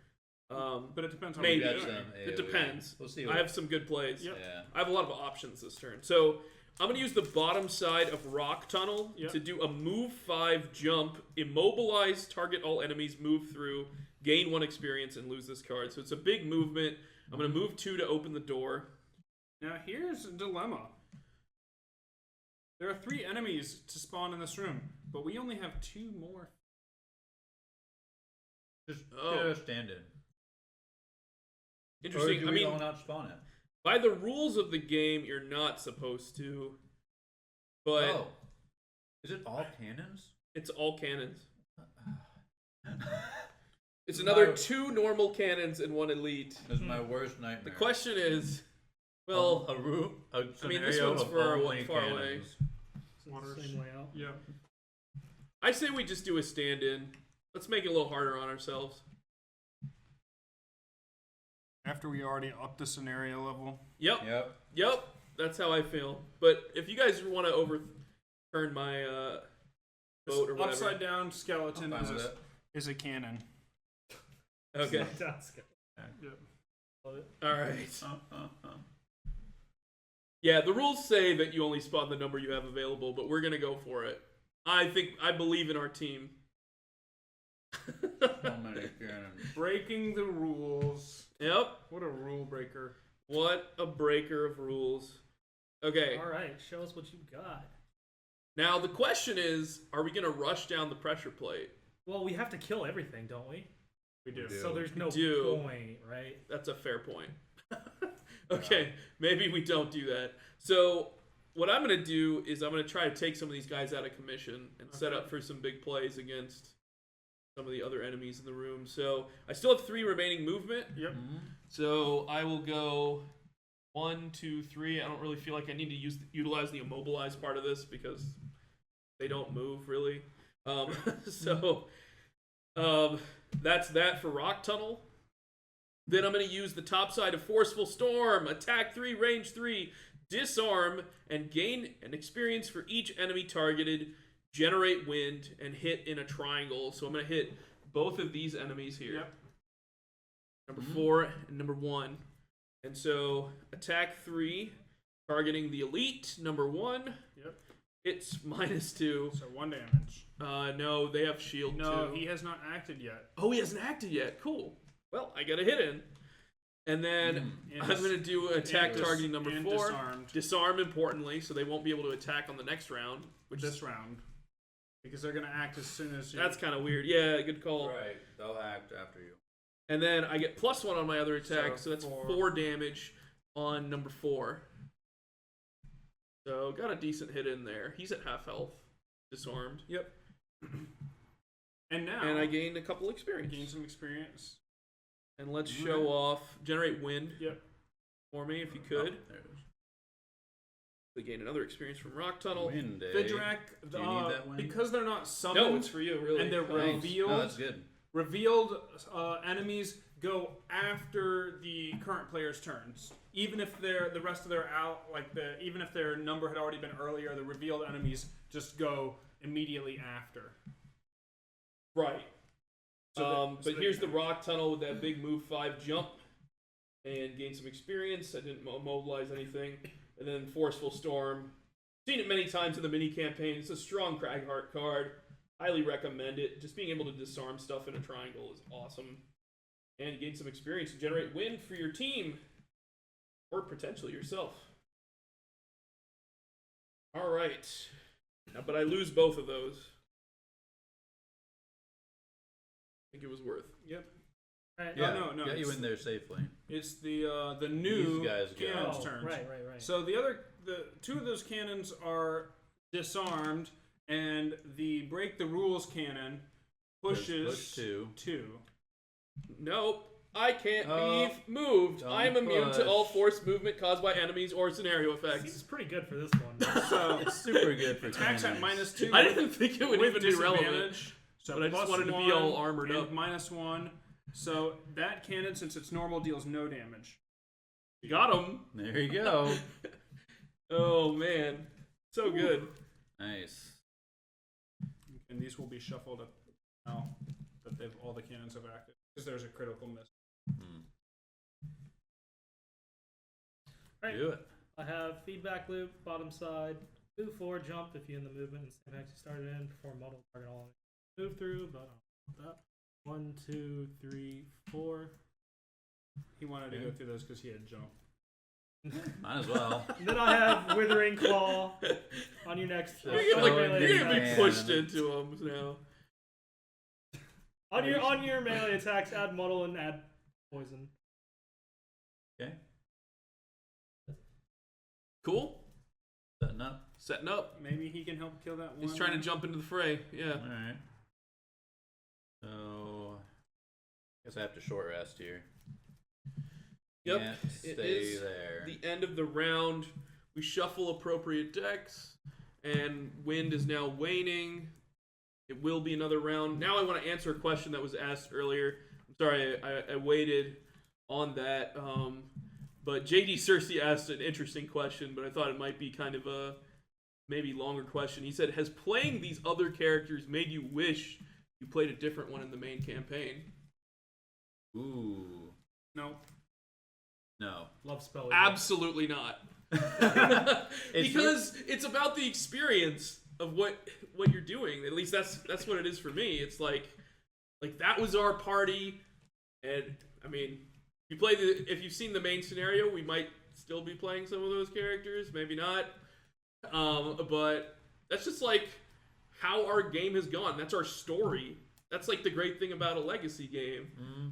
[SPEAKER 4] But it depends on
[SPEAKER 1] Maybe.
[SPEAKER 4] what
[SPEAKER 2] Got
[SPEAKER 4] you're doing.
[SPEAKER 2] some
[SPEAKER 1] It
[SPEAKER 2] AoE.
[SPEAKER 1] depends.
[SPEAKER 2] We'll see.
[SPEAKER 1] I have some good plays.
[SPEAKER 4] Yep.
[SPEAKER 2] Yeah.
[SPEAKER 1] I have a lot of options this turn. So I'm going to use the bottom side of Rock Tunnel
[SPEAKER 4] Yep.
[SPEAKER 1] to do a move 5 jump, immobilize, target all enemies, move through, gain 1 experience, and lose this card. So it's a big movement. I'm going to move 2 to open the door.
[SPEAKER 4] Now here's a dilemma. There are 3 enemies to spawn in this room, but we only have 2 more.
[SPEAKER 2] Just
[SPEAKER 1] Oh.
[SPEAKER 2] get a stand in.
[SPEAKER 1] Interesting.
[SPEAKER 2] Or do
[SPEAKER 1] I
[SPEAKER 2] we
[SPEAKER 1] mean,
[SPEAKER 2] all not spawn it?
[SPEAKER 1] by the rules of the game, you're not supposed to. But
[SPEAKER 2] Oh. Is it all cannons?
[SPEAKER 1] it's all cannons. It's another
[SPEAKER 2] My-
[SPEAKER 1] 2 normal cannons and 1 elite.
[SPEAKER 2] This is my worst nightmare.
[SPEAKER 1] The question is, well,
[SPEAKER 2] a
[SPEAKER 1] I mean, this
[SPEAKER 2] scenario
[SPEAKER 1] one's
[SPEAKER 2] of
[SPEAKER 1] far
[SPEAKER 2] only
[SPEAKER 1] away.
[SPEAKER 2] cannons.
[SPEAKER 3] It's the same layout.
[SPEAKER 4] Yeah.
[SPEAKER 1] I say we just do a stand-in. Let's make it a little harder on ourselves.
[SPEAKER 4] After we already upped the scenario level.
[SPEAKER 1] Yep,
[SPEAKER 2] Yep.
[SPEAKER 1] yep. That's how I feel. But if you guys want to overturn my vote or whatever,
[SPEAKER 4] Upside down skeleton
[SPEAKER 2] I'm fine with it.
[SPEAKER 4] is a cannon.
[SPEAKER 1] okay,
[SPEAKER 3] That's good.
[SPEAKER 4] Yep.
[SPEAKER 3] Love it.
[SPEAKER 1] all right. Yeah, the rules say that you only spawn the number you have available, but we're gonna go for it. I believe in our team.
[SPEAKER 2] How many cannons?
[SPEAKER 4] Breaking the rules.
[SPEAKER 1] Yep.
[SPEAKER 4] What a rule breaker.
[SPEAKER 1] What a breaker of rules. Okay.
[SPEAKER 3] All right, show us what you got.
[SPEAKER 1] Now the question is, are we gonna rush down the pressure plate?
[SPEAKER 3] Well, we have to kill everything, don't we?
[SPEAKER 4] We do.
[SPEAKER 3] So there's no
[SPEAKER 1] do.
[SPEAKER 3] point, right?
[SPEAKER 1] That's a fair point. Okay, maybe we don't do that. So what I'm gonna do is I'm gonna try to take some of these guys out of commission and set up for some big plays against some of the other enemies in the room. So I still have 3 remaining movement.
[SPEAKER 4] Yep.
[SPEAKER 1] So I will go 1, 2, 3. I don't really feel like I need to utilize the immobilize part of this because they don't move really. That's that for Rock Tunnel. Then I'm going to use the top side of Forceful Storm, attack 3, range 3, disarm, and gain an experience for each enemy targeted, generate wind, and hit in a triangle. So I'm going to hit both of these enemies here.
[SPEAKER 4] Yep.
[SPEAKER 1] Number 4 and number 1. And so attack 3, targeting the elite, number 1.
[SPEAKER 4] Yep.
[SPEAKER 1] It's -2.
[SPEAKER 4] So 1 damage.
[SPEAKER 1] No, they have shield
[SPEAKER 4] No,
[SPEAKER 1] too.
[SPEAKER 4] he has not acted yet.
[SPEAKER 1] Oh, he hasn't acted yet. Cool. Well, I got a hit in. And then I'm going to do attack targeting number 4.
[SPEAKER 4] Disarmed.
[SPEAKER 1] Disarm, importantly, so they won't be able to attack on the next round. Which
[SPEAKER 4] This round. Because they're going to act as soon as you...
[SPEAKER 1] That's kind of weird. Yeah, good call.
[SPEAKER 2] Right, they'll act after you.
[SPEAKER 1] And then I get +1 on my other attack, so that's
[SPEAKER 4] 4.
[SPEAKER 1] 4 damage on number 4. So got a decent hit in there. He's at half health, disarmed.
[SPEAKER 4] Yep. And now...
[SPEAKER 1] And I gained a couple experience.
[SPEAKER 4] Gain some experience.
[SPEAKER 1] And let's show off, generate wind
[SPEAKER 4] Yep.
[SPEAKER 1] for me if you could.
[SPEAKER 2] Oh, there it is.
[SPEAKER 1] We gain another experience from Rock Tunnel.
[SPEAKER 2] Wind, eh?
[SPEAKER 4] Vidrak,
[SPEAKER 2] Do you need that wind?
[SPEAKER 4] because they're not summoned...
[SPEAKER 1] No, it's for you, really.
[SPEAKER 4] And they're
[SPEAKER 2] Nice.
[SPEAKER 4] revealed...
[SPEAKER 2] Oh, that's good.
[SPEAKER 4] Revealed enemies go after the current player's turns. Even if they're the rest of their even if their number had already been earlier, the revealed enemies just go immediately after.
[SPEAKER 1] Right.
[SPEAKER 4] So
[SPEAKER 1] But here's the Rock Tunnel with that big move 5 jump. And gain some experience. I didn't mobilize anything. And then Forceful Storm. Seen it many times in the mini-campaign. It's a strong Cragheart card. Highly recommend it. Just being able to disarm stuff in a triangle is awesome. And gain some experience to generate wind for your team. Or potentially yourself. Alright. But I lose both of those. I think it was worth.
[SPEAKER 4] Yep.
[SPEAKER 3] Right.
[SPEAKER 2] Yeah,
[SPEAKER 4] no,
[SPEAKER 2] got you
[SPEAKER 4] it's-
[SPEAKER 2] in there safely.
[SPEAKER 4] It's the new
[SPEAKER 2] These guys go.
[SPEAKER 4] cannon's
[SPEAKER 3] Oh,
[SPEAKER 4] turns.
[SPEAKER 3] right.
[SPEAKER 4] So the 2 of those cannons are disarmed, and the break the rules cannon pushes
[SPEAKER 2] Push 2.
[SPEAKER 4] 2.
[SPEAKER 1] Nope. I can't
[SPEAKER 2] Oh,
[SPEAKER 1] be moved.
[SPEAKER 2] don't
[SPEAKER 1] I am immune to
[SPEAKER 2] push.
[SPEAKER 1] all force movement caused by enemies or scenario
[SPEAKER 3] This
[SPEAKER 1] effects.
[SPEAKER 3] is pretty good for this one.
[SPEAKER 4] So
[SPEAKER 2] It's super good for
[SPEAKER 4] attacks at
[SPEAKER 2] cannons.
[SPEAKER 4] -2.
[SPEAKER 1] I didn't think it would
[SPEAKER 4] with
[SPEAKER 1] even be relevant.
[SPEAKER 4] disadvantage. So
[SPEAKER 1] but I just
[SPEAKER 4] plus
[SPEAKER 1] wanted to be
[SPEAKER 4] 1
[SPEAKER 1] all armored
[SPEAKER 4] and
[SPEAKER 1] up.
[SPEAKER 4] -1. So that cannon, since it's normal, deals no damage.
[SPEAKER 1] Got him.
[SPEAKER 2] There you go.
[SPEAKER 1] Oh man, so good.
[SPEAKER 2] Nice.
[SPEAKER 4] And these will be shuffled up now that all the cannons have acted. Because there's a critical miss.
[SPEAKER 3] Right.
[SPEAKER 2] Do it.
[SPEAKER 3] I have feedback loop, bottom side, move forward, jump if you're in the movement and same action started in, perform model target all move through, but that 1, 2, 3, 4.
[SPEAKER 4] He wanted to go through those because he had jump.
[SPEAKER 2] Might as well.
[SPEAKER 3] And then I have Withering Claw on your next.
[SPEAKER 1] You're gonna,
[SPEAKER 2] Oh,
[SPEAKER 1] you're gonna be
[SPEAKER 2] man.
[SPEAKER 1] pushed into them now.
[SPEAKER 3] on your melee attacks, add muddle and add poison.
[SPEAKER 2] Okay.
[SPEAKER 1] Cool.
[SPEAKER 2] Setting up.
[SPEAKER 1] Setting up.
[SPEAKER 4] Maybe he can help kill that one.
[SPEAKER 1] He's trying to jump into the fray. Yeah.
[SPEAKER 2] Alright. So, guess I have to short rest here.
[SPEAKER 1] Yep.
[SPEAKER 2] Can't
[SPEAKER 1] It
[SPEAKER 2] stay
[SPEAKER 1] is
[SPEAKER 2] there.
[SPEAKER 1] the end of the round. We shuffle appropriate decks, and wind is now waning. It will be another round. Now I want to answer a question that was asked earlier. I'm sorry, I waited on that. But JD Cersei asked an interesting question, but I thought it might be kind of a maybe longer question. He said, has playing these other characters made you wish you played a different one in the main campaign?
[SPEAKER 2] Ooh.
[SPEAKER 4] No.
[SPEAKER 2] No.
[SPEAKER 3] Love spell.
[SPEAKER 1] Absolutely not.
[SPEAKER 2] It's
[SPEAKER 1] Because it's about the experience of what you're doing. At least that's what it is for me. It's like that was our party, and I mean, if you've seen the main scenario, we might still be playing some of those characters, maybe not. But That's just like how our game has gone. That's our story. That's like the great thing about a legacy game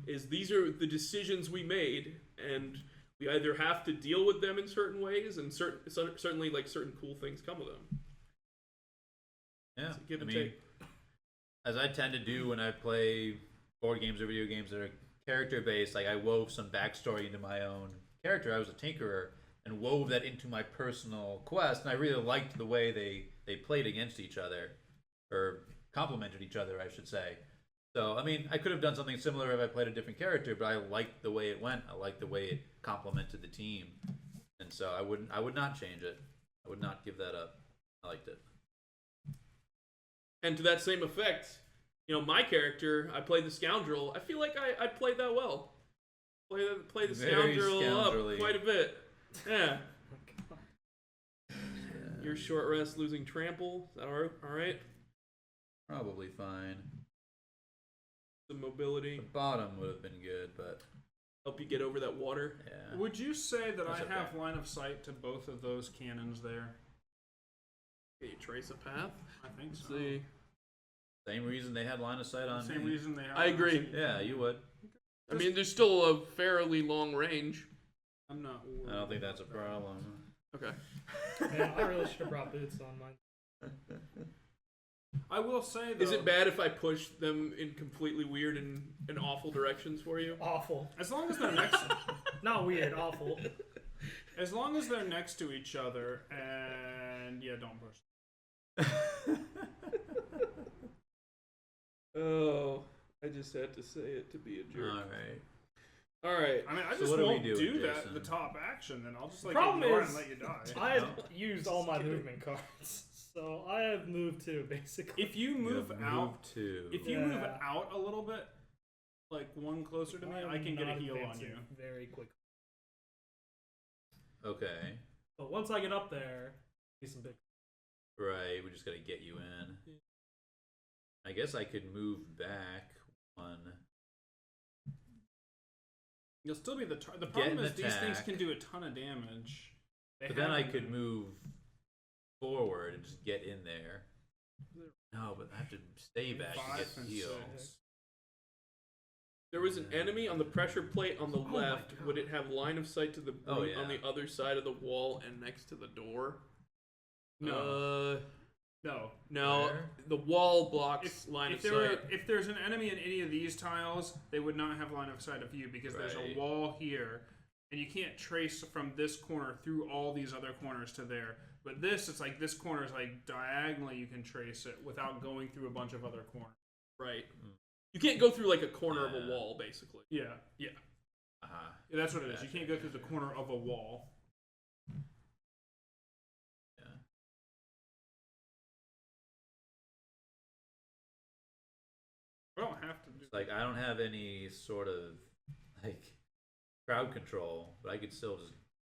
[SPEAKER 1] is these are the decisions we made, and we either have to deal with them in certain ways, and certainly like certain cool things come with them.
[SPEAKER 2] Yeah,
[SPEAKER 1] It's a give
[SPEAKER 2] I
[SPEAKER 1] and
[SPEAKER 2] mean,
[SPEAKER 1] take.
[SPEAKER 2] as I tend to do when I play board games or video games that are character based, like I wove some backstory into my own character. I was a tinkerer and wove that into my personal quest, and I really liked the way they played against each other, or complemented each other, I should say. So, I mean, I could have done something similar if I played a different character, but I liked the way it went. I liked the way it complemented the team, and so I would not change it. I would not give that up. I liked it.
[SPEAKER 1] And to that same effect, you know, my character, I played the scoundrel. I feel like I played that well. Play the
[SPEAKER 2] Very
[SPEAKER 1] scoundrel
[SPEAKER 2] scoundrelly.
[SPEAKER 1] up quite a bit. Yeah.
[SPEAKER 3] Oh, God.
[SPEAKER 1] Your short rest losing trample. Is that all right?
[SPEAKER 2] Probably fine.
[SPEAKER 1] The mobility.
[SPEAKER 2] The bottom would have been good, but
[SPEAKER 1] Help you get over that water.
[SPEAKER 2] yeah.
[SPEAKER 4] Would you say that
[SPEAKER 2] That's
[SPEAKER 4] I
[SPEAKER 2] okay.
[SPEAKER 4] have line of sight to both of those cannons there?
[SPEAKER 1] Can you trace a path?
[SPEAKER 4] I think
[SPEAKER 1] Let's
[SPEAKER 4] so.
[SPEAKER 1] see.
[SPEAKER 2] Same reason they had line of sight on
[SPEAKER 4] Same
[SPEAKER 2] me.
[SPEAKER 4] reason they have.
[SPEAKER 1] I agree.
[SPEAKER 2] Yeah, you would.
[SPEAKER 1] I mean, there's still a fairly long range.
[SPEAKER 4] I'm not.
[SPEAKER 2] I don't think that's a problem.
[SPEAKER 1] Okay.
[SPEAKER 3] Man, I really should have brought boots on mine.
[SPEAKER 4] I will say though.
[SPEAKER 1] Is it bad if I push them in completely weird and awful directions for you?
[SPEAKER 3] Awful.
[SPEAKER 4] As long as they're next.
[SPEAKER 3] Not weird, awful.
[SPEAKER 4] As long as they're next to each other, and yeah, don't push.
[SPEAKER 1] Oh, I just had to say it to be a jerk.
[SPEAKER 2] All right.
[SPEAKER 1] All right.
[SPEAKER 4] I mean, I
[SPEAKER 2] So
[SPEAKER 4] just
[SPEAKER 2] what are we
[SPEAKER 4] won't
[SPEAKER 2] doing,
[SPEAKER 4] do that.
[SPEAKER 2] Jason?
[SPEAKER 4] The top action, then I'll just like
[SPEAKER 3] Problem
[SPEAKER 4] ignore it
[SPEAKER 3] is,
[SPEAKER 4] and let you die.
[SPEAKER 3] I have
[SPEAKER 2] No.
[SPEAKER 3] used all my movement cards, so I have moved too, basically.
[SPEAKER 4] If you move
[SPEAKER 2] You have
[SPEAKER 4] out,
[SPEAKER 2] moved to.
[SPEAKER 4] if you move
[SPEAKER 3] Yeah.
[SPEAKER 4] out a little bit, like one closer to me, I can get a
[SPEAKER 3] not
[SPEAKER 4] heal on
[SPEAKER 3] advancing
[SPEAKER 4] you.
[SPEAKER 3] very quick.
[SPEAKER 2] Okay.
[SPEAKER 3] But once I get up there, be some big.
[SPEAKER 2] Right, we just gotta get you in. I guess I could move back one.
[SPEAKER 4] You'll still be the the
[SPEAKER 2] Get
[SPEAKER 4] problem
[SPEAKER 2] an
[SPEAKER 4] is these things
[SPEAKER 2] attack.
[SPEAKER 4] can do a ton of damage. They
[SPEAKER 2] But then I
[SPEAKER 4] haven't
[SPEAKER 2] could
[SPEAKER 4] been-
[SPEAKER 2] move forward and just get in there. No, but I have to stay back to
[SPEAKER 4] 5
[SPEAKER 2] get
[SPEAKER 4] and
[SPEAKER 2] heal.
[SPEAKER 4] 6.
[SPEAKER 1] There was an enemy on the pressure plate on the
[SPEAKER 4] my
[SPEAKER 1] left.
[SPEAKER 4] God.
[SPEAKER 1] Would it have line of sight to the
[SPEAKER 2] Oh,
[SPEAKER 1] brute
[SPEAKER 2] yeah.
[SPEAKER 1] on the other side of the wall and next to the door?
[SPEAKER 4] No.
[SPEAKER 1] No.
[SPEAKER 2] Where?
[SPEAKER 1] The wall blocks line of sight.
[SPEAKER 4] If there's an enemy in any of these tiles, they would not have line of sight of you because there's a
[SPEAKER 2] Right.
[SPEAKER 4] wall here, and you can't trace from this corner through all these other corners to there. But this, it's like this corner is like diagonally you can trace it without going through a bunch of other corners.
[SPEAKER 1] Right. You can't go through like a corner of a
[SPEAKER 2] Yeah.
[SPEAKER 1] wall, basically.
[SPEAKER 4] Yeah,
[SPEAKER 2] Uh-huh.
[SPEAKER 4] that's what it is. You
[SPEAKER 2] Gotcha,
[SPEAKER 4] can't go through the
[SPEAKER 2] gotcha.
[SPEAKER 4] corner of a wall.
[SPEAKER 2] Yeah.
[SPEAKER 4] I don't have to do.
[SPEAKER 2] It's like I don't have any sort of like crowd control, but I could still just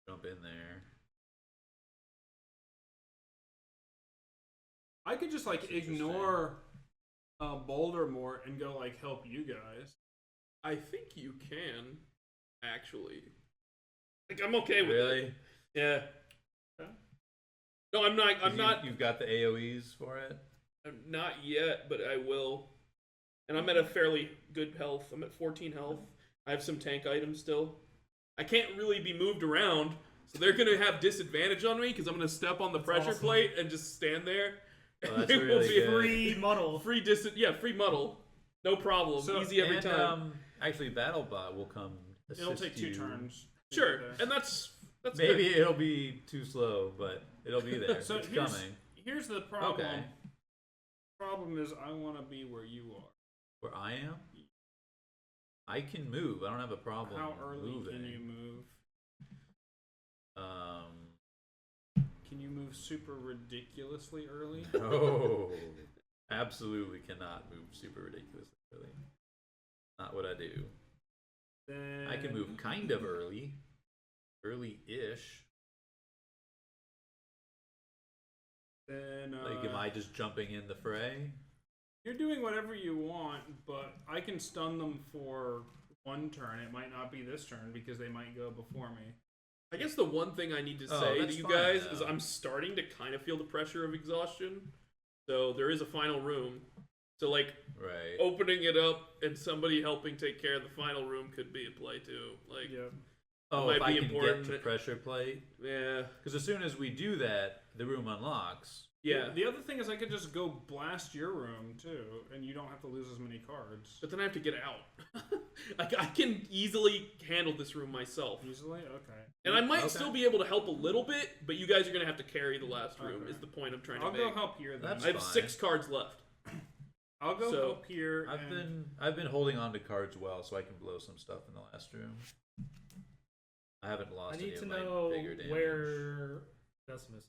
[SPEAKER 2] jump in there.
[SPEAKER 4] I could just like
[SPEAKER 2] That's interesting.
[SPEAKER 4] ignore Bouldermore and go like help you guys.
[SPEAKER 1] I think you can, actually. Like, I'm okay with it.
[SPEAKER 2] Really?
[SPEAKER 1] Yeah.
[SPEAKER 4] Okay.
[SPEAKER 1] No, I'm not. I'm not.
[SPEAKER 2] You've got the AoEs for it.
[SPEAKER 1] I'm not yet, but I will. And I'm at a fairly good health. I'm at 14 health. I have some tank items still. I can't really be moved around, so they're gonna have disadvantage on me because I'm gonna step on the pressure
[SPEAKER 3] awesome.
[SPEAKER 1] plate and just stand there.
[SPEAKER 2] Oh, that's
[SPEAKER 1] It will
[SPEAKER 2] really
[SPEAKER 1] be
[SPEAKER 2] good.
[SPEAKER 3] Free muddle.
[SPEAKER 1] free free muddle. No problem.
[SPEAKER 4] So-
[SPEAKER 1] Easy every
[SPEAKER 2] And,
[SPEAKER 1] time.
[SPEAKER 2] Actually, BattleBot will come.
[SPEAKER 4] It'll
[SPEAKER 2] assist
[SPEAKER 4] take 2
[SPEAKER 2] you.
[SPEAKER 4] turns. to
[SPEAKER 1] Sure,
[SPEAKER 4] get there.
[SPEAKER 1] and that's
[SPEAKER 2] Maybe
[SPEAKER 1] good.
[SPEAKER 2] it'll be too slow, but it'll be there.
[SPEAKER 4] So
[SPEAKER 2] it's
[SPEAKER 4] here's,
[SPEAKER 2] coming.
[SPEAKER 4] here's the problem.
[SPEAKER 2] Okay.
[SPEAKER 4] Problem is I want to be where you are.
[SPEAKER 2] Where I am, I can move. I don't have a problem.
[SPEAKER 4] How early
[SPEAKER 2] moving.
[SPEAKER 4] can you move? Can you move super ridiculously early?
[SPEAKER 2] No, absolutely cannot move super ridiculously early. Not what I do.
[SPEAKER 4] Then
[SPEAKER 2] I can move kind of early, early-ish.
[SPEAKER 4] Then
[SPEAKER 2] Like, am I just jumping in the fray?
[SPEAKER 4] you're doing whatever you want, but I can stun them for 1 turn. It might not be this turn because they might go before me.
[SPEAKER 1] I guess the one thing I need to
[SPEAKER 2] Oh,
[SPEAKER 1] say to
[SPEAKER 2] that's
[SPEAKER 1] you
[SPEAKER 2] fine,
[SPEAKER 1] guys is
[SPEAKER 2] though.
[SPEAKER 1] I'm starting to kind of feel the pressure of exhaustion. So there is a final room. So like
[SPEAKER 2] Right.
[SPEAKER 1] opening it up and somebody helping take care of the final room could be a play too. Like
[SPEAKER 4] Yeah.
[SPEAKER 2] Oh,
[SPEAKER 1] might
[SPEAKER 2] if I
[SPEAKER 1] be
[SPEAKER 2] can
[SPEAKER 1] important.
[SPEAKER 2] get to pressure plate,
[SPEAKER 1] yeah,
[SPEAKER 2] because as soon as we do that, the room unlocks.
[SPEAKER 1] yeah.
[SPEAKER 4] The other thing is I could just go blast your room too, and you don't have to lose as many cards.
[SPEAKER 1] But then I have to get out. I can easily handle this room myself.
[SPEAKER 4] Easily? Okay.
[SPEAKER 1] And I might
[SPEAKER 2] Okay.
[SPEAKER 1] still be able to help a little bit, but you guys are going to have to carry the last room,
[SPEAKER 4] Okay.
[SPEAKER 1] is the point I'm trying
[SPEAKER 4] I'll
[SPEAKER 1] to
[SPEAKER 4] go
[SPEAKER 1] make.
[SPEAKER 4] help here then.
[SPEAKER 2] That's
[SPEAKER 1] I have
[SPEAKER 2] fine.
[SPEAKER 1] 6 cards left.
[SPEAKER 4] I'll go
[SPEAKER 1] So,
[SPEAKER 4] help here.
[SPEAKER 2] I've been holding on to cards well, so I can blow some stuff in the last room. I haven't
[SPEAKER 3] I
[SPEAKER 2] lost any
[SPEAKER 3] need to
[SPEAKER 2] of my
[SPEAKER 3] know
[SPEAKER 2] bigger damage.
[SPEAKER 3] where Decimus is.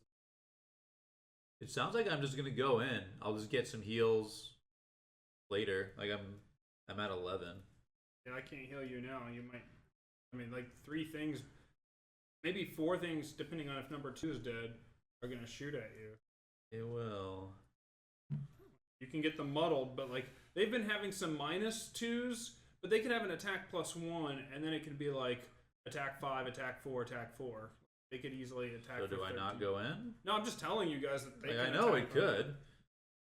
[SPEAKER 2] It sounds like I'm just gonna go in. I'll just get some heals later. Like I'm at 11.
[SPEAKER 4] Yeah, I can't heal you now. You might. I mean, like 3 things, maybe 4 things, depending on if number 2 is dead, are gonna shoot at you.
[SPEAKER 2] It will.
[SPEAKER 4] You can get them muddled, but like they've been having some -2s, but they could have an attack +1, and then it could be like attack 5, attack 4, attack 4. They could easily attack.
[SPEAKER 2] So
[SPEAKER 4] for
[SPEAKER 2] do I not
[SPEAKER 4] 13.
[SPEAKER 2] go in?
[SPEAKER 4] No, I'm just telling you guys that they.
[SPEAKER 2] Like,
[SPEAKER 4] can
[SPEAKER 2] I know
[SPEAKER 4] attack
[SPEAKER 2] it could,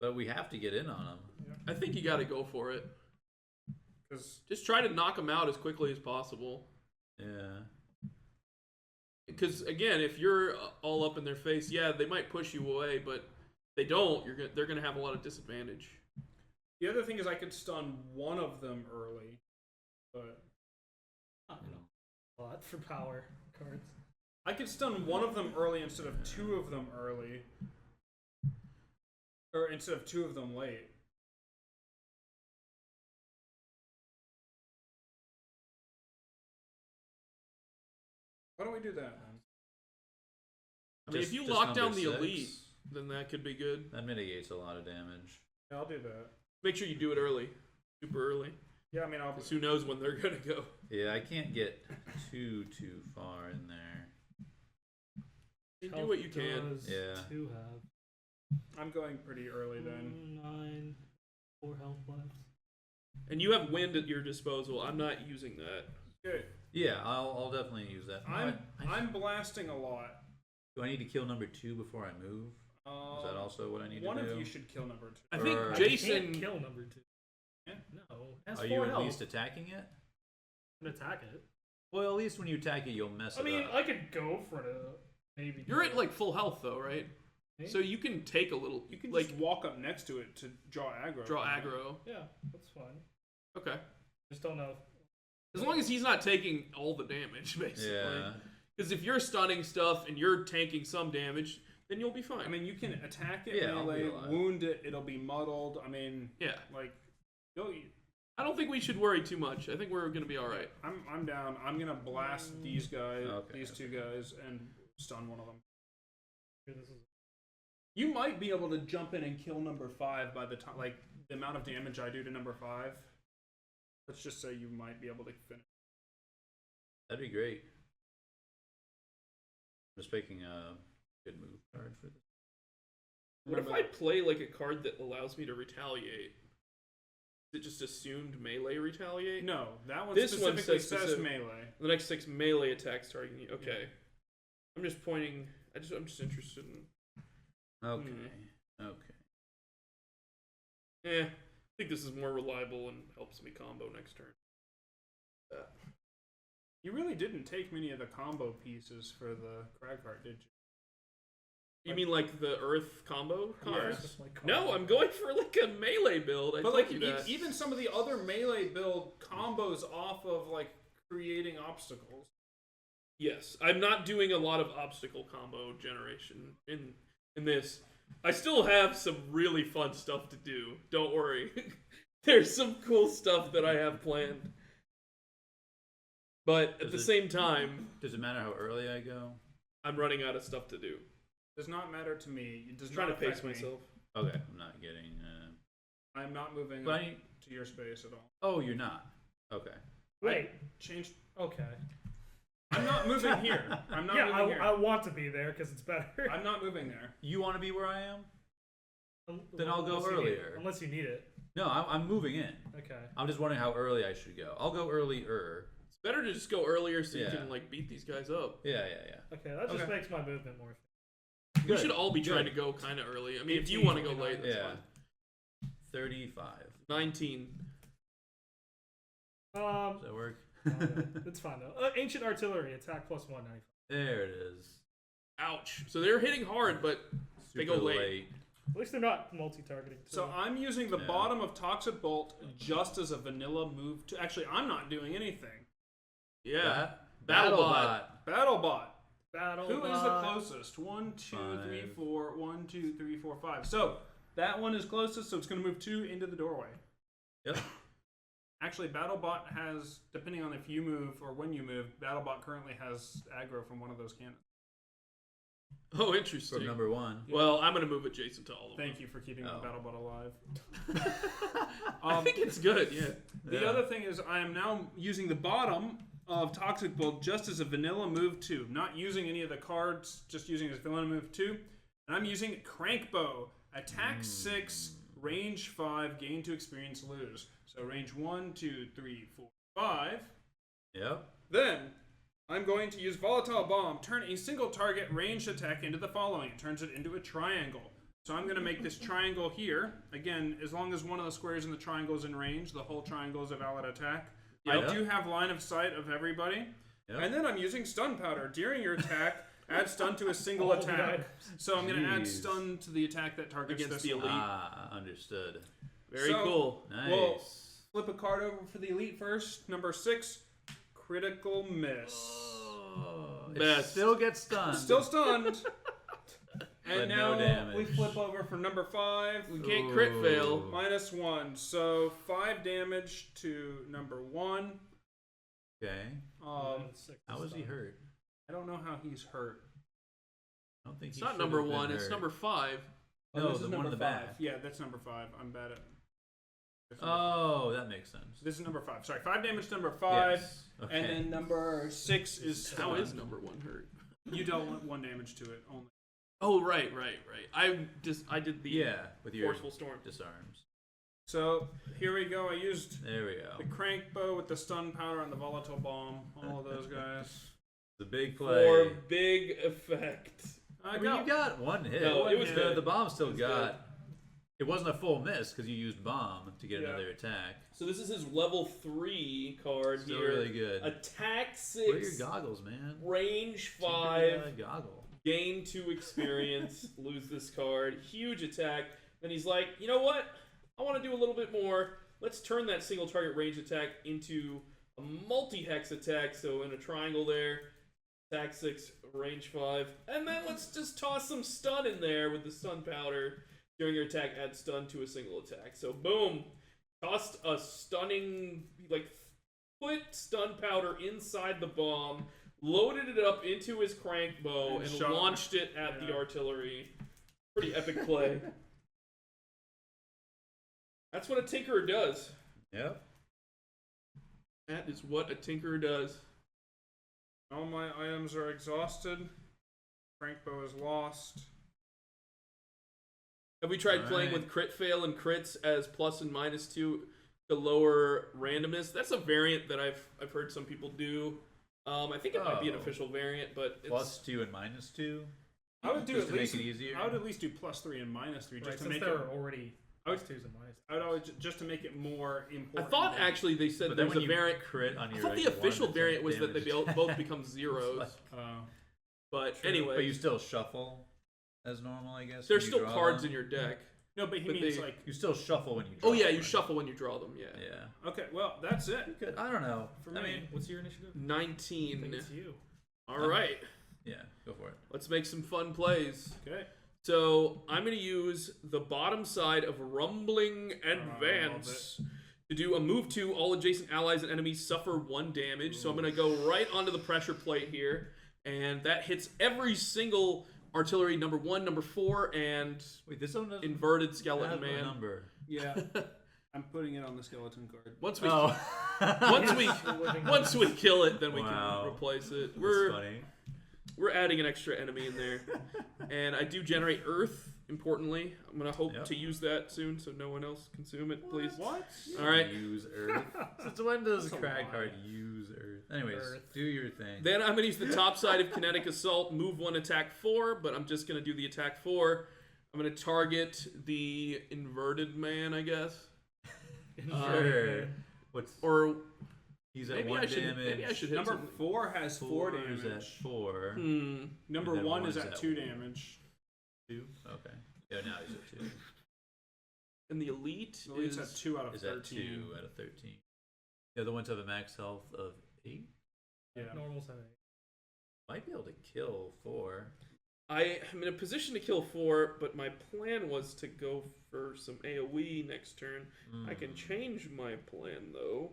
[SPEAKER 2] but we have to get in on them.
[SPEAKER 1] I think you got to go for it.
[SPEAKER 4] Because
[SPEAKER 1] Just try to knock them out as quickly as possible.
[SPEAKER 2] Yeah.
[SPEAKER 1] Because again, if you're all up in their face, yeah, they might push you away, but if they don't, they're gonna have a lot of disadvantage.
[SPEAKER 4] the other thing is I could stun one of them early, but
[SPEAKER 3] Not a lot for power cards.
[SPEAKER 4] I could stun one of them early instead of 2 of them early, or instead of 2 of them late. Why don't we do that then?
[SPEAKER 1] I mean, if you
[SPEAKER 2] Just
[SPEAKER 1] lock down
[SPEAKER 2] number
[SPEAKER 1] the
[SPEAKER 2] 6,
[SPEAKER 1] elite, then that could be good.
[SPEAKER 2] that mitigates a lot of damage.
[SPEAKER 4] Yeah, I'll do that.
[SPEAKER 1] Make sure you do it early, super early,
[SPEAKER 4] Yeah, I mean, I'll.
[SPEAKER 1] because who knows when they're gonna go.
[SPEAKER 2] Yeah, I can't get too far in there.
[SPEAKER 1] You do what you can.
[SPEAKER 3] Does
[SPEAKER 2] Yeah.
[SPEAKER 3] 2 have?
[SPEAKER 4] I'm going pretty early then.
[SPEAKER 3] 9, 4 health left.
[SPEAKER 1] And you have wind at your disposal. I'm not using that.
[SPEAKER 4] Good.
[SPEAKER 2] Yeah, I'll definitely use that.
[SPEAKER 4] I'm blasting a lot.
[SPEAKER 2] Do I need to kill number 2 before I move? Is that also what I need
[SPEAKER 4] One
[SPEAKER 2] to do?
[SPEAKER 4] of you should kill number 2.
[SPEAKER 1] I think
[SPEAKER 2] Or-
[SPEAKER 3] I
[SPEAKER 1] Jason.
[SPEAKER 3] can't kill number 2.
[SPEAKER 4] Yeah.
[SPEAKER 3] No. It has
[SPEAKER 2] Are
[SPEAKER 3] 4
[SPEAKER 2] you at
[SPEAKER 3] health.
[SPEAKER 2] least attacking it?
[SPEAKER 3] I'm gonna attack it.
[SPEAKER 2] Well, at least when you attack it, you'll mess
[SPEAKER 3] I
[SPEAKER 2] it
[SPEAKER 3] mean,
[SPEAKER 2] up.
[SPEAKER 3] I could go for the maybe.
[SPEAKER 1] You're at like full health though, right?
[SPEAKER 3] Me?
[SPEAKER 1] So you can take a little.
[SPEAKER 4] You can
[SPEAKER 1] like
[SPEAKER 4] just walk up next to it to draw aggro.
[SPEAKER 1] draw
[SPEAKER 4] from it.
[SPEAKER 1] aggro.
[SPEAKER 3] Yeah, that's fine.
[SPEAKER 1] Okay.
[SPEAKER 3] Just don't know.
[SPEAKER 1] As long as he's not taking all the damage, basically.
[SPEAKER 2] Yeah.
[SPEAKER 1] Because if you're stunning stuff and you're tanking some damage, then you'll be fine.
[SPEAKER 4] I mean, you can attack it
[SPEAKER 2] Yeah, I'll be
[SPEAKER 4] melee,
[SPEAKER 2] alive.
[SPEAKER 4] wound it, it'll be muddled. I mean,
[SPEAKER 1] yeah.
[SPEAKER 4] like, go.
[SPEAKER 1] I don't think we should worry too much. I think we're gonna be all right.
[SPEAKER 4] I'm down. I'm gonna blast these guys,
[SPEAKER 2] Okay,
[SPEAKER 4] these 2 guys, and stun one of them.
[SPEAKER 3] Here, this is.
[SPEAKER 4] You might be able to jump in and kill number 5 by the time, like, the amount of damage I do to number 5. Let's just say you might be able to finish.
[SPEAKER 2] That'd be great. I'm just picking a good move card for this.
[SPEAKER 1] What if I play like a card that allows me to retaliate? Is it just assumed melee retaliate?
[SPEAKER 4] No, that one
[SPEAKER 1] This one
[SPEAKER 4] specifically
[SPEAKER 1] says
[SPEAKER 4] says
[SPEAKER 1] specific-
[SPEAKER 4] melee.
[SPEAKER 1] The next 6 melee attacks targeting you. Okay. I'm just pointing. I'm just interested in.
[SPEAKER 2] Okay. Okay.
[SPEAKER 1] I think this is more reliable and helps me combo next turn.
[SPEAKER 4] You really didn't take many of the combo pieces for the Crag card, did you?
[SPEAKER 1] You mean like the Earth combo cards?
[SPEAKER 3] Just like
[SPEAKER 1] No, I'm going for like a melee build. I
[SPEAKER 4] But
[SPEAKER 1] told
[SPEAKER 4] like
[SPEAKER 1] you that.
[SPEAKER 4] even some of the other melee build combos off of like creating obstacles.
[SPEAKER 1] Yes, I'm not doing a lot of obstacle combo generation in this. I still have some really fun stuff to do. Don't worry. There's some cool stuff that I have planned. But at the same time,
[SPEAKER 2] Does it matter how early I go?
[SPEAKER 1] I'm running out of stuff to do.
[SPEAKER 4] Does not matter to me. It does
[SPEAKER 1] I'm trying
[SPEAKER 4] not
[SPEAKER 1] to pace
[SPEAKER 4] affect me.
[SPEAKER 1] myself.
[SPEAKER 2] Okay, I'm not getting.
[SPEAKER 4] I'm not moving
[SPEAKER 2] But
[SPEAKER 4] up
[SPEAKER 2] I-
[SPEAKER 4] to your space at all.
[SPEAKER 2] Oh, you're not. Okay.
[SPEAKER 3] Wait.
[SPEAKER 4] Change.
[SPEAKER 3] Okay.
[SPEAKER 4] I'm not moving here. I'm not
[SPEAKER 3] Yeah,
[SPEAKER 4] moving here.
[SPEAKER 3] I want to be there because it's better.
[SPEAKER 4] I'm not moving there.
[SPEAKER 2] You want to be where I am? Then I'll go
[SPEAKER 3] Unless you need-
[SPEAKER 2] earlier.
[SPEAKER 3] unless you need it.
[SPEAKER 2] No, I'm moving in.
[SPEAKER 3] Okay.
[SPEAKER 2] I'm just wondering how early I should go. I'll go earlier.
[SPEAKER 1] Better to just go earlier so you
[SPEAKER 2] Yeah.
[SPEAKER 1] can like beat these guys up.
[SPEAKER 2] Yeah.
[SPEAKER 3] Okay, that just
[SPEAKER 4] Okay.
[SPEAKER 3] makes my movement more.
[SPEAKER 1] We
[SPEAKER 2] Good,
[SPEAKER 1] should all be trying to
[SPEAKER 2] good.
[SPEAKER 1] go kind of early. I mean, if
[SPEAKER 3] 18,
[SPEAKER 1] you want to go
[SPEAKER 3] 29,
[SPEAKER 1] late, that's
[SPEAKER 2] Yeah.
[SPEAKER 1] fine.
[SPEAKER 2] 35.
[SPEAKER 1] 19.
[SPEAKER 2] Does that work?
[SPEAKER 3] It's fine though. Ancient artillery attack plus 195.
[SPEAKER 2] There it is.
[SPEAKER 1] Ouch. So they're hitting hard, but they go
[SPEAKER 2] Super
[SPEAKER 1] late.
[SPEAKER 3] At least they're not multi-targeting.
[SPEAKER 4] So I'm using the
[SPEAKER 2] Yeah.
[SPEAKER 4] bottom of Toxic Bolt just as a vanilla move to. Actually, I'm not doing anything.
[SPEAKER 1] Yeah.
[SPEAKER 2] BattleBot.
[SPEAKER 4] BattleBot.
[SPEAKER 3] Battle.
[SPEAKER 4] Who is the closest? 1, 2, 3,
[SPEAKER 2] 5.
[SPEAKER 4] 4. 1, 2, 3, 4, 5. So that one is closest, so it's going to move 2 into the doorway.
[SPEAKER 2] Yep.
[SPEAKER 4] Actually, BattleBot has, depending on if you move or when you move, BattleBot currently has aggro from one of those cannons.
[SPEAKER 1] Oh, interesting.
[SPEAKER 2] From number 1.
[SPEAKER 1] Well, I'm going to move adjacent to all of them.
[SPEAKER 4] Thank you for keeping
[SPEAKER 2] Oh.
[SPEAKER 4] the BattleBot alive.
[SPEAKER 1] I think it's good, yeah.
[SPEAKER 4] The
[SPEAKER 2] Yeah.
[SPEAKER 4] other thing is I am now using the bottom of Toxic Bolt just as a vanilla move 2. Not using any of the cards, just using it as vanilla move 2. And I'm using Crank Bow. Attack 6, range 5, gain 2 experience, lose. So range 1, 2, 3, 4, 5.
[SPEAKER 2] Yep.
[SPEAKER 4] Then I'm going to use Volatile Bomb. Turn a single target ranged attack into the following. It turns it into a triangle. So I'm going to make this triangle here. Again, as long as one of the squares in the triangle is in range, the whole triangle is a valid attack.
[SPEAKER 2] Yep.
[SPEAKER 4] I do have line of sight of everybody.
[SPEAKER 2] Yep.
[SPEAKER 4] And then I'm using Stun Powder. During your attack, add stun to a single
[SPEAKER 3] All the
[SPEAKER 4] attack.
[SPEAKER 3] items.
[SPEAKER 4] So I'm going to add
[SPEAKER 2] Jeez.
[SPEAKER 4] stun to the attack that targets
[SPEAKER 1] Against
[SPEAKER 4] this
[SPEAKER 1] the
[SPEAKER 4] one.
[SPEAKER 1] elite.
[SPEAKER 2] Understood.
[SPEAKER 1] Very
[SPEAKER 4] So-
[SPEAKER 1] cool.
[SPEAKER 2] Nice.
[SPEAKER 4] Well, flip a card over for the elite first. Number 6, critical miss.
[SPEAKER 2] Oh, it
[SPEAKER 1] Best.
[SPEAKER 2] still gets stunned.
[SPEAKER 4] Still stunned.
[SPEAKER 2] But
[SPEAKER 4] And
[SPEAKER 2] no
[SPEAKER 4] now
[SPEAKER 2] damage.
[SPEAKER 4] we flip over for number 5.
[SPEAKER 1] We can't crit fail.
[SPEAKER 2] Ooh.
[SPEAKER 4] -1. So 5 damage to number 1.
[SPEAKER 2] Okay. How was he hurt?
[SPEAKER 4] I don't know how he's hurt.
[SPEAKER 2] I don't think
[SPEAKER 1] It's
[SPEAKER 2] he
[SPEAKER 1] not
[SPEAKER 2] should
[SPEAKER 1] number
[SPEAKER 2] have been
[SPEAKER 1] 1, it's
[SPEAKER 2] hurt.
[SPEAKER 1] number 5.
[SPEAKER 2] No,
[SPEAKER 4] this
[SPEAKER 2] the
[SPEAKER 4] is
[SPEAKER 2] one
[SPEAKER 4] number
[SPEAKER 2] in the
[SPEAKER 4] 5.
[SPEAKER 2] back.
[SPEAKER 4] Yeah, that's number 5. I'm bad at.
[SPEAKER 2] Oh, that makes sense.
[SPEAKER 4] This is number 5. Sorry, 5 damage to number 5.
[SPEAKER 2] Yes. Okay.
[SPEAKER 4] And then number 6 is
[SPEAKER 1] How
[SPEAKER 4] stun.
[SPEAKER 1] is number 1 hurt?
[SPEAKER 4] You dealt 1 damage to it only.
[SPEAKER 1] Oh, right. I did the
[SPEAKER 2] with your
[SPEAKER 1] forceful storm.
[SPEAKER 2] disarms.
[SPEAKER 4] So here we go. I used
[SPEAKER 2] There we go.
[SPEAKER 4] the crank bow with the stun powder and the volatile bomb. All of those guys.
[SPEAKER 2] The big play.
[SPEAKER 1] For big effect.
[SPEAKER 2] I mean, you got one hit.
[SPEAKER 1] No, it was
[SPEAKER 2] the,
[SPEAKER 1] good.
[SPEAKER 2] the bomb still
[SPEAKER 1] It was
[SPEAKER 2] got.
[SPEAKER 1] good.
[SPEAKER 2] It wasn't a full miss because you used bomb to get
[SPEAKER 4] Yeah.
[SPEAKER 2] another attack.
[SPEAKER 1] So this is his level 3 card
[SPEAKER 2] Still
[SPEAKER 1] here.
[SPEAKER 2] really good.
[SPEAKER 1] Attack
[SPEAKER 2] What are your
[SPEAKER 1] 6,
[SPEAKER 2] goggles, man?
[SPEAKER 1] range
[SPEAKER 2] Tinker,
[SPEAKER 1] 5,
[SPEAKER 2] goggle.
[SPEAKER 1] gain 2 experience, lose this card. Huge attack. Then he's like, you know what? I want to do a little bit more. Let's turn that single target range attack into a multi-hex attack. So in a triangle there. Attack 6, range 5. And then let's just toss some stun in there with the stun powder. During your attack, add stun to a single attack. So boom. Tossed a stunning, put stun powder inside the bomb, loaded it up into his crank bow, and
[SPEAKER 4] shot.
[SPEAKER 1] launched it at the artillery. Pretty epic play. That's what a tinkerer does.
[SPEAKER 2] Yep.
[SPEAKER 1] That is what a tinkerer does.
[SPEAKER 4] All my items are exhausted. Crank bow is lost.
[SPEAKER 1] Have we tried playing
[SPEAKER 2] Alright.
[SPEAKER 1] with crit fail and crits as plus and minus 2 to lower randomness? That's a variant that I've heard some people do. I think it might be an
[SPEAKER 2] Oh.
[SPEAKER 1] official variant, but it's
[SPEAKER 2] +2 and -2.
[SPEAKER 4] I would do
[SPEAKER 2] Just
[SPEAKER 4] at
[SPEAKER 2] to
[SPEAKER 4] least
[SPEAKER 2] make it easier.
[SPEAKER 4] I would at least do +3 and -3 just
[SPEAKER 3] Right,
[SPEAKER 4] to
[SPEAKER 3] since
[SPEAKER 4] make
[SPEAKER 3] there
[SPEAKER 4] it.
[SPEAKER 3] are already
[SPEAKER 4] I would-
[SPEAKER 3] +2s and -2s.
[SPEAKER 4] I would always just to make it more
[SPEAKER 1] I
[SPEAKER 4] important.
[SPEAKER 1] thought actually they said
[SPEAKER 2] But then
[SPEAKER 1] there's
[SPEAKER 2] when
[SPEAKER 1] a
[SPEAKER 2] you
[SPEAKER 1] variant.
[SPEAKER 2] crit on
[SPEAKER 1] I
[SPEAKER 2] your
[SPEAKER 1] thought the
[SPEAKER 2] like,
[SPEAKER 1] official
[SPEAKER 2] one
[SPEAKER 1] variant was that they
[SPEAKER 2] damage
[SPEAKER 1] both
[SPEAKER 2] attack.
[SPEAKER 1] become zeros.
[SPEAKER 2] It's like-
[SPEAKER 1] But
[SPEAKER 4] True.
[SPEAKER 1] anyway,
[SPEAKER 2] But you still shuffle as normal, I guess.
[SPEAKER 1] there's
[SPEAKER 2] when you
[SPEAKER 1] still
[SPEAKER 2] draw
[SPEAKER 1] cards
[SPEAKER 2] them.
[SPEAKER 1] in your deck.
[SPEAKER 4] no, but he
[SPEAKER 1] but
[SPEAKER 4] means
[SPEAKER 1] they-
[SPEAKER 4] like.
[SPEAKER 2] You still shuffle when you draw.
[SPEAKER 1] Oh yeah, you
[SPEAKER 2] them.
[SPEAKER 1] shuffle when you draw them. Yeah.
[SPEAKER 2] Yeah.
[SPEAKER 4] Okay, well that's it.
[SPEAKER 2] Good. I don't know.
[SPEAKER 4] For
[SPEAKER 2] I
[SPEAKER 4] me.
[SPEAKER 2] mean,
[SPEAKER 3] What's your initiative? I
[SPEAKER 1] 19.
[SPEAKER 3] think it's you.
[SPEAKER 1] All right,
[SPEAKER 2] yeah. Go for it.
[SPEAKER 1] let's make some fun plays.
[SPEAKER 4] Okay.
[SPEAKER 1] So I'm going to use the bottom side of Rumbling Advance to do a move 2. All adjacent allies and enemies suffer 1 damage. So I'm going to go right onto the pressure plate here, and that hits every single artillery number 1, number 4, and
[SPEAKER 2] Wait, this one doesn't
[SPEAKER 1] inverted skeleton
[SPEAKER 2] have a
[SPEAKER 1] man.
[SPEAKER 2] number.
[SPEAKER 4] Yeah. I'm putting it on the skeleton card.
[SPEAKER 1] Once we
[SPEAKER 2] Oh.
[SPEAKER 1] once we kill it, then we
[SPEAKER 2] Wow.
[SPEAKER 1] can replace it.
[SPEAKER 2] That's
[SPEAKER 1] We're
[SPEAKER 2] funny.
[SPEAKER 1] We're adding an extra enemy in there. And I do generate earth, importantly. I'm going to hope
[SPEAKER 2] Yep.
[SPEAKER 1] to use that soon so no one else consume it, please.
[SPEAKER 4] What?
[SPEAKER 1] All right.
[SPEAKER 2] Use Earth. Since when does
[SPEAKER 4] That's a
[SPEAKER 2] Crag
[SPEAKER 4] lie.
[SPEAKER 2] card use Earth? Anyways,
[SPEAKER 3] Earth.
[SPEAKER 2] do your thing.
[SPEAKER 1] Then I'm gonna use the top side of Kinetic Assault, move 1, attack 4, but I'm just gonna do the attack 4. I'm gonna target the inverted man, I guess.
[SPEAKER 2] Sure. What's
[SPEAKER 1] Or
[SPEAKER 2] he's at
[SPEAKER 1] maybe
[SPEAKER 2] 1
[SPEAKER 1] I should
[SPEAKER 2] damage.
[SPEAKER 1] maybe I should hit
[SPEAKER 4] Number
[SPEAKER 1] something.
[SPEAKER 4] 4 has 4
[SPEAKER 2] is at
[SPEAKER 4] damage.
[SPEAKER 2] 4.
[SPEAKER 4] Number
[SPEAKER 2] And then
[SPEAKER 4] 1 is
[SPEAKER 2] one's
[SPEAKER 4] at
[SPEAKER 2] at
[SPEAKER 4] 2
[SPEAKER 2] 1.
[SPEAKER 4] damage.
[SPEAKER 2] 2? Okay. Yeah, now he's at 2.
[SPEAKER 1] And the elite
[SPEAKER 4] The Elite's
[SPEAKER 1] is
[SPEAKER 4] at 2 out of
[SPEAKER 2] Is
[SPEAKER 4] 13.
[SPEAKER 2] at 2 out of 13. The other ones have a max health of 8.
[SPEAKER 4] Yeah.
[SPEAKER 3] Normal setting.
[SPEAKER 2] Might be able to kill 4.
[SPEAKER 1] I am in a position to kill 4, but my plan was to go for some AoE next turn. I can change my plan though.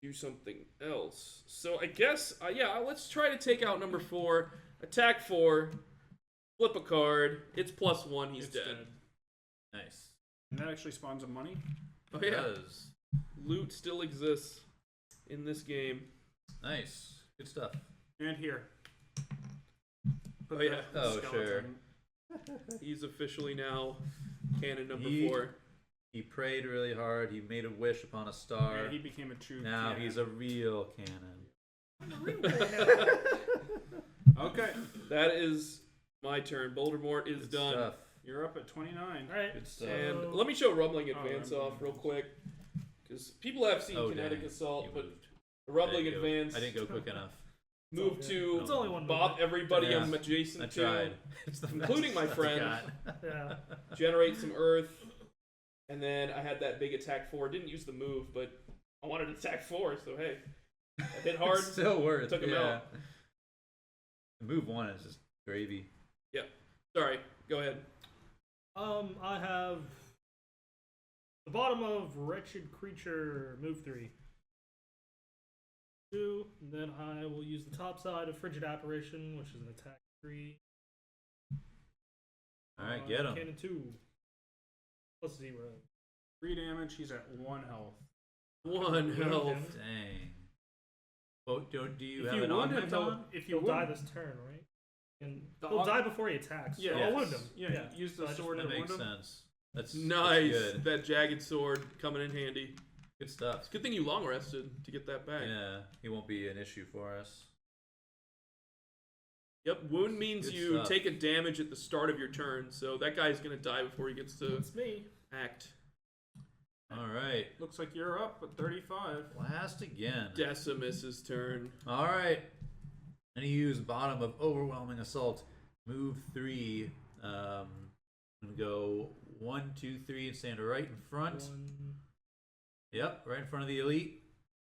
[SPEAKER 1] Do something else. So I guess, yeah, let's try to take out number 4. Attack 4. Flip a card. It's +1. He's
[SPEAKER 4] It's
[SPEAKER 1] dead.
[SPEAKER 2] Nice.
[SPEAKER 4] And that actually spawns a money.
[SPEAKER 1] Oh
[SPEAKER 2] It
[SPEAKER 1] yeah.
[SPEAKER 2] does.
[SPEAKER 1] Loot still exists in this game.
[SPEAKER 2] Nice. Good stuff.
[SPEAKER 4] And here. Put
[SPEAKER 1] Oh, yeah.
[SPEAKER 4] the
[SPEAKER 2] Oh,
[SPEAKER 4] skeleton.
[SPEAKER 1] He's officially now canon number
[SPEAKER 2] He-
[SPEAKER 1] 4.
[SPEAKER 2] He prayed really hard. He made a wish upon a star.
[SPEAKER 4] Yeah, he became a true
[SPEAKER 2] Now
[SPEAKER 4] cannon.
[SPEAKER 2] he's a real cannon.
[SPEAKER 4] Okay,
[SPEAKER 1] That is my turn. Bouldermort is
[SPEAKER 2] Good
[SPEAKER 1] done.
[SPEAKER 2] stuff.
[SPEAKER 4] you're up at 29.
[SPEAKER 3] All right.
[SPEAKER 2] Good stuff.
[SPEAKER 1] And let me show Rumbling
[SPEAKER 4] Oh,
[SPEAKER 1] Advance
[SPEAKER 4] Rumbling
[SPEAKER 1] off real
[SPEAKER 4] Advance.
[SPEAKER 1] quick. Because people have seen
[SPEAKER 2] Oh,
[SPEAKER 1] Kinetic
[SPEAKER 2] dang.
[SPEAKER 1] Assault,
[SPEAKER 2] You
[SPEAKER 1] but
[SPEAKER 2] moved.
[SPEAKER 1] Rumbling
[SPEAKER 2] I didn't go-
[SPEAKER 1] Advance
[SPEAKER 2] I didn't go quick enough.
[SPEAKER 1] move
[SPEAKER 3] It's all
[SPEAKER 1] to
[SPEAKER 3] It's only one
[SPEAKER 1] bop
[SPEAKER 3] movement.
[SPEAKER 1] everybody
[SPEAKER 2] Yeah.
[SPEAKER 1] I'm adjacent
[SPEAKER 2] I
[SPEAKER 1] to,
[SPEAKER 2] tried. It's the
[SPEAKER 1] including my
[SPEAKER 2] best I
[SPEAKER 1] friend.
[SPEAKER 2] got.
[SPEAKER 3] Yeah.
[SPEAKER 1] generate some earth, and then I had that big attack 4. Didn't use the move, but I wanted to attack 4, so hey. I hit hard.
[SPEAKER 2] It's still worth.
[SPEAKER 1] took him
[SPEAKER 2] yeah.
[SPEAKER 1] out.
[SPEAKER 2] Move 1 is just gravy.
[SPEAKER 1] Sorry, go ahead.
[SPEAKER 3] I have the bottom of Wretched Creature, move 3. 2, and then I will use the top side of Frigid Apparition, which is an attack 3.
[SPEAKER 2] Alright, get him.
[SPEAKER 3] Cannon 2. +0.
[SPEAKER 4] 3 damage, he's at 1 health.
[SPEAKER 1] 1 health.
[SPEAKER 3] damage.
[SPEAKER 2] Dang. Oh, do you
[SPEAKER 4] If
[SPEAKER 2] have
[SPEAKER 4] you
[SPEAKER 2] an
[SPEAKER 4] wound him,
[SPEAKER 2] augment
[SPEAKER 4] though,
[SPEAKER 2] on?
[SPEAKER 4] if you
[SPEAKER 3] He'll die
[SPEAKER 4] wound-
[SPEAKER 3] this turn, right? And
[SPEAKER 4] The
[SPEAKER 3] he'll
[SPEAKER 4] aug-
[SPEAKER 3] die before he attacks.
[SPEAKER 4] Yeah.
[SPEAKER 3] so
[SPEAKER 2] Yes.
[SPEAKER 3] I'll wound him.
[SPEAKER 4] Yeah, use the
[SPEAKER 3] So I just-
[SPEAKER 4] sword
[SPEAKER 2] That
[SPEAKER 4] to wound
[SPEAKER 2] makes
[SPEAKER 4] him.
[SPEAKER 2] sense. That's
[SPEAKER 1] Nice.
[SPEAKER 2] good.
[SPEAKER 1] That jagged sword coming in handy.
[SPEAKER 2] Good stuff.
[SPEAKER 1] It's a good thing you long rested to get that back.
[SPEAKER 2] Yeah, he won't be an issue for us.
[SPEAKER 1] Yep, wound means
[SPEAKER 2] Good
[SPEAKER 1] you
[SPEAKER 2] stuff.
[SPEAKER 1] take a damage at the start of your turn, so that guy's gonna die before he gets to
[SPEAKER 3] That's me.
[SPEAKER 1] act.
[SPEAKER 2] Alright.
[SPEAKER 4] Looks like you're up at 35.
[SPEAKER 2] Blast again.
[SPEAKER 1] Decimus's turn.
[SPEAKER 2] Alright. And you use bottom of Overwhelming Assault. Move 3. I'm gonna go 1, 2, 3 and stand right in front.
[SPEAKER 3] 1.
[SPEAKER 2] Yep, right in front of the elite.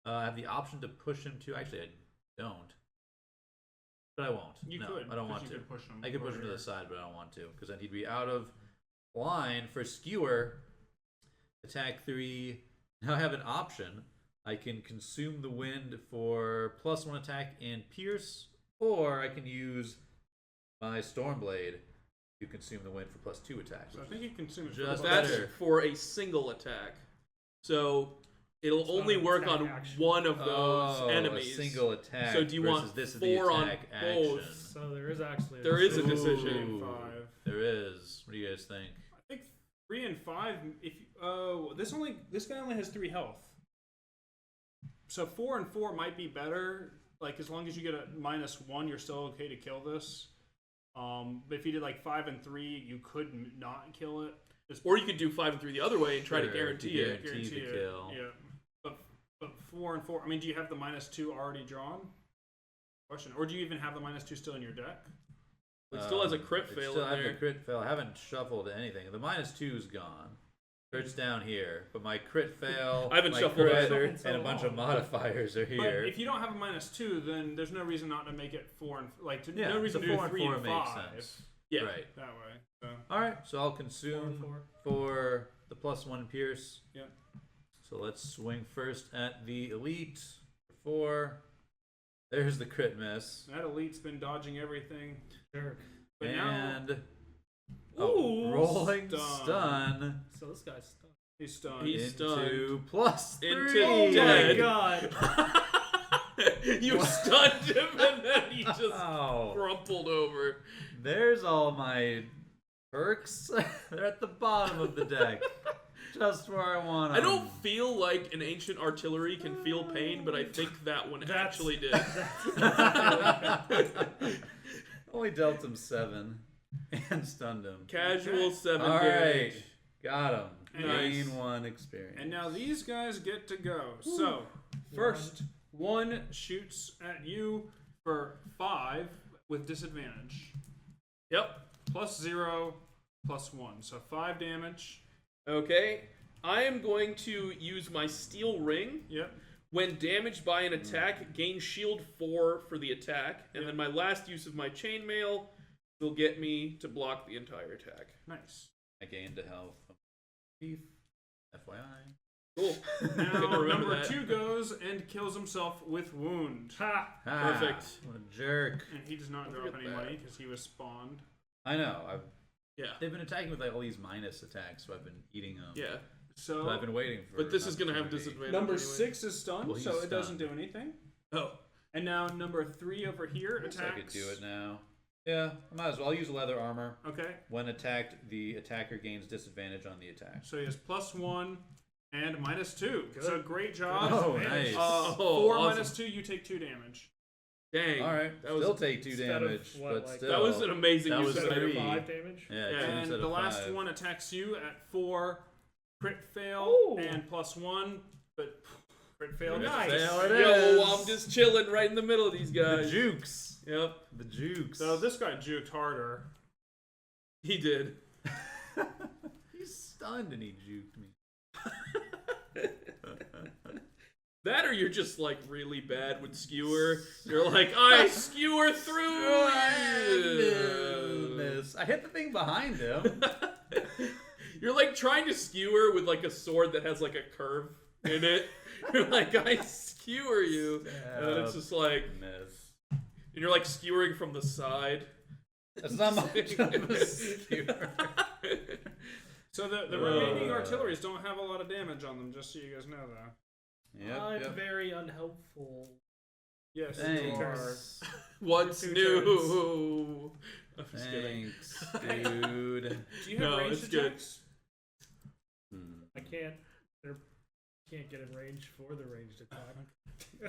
[SPEAKER 2] I have the option to push him to. Actually, I don't. But I won't.
[SPEAKER 4] You
[SPEAKER 2] no,
[SPEAKER 4] could.
[SPEAKER 2] I don't
[SPEAKER 4] 'cause
[SPEAKER 2] want
[SPEAKER 4] you
[SPEAKER 2] to.
[SPEAKER 4] could push him
[SPEAKER 2] I could push him to
[SPEAKER 4] over
[SPEAKER 2] the side, but I don't want to because then he'd be out of line for skewer. Attack 3. Now I have an option. I can consume the wind for +1 attack and pierce, or I can use my Stormblade to consume the wind for +2 attack.
[SPEAKER 4] So I think you consume it for
[SPEAKER 2] Just
[SPEAKER 4] the
[SPEAKER 1] That's
[SPEAKER 2] better.
[SPEAKER 1] for a single attack. So it'll
[SPEAKER 3] It's not
[SPEAKER 1] only
[SPEAKER 3] an
[SPEAKER 1] work
[SPEAKER 3] attack
[SPEAKER 1] on
[SPEAKER 3] action.
[SPEAKER 1] one of those
[SPEAKER 2] Oh,
[SPEAKER 1] enemies.
[SPEAKER 2] a single attack.
[SPEAKER 1] So do you
[SPEAKER 2] versus
[SPEAKER 1] want
[SPEAKER 2] this is the
[SPEAKER 1] 4 on
[SPEAKER 2] attack
[SPEAKER 1] both?
[SPEAKER 2] action.
[SPEAKER 3] So there is actually
[SPEAKER 1] There is a
[SPEAKER 2] Ooh.
[SPEAKER 1] decision.
[SPEAKER 4] 5.
[SPEAKER 2] There is. What do you guys think?
[SPEAKER 4] I think 3 and 5. If this guy only has 3 health. So 4 and 4 might be better. Like as long as you get a -1, you're still okay to kill this. But if you did like 5 and 3, you could not kill it. Just
[SPEAKER 1] Or you could do 5 and 3 the other way and try to
[SPEAKER 2] Sure,
[SPEAKER 1] guarantee
[SPEAKER 2] to
[SPEAKER 1] it.
[SPEAKER 2] guarantee the
[SPEAKER 4] it.
[SPEAKER 2] kill.
[SPEAKER 4] Yeah. But 4 and 4. I mean, do you have the -2 already drawn? Question. Or do you even have the -2 still in your deck?
[SPEAKER 1] It still has a crit
[SPEAKER 2] it
[SPEAKER 1] fail
[SPEAKER 2] still
[SPEAKER 1] in
[SPEAKER 2] has
[SPEAKER 1] there.
[SPEAKER 2] a crit fail. I haven't shuffled anything. The -2's gone. Crit's down here, but my crit fail,
[SPEAKER 1] I haven't
[SPEAKER 2] my
[SPEAKER 1] shuffled
[SPEAKER 2] crit,
[SPEAKER 1] either.
[SPEAKER 2] and a bunch of modifiers are
[SPEAKER 4] But
[SPEAKER 2] here.
[SPEAKER 4] if you don't have a -2, then there's no reason not to make it 4 and
[SPEAKER 2] Yeah,
[SPEAKER 4] no reason
[SPEAKER 2] so
[SPEAKER 4] to do
[SPEAKER 2] 4 and
[SPEAKER 4] 3
[SPEAKER 2] 4
[SPEAKER 4] and
[SPEAKER 2] makes
[SPEAKER 4] 5
[SPEAKER 2] sense.
[SPEAKER 1] Yeah.
[SPEAKER 2] Right.
[SPEAKER 4] that way. So.
[SPEAKER 2] All right, so I'll
[SPEAKER 3] 4
[SPEAKER 2] consume
[SPEAKER 3] and 4.
[SPEAKER 2] for the +1 pierce.
[SPEAKER 4] Yep.
[SPEAKER 2] So let's swing first at the elite. 4. There's the crit miss.
[SPEAKER 4] That elite's been dodging everything.
[SPEAKER 3] Jerk.
[SPEAKER 4] But now
[SPEAKER 2] And
[SPEAKER 1] Ooh,
[SPEAKER 2] rolling
[SPEAKER 4] stun.
[SPEAKER 2] stun
[SPEAKER 3] So this guy's stunned.
[SPEAKER 4] he's stunned.
[SPEAKER 1] He's stunned.
[SPEAKER 2] into +3.
[SPEAKER 1] Into
[SPEAKER 3] Oh my
[SPEAKER 1] dead.
[SPEAKER 3] god!
[SPEAKER 1] You stunned him and then he just
[SPEAKER 2] Wow.
[SPEAKER 1] crumpled over.
[SPEAKER 2] There's all my perks. They're at the bottom of the deck. Just where I want
[SPEAKER 1] I don't feel like an ancient artillery can feel pain, but I think that one actually did.
[SPEAKER 2] Only dealt him 7 and stunned him.
[SPEAKER 1] Casual 7
[SPEAKER 2] All
[SPEAKER 1] damage.
[SPEAKER 2] right, got him.
[SPEAKER 1] Nice.
[SPEAKER 2] Gain 1 experience.
[SPEAKER 4] And now these guys get to go. So, first, one shoots at you for 5 with disadvantage.
[SPEAKER 1] Yep.
[SPEAKER 4] +0, +1. So 5 damage.
[SPEAKER 1] Okay. I am going to use my steel ring.
[SPEAKER 4] Yep.
[SPEAKER 1] When damaged by an attack, gain shield 4 for the attack, and then my last use of my chainmail will get me to block the entire attack.
[SPEAKER 4] Nice.
[SPEAKER 2] I gained a health. Thief. FYI.
[SPEAKER 1] Cool.
[SPEAKER 4] Now,
[SPEAKER 1] Couldn't remember
[SPEAKER 4] number
[SPEAKER 1] that.
[SPEAKER 4] 2 goes and kills himself with wound.
[SPEAKER 3] Ha!
[SPEAKER 1] Perfect.
[SPEAKER 2] What a jerk.
[SPEAKER 4] And he does not
[SPEAKER 1] Don't
[SPEAKER 4] drop
[SPEAKER 1] forget
[SPEAKER 4] any
[SPEAKER 1] that.
[SPEAKER 4] money because he was spawned.
[SPEAKER 2] I know.
[SPEAKER 1] Yeah.
[SPEAKER 2] They've been attacking with like all these minus attacks, so I've been eating them.
[SPEAKER 1] Yeah.
[SPEAKER 2] So
[SPEAKER 4] So,
[SPEAKER 2] I've been waiting for.
[SPEAKER 1] But this is
[SPEAKER 2] an
[SPEAKER 1] going to have
[SPEAKER 2] opportunity.
[SPEAKER 1] disadvantage.
[SPEAKER 4] number
[SPEAKER 1] anyway.
[SPEAKER 4] 6 is stunned,
[SPEAKER 2] Well,
[SPEAKER 4] so
[SPEAKER 2] he's
[SPEAKER 4] it doesn't do
[SPEAKER 2] stunned.
[SPEAKER 4] anything.
[SPEAKER 1] Oh.
[SPEAKER 4] And now number 3 over here
[SPEAKER 2] I guess
[SPEAKER 4] attacks.
[SPEAKER 2] I could do it now. Yeah, I might as well. I'll use leather armor.
[SPEAKER 4] Okay.
[SPEAKER 2] When attacked, the attacker gains disadvantage on the attack.
[SPEAKER 4] So he has +1 and -2.
[SPEAKER 3] Good.
[SPEAKER 4] So great job.
[SPEAKER 2] Oh, nice.
[SPEAKER 4] 4
[SPEAKER 1] awesome.
[SPEAKER 4] -2, you take 2 damage.
[SPEAKER 1] Dang.
[SPEAKER 2] All right,
[SPEAKER 1] That was,
[SPEAKER 2] still take 2
[SPEAKER 3] instead of
[SPEAKER 2] damage,
[SPEAKER 3] what,
[SPEAKER 2] but
[SPEAKER 3] like-
[SPEAKER 2] still.
[SPEAKER 1] that was an amazing
[SPEAKER 2] That
[SPEAKER 1] use
[SPEAKER 2] was
[SPEAKER 1] of
[SPEAKER 3] Instead of
[SPEAKER 2] 3.
[SPEAKER 3] 5 damage.
[SPEAKER 2] Yeah,
[SPEAKER 1] Yeah.
[SPEAKER 2] 2
[SPEAKER 4] And
[SPEAKER 2] instead
[SPEAKER 4] the
[SPEAKER 2] of
[SPEAKER 4] last
[SPEAKER 2] 5.
[SPEAKER 4] one attacks you at 4. Crit fail
[SPEAKER 3] Ooh.
[SPEAKER 4] and +1, but crit fail.
[SPEAKER 2] Crit
[SPEAKER 3] Nice.
[SPEAKER 2] fail it
[SPEAKER 1] Yo,
[SPEAKER 2] is.
[SPEAKER 1] I'm just chilling right in the middle of these
[SPEAKER 2] The
[SPEAKER 1] guys.
[SPEAKER 2] jukes.
[SPEAKER 1] Yep.
[SPEAKER 2] The jukes.
[SPEAKER 4] So this guy juked harder.
[SPEAKER 1] He did.
[SPEAKER 2] He's stunned and he juked me.
[SPEAKER 1] That or you're just like really bad with skewer. You're like, I skewer through you.
[SPEAKER 2] Miss. I hit the thing behind him.
[SPEAKER 1] You're like trying to skewer with like a sword that has like a curve in it. You're like, I skewer you. And then it's just like,
[SPEAKER 2] Miss.
[SPEAKER 1] and you're like skewering from the side.
[SPEAKER 2] That's not much of a skewer.
[SPEAKER 4] So the remaining artilleries don't have a lot of damage on them, just so you guys know that.
[SPEAKER 3] I'm
[SPEAKER 2] Yep.
[SPEAKER 3] very unhelpful.
[SPEAKER 4] Yes, you
[SPEAKER 2] Thanks.
[SPEAKER 4] are.
[SPEAKER 1] What's
[SPEAKER 3] 2
[SPEAKER 1] new? I'm just kidding.
[SPEAKER 2] Thanks, dude.
[SPEAKER 4] Do you have
[SPEAKER 1] No,
[SPEAKER 4] ranged
[SPEAKER 1] it's good.
[SPEAKER 4] attacks?
[SPEAKER 3] I can't get in range for the ranged attack.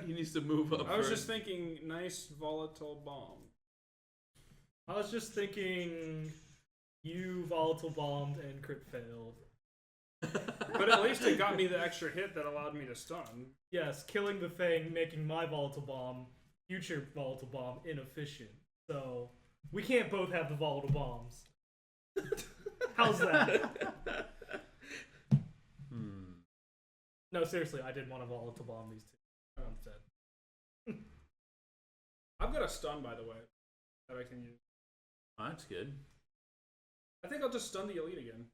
[SPEAKER 1] He needs to move up.
[SPEAKER 4] I was
[SPEAKER 1] first.
[SPEAKER 4] just thinking, nice volatile bomb.
[SPEAKER 3] I was just thinking you volatile bombed and crit failed.
[SPEAKER 4] But at least it got me the extra hit that allowed me to stun.
[SPEAKER 3] Yes, killing the thing, making my volatile bomb, future volatile bomb, inefficient. So we can't both have the volatile bombs. How's that? No, seriously, I did want to volatile bomb these two instead.
[SPEAKER 4] I've got a stun, by the way, that I can use.
[SPEAKER 2] Oh, that's good.
[SPEAKER 4] I think I'll just stun the elite again.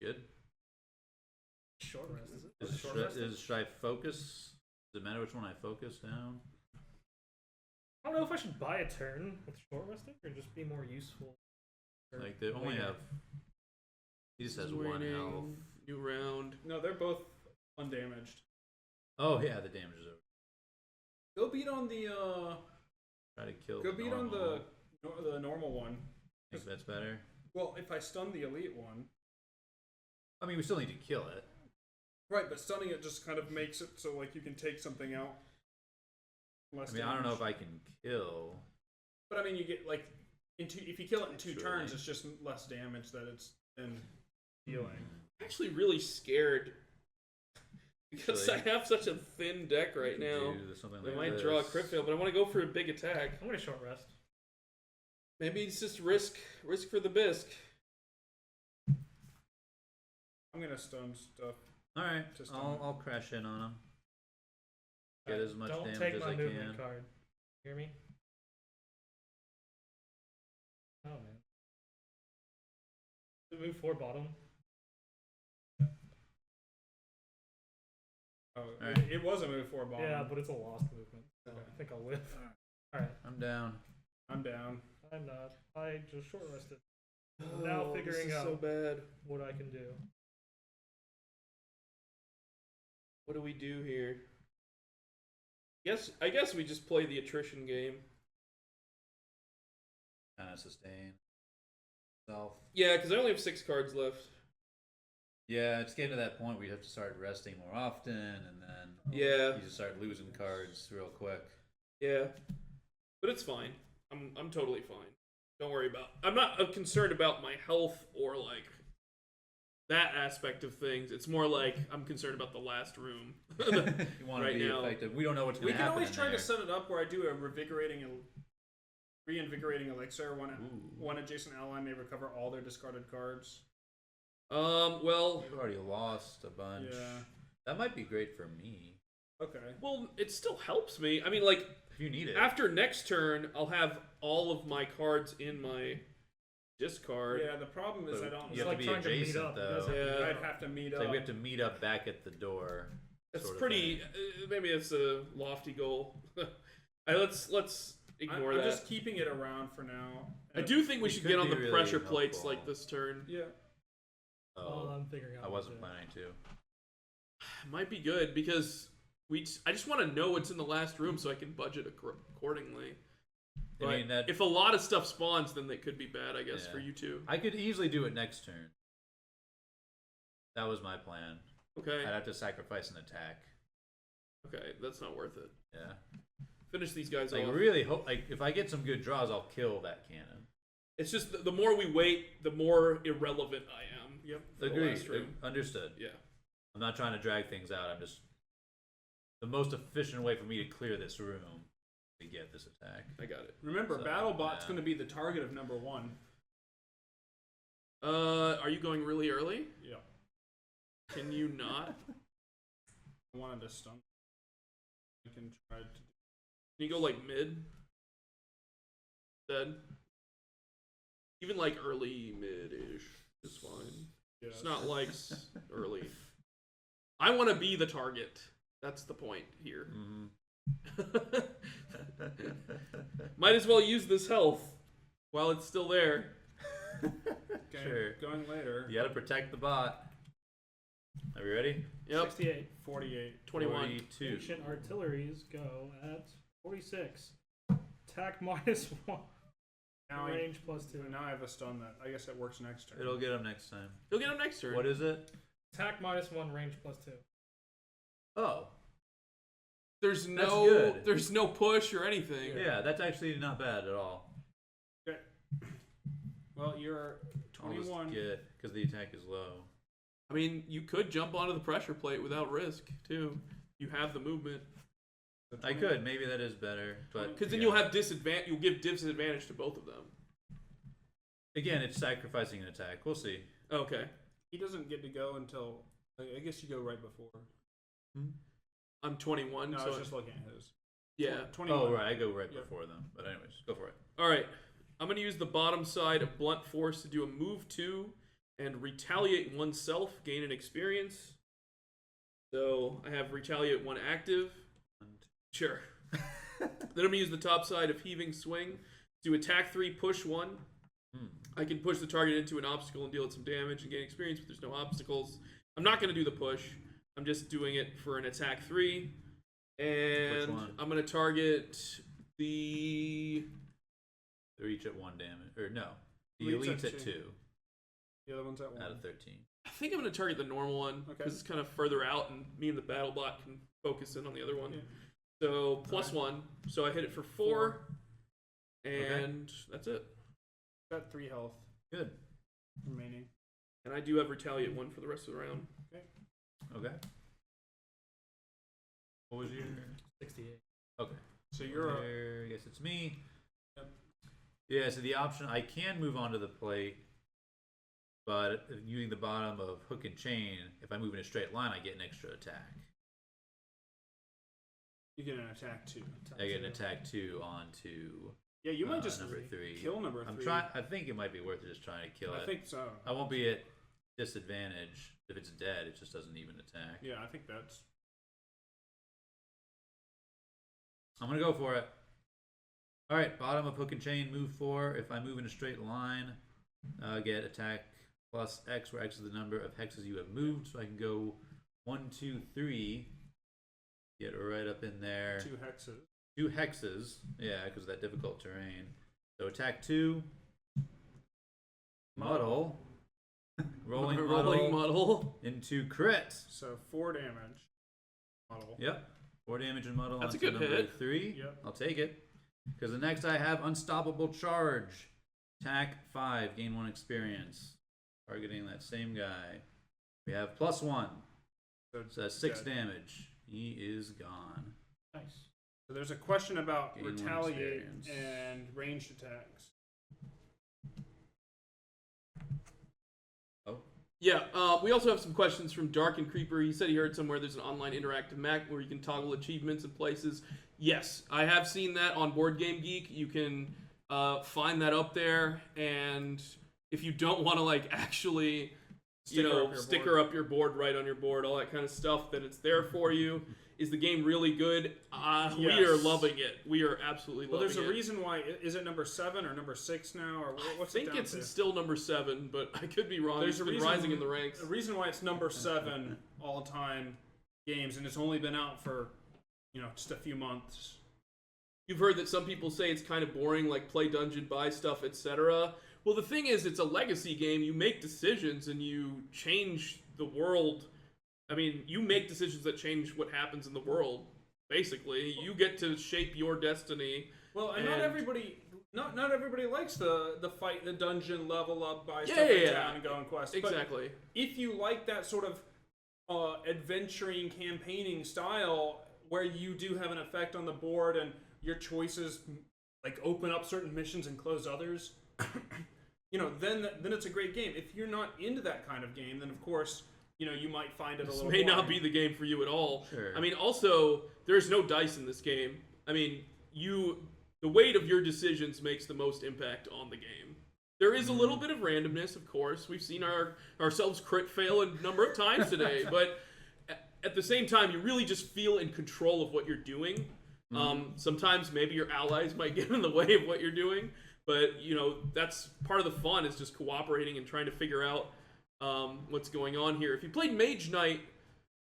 [SPEAKER 2] Good.
[SPEAKER 3] Short rest, is it? Short rest?
[SPEAKER 2] Should I focus? Does it matter which one I focus down?
[SPEAKER 3] I don't know if I should buy a turn with short resting or just be more useful. Or
[SPEAKER 2] Like they only
[SPEAKER 3] later.
[SPEAKER 2] have. He just has 1
[SPEAKER 1] Waning,
[SPEAKER 2] health.
[SPEAKER 1] New round.
[SPEAKER 4] No, they're both undamaged.
[SPEAKER 2] Oh yeah, the damage is over.
[SPEAKER 4] Go beat on the
[SPEAKER 2] Try to kill.
[SPEAKER 4] go
[SPEAKER 2] the
[SPEAKER 4] beat on
[SPEAKER 2] normal.
[SPEAKER 4] the normal one.
[SPEAKER 2] Think that's better.
[SPEAKER 4] Well, if I stun the elite one,
[SPEAKER 2] I mean, we still need to kill it.
[SPEAKER 4] right? But stunning it just kind of makes it so like you can take something out. Less
[SPEAKER 2] I mean, I don't know if
[SPEAKER 4] damage.
[SPEAKER 2] I can kill.
[SPEAKER 4] But I mean, you get like if you kill it in 2
[SPEAKER 2] Surely.
[SPEAKER 4] turns, it's just less damage that it's then dealing.
[SPEAKER 1] I'm actually really scared because
[SPEAKER 2] Actually,
[SPEAKER 1] I have such a thin deck right now.
[SPEAKER 2] Do something
[SPEAKER 1] I
[SPEAKER 2] like
[SPEAKER 1] might
[SPEAKER 2] this.
[SPEAKER 1] draw a crit fail, but I want to go for a big attack.
[SPEAKER 3] I'm gonna short rest.
[SPEAKER 1] Maybe it's just risk for the bisque.
[SPEAKER 4] I'm gonna stun stuff.
[SPEAKER 2] All right,
[SPEAKER 4] Just
[SPEAKER 2] I'll crash in on him. Get as much
[SPEAKER 3] Don't
[SPEAKER 2] damage
[SPEAKER 3] take
[SPEAKER 2] as
[SPEAKER 3] my
[SPEAKER 2] I
[SPEAKER 3] movement
[SPEAKER 2] can.
[SPEAKER 3] card. Hear me? Oh man. Did it move 4 bottom?
[SPEAKER 4] Oh,
[SPEAKER 2] Alright.
[SPEAKER 4] it was a move 4 bomb.
[SPEAKER 3] Yeah, but it's a lost movement. So I think I'll live. Alright,
[SPEAKER 2] I'm down.
[SPEAKER 4] I'm down.
[SPEAKER 3] I'm not. I just short rested. Now
[SPEAKER 1] Oh,
[SPEAKER 3] figuring
[SPEAKER 1] this is
[SPEAKER 3] out-
[SPEAKER 1] so bad.
[SPEAKER 3] What I can do.
[SPEAKER 1] What do we do here? I guess we just play the attrition game.
[SPEAKER 2] Kind of sustain. Self.
[SPEAKER 1] Yeah, because I only have 6 cards left.
[SPEAKER 2] Yeah, it's getting to that point where you have to start resting more often, and then
[SPEAKER 1] Yeah.
[SPEAKER 2] you just start losing cards real quick.
[SPEAKER 1] Yeah, but it's fine. I'm totally fine. Don't worry about. I'm not concerned about my health or like that aspect of things. It's more like I'm concerned about the last room.
[SPEAKER 2] You want
[SPEAKER 1] Right
[SPEAKER 2] to be
[SPEAKER 1] now.
[SPEAKER 2] effective. We don't know what's
[SPEAKER 4] We
[SPEAKER 2] going to
[SPEAKER 4] can
[SPEAKER 2] happen.
[SPEAKER 4] always try
[SPEAKER 2] in
[SPEAKER 4] to
[SPEAKER 2] there.
[SPEAKER 4] set it up where I do a reinvigorating elixir.
[SPEAKER 2] Ooh.
[SPEAKER 4] One adjacent ally may recover all their discarded cards.
[SPEAKER 1] Well,
[SPEAKER 2] You've already lost a bunch.
[SPEAKER 4] Yeah.
[SPEAKER 2] That might be great for me
[SPEAKER 4] Okay.
[SPEAKER 1] well, it still helps me. I mean, like
[SPEAKER 2] if you need it.
[SPEAKER 1] after next turn, I'll have all of my cards in my discard.
[SPEAKER 4] Yeah, the problem is
[SPEAKER 2] But
[SPEAKER 4] I don't.
[SPEAKER 2] you have
[SPEAKER 3] like
[SPEAKER 2] to be
[SPEAKER 3] trying to meet
[SPEAKER 2] adjacent,
[SPEAKER 3] up. You
[SPEAKER 2] though.
[SPEAKER 3] guys have to-
[SPEAKER 1] Yeah.
[SPEAKER 4] I'd have to meet
[SPEAKER 2] It's
[SPEAKER 4] up.
[SPEAKER 2] like we have to meet up back at the door.
[SPEAKER 1] That's
[SPEAKER 2] sort of
[SPEAKER 1] pretty.
[SPEAKER 2] thing.
[SPEAKER 1] Maybe it's a lofty goal. Let's ignore
[SPEAKER 4] I'm
[SPEAKER 1] that.
[SPEAKER 4] just keeping it around for now.
[SPEAKER 1] I do think we
[SPEAKER 2] It
[SPEAKER 1] should
[SPEAKER 2] could
[SPEAKER 1] get on
[SPEAKER 2] be
[SPEAKER 1] the
[SPEAKER 2] really
[SPEAKER 1] pressure plates
[SPEAKER 2] helpful.
[SPEAKER 1] like this turn.
[SPEAKER 4] Yeah.
[SPEAKER 3] Well,
[SPEAKER 2] Oh,
[SPEAKER 3] I'm figuring out.
[SPEAKER 2] I
[SPEAKER 3] what
[SPEAKER 2] wasn't
[SPEAKER 3] to do.
[SPEAKER 2] planning to.
[SPEAKER 1] Might be good because I just want to know what's in the last room so I can budget accordingly. But
[SPEAKER 2] I mean, that
[SPEAKER 1] if a lot of stuff spawns, then that could be bad, I guess,
[SPEAKER 2] Yeah.
[SPEAKER 1] for you two.
[SPEAKER 2] I could easily do it next turn. That was my plan.
[SPEAKER 1] Okay.
[SPEAKER 2] I'd have to sacrifice an attack.
[SPEAKER 1] Okay, that's not worth it.
[SPEAKER 2] Yeah.
[SPEAKER 1] Finish these guys
[SPEAKER 2] Like
[SPEAKER 1] off.
[SPEAKER 2] really hope like if I get some good draws, I'll kill that cannon.
[SPEAKER 1] It's just the more we wait, the more irrelevant I am.
[SPEAKER 4] Yep.
[SPEAKER 1] For the
[SPEAKER 2] Agreed.
[SPEAKER 1] last room.
[SPEAKER 2] Understood.
[SPEAKER 1] Yeah.
[SPEAKER 2] I'm not trying to drag things out. I'm just the most efficient way for me to clear this room to get this attack.
[SPEAKER 1] I got it.
[SPEAKER 4] Remember,
[SPEAKER 2] So,
[SPEAKER 4] BattleBot's
[SPEAKER 2] yeah.
[SPEAKER 4] going to be the target of number one.
[SPEAKER 1] Are you going really early?
[SPEAKER 4] Yeah.
[SPEAKER 1] Can you not?
[SPEAKER 4] I wanted to stun. I can try to.
[SPEAKER 1] Can you go like mid? Dead. Even like early mid-ish is fine.
[SPEAKER 4] Yeah.
[SPEAKER 1] It's not like early. I want to be the target. That's the point here.
[SPEAKER 2] Mm-hmm.
[SPEAKER 1] Might as well use this health while it's still there.
[SPEAKER 4] Okay,
[SPEAKER 2] Sure.
[SPEAKER 4] going later.
[SPEAKER 2] You gotta protect the bot. Are we ready?
[SPEAKER 1] Yep.
[SPEAKER 3] 68.
[SPEAKER 4] 48.
[SPEAKER 1] 21.
[SPEAKER 2] 42.
[SPEAKER 3] Ancient artilleries go at 46. Attack minus 1.
[SPEAKER 4] Now
[SPEAKER 3] Range plus 2.
[SPEAKER 4] Now I have a stun that I guess it works next turn.
[SPEAKER 2] It'll get him next time.
[SPEAKER 1] You'll get him next turn.
[SPEAKER 2] What is it?
[SPEAKER 3] Attack minus 1, range plus 2.
[SPEAKER 2] Oh.
[SPEAKER 1] There's
[SPEAKER 2] That's
[SPEAKER 1] no
[SPEAKER 2] good.
[SPEAKER 1] there's no push or anything.
[SPEAKER 2] Yeah, that's actually not bad at all.
[SPEAKER 4] Okay. Well, you're
[SPEAKER 2] I'll just
[SPEAKER 4] 21.
[SPEAKER 2] get because the attack is low.
[SPEAKER 1] I mean, you could jump onto the pressure plate without risk too. You have the movement.
[SPEAKER 2] I could. Maybe that is better, but
[SPEAKER 1] Because then
[SPEAKER 2] yeah.
[SPEAKER 1] you'll have disadvantage. You'll give disadvantage to both of them.
[SPEAKER 2] Again, it's sacrificing an attack. We'll see.
[SPEAKER 1] Okay.
[SPEAKER 4] He doesn't get to go until. I guess you go right before.
[SPEAKER 1] I'm 21,
[SPEAKER 4] No, I
[SPEAKER 1] so
[SPEAKER 4] was just looking at his.
[SPEAKER 1] yeah.
[SPEAKER 4] 21.
[SPEAKER 2] Oh, right. I go right
[SPEAKER 4] Yep.
[SPEAKER 2] before them. But anyways, go for it.
[SPEAKER 1] All right. I'm gonna use the bottom side of blunt force to do a move 2 and retaliate oneself, gain an experience. So I have retaliate 1 active. Sure. Then I'm gonna use the top side of heaving swing to attack 3, push 1. I can push the target into an obstacle and deal it some damage and gain experience, but there's no obstacles. I'm not going to do the push. I'm just doing it for an attack 3. And
[SPEAKER 2] one?
[SPEAKER 1] I'm going to target the...
[SPEAKER 2] They're each at 1 damage. Or no. The
[SPEAKER 4] Elite's
[SPEAKER 2] elite's
[SPEAKER 4] at
[SPEAKER 2] at
[SPEAKER 4] two.
[SPEAKER 2] 2
[SPEAKER 4] The other one's at 1.
[SPEAKER 2] out of 13.
[SPEAKER 1] I think I'm going to target the normal one
[SPEAKER 4] Okay.
[SPEAKER 1] because it's kind of further out and me and the battle bot can focus in on the other one.
[SPEAKER 4] Yeah.
[SPEAKER 1] So plus 1. So I hit it for 4.
[SPEAKER 2] Okay.
[SPEAKER 1] And that's it.
[SPEAKER 4] Got 3 health
[SPEAKER 2] Good.
[SPEAKER 4] remaining.
[SPEAKER 1] And I do have retaliate 1 for the rest of the round.
[SPEAKER 2] Okay. What was your...
[SPEAKER 3] 68.
[SPEAKER 2] Okay.
[SPEAKER 4] So you're a,
[SPEAKER 2] There, I guess it's me.
[SPEAKER 4] Yep.
[SPEAKER 2] Yeah, so the option, I can move onto the plate, but using the bottom of hook and chain, if I move in a straight line, I get an extra attack.
[SPEAKER 4] you get an attack 2.
[SPEAKER 2] I get an attack 2 onto
[SPEAKER 4] Yeah, you might just
[SPEAKER 2] number 3.
[SPEAKER 4] kill number 3.
[SPEAKER 2] I'm trying. I think it might be worth it just trying to kill it.
[SPEAKER 4] I think so.
[SPEAKER 2] I won't be at disadvantage if it's dead. It just doesn't even attack.
[SPEAKER 4] Yeah, I think that's.
[SPEAKER 2] I'm gonna go for it. All right, bottom of hook and chain, move 4. If I move in a straight line, get attack plus X, where X is the number of hexes you have moved. So I can go 1, 2, 3. Get right up in there.
[SPEAKER 4] 2 hexes.
[SPEAKER 2] 2 hexes, yeah, because of that difficult terrain. So attack 2. Muddle. rolling
[SPEAKER 1] Rolling
[SPEAKER 2] muddle
[SPEAKER 1] muddle.
[SPEAKER 2] into crit.
[SPEAKER 4] So 4 damage. Model.
[SPEAKER 2] Yep. 4 damage and muddle.
[SPEAKER 1] That's a
[SPEAKER 2] onto
[SPEAKER 1] good
[SPEAKER 2] number
[SPEAKER 1] hit.
[SPEAKER 2] 3.
[SPEAKER 4] Yep.
[SPEAKER 2] I'll take it. Because the next I have Unstoppable Charge. Attack 5. Gain 1 experience. Targeting that same guy. We have +1. So that's 6
[SPEAKER 4] dead.
[SPEAKER 2] damage. He is gone.
[SPEAKER 3] Nice.
[SPEAKER 4] So there's a question about
[SPEAKER 2] Gain 1
[SPEAKER 4] retaliate
[SPEAKER 2] experience.
[SPEAKER 4] and ranged attacks.
[SPEAKER 2] Oh.
[SPEAKER 1] Yeah, we also have some questions from Dark and Creeper. He said he heard somewhere there's an online interactive map where you can toggle achievements in places. Yes, I have seen that on Board Game Geek. You can find that up there, and if you don't want to like actually, sticker up your board right on your board, all that kind of stuff, then it's there for you. Is the game really good? We are
[SPEAKER 4] Yes.
[SPEAKER 1] loving it. We are absolutely
[SPEAKER 4] Well,
[SPEAKER 1] loving it.
[SPEAKER 4] there's a reason why. Is it number 7 or number 6 now, or what's
[SPEAKER 1] I
[SPEAKER 4] it
[SPEAKER 1] think
[SPEAKER 4] down
[SPEAKER 1] it's
[SPEAKER 4] to?
[SPEAKER 1] still number 7, but I could be wrong.
[SPEAKER 4] There's
[SPEAKER 1] It's
[SPEAKER 4] a
[SPEAKER 1] been
[SPEAKER 4] reason,
[SPEAKER 1] rising in the ranks.
[SPEAKER 4] A reason why it's number 7 all-time games, and it's only been out for, just a few months.
[SPEAKER 1] You've heard that some people say it's kind of boring, like play dungeon, buy stuff, etc. Well, the thing is, it's a legacy game. You make decisions and you change the world. I mean, you make decisions that change what happens in the world. Basically, you get to shape your destiny.
[SPEAKER 4] Well, and not everybody likes the fight, the dungeon, level up, buy stuff
[SPEAKER 1] Yeah.
[SPEAKER 4] in town, and go on quests.
[SPEAKER 1] Exactly.
[SPEAKER 4] But if you like that sort of adventuring, campaigning style, where you do have an effect on the board and your choices like open up certain missions and close others, then it's a great game. If you're not into that kind of game, then of course, you might find it a
[SPEAKER 1] This
[SPEAKER 4] little
[SPEAKER 1] may not
[SPEAKER 4] boring.
[SPEAKER 1] be the game for you at all.
[SPEAKER 2] Sure.
[SPEAKER 1] I mean, also, there's no dice in this game. I mean, the weight of your decisions makes the most impact on the game. There is a little bit of randomness, of course. We've seen ourselves crit fail a number of times today, but at the same time, you really just feel in control of what you're doing. Sometimes maybe your allies might get in the way of what you're doing, but that's part of the fun, is just cooperating and trying to figure out what's going on here. If you played Mage Knight,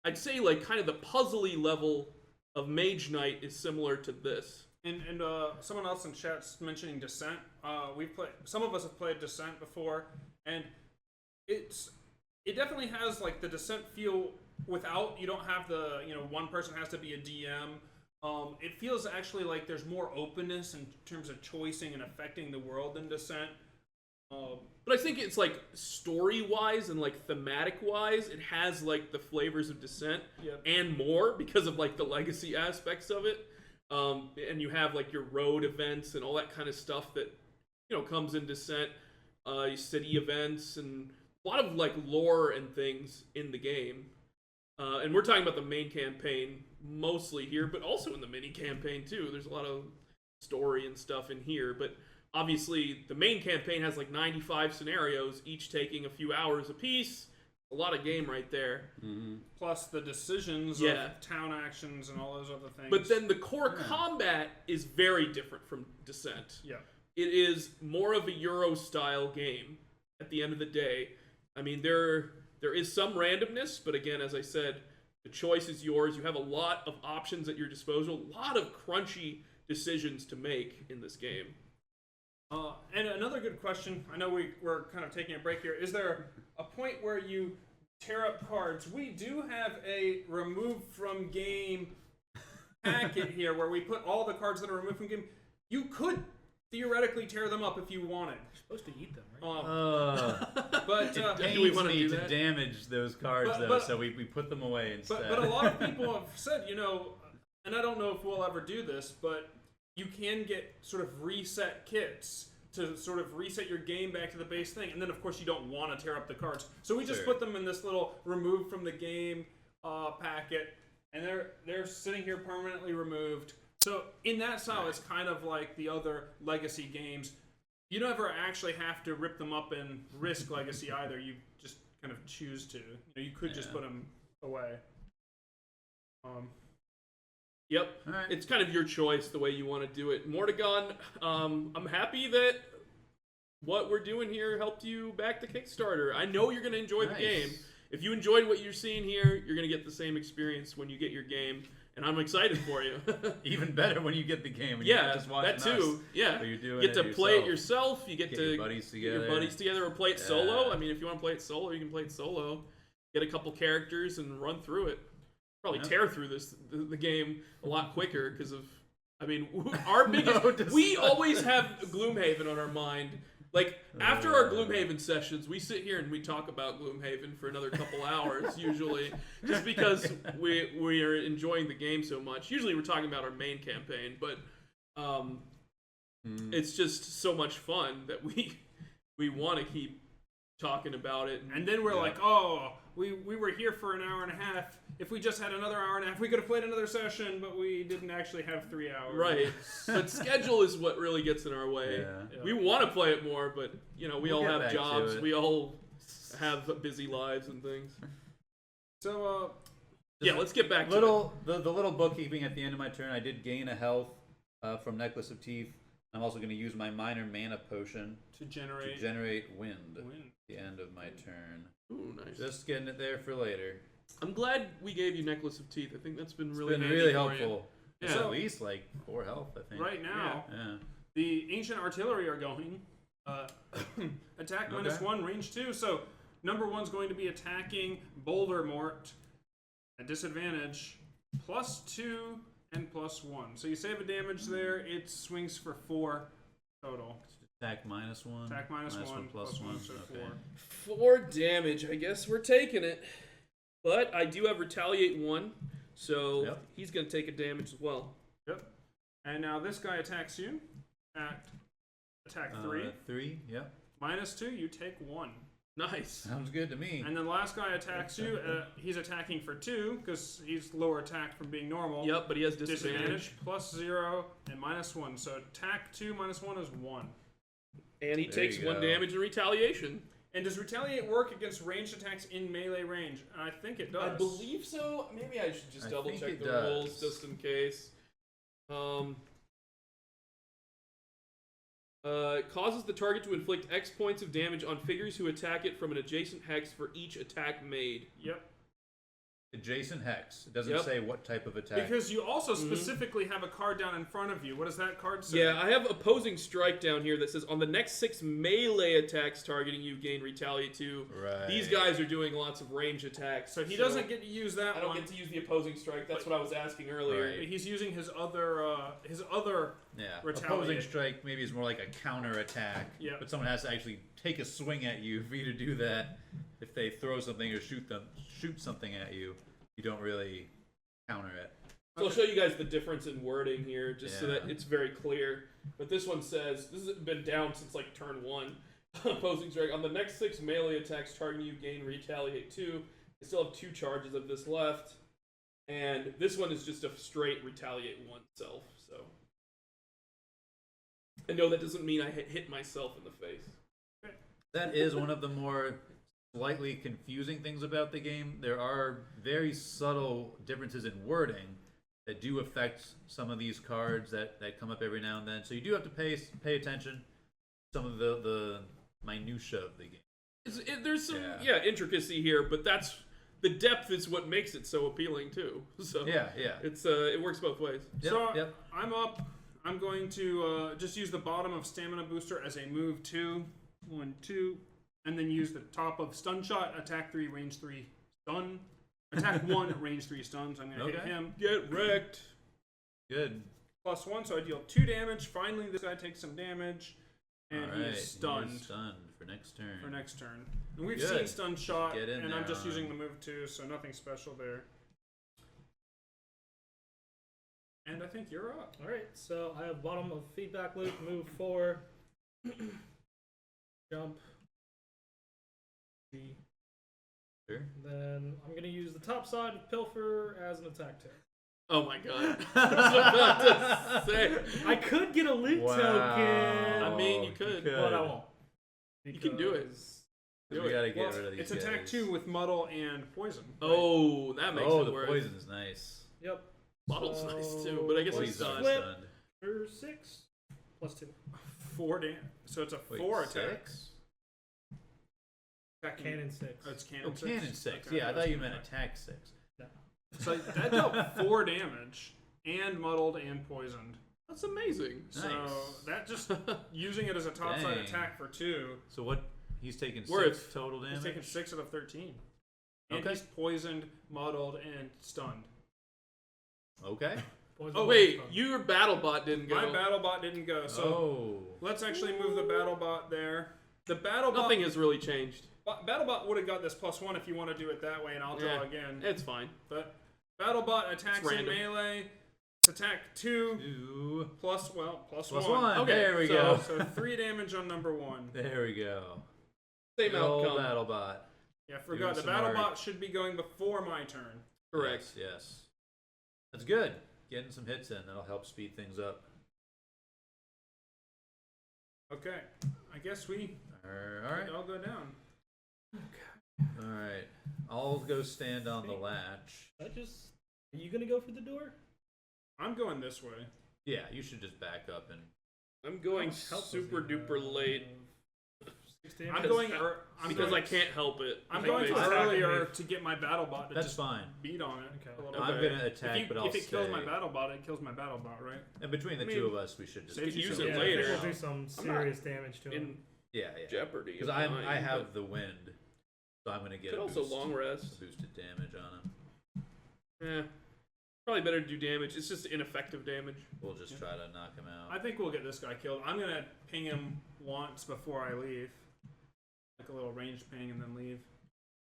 [SPEAKER 1] I'd say like kind of the puzzly level of Mage Knight is similar to this.
[SPEAKER 4] And someone else in chat's mentioning Descent. Some of us have played Descent before, and it definitely has like the Descent feel without, you don't have the, one person has to be a DM. It feels actually like there's more openness in terms of choicing and affecting the world than Descent.
[SPEAKER 1] But I think it's like story-wise and like thematic-wise, it has like the flavors of Descent and more because of like the legacy aspects of it. And you have like your road events and all that kind of stuff that comes in Descent, city events and a lot of like lore and things in the game. And we're talking about the main campaign mostly here, but also in the mini campaign too. There's a lot of story and stuff in here, but obviously the main campaign has like 95 scenarios, each taking a few hours apiece. A lot of game right there.
[SPEAKER 4] Plus the decisions of town actions and all those other things.
[SPEAKER 1] But then the core combat is very different from Descent.
[SPEAKER 4] Yeah.
[SPEAKER 1] It is more of a Euro-style game at the end of the day. I mean, there is some randomness, but again, as I said, the choice is yours. You have a lot of options at your disposal, a lot of crunchy decisions to make in this game.
[SPEAKER 4] And another good question, I know we're kind of taking a break here. Is there a point where you tear up cards? We do have a remove from game packet here where we put all the cards that are removed from game. You could theoretically tear them up if you wanted.
[SPEAKER 3] You're supposed to eat them, right?
[SPEAKER 4] But
[SPEAKER 2] It pains
[SPEAKER 1] do we wanna
[SPEAKER 2] me
[SPEAKER 1] do
[SPEAKER 2] to
[SPEAKER 1] that?
[SPEAKER 2] damage those cards, so we put them away instead.
[SPEAKER 4] but a lot of people have said, and I don't know if we'll ever do this, but you can get sort of reset kits to sort of reset your game back to the base thing, and then of course you don't want to tear up the cards. So we just put them in this little remove from the game packet, and they're sitting here permanently removed. So in that style, it's kind of like the other legacy games. You never actually have to rip them up and risk legacy either. You just kind of choose to. You could just put them away.
[SPEAKER 1] Yep.
[SPEAKER 2] All right.
[SPEAKER 1] It's kind of your choice the way you want to do it. Mortagon, I'm happy that what we're doing here helped you back the Kickstarter. I know you're going to enjoy the game. If you enjoyed what you're seeing here, you're going to get the same experience when you get your game. and I'm excited for you.
[SPEAKER 2] Even better when you get the game. When you're
[SPEAKER 1] Yeah,
[SPEAKER 2] not just watching
[SPEAKER 1] that too.
[SPEAKER 2] Us,
[SPEAKER 1] Yeah,
[SPEAKER 2] but you're doing
[SPEAKER 1] you get to
[SPEAKER 2] it
[SPEAKER 1] play it yourself. You get
[SPEAKER 2] Get
[SPEAKER 1] to
[SPEAKER 2] your buddies
[SPEAKER 1] get your
[SPEAKER 2] together.
[SPEAKER 1] buddies together, or play it
[SPEAKER 2] Yeah.
[SPEAKER 1] solo. I mean, if you want to play it solo, you can play it solo. Get a couple characters and run through it. Probably
[SPEAKER 2] Yep.
[SPEAKER 1] tear through the game a lot quicker because of. I mean, our biggest.
[SPEAKER 2] No
[SPEAKER 1] we
[SPEAKER 2] discussion.
[SPEAKER 1] always have Gloomhaven on our mind. Like after our Gloomhaven sessions, we sit here and we talk about Gloomhaven for another couple hours usually, just because we are enjoying the game so much. Usually we're talking about our main campaign, but it's just so much fun that we want to keep talking about it.
[SPEAKER 4] And then we're like, oh, we were here for an hour and a half. If we just had another hour and a half, we could have played another session, but we didn't actually have 3 hours.
[SPEAKER 1] Right, but schedule is what really gets in our way.
[SPEAKER 2] Yeah.
[SPEAKER 1] We want to play it more, but we
[SPEAKER 2] We'll
[SPEAKER 1] all
[SPEAKER 2] get
[SPEAKER 1] have
[SPEAKER 2] back to
[SPEAKER 1] jobs.
[SPEAKER 2] it.
[SPEAKER 1] We all have busy lives and things.
[SPEAKER 4] So,
[SPEAKER 1] Yeah, let's get back to
[SPEAKER 2] the little bookkeeping at the end of my turn. I did gain a health from Necklace of Teeth. I'm also going to use my minor mana potion
[SPEAKER 4] to generate
[SPEAKER 2] wind at the end of my turn.
[SPEAKER 1] Ooh, nice.
[SPEAKER 2] Just getting it there for later.
[SPEAKER 1] I'm glad we gave you Necklace of Teeth. I think that's been
[SPEAKER 2] It's
[SPEAKER 1] really
[SPEAKER 2] been
[SPEAKER 1] handy
[SPEAKER 2] really
[SPEAKER 1] for
[SPEAKER 2] helpful.
[SPEAKER 1] you.
[SPEAKER 2] It's
[SPEAKER 1] Yeah.
[SPEAKER 2] at least like 4 health, I think.
[SPEAKER 4] right now.
[SPEAKER 2] Yeah.
[SPEAKER 4] The ancient artillery are going. Attack -1, range 2. So number 1's going to be attacking Boulder Mort at disadvantage, +2 and +1. So you save a damage there. It swings for 4 total.
[SPEAKER 2] Attack -1.
[SPEAKER 4] Attack -1, +1, so
[SPEAKER 2] Okay.
[SPEAKER 4] 4.
[SPEAKER 1] 4 damage. I guess we're taking it. But I do have Retaliate 1, so
[SPEAKER 2] Yep.
[SPEAKER 1] he's going to take a damage as well.
[SPEAKER 4] Yep. And now this guy attacks you at attack 3.
[SPEAKER 2] 3, yep.
[SPEAKER 4] -2, you take 1.
[SPEAKER 1] Nice.
[SPEAKER 2] Sounds good to me.
[SPEAKER 4] And then the last guy attacks you. He's attacking for 2 because he's lower attack from being normal.
[SPEAKER 1] Yep, but he has disadvantage.
[SPEAKER 4] +0 and -1. So attack 2 -1 is 1.
[SPEAKER 1] And he
[SPEAKER 2] There
[SPEAKER 1] takes
[SPEAKER 2] you
[SPEAKER 1] 1
[SPEAKER 2] go.
[SPEAKER 1] damage in retaliation.
[SPEAKER 4] And does retaliate work against ranged attacks in melee range? I think it does.
[SPEAKER 1] I believe so. Maybe I should just
[SPEAKER 2] I
[SPEAKER 1] double
[SPEAKER 2] think
[SPEAKER 1] check
[SPEAKER 2] it
[SPEAKER 1] the
[SPEAKER 2] does.
[SPEAKER 1] rules just in case. Causes the target to inflict X points of damage on figures who attack it from an adjacent hex for each attack made.
[SPEAKER 4] Yep.
[SPEAKER 2] Adjacent hex. It doesn't
[SPEAKER 1] Yep.
[SPEAKER 2] say what type of attack.
[SPEAKER 4] Because you also specifically have a card down in front of you. What does that card say?
[SPEAKER 1] Yeah, I have opposing strike down here that says on the next 6 melee attacks targeting you gain retaliate 2.
[SPEAKER 2] Right.
[SPEAKER 1] These guys are doing lots of range attacks.
[SPEAKER 4] So he doesn't get to use that
[SPEAKER 1] I don't
[SPEAKER 4] one.
[SPEAKER 1] get to use the opposing strike. That's what I was asking earlier.
[SPEAKER 2] Right.
[SPEAKER 4] He's using his other
[SPEAKER 2] Yeah.
[SPEAKER 4] retaliate.
[SPEAKER 2] Opposing strike maybe is more like a counter attack.
[SPEAKER 4] Yeah.
[SPEAKER 2] But someone has to actually take a swing at you for you to do that. If they throw something or shoot something at you, you don't really counter it.
[SPEAKER 1] So I'll show you guys the difference in wording here, just so that
[SPEAKER 2] Yeah.
[SPEAKER 1] it's very clear. But this one says, this has been down since like turn 1. Opposing strike. On the next 6 melee attacks targeting you, gain retaliate 2. I still have 2 charges of this left. And this one is just a straight retaliate 1 self, so. And no, that doesn't mean I hit myself in the face.
[SPEAKER 2] That is one of the more slightly confusing things about the game. There are very subtle differences in wording that do affect some of these cards that come up every now and then. So you do have to pay attention to some of the minutia of the game.
[SPEAKER 1] There's some intricacy here, but that's the depth is what makes it so appealing too. So
[SPEAKER 2] Yeah.
[SPEAKER 1] it's it works both ways.
[SPEAKER 2] Yep.
[SPEAKER 4] I'm up. I'm going to just use the bottom of Stamina Booster as a move 2. 1, 2. And then use the top of Stun Shot. Attack 3, range 3, stun. Attack 1, range 3, stun. So I'm going to hit him.
[SPEAKER 1] Get wrecked.
[SPEAKER 2] Good.
[SPEAKER 4] +1, so I deal 2 damage. Finally, this guy takes some damage. And
[SPEAKER 2] All
[SPEAKER 4] he
[SPEAKER 2] right.
[SPEAKER 4] is stunned
[SPEAKER 2] Stunned for next turn.
[SPEAKER 4] And we've
[SPEAKER 2] Good.
[SPEAKER 4] seen Stun Shot.
[SPEAKER 2] Get in
[SPEAKER 4] And
[SPEAKER 2] there,
[SPEAKER 4] I'm just
[SPEAKER 2] Ron.
[SPEAKER 4] using the move 2, so nothing special there. And I think you're up.
[SPEAKER 3] Alright, so I have bottom of feedback loop, move 4, jump, G.
[SPEAKER 2] Sure.
[SPEAKER 3] Then I'm going to use the top side of Pilfer as an attack tag.
[SPEAKER 1] Oh my god. I was about to say.
[SPEAKER 3] I could get a loot token,
[SPEAKER 1] I mean, you could.
[SPEAKER 3] but I won't.
[SPEAKER 1] You can do it.
[SPEAKER 3] because-
[SPEAKER 2] We gotta get
[SPEAKER 4] Well,
[SPEAKER 2] rid of these
[SPEAKER 4] it's attack
[SPEAKER 2] guys.
[SPEAKER 4] 2 with Muddle and Poison.
[SPEAKER 1] Oh, that makes
[SPEAKER 2] Oh,
[SPEAKER 1] it
[SPEAKER 2] the
[SPEAKER 1] worse.
[SPEAKER 2] poison's nice.
[SPEAKER 3] Yep.
[SPEAKER 1] Bottle's nice too, but I guess
[SPEAKER 2] Well,
[SPEAKER 1] he's
[SPEAKER 2] he's
[SPEAKER 1] stunned.
[SPEAKER 3] Flip.
[SPEAKER 2] stunned.
[SPEAKER 3] For 6 plus 2.
[SPEAKER 4] 4 damage. So it's a
[SPEAKER 2] Wait,
[SPEAKER 4] 4 attack.
[SPEAKER 2] 6?
[SPEAKER 4] Attack
[SPEAKER 3] Cannon 6.
[SPEAKER 4] Oh, it's cannon
[SPEAKER 2] Oh,
[SPEAKER 4] 6.
[SPEAKER 2] cannon 6.
[SPEAKER 4] Okay,
[SPEAKER 2] Yeah, I
[SPEAKER 4] that's
[SPEAKER 2] thought you
[SPEAKER 4] cannon
[SPEAKER 2] meant
[SPEAKER 4] 5.
[SPEAKER 2] attack 6.
[SPEAKER 4] So that dealt 4 damage, and muddled and poisoned.
[SPEAKER 1] That's amazing.
[SPEAKER 4] So
[SPEAKER 2] Nice.
[SPEAKER 4] that just using it as a topside
[SPEAKER 2] Dang.
[SPEAKER 4] attack for 2.
[SPEAKER 2] So what? He's taking
[SPEAKER 1] Worth.
[SPEAKER 2] 6 total damage.
[SPEAKER 4] He's taken 6 out of 13. And
[SPEAKER 2] Okay.
[SPEAKER 4] he's poisoned, muddled, and stunned.
[SPEAKER 2] Okay.
[SPEAKER 3] Poison
[SPEAKER 1] Oh
[SPEAKER 3] and
[SPEAKER 1] wait,
[SPEAKER 3] stun.
[SPEAKER 1] your battle bot didn't go.
[SPEAKER 4] My battle bot didn't go, so
[SPEAKER 2] Oh.
[SPEAKER 4] let's actually move the battle bot there. The battle bot,
[SPEAKER 1] Nothing has really changed.
[SPEAKER 4] battle bot would have got this +1 if you want to do it that way, and I'll draw
[SPEAKER 1] Yeah.
[SPEAKER 4] again.
[SPEAKER 1] It's fine.
[SPEAKER 4] But battle bot attacks
[SPEAKER 1] It's
[SPEAKER 4] in
[SPEAKER 1] random.
[SPEAKER 4] melee. It's attack 2
[SPEAKER 2] 2
[SPEAKER 4] plus
[SPEAKER 2] plus
[SPEAKER 4] 1.
[SPEAKER 2] 1.
[SPEAKER 1] Okay,
[SPEAKER 2] There we
[SPEAKER 4] so,
[SPEAKER 2] go.
[SPEAKER 4] So 3 damage on number 1.
[SPEAKER 2] There we go.
[SPEAKER 1] Same
[SPEAKER 2] Good old
[SPEAKER 1] outcome.
[SPEAKER 2] BattleBot.
[SPEAKER 4] Yeah, I forgot. The
[SPEAKER 2] some
[SPEAKER 4] battle
[SPEAKER 2] art.
[SPEAKER 4] bot should be going before my turn.
[SPEAKER 1] Correct.
[SPEAKER 2] Yes. That's good. Getting some hits in. That'll help speed things up.
[SPEAKER 4] Okay. I guess we
[SPEAKER 2] Alright.
[SPEAKER 4] all go down.
[SPEAKER 2] Alright. I'll go stand on the latch.
[SPEAKER 3] Are you gonna go for the door?
[SPEAKER 4] I'm going this way.
[SPEAKER 2] Yeah, you should just back up and.
[SPEAKER 1] I'm going
[SPEAKER 3] How much help does
[SPEAKER 1] super
[SPEAKER 3] he have?
[SPEAKER 1] duper late
[SPEAKER 3] 6
[SPEAKER 4] I'm
[SPEAKER 3] damage?
[SPEAKER 4] going.
[SPEAKER 1] because
[SPEAKER 4] going,
[SPEAKER 1] I can't help it.
[SPEAKER 4] I'm
[SPEAKER 1] I
[SPEAKER 4] going
[SPEAKER 1] think
[SPEAKER 4] to
[SPEAKER 1] they-
[SPEAKER 3] attack
[SPEAKER 4] earlier
[SPEAKER 3] me.
[SPEAKER 4] to get my battle bot to
[SPEAKER 2] That's
[SPEAKER 4] just
[SPEAKER 2] fine.
[SPEAKER 4] beat on it.
[SPEAKER 3] Okay.
[SPEAKER 4] A little
[SPEAKER 1] Okay.
[SPEAKER 2] I'm
[SPEAKER 4] bit.
[SPEAKER 2] gonna attack,
[SPEAKER 4] If, you,
[SPEAKER 2] but I'll
[SPEAKER 4] if it kills my
[SPEAKER 2] stay.
[SPEAKER 4] battle bot, it kills my battle bot, right?
[SPEAKER 2] And between the
[SPEAKER 1] I mean,
[SPEAKER 2] two of us, we should just
[SPEAKER 1] they
[SPEAKER 2] keep
[SPEAKER 1] could use
[SPEAKER 2] each
[SPEAKER 1] it
[SPEAKER 2] other
[SPEAKER 3] Yeah, I think
[SPEAKER 1] later.
[SPEAKER 3] we'll do some serious damage to him.
[SPEAKER 1] in
[SPEAKER 2] Yeah.
[SPEAKER 1] jeopardy.
[SPEAKER 2] Because
[SPEAKER 1] of
[SPEAKER 2] I
[SPEAKER 1] dying,
[SPEAKER 2] have
[SPEAKER 1] but
[SPEAKER 2] the wind, so I'm gonna get
[SPEAKER 1] could
[SPEAKER 2] a
[SPEAKER 1] also
[SPEAKER 2] boost,
[SPEAKER 1] long rest.
[SPEAKER 2] boosted damage on him.
[SPEAKER 1] Yeah, probably better to do damage. It's just ineffective damage.
[SPEAKER 2] We'll just try to knock him out.
[SPEAKER 4] I think we'll get this guy killed. I'm gonna ping him once before I leave, like a little range ping, and then leave.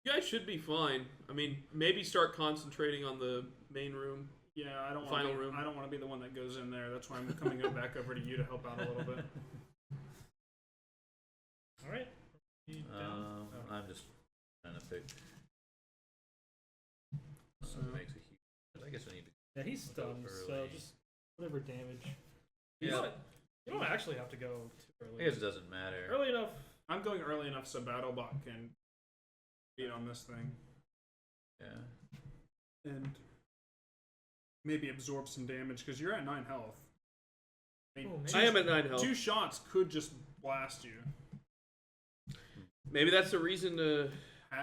[SPEAKER 1] You guys should be fine. I mean, maybe start concentrating on the main room.
[SPEAKER 4] Yeah, I don't
[SPEAKER 1] Final
[SPEAKER 4] want.
[SPEAKER 1] room.
[SPEAKER 4] I don't want to be the one that goes in there. That's why I'm coming back over to you to help out a little bit.
[SPEAKER 3] All right.
[SPEAKER 2] I'm just trying to pick.
[SPEAKER 4] So-
[SPEAKER 2] It makes a huge. I guess I need to.
[SPEAKER 3] Yeah, he's stunned, so
[SPEAKER 2] early.
[SPEAKER 3] just whatever damage.
[SPEAKER 2] Yeah.
[SPEAKER 3] You don't actually have to go too
[SPEAKER 2] I
[SPEAKER 3] early.
[SPEAKER 2] guess it doesn't matter.
[SPEAKER 3] Early enough.
[SPEAKER 4] I'm going early enough so BattleBot can beat on this thing
[SPEAKER 2] Yeah.
[SPEAKER 4] and maybe absorb some damage because you're at 9 health. I mean,
[SPEAKER 3] Oh, maybe.
[SPEAKER 1] I am at 9 health.
[SPEAKER 4] 2 shots could just blast you.
[SPEAKER 1] Maybe that's the reason to.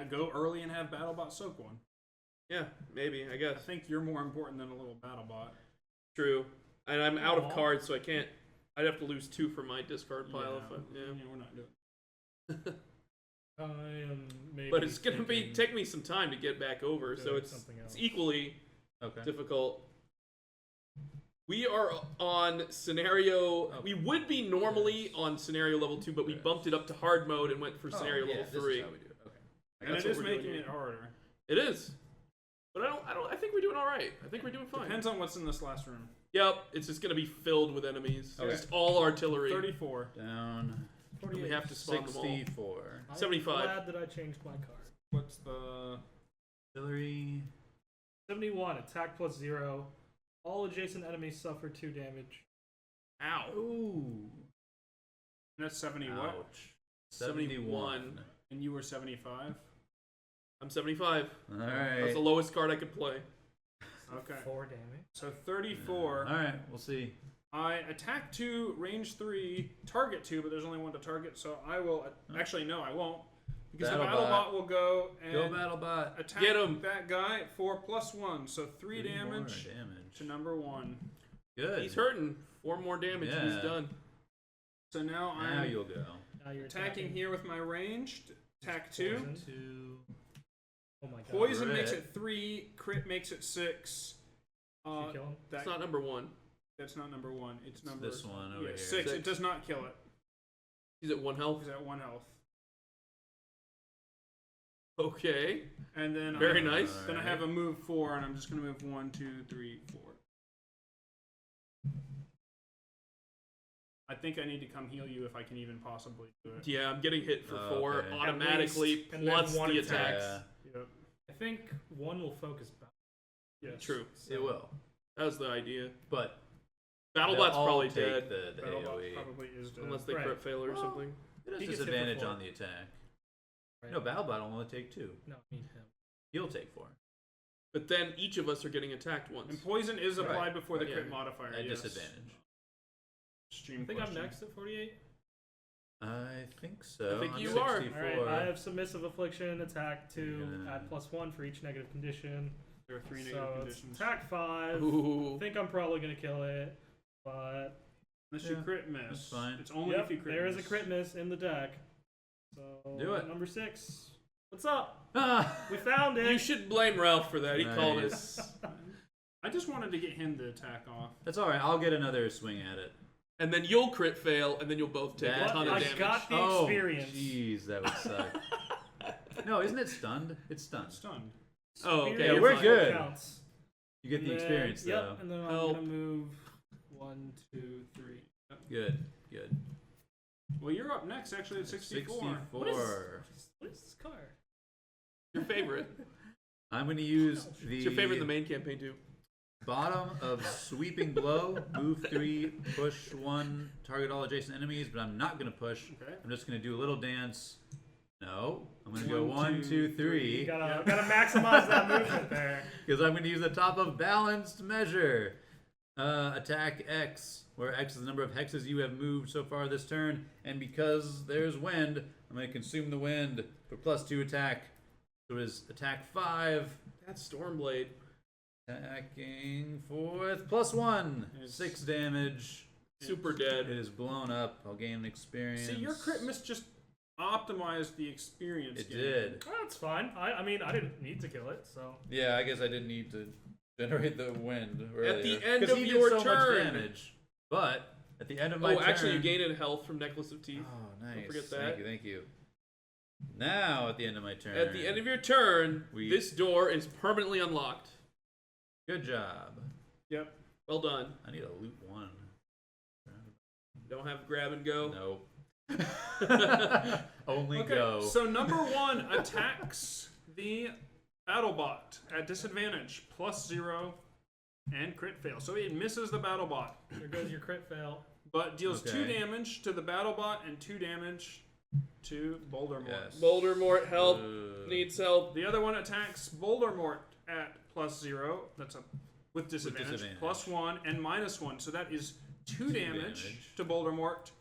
[SPEAKER 4] Go early and have BattleBot soak one.
[SPEAKER 1] Yeah, maybe. I
[SPEAKER 4] I
[SPEAKER 1] guess.
[SPEAKER 4] think you're more important than a little BattleBot.
[SPEAKER 1] True. And I'm out of
[SPEAKER 3] Aw.
[SPEAKER 1] cards, so I can't. I'd have to lose 2 from my discard pile if I. Yeah.
[SPEAKER 4] We're not doing.
[SPEAKER 3] I am maybe.
[SPEAKER 1] But it's gonna be
[SPEAKER 3] thinking
[SPEAKER 1] take me some time to get back over, so
[SPEAKER 3] doing
[SPEAKER 1] it's
[SPEAKER 3] something else.
[SPEAKER 1] equally
[SPEAKER 2] Okay.
[SPEAKER 1] difficult. We are on scenario.
[SPEAKER 2] Oh.
[SPEAKER 1] We would be normally
[SPEAKER 2] Yes.
[SPEAKER 1] on scenario level 2, but we
[SPEAKER 2] Yes.
[SPEAKER 1] bumped it up to hard mode and went for scenario
[SPEAKER 2] Oh, yeah,
[SPEAKER 1] level
[SPEAKER 2] this
[SPEAKER 1] 3.
[SPEAKER 2] is how we do it. Okay.
[SPEAKER 4] And
[SPEAKER 1] That's
[SPEAKER 4] it
[SPEAKER 1] what
[SPEAKER 4] is
[SPEAKER 1] we're doing
[SPEAKER 4] making
[SPEAKER 1] here.
[SPEAKER 4] it harder.
[SPEAKER 1] It is, but I think we're doing all right. I think we're doing fine.
[SPEAKER 4] Depends on what's in this last room.
[SPEAKER 1] Yep, it's just gonna be filled with enemies.
[SPEAKER 2] Okay.
[SPEAKER 1] Just all artillery.
[SPEAKER 4] 34.
[SPEAKER 2] Down.
[SPEAKER 1] We have to spawn them all.
[SPEAKER 2] 64.
[SPEAKER 3] I'm
[SPEAKER 1] 75.
[SPEAKER 3] glad that I changed my card.
[SPEAKER 4] What's the?
[SPEAKER 2] Artillery.
[SPEAKER 3] 71, attack plus 0. All adjacent enemies suffer 2 damage.
[SPEAKER 1] Ow.
[SPEAKER 2] Ooh.
[SPEAKER 4] That's 70 what?
[SPEAKER 2] Ouch.
[SPEAKER 1] 71.
[SPEAKER 4] And you were 75.
[SPEAKER 1] I'm 75.
[SPEAKER 2] All
[SPEAKER 1] That's
[SPEAKER 2] right.
[SPEAKER 1] the lowest card I could play.
[SPEAKER 4] Okay.
[SPEAKER 3] 4 damage.
[SPEAKER 4] So 34.
[SPEAKER 2] All right. We'll see.
[SPEAKER 4] I attack 2, range 3, target 2, but there's only 1 to target, so I will. Actually, no, I won't. Because the
[SPEAKER 2] BattleBot.
[SPEAKER 4] BattleBot will go and
[SPEAKER 2] Go BattleBot.
[SPEAKER 4] attack
[SPEAKER 1] Get 'em.
[SPEAKER 4] that guy for +1. So 3
[SPEAKER 2] Three more
[SPEAKER 4] damage
[SPEAKER 2] damage.
[SPEAKER 4] to number 1.
[SPEAKER 2] Good.
[SPEAKER 1] He's hurting. 4 more damage. He's
[SPEAKER 2] Yeah.
[SPEAKER 1] done.
[SPEAKER 4] So now
[SPEAKER 2] Now
[SPEAKER 4] I'm
[SPEAKER 2] you'll go.
[SPEAKER 3] Now you're
[SPEAKER 4] attacking here with my ranged. Attack 2.
[SPEAKER 3] Poison.
[SPEAKER 2] 2.
[SPEAKER 3] Oh my god.
[SPEAKER 4] Poison
[SPEAKER 2] Crit.
[SPEAKER 4] makes it 3. Crit makes it 6.
[SPEAKER 3] Did you kill him?
[SPEAKER 1] It's not number 1.
[SPEAKER 4] That's not number 1. It's number
[SPEAKER 2] This one over here.
[SPEAKER 4] 6. It
[SPEAKER 1] 6.
[SPEAKER 4] does not kill it.
[SPEAKER 1] He's at 1 health.
[SPEAKER 4] He's at 1 health.
[SPEAKER 1] Okay.
[SPEAKER 4] And then
[SPEAKER 1] Very
[SPEAKER 4] I,
[SPEAKER 1] nice.
[SPEAKER 4] Then I have a move 4, and I'm just gonna move 1, 2, 3, 4. I think I need to come heal you if I can even possibly do it.
[SPEAKER 1] Yeah, I'm getting hit for 4
[SPEAKER 2] Okay.
[SPEAKER 1] automatically,
[SPEAKER 3] least, and then
[SPEAKER 1] plus
[SPEAKER 3] one
[SPEAKER 1] the
[SPEAKER 3] attack.
[SPEAKER 1] attacks.
[SPEAKER 4] Yep.
[SPEAKER 3] I think 1 will focus back.
[SPEAKER 4] Yes.
[SPEAKER 1] True.
[SPEAKER 2] It will.
[SPEAKER 1] That was the idea.
[SPEAKER 2] But
[SPEAKER 1] BattleBot's
[SPEAKER 2] they'll all
[SPEAKER 1] probably
[SPEAKER 2] take
[SPEAKER 1] dead.
[SPEAKER 2] the
[SPEAKER 4] BattleBot
[SPEAKER 2] AoE.
[SPEAKER 4] probably is dead.
[SPEAKER 1] Unless they
[SPEAKER 3] Right.
[SPEAKER 1] crit fail or
[SPEAKER 2] Well,
[SPEAKER 1] something.
[SPEAKER 2] It has
[SPEAKER 3] He gets hit for
[SPEAKER 2] disadvantage
[SPEAKER 3] 4.
[SPEAKER 2] on the attack.
[SPEAKER 3] Right?
[SPEAKER 2] No, BattleBot will only take 2.
[SPEAKER 3] No, I need him.
[SPEAKER 2] He'll take 4.
[SPEAKER 1] But then each of us are getting attacked once.
[SPEAKER 4] And poison is
[SPEAKER 2] Right.
[SPEAKER 4] applied before the
[SPEAKER 1] Right.
[SPEAKER 4] crit modifier.
[SPEAKER 2] At
[SPEAKER 4] Yes.
[SPEAKER 2] disadvantage.
[SPEAKER 4] Stream
[SPEAKER 3] I think
[SPEAKER 4] question.
[SPEAKER 3] I'm next at 48.
[SPEAKER 2] I think so.
[SPEAKER 1] I think
[SPEAKER 2] I'm
[SPEAKER 1] you are.
[SPEAKER 2] 64.
[SPEAKER 3] Alright, I have Submissive Affliction, attack 2,
[SPEAKER 2] Yeah.
[SPEAKER 3] add +1 for each negative condition.
[SPEAKER 4] There are 3 negative
[SPEAKER 3] So it's
[SPEAKER 4] conditions.
[SPEAKER 3] attack 5.
[SPEAKER 1] Ooh.
[SPEAKER 3] I think I'm probably gonna kill it, but
[SPEAKER 4] Unless you
[SPEAKER 2] Yeah,
[SPEAKER 4] crit miss.
[SPEAKER 2] that's fine.
[SPEAKER 4] It's only
[SPEAKER 3] yep,
[SPEAKER 4] if you crit
[SPEAKER 3] there
[SPEAKER 4] miss.
[SPEAKER 3] is a crit miss in the deck. So
[SPEAKER 2] Do it.
[SPEAKER 3] Number 6. What's up?
[SPEAKER 2] Ah!
[SPEAKER 3] We found it.
[SPEAKER 1] You should blame Ralph for that. He called it.
[SPEAKER 2] Nice.
[SPEAKER 4] I just wanted to get him to attack off.
[SPEAKER 2] That's alright, I'll get another swing at it.
[SPEAKER 1] And then you'll crit fail, and then you'll both take
[SPEAKER 2] That
[SPEAKER 1] a ton
[SPEAKER 2] is-
[SPEAKER 1] of
[SPEAKER 3] I
[SPEAKER 1] damage.
[SPEAKER 3] got the
[SPEAKER 2] Oh,
[SPEAKER 3] experience.
[SPEAKER 2] jeez, that would suck. No, isn't it stunned? It's stunned.
[SPEAKER 4] Stunned.
[SPEAKER 1] Oh, okay.
[SPEAKER 3] Experience
[SPEAKER 2] Yeah,
[SPEAKER 1] you're
[SPEAKER 2] we're
[SPEAKER 1] fine.
[SPEAKER 2] good.
[SPEAKER 3] Counts.
[SPEAKER 2] You get the
[SPEAKER 3] And then-
[SPEAKER 2] experience,
[SPEAKER 3] Yep,
[SPEAKER 2] though.
[SPEAKER 3] and then I'm
[SPEAKER 1] Help.
[SPEAKER 3] gonna move 1, 2, 3.
[SPEAKER 2] Good, good.
[SPEAKER 4] Well, you're up next, actually, at 64.
[SPEAKER 3] What is this card?
[SPEAKER 1] Your favorite.
[SPEAKER 2] I'm going to use the
[SPEAKER 1] It's your favorite in the main campaign, too.
[SPEAKER 2] bottom of Sweeping Blow. Move 3, push 1, target all adjacent enemies, but I'm not going to push.
[SPEAKER 4] Okay.
[SPEAKER 2] I'm just going to do a little dance. No, I'm going to go
[SPEAKER 4] 1,
[SPEAKER 2] 1, 2,
[SPEAKER 3] You
[SPEAKER 2] 3.
[SPEAKER 3] gotta maximize that movement there.
[SPEAKER 2] Because I'm going to use the top of Balanced Measure. Attack X, where X is the number of hexes you have moved so far this turn. And because there's wind, I'm going to consume the wind for +2 attack. So it is attack 5.
[SPEAKER 1] That's Stormblade.
[SPEAKER 2] Attacking fourth +1.
[SPEAKER 4] It's-
[SPEAKER 2] 6 damage.
[SPEAKER 1] Super
[SPEAKER 2] It
[SPEAKER 1] dead.
[SPEAKER 2] is blown up. I'll gain an experience.
[SPEAKER 4] See, your crit miss just optimized the experience.
[SPEAKER 2] It
[SPEAKER 4] gain.
[SPEAKER 2] did.
[SPEAKER 3] Oh, that's fine. I mean, I didn't need to kill it, so.
[SPEAKER 2] Yeah, I guess I didn't need to generate the wind earlier.
[SPEAKER 1] At the end
[SPEAKER 2] 'Cause
[SPEAKER 1] of
[SPEAKER 2] he did
[SPEAKER 1] your
[SPEAKER 2] so much
[SPEAKER 1] turn.
[SPEAKER 2] damage. But at the end of my
[SPEAKER 1] Oh,
[SPEAKER 2] turn.
[SPEAKER 1] actually, you gained health from Necklace of Teeth.
[SPEAKER 2] Oh, nice.
[SPEAKER 1] forget
[SPEAKER 2] Thank
[SPEAKER 1] that.
[SPEAKER 2] you. Thank you. Now at the end of my turn.
[SPEAKER 1] At the end of your turn,
[SPEAKER 2] We-
[SPEAKER 1] this door is permanently unlocked.
[SPEAKER 2] Good job.
[SPEAKER 4] Yep.
[SPEAKER 1] Well done.
[SPEAKER 2] I need a loot 1.
[SPEAKER 1] Don't have grab and go.
[SPEAKER 2] Nope. Only
[SPEAKER 4] Okay,
[SPEAKER 2] go.
[SPEAKER 4] so number 1 attacks the BattleBot at disadvantage, +0, and crit fail. So it misses the BattleBot,
[SPEAKER 3] There goes your crit fail.
[SPEAKER 4] but deals 2
[SPEAKER 2] Okay.
[SPEAKER 4] damage to the BattleBot and 2 damage to Bouldermort.
[SPEAKER 2] Yes.
[SPEAKER 1] Bouldermort, help.
[SPEAKER 2] Uh,
[SPEAKER 1] Needs help.
[SPEAKER 4] The other one attacks Bouldermort at +0. That's a with disadvantage.
[SPEAKER 2] disadvantage.
[SPEAKER 4] +1 and -1. So that is 2 damage
[SPEAKER 2] damage.
[SPEAKER 4] to Bouldermort.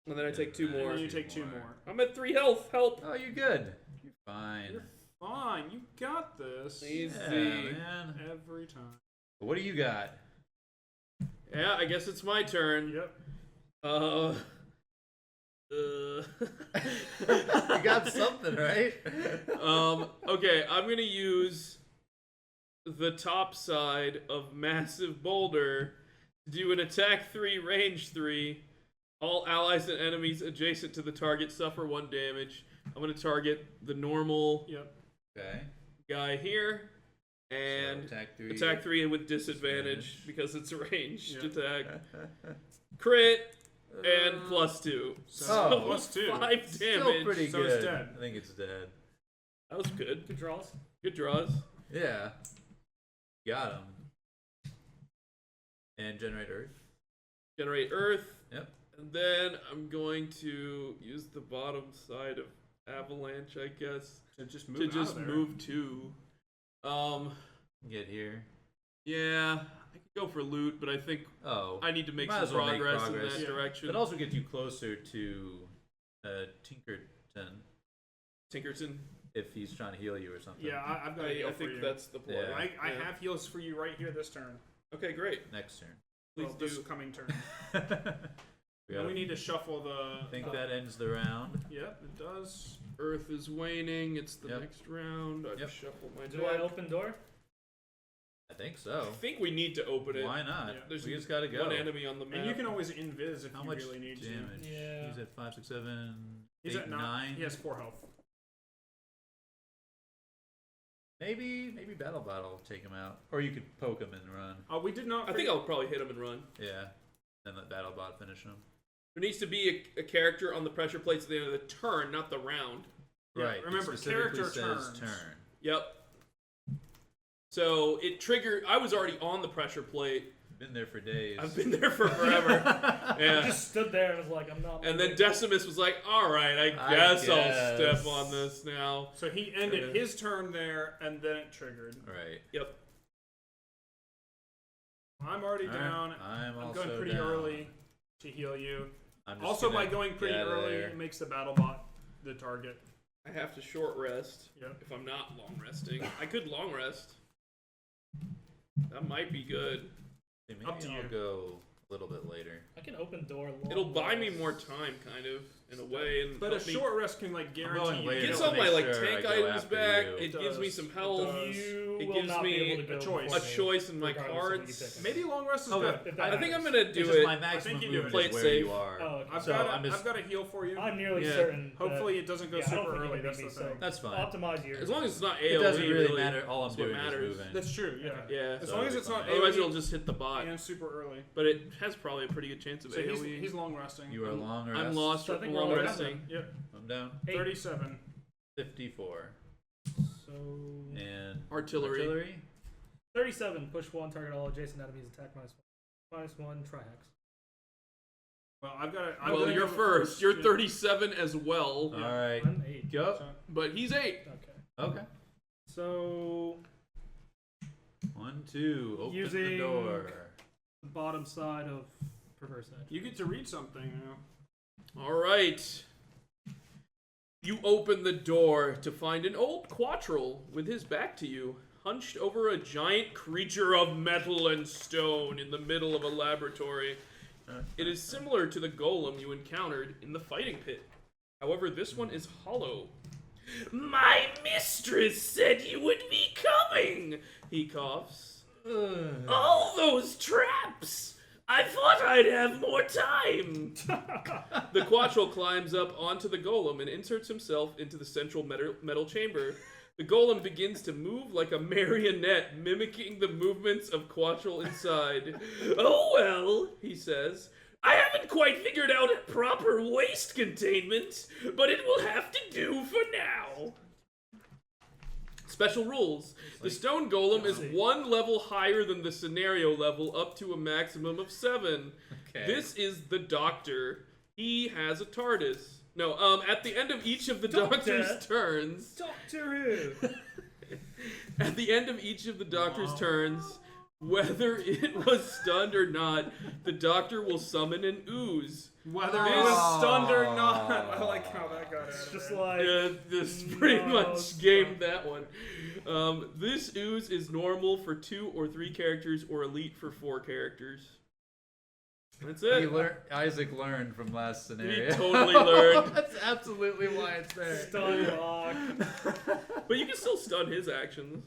[SPEAKER 1] And then I take 2
[SPEAKER 2] And
[SPEAKER 4] And
[SPEAKER 1] more.
[SPEAKER 4] then you take 2 more.
[SPEAKER 1] I'm at 3 health. Help.
[SPEAKER 2] Oh, you're good. You're fine.
[SPEAKER 4] You're fine. You got this.
[SPEAKER 1] Easy.
[SPEAKER 2] Yeah, man.
[SPEAKER 4] Every time.
[SPEAKER 2] What do you got?
[SPEAKER 1] Yeah, I guess it's my turn.
[SPEAKER 4] Yep.
[SPEAKER 2] You got something, right?
[SPEAKER 1] Okay, I'm gonna use the top side of Massive Boulder to do an attack 3, range 3. All allies and enemies adjacent to the target suffer 1 damage. I'm gonna target the normal
[SPEAKER 4] Yep.
[SPEAKER 2] Okay.
[SPEAKER 1] guy here, and
[SPEAKER 2] So attack
[SPEAKER 1] attack 3 with disadvantage
[SPEAKER 2] Disadvantage.
[SPEAKER 1] because it's a ranged
[SPEAKER 4] Yeah.
[SPEAKER 1] attack. Crit and +2.
[SPEAKER 4] So
[SPEAKER 2] Oh.
[SPEAKER 4] +2.
[SPEAKER 1] 5
[SPEAKER 2] Still
[SPEAKER 1] damage.
[SPEAKER 2] pretty
[SPEAKER 4] So
[SPEAKER 2] good.
[SPEAKER 4] it's dead.
[SPEAKER 2] I think it's dead.
[SPEAKER 1] That was good.
[SPEAKER 3] Good draws.
[SPEAKER 1] Good draws.
[SPEAKER 2] Yeah. Got him. And generate Earth.
[SPEAKER 1] Generate Earth.
[SPEAKER 2] Yep.
[SPEAKER 1] And then I'm going to use the bottom side of Avalanche, I guess,
[SPEAKER 4] To just
[SPEAKER 1] to
[SPEAKER 4] move
[SPEAKER 1] just
[SPEAKER 4] out of there.
[SPEAKER 1] move 2.
[SPEAKER 2] Get here.
[SPEAKER 1] Yeah, I could go for loot, but I think
[SPEAKER 2] Oh.
[SPEAKER 1] I need to make
[SPEAKER 2] Might
[SPEAKER 1] some
[SPEAKER 2] as well make
[SPEAKER 1] progress in
[SPEAKER 2] progress.
[SPEAKER 1] that
[SPEAKER 4] Yeah.
[SPEAKER 1] direction.
[SPEAKER 2] That also gets you closer to Tinkerton
[SPEAKER 1] Tinkerton.
[SPEAKER 2] if he's trying to heal you or something.
[SPEAKER 4] Yeah, I've got a heal
[SPEAKER 1] I
[SPEAKER 4] for
[SPEAKER 1] think
[SPEAKER 4] you.
[SPEAKER 1] that's the play.
[SPEAKER 2] Yeah.
[SPEAKER 4] I
[SPEAKER 1] Yeah.
[SPEAKER 4] have heals for you right here this turn.
[SPEAKER 1] Okay, great.
[SPEAKER 2] Next turn.
[SPEAKER 1] Please
[SPEAKER 4] Well, this
[SPEAKER 1] do.
[SPEAKER 4] coming turn.
[SPEAKER 2] we
[SPEAKER 4] And
[SPEAKER 2] gotta
[SPEAKER 4] we need to shuffle the.
[SPEAKER 2] think that ends the round.
[SPEAKER 4] Yep, it does.
[SPEAKER 1] Earth is waning. It's the
[SPEAKER 2] Yep.
[SPEAKER 1] next round. I've
[SPEAKER 2] Yep.
[SPEAKER 1] shuffled my
[SPEAKER 3] Do I
[SPEAKER 1] deck.
[SPEAKER 3] open door?
[SPEAKER 2] I think so.
[SPEAKER 1] I think we need to open it.
[SPEAKER 2] Why not?
[SPEAKER 4] Yeah.
[SPEAKER 1] There's
[SPEAKER 2] We just gotta go.
[SPEAKER 1] one enemy on the map.
[SPEAKER 4] And you can always invis if
[SPEAKER 2] How
[SPEAKER 4] you
[SPEAKER 2] much
[SPEAKER 4] really need
[SPEAKER 2] damage?
[SPEAKER 4] to.
[SPEAKER 3] Yeah.
[SPEAKER 2] He's at 5, 6, 7,
[SPEAKER 4] He's
[SPEAKER 2] 8,
[SPEAKER 4] at
[SPEAKER 2] 9.
[SPEAKER 4] He has 4 health.
[SPEAKER 2] Maybe Battle Bot will take him out, or you could poke him and run.
[SPEAKER 4] We did not.
[SPEAKER 1] I think I'll probably hit him and run.
[SPEAKER 2] Yeah, then let Battle Bot finish him.
[SPEAKER 1] There needs to be a character on the pressure plates at the end of the turn, not the round.
[SPEAKER 4] Yeah,
[SPEAKER 2] Right.
[SPEAKER 4] remember,
[SPEAKER 2] it specifically
[SPEAKER 4] character
[SPEAKER 2] says
[SPEAKER 4] turns.
[SPEAKER 2] turn.
[SPEAKER 1] Yep. So it triggered. I was already on the pressure plate.
[SPEAKER 2] Been there for days.
[SPEAKER 1] I've been there for forever.
[SPEAKER 3] I
[SPEAKER 1] Yeah.
[SPEAKER 3] just stood there and was like, I'm not.
[SPEAKER 1] And then
[SPEAKER 3] moving.
[SPEAKER 1] Decimus was like, "All right, I
[SPEAKER 2] I
[SPEAKER 1] guess I'll
[SPEAKER 2] guess.
[SPEAKER 1] step on this now."
[SPEAKER 4] So he ended
[SPEAKER 1] Yeah.
[SPEAKER 4] his turn there, and then it triggered.
[SPEAKER 2] Right.
[SPEAKER 1] Yep.
[SPEAKER 4] I'm already
[SPEAKER 2] All right.
[SPEAKER 4] down.
[SPEAKER 2] I'm
[SPEAKER 4] I'm
[SPEAKER 2] also
[SPEAKER 4] going pretty
[SPEAKER 2] down.
[SPEAKER 4] early to heal you.
[SPEAKER 2] I'm just
[SPEAKER 4] Also,
[SPEAKER 2] gonna
[SPEAKER 4] by going pretty
[SPEAKER 2] gather
[SPEAKER 4] early,
[SPEAKER 2] there.
[SPEAKER 4] it makes the battle bot the target.
[SPEAKER 1] I have to short rest
[SPEAKER 4] Yep.
[SPEAKER 1] if I'm not long resting. I could long rest. That might be good.
[SPEAKER 2] Maybe
[SPEAKER 4] Up to
[SPEAKER 2] I'll
[SPEAKER 4] you.
[SPEAKER 2] go a little bit later.
[SPEAKER 3] I can open door.
[SPEAKER 1] It'll buy me more time, kind of, in a way, and
[SPEAKER 4] But a
[SPEAKER 1] help me
[SPEAKER 4] short rest can like
[SPEAKER 2] going
[SPEAKER 4] guarantee you
[SPEAKER 2] later
[SPEAKER 1] get
[SPEAKER 2] to
[SPEAKER 1] some of my
[SPEAKER 2] make
[SPEAKER 1] like
[SPEAKER 2] sure I
[SPEAKER 1] tank
[SPEAKER 2] go
[SPEAKER 1] items
[SPEAKER 2] after
[SPEAKER 1] back.
[SPEAKER 2] you.
[SPEAKER 1] It gives me
[SPEAKER 4] does.
[SPEAKER 1] some
[SPEAKER 4] It
[SPEAKER 1] health.
[SPEAKER 4] does.
[SPEAKER 3] You
[SPEAKER 1] It
[SPEAKER 3] will
[SPEAKER 1] gives
[SPEAKER 3] not
[SPEAKER 1] me
[SPEAKER 3] be able to
[SPEAKER 4] a
[SPEAKER 3] go
[SPEAKER 4] choice.
[SPEAKER 3] before
[SPEAKER 1] A
[SPEAKER 3] me,
[SPEAKER 1] choice in my
[SPEAKER 3] regardless of what you
[SPEAKER 1] cards.
[SPEAKER 3] pick.
[SPEAKER 4] Maybe long rest is
[SPEAKER 2] Okay.
[SPEAKER 4] good.
[SPEAKER 3] If that
[SPEAKER 1] I think I'm
[SPEAKER 3] matters.
[SPEAKER 1] gonna do
[SPEAKER 2] It's just
[SPEAKER 1] it.
[SPEAKER 2] my maximum
[SPEAKER 4] think you do
[SPEAKER 2] movement
[SPEAKER 1] Play
[SPEAKER 2] is
[SPEAKER 1] it
[SPEAKER 2] where
[SPEAKER 1] safe.
[SPEAKER 2] you are.
[SPEAKER 3] Oh, okay.
[SPEAKER 4] I've
[SPEAKER 2] So
[SPEAKER 4] got
[SPEAKER 2] I'm just.
[SPEAKER 4] I've got a heal for you.
[SPEAKER 3] I'm nearly
[SPEAKER 1] Yeah.
[SPEAKER 3] certain.
[SPEAKER 4] Hopefully it doesn't go
[SPEAKER 3] Yeah, I don't
[SPEAKER 4] super
[SPEAKER 3] think
[SPEAKER 4] early.
[SPEAKER 3] it'll
[SPEAKER 4] That's
[SPEAKER 3] be
[SPEAKER 4] the
[SPEAKER 3] so.
[SPEAKER 4] thing.
[SPEAKER 2] That's fine.
[SPEAKER 3] Optimize your.
[SPEAKER 1] As long as it's not
[SPEAKER 2] It
[SPEAKER 1] AoE,
[SPEAKER 2] doesn't really
[SPEAKER 1] really
[SPEAKER 2] matter. All I'm
[SPEAKER 1] that's what
[SPEAKER 2] doing is
[SPEAKER 1] matters.
[SPEAKER 2] moving.
[SPEAKER 4] That's true. Yeah.
[SPEAKER 1] Yeah.
[SPEAKER 4] As
[SPEAKER 2] So
[SPEAKER 4] long as
[SPEAKER 2] it'll
[SPEAKER 4] it's
[SPEAKER 2] be
[SPEAKER 4] not
[SPEAKER 2] fine.
[SPEAKER 1] Otherwise,
[SPEAKER 4] AoE
[SPEAKER 1] it'll just hit the bot.
[SPEAKER 4] and super early.
[SPEAKER 1] But it has probably a pretty good chance of
[SPEAKER 4] So
[SPEAKER 1] AoE.
[SPEAKER 4] he's long resting.
[SPEAKER 2] You are long rest.
[SPEAKER 1] I'm lost.
[SPEAKER 3] So I think
[SPEAKER 1] long
[SPEAKER 3] we're all
[SPEAKER 1] resting.
[SPEAKER 4] Yep.
[SPEAKER 2] I'm down.
[SPEAKER 4] 37.
[SPEAKER 2] 54.
[SPEAKER 3] So
[SPEAKER 2] And
[SPEAKER 1] Artillery.
[SPEAKER 3] 37. Push one. Target all adjacent enemies. Attack -1. -1. Try hex.
[SPEAKER 4] Well, I've got to.
[SPEAKER 1] Well, you're first. You're 37 as well,
[SPEAKER 2] All right.
[SPEAKER 3] I'm 8.
[SPEAKER 2] Go.
[SPEAKER 1] but he's 8.
[SPEAKER 3] Okay.
[SPEAKER 2] Okay.
[SPEAKER 3] So
[SPEAKER 2] 1, 2. Open the
[SPEAKER 3] Using-
[SPEAKER 2] door.
[SPEAKER 3] the bottom side of Perverse Edge.
[SPEAKER 4] You get to read something. You know.
[SPEAKER 1] All right. You open the door to find an old Quattrel with his back to you, hunched over a giant creature of metal and stone in the middle of a laboratory. It is similar to the golem you encountered in the fighting pit. However, this one is hollow. My mistress said you would be coming, he coughs. All those traps! I thought I'd have more time. The Quattrel climbs up onto the golem and inserts himself into the central metal chamber. The golem begins to move like a marionette, mimicking the movements of Quattrel inside. Oh well, he says. I haven't quite figured out a proper waste containment, but it will have to do for now. Special rules. The stone golem is 1 level higher than the scenario level, up to a maximum of 7.
[SPEAKER 2] Okay.
[SPEAKER 1] This is the Doctor. He has a TARDIS. No, at the end of each of the
[SPEAKER 3] Doctor.
[SPEAKER 1] Doctor's turns,
[SPEAKER 3] Doctor Who.
[SPEAKER 1] at the end of each of the Doctor's turns, whether it was stunned or not, the Doctor will summon an ooze.
[SPEAKER 4] Whether
[SPEAKER 1] This-
[SPEAKER 4] it was stunned or not. I like how that got
[SPEAKER 3] It's
[SPEAKER 4] added
[SPEAKER 3] just
[SPEAKER 4] in.
[SPEAKER 3] like
[SPEAKER 1] Yeah, this pretty
[SPEAKER 3] no
[SPEAKER 1] much
[SPEAKER 3] stuff.
[SPEAKER 1] gamed that one. This ooze is normal for 2 or 3 characters, or elite for 4 characters. That's it.
[SPEAKER 2] Isaac learned from last scenario.
[SPEAKER 1] He totally learned.
[SPEAKER 2] That's absolutely why it's there.
[SPEAKER 3] stun lock.
[SPEAKER 1] But you can still stun his actions.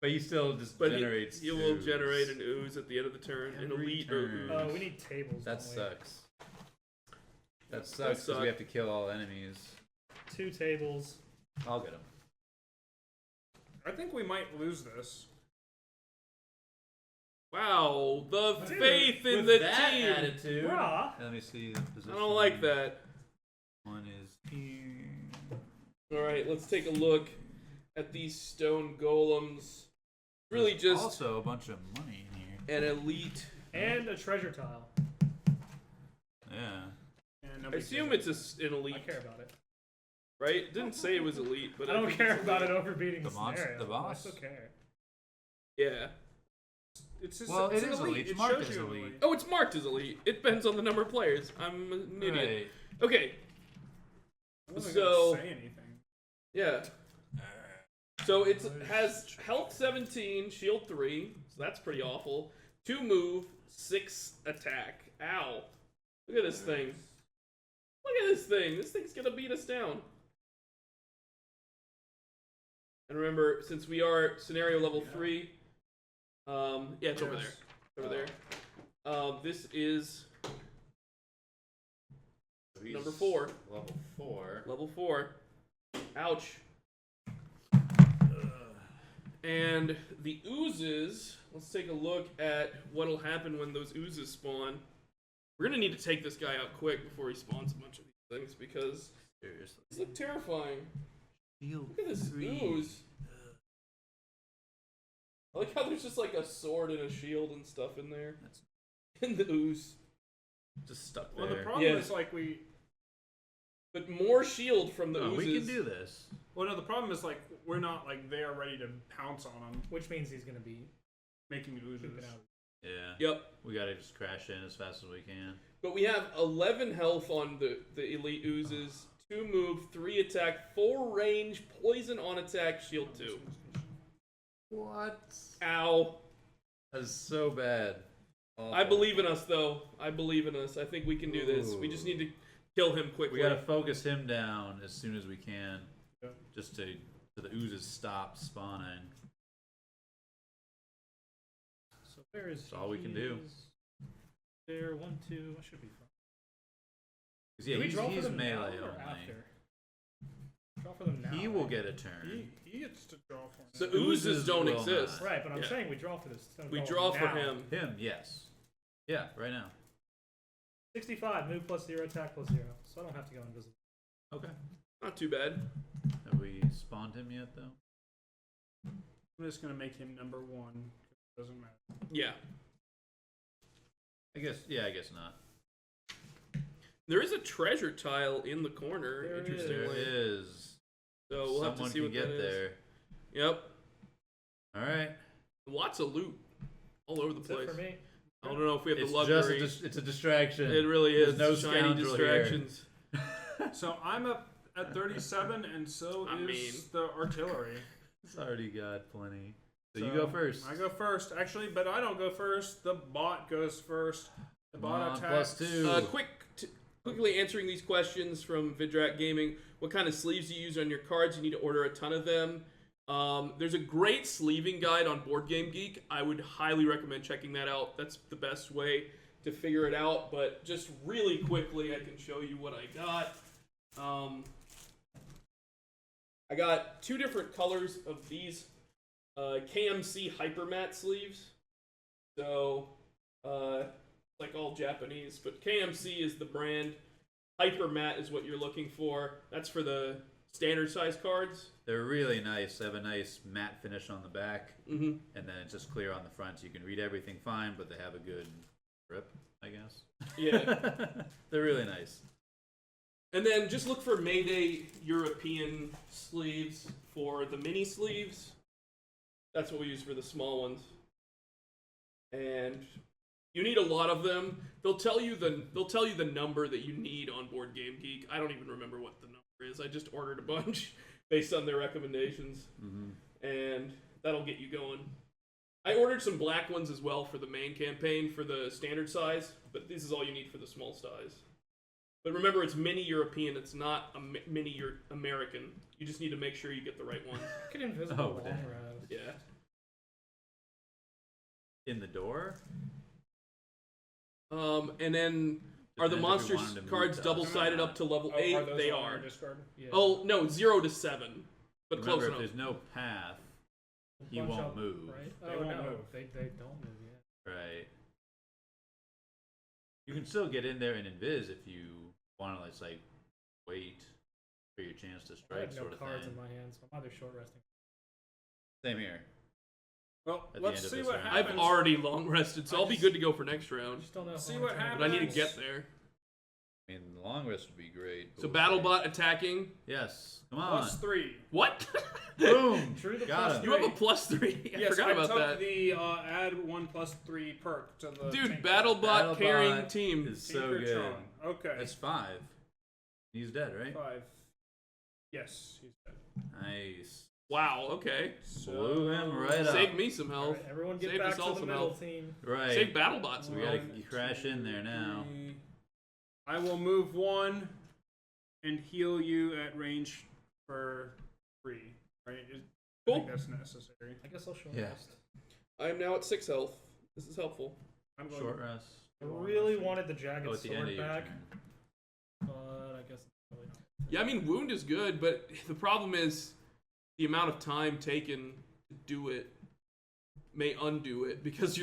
[SPEAKER 2] But he still just
[SPEAKER 1] But
[SPEAKER 2] generates.
[SPEAKER 1] he will
[SPEAKER 2] ooze.
[SPEAKER 1] generate an ooze at the end of the turn. An
[SPEAKER 2] Every
[SPEAKER 1] elite
[SPEAKER 2] turn.
[SPEAKER 1] ooze.
[SPEAKER 3] We need tables.
[SPEAKER 2] That
[SPEAKER 3] don't we?
[SPEAKER 2] sucks. That sucks because
[SPEAKER 1] suck.
[SPEAKER 2] we have to kill all enemies.
[SPEAKER 3] 2 tables.
[SPEAKER 2] I'll get them.
[SPEAKER 4] I think we might lose this.
[SPEAKER 1] Wow, the
[SPEAKER 3] Dude,
[SPEAKER 1] faith in
[SPEAKER 2] With
[SPEAKER 1] the
[SPEAKER 2] that
[SPEAKER 1] team.
[SPEAKER 2] attitude.
[SPEAKER 3] Bruh.
[SPEAKER 2] Let me see the
[SPEAKER 1] I
[SPEAKER 2] position.
[SPEAKER 1] don't like that.
[SPEAKER 2] One is here.
[SPEAKER 1] All right, let's take a look at these stone golems. Really
[SPEAKER 2] There's
[SPEAKER 1] just
[SPEAKER 2] also a bunch of money in here.
[SPEAKER 1] an elite.
[SPEAKER 3] And a treasure tile.
[SPEAKER 2] Yeah.
[SPEAKER 4] And
[SPEAKER 1] I
[SPEAKER 4] nobody
[SPEAKER 1] assume
[SPEAKER 4] gives
[SPEAKER 1] it's an
[SPEAKER 3] I
[SPEAKER 1] elite,
[SPEAKER 3] care about it.
[SPEAKER 1] right? It didn't say it was elite, but
[SPEAKER 3] I don't
[SPEAKER 1] think
[SPEAKER 3] care
[SPEAKER 1] it's
[SPEAKER 3] about
[SPEAKER 1] elite.
[SPEAKER 3] it overbeating
[SPEAKER 2] The
[SPEAKER 3] the
[SPEAKER 2] boss-
[SPEAKER 3] scenario.
[SPEAKER 2] the boss?
[SPEAKER 3] I still care.
[SPEAKER 1] Yeah.
[SPEAKER 4] It's just,
[SPEAKER 2] Well,
[SPEAKER 4] it's
[SPEAKER 2] it
[SPEAKER 4] an
[SPEAKER 2] is elite. It's
[SPEAKER 4] It
[SPEAKER 2] marked
[SPEAKER 4] shows
[SPEAKER 2] as
[SPEAKER 4] you an
[SPEAKER 2] elite.
[SPEAKER 1] Oh, it's marked as elite. It depends on the number of players. I'm an idiot.
[SPEAKER 2] Right.
[SPEAKER 1] Okay,
[SPEAKER 4] I wasn't
[SPEAKER 1] So-
[SPEAKER 4] gonna say anything.
[SPEAKER 1] yeah. So it has health 17, shield 3, so that's pretty awful. 2 move, 6 attack. Ow. Look at this thing. Look at this thing. This thing's gonna beat us down. And remember, since we are scenario level 3, yeah, it's over there. Over there. This is
[SPEAKER 2] So he's
[SPEAKER 1] number 4.
[SPEAKER 2] Level 4.
[SPEAKER 1] Level 4. Ouch. And the oozes, let's take a look at what'll happen when those oozes spawn. We're gonna need to take this guy out quick before he spawns a bunch of these things because
[SPEAKER 2] Seriously.
[SPEAKER 1] these look terrifying.
[SPEAKER 2] Shield
[SPEAKER 1] Look at this
[SPEAKER 2] 3.
[SPEAKER 1] ooze. I like how there's just like a sword and a shield and stuff in there.
[SPEAKER 2] That's
[SPEAKER 1] In the ooze.
[SPEAKER 2] just stuck
[SPEAKER 4] Well,
[SPEAKER 2] there.
[SPEAKER 4] the problem
[SPEAKER 1] Yeah.
[SPEAKER 4] is like we.
[SPEAKER 1] But more shield from the
[SPEAKER 2] Oh,
[SPEAKER 1] oozes.
[SPEAKER 2] we can do this.
[SPEAKER 4] Well, no, the problem is like we're not like there ready to pounce on them,
[SPEAKER 3] Which means he's gonna be
[SPEAKER 4] making oozes.
[SPEAKER 3] pooping out.
[SPEAKER 2] Yeah.
[SPEAKER 1] Yep.
[SPEAKER 2] We gotta just crash in as fast as we can.
[SPEAKER 1] But we have 11 health on the elite oozes, 2 move, 3 attack, 4 range, poison on attack, shield 2.
[SPEAKER 2] What?
[SPEAKER 1] Ow.
[SPEAKER 2] That's so bad. Awful.
[SPEAKER 1] I believe in us, though. I believe in us. I think we can do this. We just need to kill him quickly.
[SPEAKER 2] We gotta focus him down as soon as we can,
[SPEAKER 3] Yeah.
[SPEAKER 2] just so the oozes stop spawning.
[SPEAKER 3] So where is
[SPEAKER 2] That's all we can do.
[SPEAKER 3] There, 1, 2. I should be fine.
[SPEAKER 2] 'Cause, yeah,
[SPEAKER 3] Do we draw for
[SPEAKER 2] he's
[SPEAKER 3] them
[SPEAKER 2] melee
[SPEAKER 3] now or
[SPEAKER 2] only.
[SPEAKER 3] after? Draw for them now.
[SPEAKER 2] He will
[SPEAKER 3] right?
[SPEAKER 2] get a turn.
[SPEAKER 4] He gets to draw for
[SPEAKER 1] The
[SPEAKER 4] him.
[SPEAKER 1] oozes don't
[SPEAKER 2] will
[SPEAKER 1] exist.
[SPEAKER 2] not.
[SPEAKER 3] Right, but I'm
[SPEAKER 1] Yeah.
[SPEAKER 3] saying we draw for this.
[SPEAKER 1] We draw for
[SPEAKER 3] now.
[SPEAKER 1] him.
[SPEAKER 2] Him, yes. Yeah, right now.
[SPEAKER 3] 65, move plus 0, attack plus 0. So I don't have to go invisible.
[SPEAKER 2] Okay.
[SPEAKER 1] Not too bad.
[SPEAKER 2] Have we spawned him yet, though?
[SPEAKER 4] I'm just gonna make him number 1. It doesn't matter.
[SPEAKER 1] Yeah.
[SPEAKER 2] I guess not.
[SPEAKER 1] There is a treasure tile in the corner,
[SPEAKER 3] There is.
[SPEAKER 1] interestingly.
[SPEAKER 2] There is.
[SPEAKER 1] So we'll have to
[SPEAKER 2] Someone
[SPEAKER 1] see
[SPEAKER 2] can
[SPEAKER 1] what
[SPEAKER 2] get
[SPEAKER 1] that is.
[SPEAKER 2] there.
[SPEAKER 1] Yep.
[SPEAKER 2] Alright.
[SPEAKER 1] Lots of loot all over the
[SPEAKER 3] That's it
[SPEAKER 1] place.
[SPEAKER 3] for me.
[SPEAKER 1] I don't know if we have
[SPEAKER 2] It's
[SPEAKER 1] the luxury.
[SPEAKER 2] it's a distraction.
[SPEAKER 1] It really is.
[SPEAKER 2] There's no
[SPEAKER 1] Shiny
[SPEAKER 2] scoundrel here.
[SPEAKER 1] distractions.
[SPEAKER 4] So I'm up at 37, and so
[SPEAKER 1] I
[SPEAKER 4] is
[SPEAKER 1] mean-
[SPEAKER 4] the artillery.
[SPEAKER 2] It's already got plenty. So you go first.
[SPEAKER 4] I go first, actually, but I don't go first. The bot goes first. The
[SPEAKER 2] Come
[SPEAKER 4] bot
[SPEAKER 2] on,
[SPEAKER 4] attacks.
[SPEAKER 2] +2.
[SPEAKER 1] Quickly answering these questions from Vidrak Gaming. What kind of sleeves do you use on your cards? You need to order a ton of them. There's a great sleeving guide on Board Game Geek. I would highly recommend checking that out. That's the best way to figure it out. But just really quickly, I can show you what I got. I got 2 different colors of these KMC Hypermat sleeves. So, like all Japanese, but KMC is the brand. Hypermat is what you're looking for. That's for the standard size cards.
[SPEAKER 2] They're really nice. They have a nice matte finish on the back,
[SPEAKER 1] Mm-hmm.
[SPEAKER 2] and then it's just clear on the front, so you can read everything fine, but they have a good grip, I guess.
[SPEAKER 1] Yeah.
[SPEAKER 2] They're really nice.
[SPEAKER 1] And then just look for Mayday European sleeves for the mini sleeves. That's what we use for the small ones. And you need a lot of them. They'll tell you the number that you need on Board Game Geek. I don't even remember what the number is. I just ordered a bunch based on their recommendations.
[SPEAKER 2] Mm-hmm.
[SPEAKER 1] And that'll get you going. I ordered some black ones as well for the main campaign for the standard size, but this is all you need for the small size. But remember, it's mini European. It's not a mini American. You just need to make sure you get the right one.
[SPEAKER 3] I can invisible
[SPEAKER 2] Oh,
[SPEAKER 3] long
[SPEAKER 2] dang.
[SPEAKER 3] rest.
[SPEAKER 1] Yeah.
[SPEAKER 2] In the door?
[SPEAKER 1] And then are the
[SPEAKER 2] Depends if you
[SPEAKER 1] monster
[SPEAKER 2] wanted to move
[SPEAKER 1] cards
[SPEAKER 2] to us.
[SPEAKER 1] double-sided up to level
[SPEAKER 4] Oh,
[SPEAKER 1] 8?
[SPEAKER 4] are those
[SPEAKER 1] They
[SPEAKER 4] all in
[SPEAKER 1] are.
[SPEAKER 4] your discard?
[SPEAKER 3] Yeah.
[SPEAKER 1] Oh, no, 0 to 7. But
[SPEAKER 2] Remember,
[SPEAKER 1] close
[SPEAKER 2] if
[SPEAKER 1] enough.
[SPEAKER 2] there's no path, he
[SPEAKER 3] Bunch
[SPEAKER 2] won't
[SPEAKER 3] up,
[SPEAKER 2] move.
[SPEAKER 3] Right?
[SPEAKER 4] They
[SPEAKER 3] Oh,
[SPEAKER 4] won't
[SPEAKER 3] no.
[SPEAKER 4] move.
[SPEAKER 3] They don't move yet.
[SPEAKER 2] Right. You can still get in there and invis if you want to, like wait for your chance to
[SPEAKER 3] I
[SPEAKER 2] strike,
[SPEAKER 3] have no
[SPEAKER 2] sort of
[SPEAKER 3] cards
[SPEAKER 2] thing.
[SPEAKER 3] in my hand, so I'm either short resting.
[SPEAKER 2] Same here.
[SPEAKER 4] Well,
[SPEAKER 2] At the
[SPEAKER 4] let's
[SPEAKER 2] end of
[SPEAKER 4] see
[SPEAKER 2] this
[SPEAKER 4] what
[SPEAKER 2] round.
[SPEAKER 4] happens.
[SPEAKER 1] I've already long rested, so
[SPEAKER 4] I
[SPEAKER 1] I'll be
[SPEAKER 4] just-
[SPEAKER 1] good to go for next
[SPEAKER 3] I
[SPEAKER 1] round.
[SPEAKER 3] just don't know. if
[SPEAKER 4] See
[SPEAKER 3] I'm
[SPEAKER 4] what
[SPEAKER 3] gonna turn it.
[SPEAKER 1] But I need to
[SPEAKER 4] happens.
[SPEAKER 1] get there.
[SPEAKER 2] I mean, the long rest would be great. but
[SPEAKER 1] So
[SPEAKER 2] we'll see.
[SPEAKER 1] BattleBot attacking.
[SPEAKER 2] Yes. Come on.
[SPEAKER 4] +3.
[SPEAKER 1] What?
[SPEAKER 2] Boom.
[SPEAKER 3] True the
[SPEAKER 2] Got
[SPEAKER 3] plus
[SPEAKER 2] him.
[SPEAKER 1] You have a +3. I
[SPEAKER 4] Yes,
[SPEAKER 1] forgot
[SPEAKER 4] I
[SPEAKER 1] about
[SPEAKER 4] took
[SPEAKER 1] that.
[SPEAKER 4] the add 1 +3 perk to the
[SPEAKER 1] Dude,
[SPEAKER 4] tank
[SPEAKER 1] BattleBot
[SPEAKER 2] BattleBot
[SPEAKER 1] carrying team.
[SPEAKER 2] is
[SPEAKER 4] Tinker
[SPEAKER 2] so good.
[SPEAKER 4] Tron. Okay.
[SPEAKER 2] That's 5. He's dead, right?
[SPEAKER 4] 5. Yes, he's dead.
[SPEAKER 2] Nice.
[SPEAKER 1] Wow, okay.
[SPEAKER 4] So,
[SPEAKER 2] Blew him right up.
[SPEAKER 1] Save me some
[SPEAKER 3] All
[SPEAKER 1] health.
[SPEAKER 3] right, everyone get
[SPEAKER 1] Save
[SPEAKER 3] back
[SPEAKER 1] us all
[SPEAKER 3] to the
[SPEAKER 1] some
[SPEAKER 3] middle
[SPEAKER 1] health.
[SPEAKER 3] team.
[SPEAKER 2] Right.
[SPEAKER 1] Save BattleBot some
[SPEAKER 2] We
[SPEAKER 1] health.
[SPEAKER 2] gotta crash in there now.
[SPEAKER 4] 3. I will move 1 and heal you at range for 3. Right? I
[SPEAKER 1] Cool.
[SPEAKER 4] think that's necessary.
[SPEAKER 3] I guess I'll short
[SPEAKER 2] Yeah.
[SPEAKER 3] rest.
[SPEAKER 1] I am now at 6 health. This is helpful.
[SPEAKER 4] I'm going
[SPEAKER 2] Short rest.
[SPEAKER 3] I really wanted the jagged
[SPEAKER 2] Oh, at the end
[SPEAKER 3] sword
[SPEAKER 2] of your
[SPEAKER 3] back,
[SPEAKER 2] turn.
[SPEAKER 3] but I guess it's probably not.
[SPEAKER 1] Yeah, I mean, wound is good, but the problem is the amount of time taken to do it may undo it because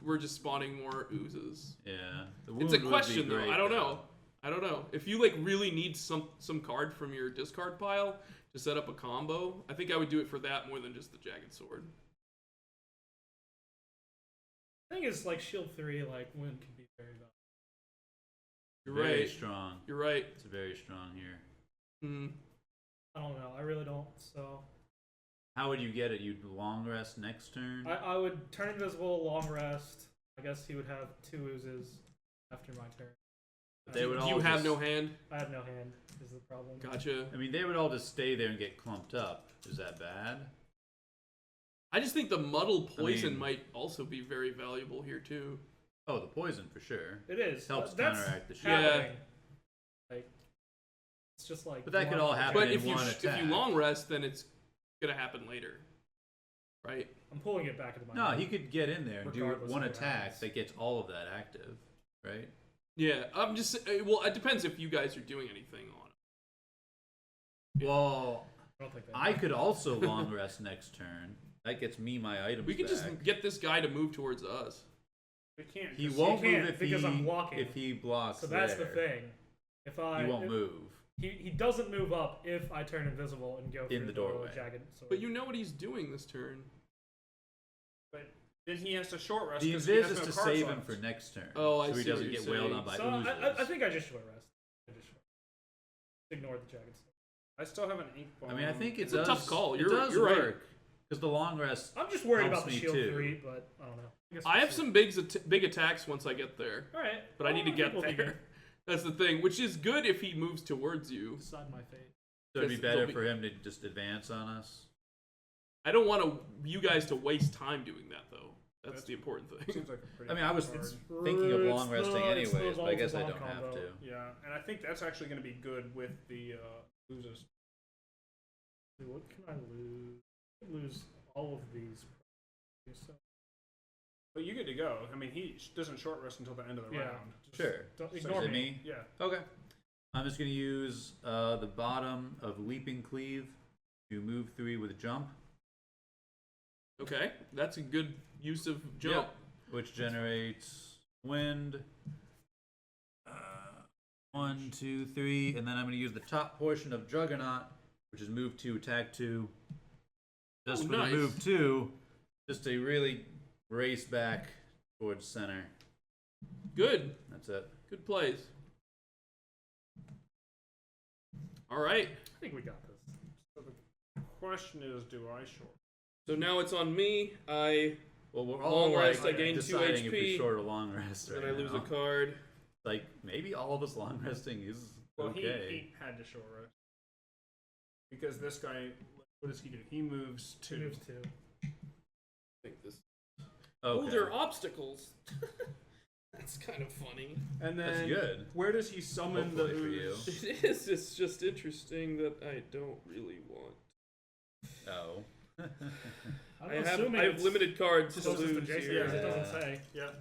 [SPEAKER 1] we're just spawning more oozes.
[SPEAKER 2] Yeah. The
[SPEAKER 1] It's
[SPEAKER 2] wound
[SPEAKER 1] a
[SPEAKER 2] would be
[SPEAKER 1] question though.
[SPEAKER 2] great,
[SPEAKER 1] I don't know. If you like really need some card from your discard pile to set up a combo, I think I would do it for that more than just the jagged sword.
[SPEAKER 3] I think it's like shield 3, like wind can be very valuable.
[SPEAKER 1] You're
[SPEAKER 2] Very
[SPEAKER 1] right.
[SPEAKER 2] strong.
[SPEAKER 1] You're right.
[SPEAKER 2] It's very strong here.
[SPEAKER 1] Hmm.
[SPEAKER 3] I don't know. I really don't. So
[SPEAKER 2] How would you get it? You'd long rest next turn?
[SPEAKER 3] I would turn invisible, long rest. I guess he would have 2 oozes after my turn.
[SPEAKER 2] They would all
[SPEAKER 1] You have
[SPEAKER 2] just-
[SPEAKER 1] no hand.
[SPEAKER 3] I have no hand. Is the problem?
[SPEAKER 1] Gotcha.
[SPEAKER 2] I mean, they would all just stay there and get clumped up. Is that bad?
[SPEAKER 1] I just think the muddle poison
[SPEAKER 2] mean-
[SPEAKER 1] might also be very valuable here too.
[SPEAKER 2] Oh, the poison for sure.
[SPEAKER 3] It is.
[SPEAKER 2] Helps
[SPEAKER 3] That's
[SPEAKER 2] counteract the shit.
[SPEAKER 3] happening. Like, it's just like.
[SPEAKER 2] But that could
[SPEAKER 3] one
[SPEAKER 2] all
[SPEAKER 3] of the
[SPEAKER 2] happen
[SPEAKER 1] But
[SPEAKER 2] in
[SPEAKER 1] if you
[SPEAKER 2] one
[SPEAKER 1] if
[SPEAKER 2] attack.
[SPEAKER 1] you long rest, then it's gonna happen later, right?
[SPEAKER 3] I'm pulling it back into my.
[SPEAKER 2] No,
[SPEAKER 3] hand.
[SPEAKER 2] he could get in there and do
[SPEAKER 3] Regardless
[SPEAKER 2] one
[SPEAKER 3] of what
[SPEAKER 2] attack
[SPEAKER 3] happens.
[SPEAKER 2] that gets all of that active, right?
[SPEAKER 1] Yeah, I'm just well. It depends if you guys are doing anything on it.
[SPEAKER 2] Well,
[SPEAKER 3] I don't think that.
[SPEAKER 2] I could also long rest next turn. That gets me my items
[SPEAKER 1] We could
[SPEAKER 2] back.
[SPEAKER 1] just get this guy to move towards us.
[SPEAKER 4] We can't.
[SPEAKER 2] He
[SPEAKER 4] 'cause
[SPEAKER 2] won't
[SPEAKER 3] can't
[SPEAKER 2] move if
[SPEAKER 3] because
[SPEAKER 2] he
[SPEAKER 3] I'm blocking.
[SPEAKER 2] if he blocks.
[SPEAKER 3] So that's the
[SPEAKER 2] there.
[SPEAKER 3] thing. If I
[SPEAKER 2] He won't
[SPEAKER 3] if-
[SPEAKER 2] move.
[SPEAKER 3] He doesn't move up if I turn invisible and go
[SPEAKER 2] In
[SPEAKER 3] through
[SPEAKER 2] the doorway.
[SPEAKER 3] jagged sword.
[SPEAKER 1] But you know what he's doing this turn.
[SPEAKER 4] But then he has to short rest.
[SPEAKER 2] The
[SPEAKER 4] 'cause he
[SPEAKER 2] invis
[SPEAKER 4] has
[SPEAKER 2] is
[SPEAKER 4] no
[SPEAKER 2] to
[SPEAKER 4] cards
[SPEAKER 2] save
[SPEAKER 4] on
[SPEAKER 2] him
[SPEAKER 4] it.
[SPEAKER 2] for next turn.
[SPEAKER 1] Oh, I
[SPEAKER 2] so he
[SPEAKER 1] see what
[SPEAKER 2] doesn't
[SPEAKER 1] you're
[SPEAKER 2] get wailed
[SPEAKER 1] saying.
[SPEAKER 2] on by
[SPEAKER 3] So
[SPEAKER 2] oozes.
[SPEAKER 3] I think I just short rest. Ignore the jagged sword.
[SPEAKER 4] I still have an ink bomb.
[SPEAKER 2] I mean, I think it
[SPEAKER 1] It's a
[SPEAKER 2] does.
[SPEAKER 1] tough call.
[SPEAKER 2] It
[SPEAKER 1] You're-
[SPEAKER 2] does
[SPEAKER 1] you're right.
[SPEAKER 2] work because the long rest.
[SPEAKER 3] I'm just worried
[SPEAKER 2] Helps
[SPEAKER 3] about the
[SPEAKER 2] me
[SPEAKER 3] shield
[SPEAKER 2] too.
[SPEAKER 3] 3, but I don't know. guess
[SPEAKER 1] I
[SPEAKER 3] we'll
[SPEAKER 1] have
[SPEAKER 3] see.
[SPEAKER 1] some big attacks once I get there,
[SPEAKER 3] All right,
[SPEAKER 1] but I need to
[SPEAKER 3] think
[SPEAKER 1] get
[SPEAKER 3] we'll be
[SPEAKER 1] there.
[SPEAKER 3] good.
[SPEAKER 1] That's the thing, which is good if he moves towards you.
[SPEAKER 3] Decide my fate.
[SPEAKER 2] So it'd be
[SPEAKER 1] Because
[SPEAKER 2] better
[SPEAKER 1] they'll be-
[SPEAKER 2] for him to just advance on us.
[SPEAKER 1] I don't want you guys to waste time doing that though. That's
[SPEAKER 4] That's-
[SPEAKER 1] the important thing.
[SPEAKER 4] Seems like a pretty
[SPEAKER 2] I mean, I was
[SPEAKER 4] hard-
[SPEAKER 2] thinking of
[SPEAKER 3] It's
[SPEAKER 2] long resting
[SPEAKER 3] the- it's the
[SPEAKER 2] anyways, but I guess I
[SPEAKER 3] Volta
[SPEAKER 2] don't have
[SPEAKER 3] combo.
[SPEAKER 2] to.
[SPEAKER 4] Yeah, and I think that's actually going to be good with the losers.
[SPEAKER 3] What can I lose? I could lose all of these. So,
[SPEAKER 4] But you get to go. I mean, he doesn't short rest until the end of the
[SPEAKER 3] Yeah.
[SPEAKER 4] round.
[SPEAKER 2] Sure.
[SPEAKER 3] don't
[SPEAKER 2] So
[SPEAKER 3] ignore
[SPEAKER 2] is it
[SPEAKER 3] me.
[SPEAKER 2] me?
[SPEAKER 4] Yeah.
[SPEAKER 2] Okay. I'm just gonna use the bottom of Leaping Cleave to move 3 with jump.
[SPEAKER 1] Okay, that's a good use of jump.
[SPEAKER 2] Yep. Which generates wind. 1, 2, 3, and then I'm gonna use the top portion of Juggernaut, which is move 2, attack 2. Just
[SPEAKER 1] Oh,
[SPEAKER 2] for
[SPEAKER 1] nice.
[SPEAKER 2] the move 2, just to really race back towards center.
[SPEAKER 1] Good,
[SPEAKER 2] That's it.
[SPEAKER 1] good plays. All right,
[SPEAKER 3] I think we got this.
[SPEAKER 4] So the question is, do I short?
[SPEAKER 1] so now it's on me.
[SPEAKER 2] Well, we're
[SPEAKER 1] Long
[SPEAKER 2] all
[SPEAKER 1] rest,
[SPEAKER 2] like
[SPEAKER 1] I gain 2
[SPEAKER 2] deciding if we
[SPEAKER 1] HP.
[SPEAKER 2] short or long rest right
[SPEAKER 1] Then I lose
[SPEAKER 2] now.
[SPEAKER 1] a card.
[SPEAKER 2] Like maybe all of us long resting is
[SPEAKER 4] Well,
[SPEAKER 2] okay.
[SPEAKER 4] he had to short rest because this guy. What does he do? He moves
[SPEAKER 3] Two
[SPEAKER 4] 2.
[SPEAKER 3] moves 2.
[SPEAKER 1] I think this.
[SPEAKER 2] Okay.
[SPEAKER 1] Oh, they're obstacles. That's kind of funny.
[SPEAKER 4] And
[SPEAKER 2] That's
[SPEAKER 4] then
[SPEAKER 2] good.
[SPEAKER 4] where does he summon the
[SPEAKER 2] Hopefully for you.
[SPEAKER 4] ooze?
[SPEAKER 1] It is. It's just interesting that I don't really want.
[SPEAKER 2] Oh.
[SPEAKER 3] I'm
[SPEAKER 1] I have
[SPEAKER 3] assuming it's
[SPEAKER 1] limited cards to
[SPEAKER 3] closest to
[SPEAKER 1] lose
[SPEAKER 3] Jason,
[SPEAKER 1] here.
[SPEAKER 3] because it
[SPEAKER 2] Yeah.
[SPEAKER 3] doesn't say.
[SPEAKER 4] Yeah.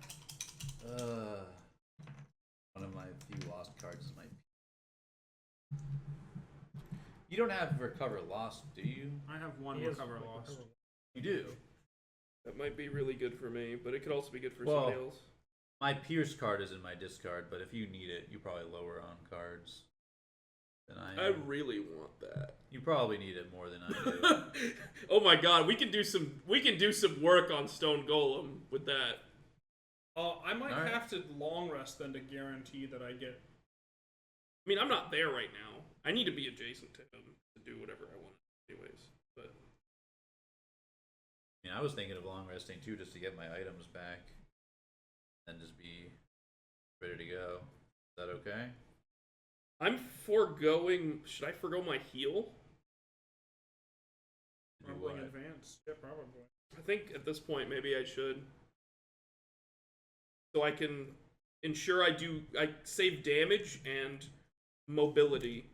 [SPEAKER 2] One of my few lost cards is my. You don't have recover lost, do you?
[SPEAKER 4] I have one
[SPEAKER 3] He has,
[SPEAKER 4] recover
[SPEAKER 3] like,
[SPEAKER 4] lost.
[SPEAKER 3] recover.
[SPEAKER 2] You do.
[SPEAKER 1] That might be really good for me, but it could also be good for
[SPEAKER 2] Well,
[SPEAKER 1] somebody else.
[SPEAKER 2] My Pierce card is in my discard, but if you need it, you probably lower on cards than I
[SPEAKER 1] I
[SPEAKER 2] am.
[SPEAKER 1] really want that.
[SPEAKER 2] You probably need it more than I do.
[SPEAKER 1] Oh my god, we can do some work on Stone Golem with that.
[SPEAKER 4] I might
[SPEAKER 2] Alright.
[SPEAKER 4] have to long rest then to guarantee that I get.
[SPEAKER 1] I mean, I'm not there right now. I need to be adjacent to him to do whatever I want, anyways. But
[SPEAKER 2] I mean, I was thinking of long resting too, just to get my items back, and just be ready to go. Is that okay?
[SPEAKER 1] I'm foregoing. Should I forego my heal?
[SPEAKER 2] Do
[SPEAKER 4] Probably in
[SPEAKER 2] what?
[SPEAKER 4] advance. Yeah, probably.
[SPEAKER 1] I think at this point maybe I should, so I can ensure I save damage and mobility.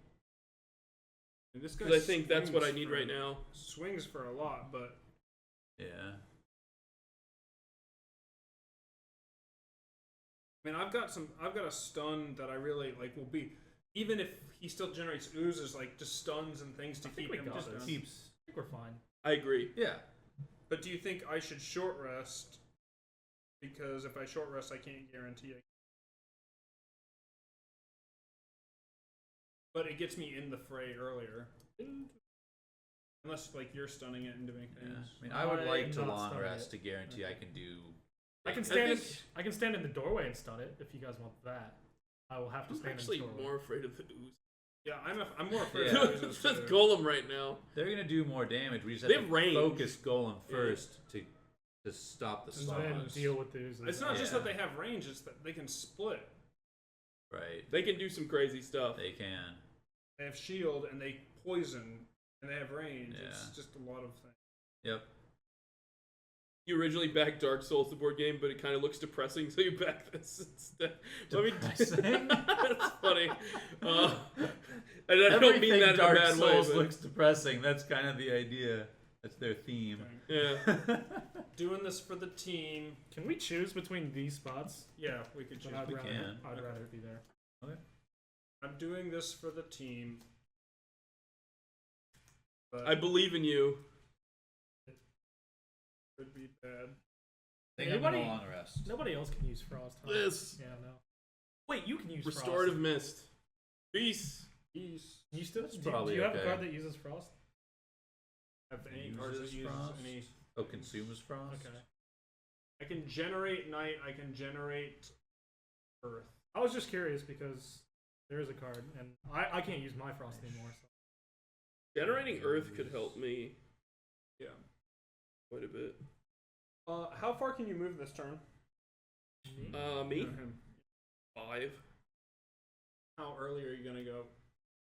[SPEAKER 4] And this guy
[SPEAKER 1] Because I think that's what I
[SPEAKER 4] swings
[SPEAKER 1] need
[SPEAKER 4] for-
[SPEAKER 1] right now.
[SPEAKER 4] Swings for a lot, but
[SPEAKER 2] Yeah.
[SPEAKER 4] I mean, I've got a stun that I really like. Will be even if he still generates oozes, like just stuns and things to
[SPEAKER 3] I think
[SPEAKER 4] keep
[SPEAKER 3] we
[SPEAKER 4] him
[SPEAKER 3] got
[SPEAKER 4] just
[SPEAKER 3] this.
[SPEAKER 2] Keeps.
[SPEAKER 3] I think we're fine.
[SPEAKER 1] I agree.
[SPEAKER 2] Yeah.
[SPEAKER 4] But do you think I should short rest? Because if I short rest, I can't guarantee it. But it gets me in the fray earlier. Unless like you're stunning it and doing
[SPEAKER 2] Yeah.
[SPEAKER 4] things.
[SPEAKER 2] I mean, I would
[SPEAKER 3] I'm
[SPEAKER 2] like to
[SPEAKER 3] not
[SPEAKER 2] long
[SPEAKER 3] stunning
[SPEAKER 2] rest
[SPEAKER 3] it.
[SPEAKER 2] to guarantee I can do.
[SPEAKER 3] I can
[SPEAKER 1] I
[SPEAKER 3] stand.
[SPEAKER 1] think-
[SPEAKER 3] I can stand in the doorway and stun it if you guys want that. I will have to
[SPEAKER 1] I'm
[SPEAKER 3] stand
[SPEAKER 1] actually
[SPEAKER 3] in the doorway.
[SPEAKER 1] more afraid of the ooze.
[SPEAKER 4] Yeah, I'm more afraid
[SPEAKER 2] Yeah.
[SPEAKER 4] of oozes
[SPEAKER 1] Just
[SPEAKER 4] too.
[SPEAKER 1] Golem right now.
[SPEAKER 2] They're gonna do more damage. We just
[SPEAKER 1] They
[SPEAKER 2] have
[SPEAKER 1] have
[SPEAKER 2] to
[SPEAKER 1] range.
[SPEAKER 2] focus Golem
[SPEAKER 1] Yeah.
[SPEAKER 2] first to stop the
[SPEAKER 4] Just
[SPEAKER 3] And then
[SPEAKER 2] spawns.
[SPEAKER 3] deal with the oozes.
[SPEAKER 4] It's not just
[SPEAKER 2] Yeah.
[SPEAKER 4] that they have range; it's that they can split.
[SPEAKER 2] Right.
[SPEAKER 1] They can do some crazy stuff.
[SPEAKER 2] They can.
[SPEAKER 4] They have shield and they poison and they have range.
[SPEAKER 2] Yeah.
[SPEAKER 4] It's just a lot of things.
[SPEAKER 2] Yep.
[SPEAKER 1] You originally backed Dark Souls, the board game, but it kind of looks depressing, so you back this instead.
[SPEAKER 2] Depressing?
[SPEAKER 1] That's funny. And I don't mean that in a
[SPEAKER 2] Dark
[SPEAKER 1] bad
[SPEAKER 2] Souls
[SPEAKER 1] way.
[SPEAKER 2] looks depressing. That's kind of the idea. That's their theme.
[SPEAKER 1] Yeah.
[SPEAKER 4] Doing this for the team.
[SPEAKER 3] Can we choose between these spots?
[SPEAKER 4] Yeah, we could choose.
[SPEAKER 3] But I'd
[SPEAKER 2] We
[SPEAKER 3] rather,
[SPEAKER 2] can.
[SPEAKER 3] I'd rather be there.
[SPEAKER 2] Okay.
[SPEAKER 4] I'm doing this for the team. But
[SPEAKER 1] I believe in you.
[SPEAKER 4] could be bad.
[SPEAKER 2] I think I'm
[SPEAKER 3] Anybody-
[SPEAKER 2] in a long rest.
[SPEAKER 3] Nobody else can use Frost. Huh?
[SPEAKER 1] This.
[SPEAKER 3] Yeah, no. Wait, you can use
[SPEAKER 1] Restorative
[SPEAKER 3] Frost.
[SPEAKER 1] Mist. Peace.
[SPEAKER 4] Peace.
[SPEAKER 3] You still
[SPEAKER 2] That's
[SPEAKER 3] do
[SPEAKER 2] probably
[SPEAKER 3] you have
[SPEAKER 2] okay.
[SPEAKER 3] a card that uses Frost?
[SPEAKER 4] Have any cards that
[SPEAKER 2] Uses
[SPEAKER 4] uses
[SPEAKER 2] frost?
[SPEAKER 4] any?
[SPEAKER 2] Oh, consumes frost?
[SPEAKER 3] Okay.
[SPEAKER 4] I can generate night. I can generate earth.
[SPEAKER 3] I was just curious because there is a card, and I can't use my Frost anymore. So.
[SPEAKER 1] Generating Earth could help me
[SPEAKER 4] Yeah.
[SPEAKER 1] quite a bit.
[SPEAKER 4] How far can you move this turn?
[SPEAKER 1] Me?
[SPEAKER 4] No, him.
[SPEAKER 1] 5.
[SPEAKER 4] How early are you gonna go?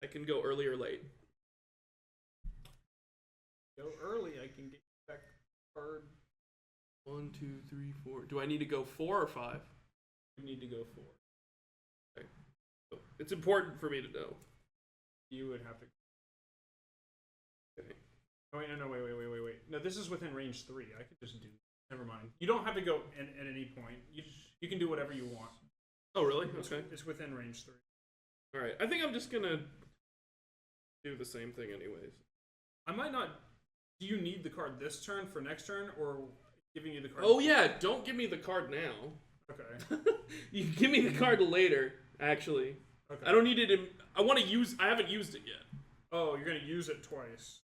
[SPEAKER 1] I can go early or late.
[SPEAKER 4] Go early. I can get back card.
[SPEAKER 1] 1, 2, 3, 4. Do I need to go 4 or 5?
[SPEAKER 4] You need to go 4.
[SPEAKER 1] So it's important for me to know.
[SPEAKER 4] You would have to.
[SPEAKER 1] Okay.
[SPEAKER 4] Oh wait, no, wait. No, this is within range 3. I could just do. Never mind. You don't have to go at any point. You can do whatever you want.
[SPEAKER 1] Oh, really?
[SPEAKER 4] It's,
[SPEAKER 1] Okay.
[SPEAKER 4] it's within range 3.
[SPEAKER 1] All right. I think I'm just gonna do the same thing, anyways.
[SPEAKER 4] I might not. Do you need the card this turn for next turn, or giving you the card?
[SPEAKER 1] Oh yeah, don't give me the card now.
[SPEAKER 4] Okay.
[SPEAKER 1] You give me the card later. Actually,
[SPEAKER 4] Okay.
[SPEAKER 1] I don't need it. I want to use. I haven't used it yet.
[SPEAKER 4] Oh, you're gonna use it twice.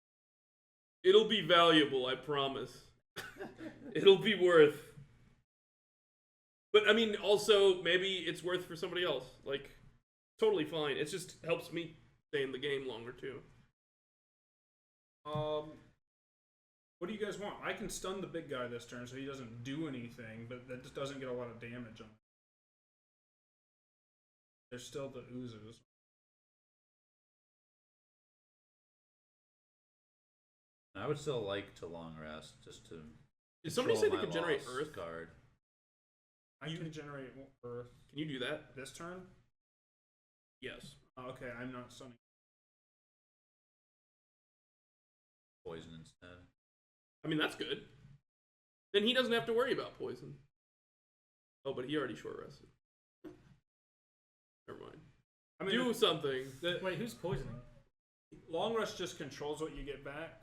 [SPEAKER 1] It'll be valuable. I promise. It'll be worth. But I mean, also maybe it's worth for somebody else. Like, totally fine. It just helps me stay in the game longer too.
[SPEAKER 4] What do you guys want? I can stun the big guy this turn, so he doesn't do anything, but that just doesn't get a lot of damage on it. There's still the oozes.
[SPEAKER 2] I would still like to long rest just to.
[SPEAKER 1] Did somebody say
[SPEAKER 2] control
[SPEAKER 1] they
[SPEAKER 2] my
[SPEAKER 1] could generate
[SPEAKER 2] loss
[SPEAKER 1] Earth?
[SPEAKER 2] card?
[SPEAKER 4] I can generate Earth
[SPEAKER 1] Can you do that?
[SPEAKER 4] this turn.
[SPEAKER 1] Yes.
[SPEAKER 4] Oh, okay, I'm not stunning.
[SPEAKER 2] Poison instead.
[SPEAKER 1] I mean, that's good. Then he doesn't have to worry about poison. Oh, but he already short rested. Never mind.
[SPEAKER 4] I mean,
[SPEAKER 1] Do something.
[SPEAKER 3] Wait, who's poisoning?
[SPEAKER 4] long rest just controls what you get back.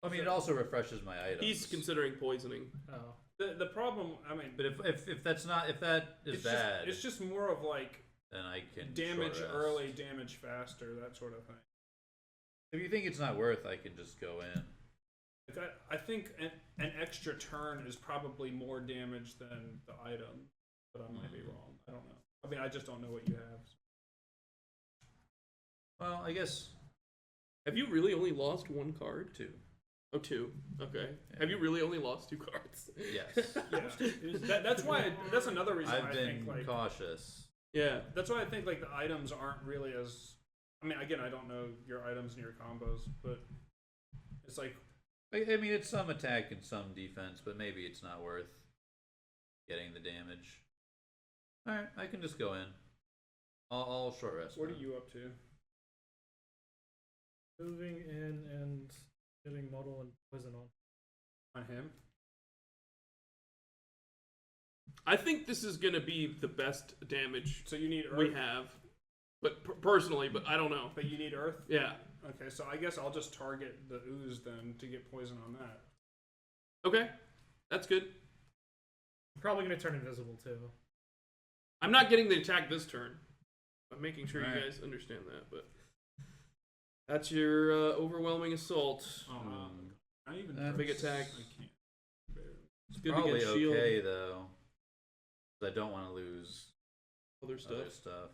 [SPEAKER 2] I mean, it also refreshes my items.
[SPEAKER 1] He's considering poisoning.
[SPEAKER 3] Oh.
[SPEAKER 4] The problem, I mean,
[SPEAKER 2] But if that's not, if that is
[SPEAKER 4] it's
[SPEAKER 2] bad,
[SPEAKER 4] just, it's just more of like
[SPEAKER 2] then I can
[SPEAKER 4] damage
[SPEAKER 2] short rest.
[SPEAKER 4] early, damage faster, that sort of thing.
[SPEAKER 2] If you think it's not worth, I can just go in.
[SPEAKER 4] Like I think an extra turn is probably more damage than the item, but I might be wrong. I don't know. I mean, I just don't know what you have.
[SPEAKER 2] Well, I guess
[SPEAKER 1] Have you really only lost one card?
[SPEAKER 2] 2.
[SPEAKER 1] Oh, 2. Okay.
[SPEAKER 2] Yeah.
[SPEAKER 1] Have you really only lost 2 cards?
[SPEAKER 2] Yes.
[SPEAKER 4] Yeah, that's why. That's another reason
[SPEAKER 2] I've
[SPEAKER 4] I
[SPEAKER 2] been
[SPEAKER 4] think like
[SPEAKER 2] cautious.
[SPEAKER 1] Yeah.
[SPEAKER 4] that's why I think like the items aren't really as. I mean, again, I don't know your items and your combos, but it's like
[SPEAKER 2] I mean, it's some attack and some defense, but maybe it's not worth getting the damage. All right, I can just go in. I'll short rest.
[SPEAKER 4] what are
[SPEAKER 2] now.
[SPEAKER 4] you up to?
[SPEAKER 3] Moving in and getting model and poison on.
[SPEAKER 4] On him?
[SPEAKER 1] I think this is going to be the best damage
[SPEAKER 4] So you need Earth,
[SPEAKER 1] we have. But personally, but I don't know.
[SPEAKER 4] but you need Earth.
[SPEAKER 1] Yeah.
[SPEAKER 4] Okay, so I guess I'll just target the ooze then to get poison on that.
[SPEAKER 1] Okay. That's good.
[SPEAKER 3] I'm probably gonna turn invisible too.
[SPEAKER 1] I'm not getting the attack this turn. I'm making sure
[SPEAKER 2] Alright.
[SPEAKER 1] you guys understand that, but that's your overwhelming assault.
[SPEAKER 4] I even
[SPEAKER 1] Big attack.
[SPEAKER 4] I can't.
[SPEAKER 1] It's good
[SPEAKER 2] Probably
[SPEAKER 1] to get shield.
[SPEAKER 2] okay though. 'Cause I don't want to lose
[SPEAKER 1] Other stuff.
[SPEAKER 2] other stuff.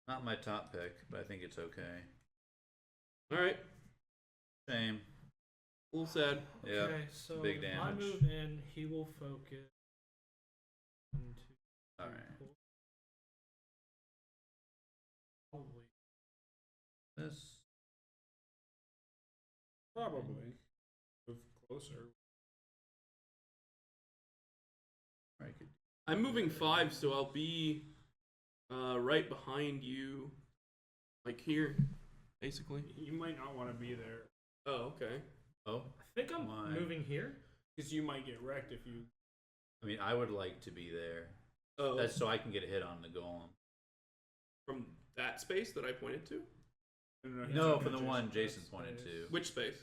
[SPEAKER 2] Not my top pick, but I think it's okay.
[SPEAKER 1] All right.
[SPEAKER 2] Shame.
[SPEAKER 1] A little sad.
[SPEAKER 2] Yeah.
[SPEAKER 3] Okay, so
[SPEAKER 2] big
[SPEAKER 3] if I
[SPEAKER 2] damage.
[SPEAKER 3] move in, he will focus. 1, 2,
[SPEAKER 2] All
[SPEAKER 3] 3,
[SPEAKER 2] right.
[SPEAKER 3] 4. Probably.
[SPEAKER 2] This.
[SPEAKER 4] Probably. Move closer.
[SPEAKER 2] Right.
[SPEAKER 1] I'm moving 5, so I'll be right behind you, like here, basically.
[SPEAKER 4] You might not want to be there
[SPEAKER 1] Oh, okay.
[SPEAKER 2] Oh,
[SPEAKER 3] I think I'm
[SPEAKER 2] Why?
[SPEAKER 3] moving here.
[SPEAKER 4] because you might get wrecked if you.
[SPEAKER 2] I mean, I would like to be there.
[SPEAKER 1] Oh,
[SPEAKER 2] That's so I can get a hit on the golem.
[SPEAKER 1] from that space that I pointed to?
[SPEAKER 4] He's
[SPEAKER 2] No,
[SPEAKER 4] up
[SPEAKER 2] from the
[SPEAKER 4] in
[SPEAKER 2] one
[SPEAKER 4] Jason.
[SPEAKER 2] Jason pointed to.
[SPEAKER 1] Which space?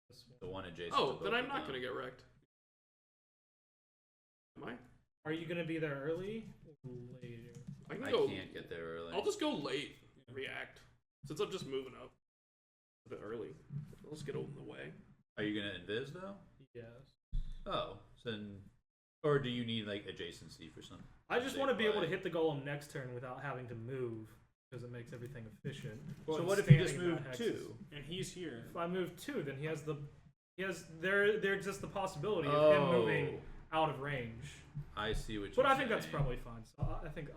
[SPEAKER 3] This one.
[SPEAKER 2] The one adjacent.
[SPEAKER 1] Oh,
[SPEAKER 2] to
[SPEAKER 1] then
[SPEAKER 2] both
[SPEAKER 1] I'm
[SPEAKER 2] of
[SPEAKER 1] not
[SPEAKER 2] them.
[SPEAKER 1] gonna get wrecked. Am I?
[SPEAKER 3] Are you gonna be there early or later?
[SPEAKER 1] I can
[SPEAKER 2] I
[SPEAKER 1] go.
[SPEAKER 2] can't get there early.
[SPEAKER 1] I'll just go late. React. Since I'm just moving up a bit early. I'll just get out of the way.
[SPEAKER 2] Are you gonna invis though?
[SPEAKER 3] Yes.
[SPEAKER 2] Oh, so then, or do you need like adjacency for something?
[SPEAKER 3] I just want to be able to
[SPEAKER 2] play.
[SPEAKER 3] hit the golem next turn without having to move because it makes everything efficient.
[SPEAKER 4] Well,
[SPEAKER 2] So
[SPEAKER 4] it's
[SPEAKER 2] what if you just
[SPEAKER 3] standing
[SPEAKER 2] move
[SPEAKER 3] that hexes.
[SPEAKER 2] 2?
[SPEAKER 4] And he's here.
[SPEAKER 3] If I move 2, then there exists the possibility of him moving out of range.
[SPEAKER 2] I see what you're
[SPEAKER 3] But I think that's
[SPEAKER 2] saying.
[SPEAKER 3] probably fine. So I think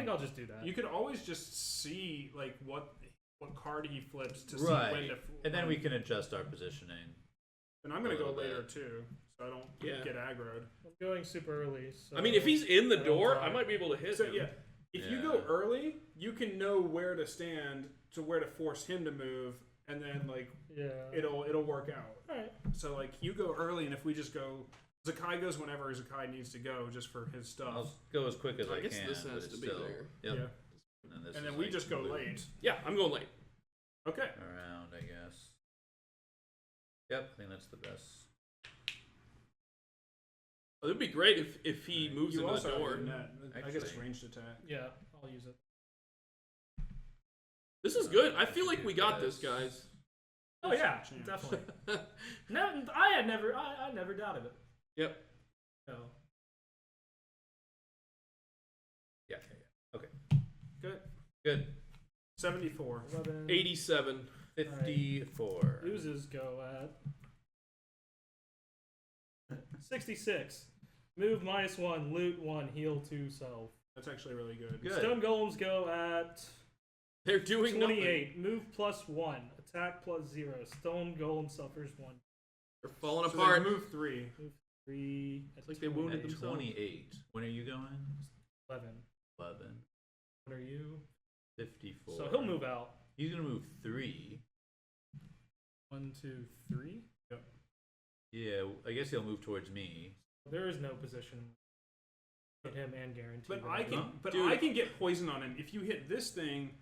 [SPEAKER 3] I'll just do that.
[SPEAKER 4] You could always just see like what card he flips to see
[SPEAKER 2] Right,
[SPEAKER 4] when to.
[SPEAKER 2] and then we can adjust our positioning.
[SPEAKER 4] And I'm gonna
[SPEAKER 2] a
[SPEAKER 4] go
[SPEAKER 2] little
[SPEAKER 4] later
[SPEAKER 2] bit.
[SPEAKER 4] too, so I don't
[SPEAKER 1] Yeah.
[SPEAKER 4] get aggroed.
[SPEAKER 3] I'm going super early. So
[SPEAKER 1] I mean, if he's in the
[SPEAKER 3] I don't
[SPEAKER 1] door,
[SPEAKER 3] die.
[SPEAKER 1] I might be able to hit
[SPEAKER 4] So
[SPEAKER 1] him.
[SPEAKER 4] yeah, if you
[SPEAKER 2] Yeah.
[SPEAKER 4] go early, you can know where to stand to where to force him to move, and then like
[SPEAKER 3] yeah,
[SPEAKER 4] it'll work out.
[SPEAKER 3] all right.
[SPEAKER 4] So like you go early, and if we just go, Zakai goes whenever Zakai needs to go, just for his stuff.
[SPEAKER 2] I'll go as quick as I,
[SPEAKER 1] I guess
[SPEAKER 2] can.
[SPEAKER 1] this
[SPEAKER 2] but
[SPEAKER 1] has
[SPEAKER 2] it's
[SPEAKER 1] to be
[SPEAKER 2] still,
[SPEAKER 1] there.
[SPEAKER 2] Yep.
[SPEAKER 4] Yeah,
[SPEAKER 2] And, this
[SPEAKER 4] and
[SPEAKER 2] is
[SPEAKER 4] then we
[SPEAKER 2] like
[SPEAKER 4] just go
[SPEAKER 2] loop
[SPEAKER 4] late.
[SPEAKER 1] Yeah, I'm going late.
[SPEAKER 4] Okay.
[SPEAKER 2] around, I guess. Yep, I think that's the best.
[SPEAKER 1] It would be great if he moves
[SPEAKER 4] You
[SPEAKER 1] into
[SPEAKER 4] also
[SPEAKER 1] the
[SPEAKER 4] have
[SPEAKER 1] door.
[SPEAKER 4] your net. I guess it's
[SPEAKER 2] Actually-
[SPEAKER 4] ranged attack.
[SPEAKER 3] Yeah, I'll use it.
[SPEAKER 1] This is good. I feel like we got this, guys.
[SPEAKER 3] Oh yeah,
[SPEAKER 4] Chance.
[SPEAKER 3] definitely. No, I never doubted it.
[SPEAKER 1] Yep.
[SPEAKER 3] No.
[SPEAKER 2] Yeah. Okay.
[SPEAKER 4] Good.
[SPEAKER 2] Good.
[SPEAKER 4] 74.
[SPEAKER 3] 11.
[SPEAKER 1] 87.
[SPEAKER 2] 54.
[SPEAKER 3] Oozes go at 66. Move -1, loot 1, heal 2 self.
[SPEAKER 4] That's actually really good.
[SPEAKER 2] Good.
[SPEAKER 3] Stone golems go at
[SPEAKER 1] They're doing
[SPEAKER 3] 28. Move +1, attack +0. Stone golem suffers 1.
[SPEAKER 1] nothing. They're falling
[SPEAKER 4] So
[SPEAKER 1] apart.
[SPEAKER 4] they move 3.
[SPEAKER 3] Move 3.
[SPEAKER 1] It's like they wounded
[SPEAKER 2] At
[SPEAKER 1] themselves.
[SPEAKER 2] 28. When are you going?
[SPEAKER 3] 11.
[SPEAKER 2] 11.
[SPEAKER 3] What are you?
[SPEAKER 2] 54.
[SPEAKER 3] So he'll move out.
[SPEAKER 2] He's gonna move 3.
[SPEAKER 3] 1, 2, 3.
[SPEAKER 2] Yeah, I guess he'll move towards me.
[SPEAKER 3] There is no position hit him and guarantee.
[SPEAKER 4] But
[SPEAKER 3] that
[SPEAKER 4] I can,
[SPEAKER 2] Huh?
[SPEAKER 4] but
[SPEAKER 1] Dude.
[SPEAKER 4] I can get poison on him if you hit this thing.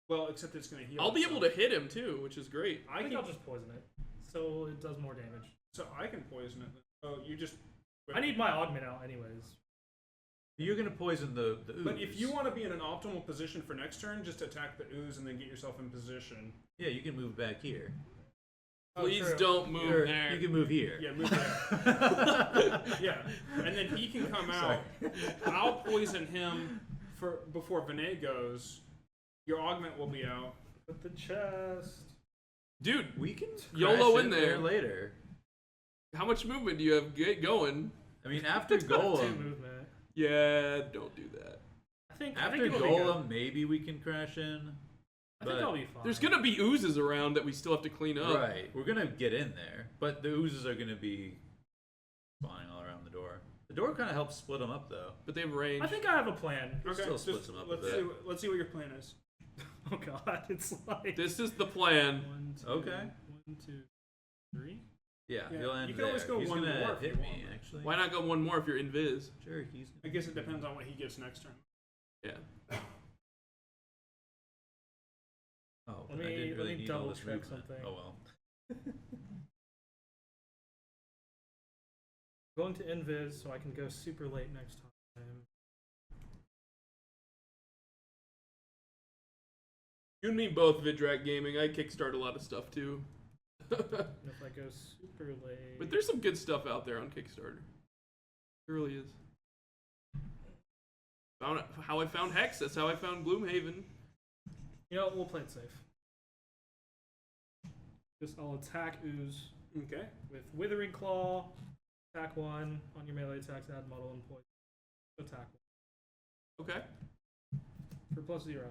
[SPEAKER 4] Well, except it's going to heal.
[SPEAKER 1] I'll be
[SPEAKER 4] itself.
[SPEAKER 1] able to hit him too, which is great.
[SPEAKER 3] I think I'll just poison it, so it does more damage.
[SPEAKER 4] So I can poison it. Oh, you just.
[SPEAKER 3] I need my augment out anyways.
[SPEAKER 2] You're gonna poison the ooze.
[SPEAKER 4] But if you want to be in an optimal position for next turn, just attack the ooze and then get yourself in position.
[SPEAKER 2] yeah, you can move back here.
[SPEAKER 1] Please
[SPEAKER 3] true.
[SPEAKER 1] don't move
[SPEAKER 2] Or
[SPEAKER 1] there.
[SPEAKER 2] you can move here.
[SPEAKER 4] Yeah, move there. Yeah, and then he can come out. I'll poison him for before Vinay goes. Your augment will be out.
[SPEAKER 3] Put the chest.
[SPEAKER 1] Dude,
[SPEAKER 2] We can
[SPEAKER 1] YOLO
[SPEAKER 2] crash
[SPEAKER 1] in
[SPEAKER 2] it
[SPEAKER 1] there.
[SPEAKER 2] later.
[SPEAKER 1] how much movement do you have get going?
[SPEAKER 2] I mean, after
[SPEAKER 3] 2
[SPEAKER 2] Golem,
[SPEAKER 3] movement.
[SPEAKER 1] Yeah, don't do that.
[SPEAKER 3] I think
[SPEAKER 2] after
[SPEAKER 3] it'll be
[SPEAKER 2] Golem,
[SPEAKER 3] good.
[SPEAKER 2] maybe we can crash in.
[SPEAKER 3] I think
[SPEAKER 2] but-
[SPEAKER 3] I'll be fine.
[SPEAKER 1] There's gonna be oozes around that we still have to clean up.
[SPEAKER 2] Right, we're gonna get in there, but the oozes are gonna be spawning all around the door. The door kind of helps split them up, though.
[SPEAKER 1] But they have range.
[SPEAKER 3] I think I have a plan.
[SPEAKER 2] It still splits them up a
[SPEAKER 4] let's
[SPEAKER 2] bit.
[SPEAKER 4] see. Let's see what your plan is.
[SPEAKER 3] Oh god, it's like
[SPEAKER 1] This is the plan.
[SPEAKER 3] 1, 2,
[SPEAKER 2] Okay.
[SPEAKER 3] 1, 2, 3.
[SPEAKER 2] Yeah,
[SPEAKER 4] Yeah,
[SPEAKER 2] he'll end
[SPEAKER 4] you can always
[SPEAKER 2] there.
[SPEAKER 4] go
[SPEAKER 2] He's
[SPEAKER 4] one
[SPEAKER 2] gonna
[SPEAKER 4] more if
[SPEAKER 2] hit
[SPEAKER 4] you
[SPEAKER 2] me,
[SPEAKER 4] want.
[SPEAKER 2] actually.
[SPEAKER 1] Why not go one more if you're invis?
[SPEAKER 2] Sure, he's.
[SPEAKER 4] I guess it depends on what he gets next turn.
[SPEAKER 1] Yeah.
[SPEAKER 2] Oh,
[SPEAKER 3] Let
[SPEAKER 2] but I
[SPEAKER 3] me-
[SPEAKER 2] didn't
[SPEAKER 3] let
[SPEAKER 2] really
[SPEAKER 3] me
[SPEAKER 2] need all
[SPEAKER 3] double
[SPEAKER 2] this
[SPEAKER 3] check
[SPEAKER 2] movement.
[SPEAKER 3] something.
[SPEAKER 2] Oh well.
[SPEAKER 3] Going to invis so I can go super late next time.
[SPEAKER 1] You and me both, Vidrak Gaming. I kickstart a lot of stuff too.
[SPEAKER 3] And if I go super late,
[SPEAKER 1] But there's some good stuff out there on Kickstarter. There really is. Found how I found Hex. That's how I found Gloomhaven.
[SPEAKER 3] you know, we'll play it safe. Just I'll attack ooze
[SPEAKER 4] Okay.
[SPEAKER 3] with Withering Claw. Attack 1 on your melee attacks. Add muddle and poison. Attack
[SPEAKER 1] Okay.
[SPEAKER 3] 1 for +0.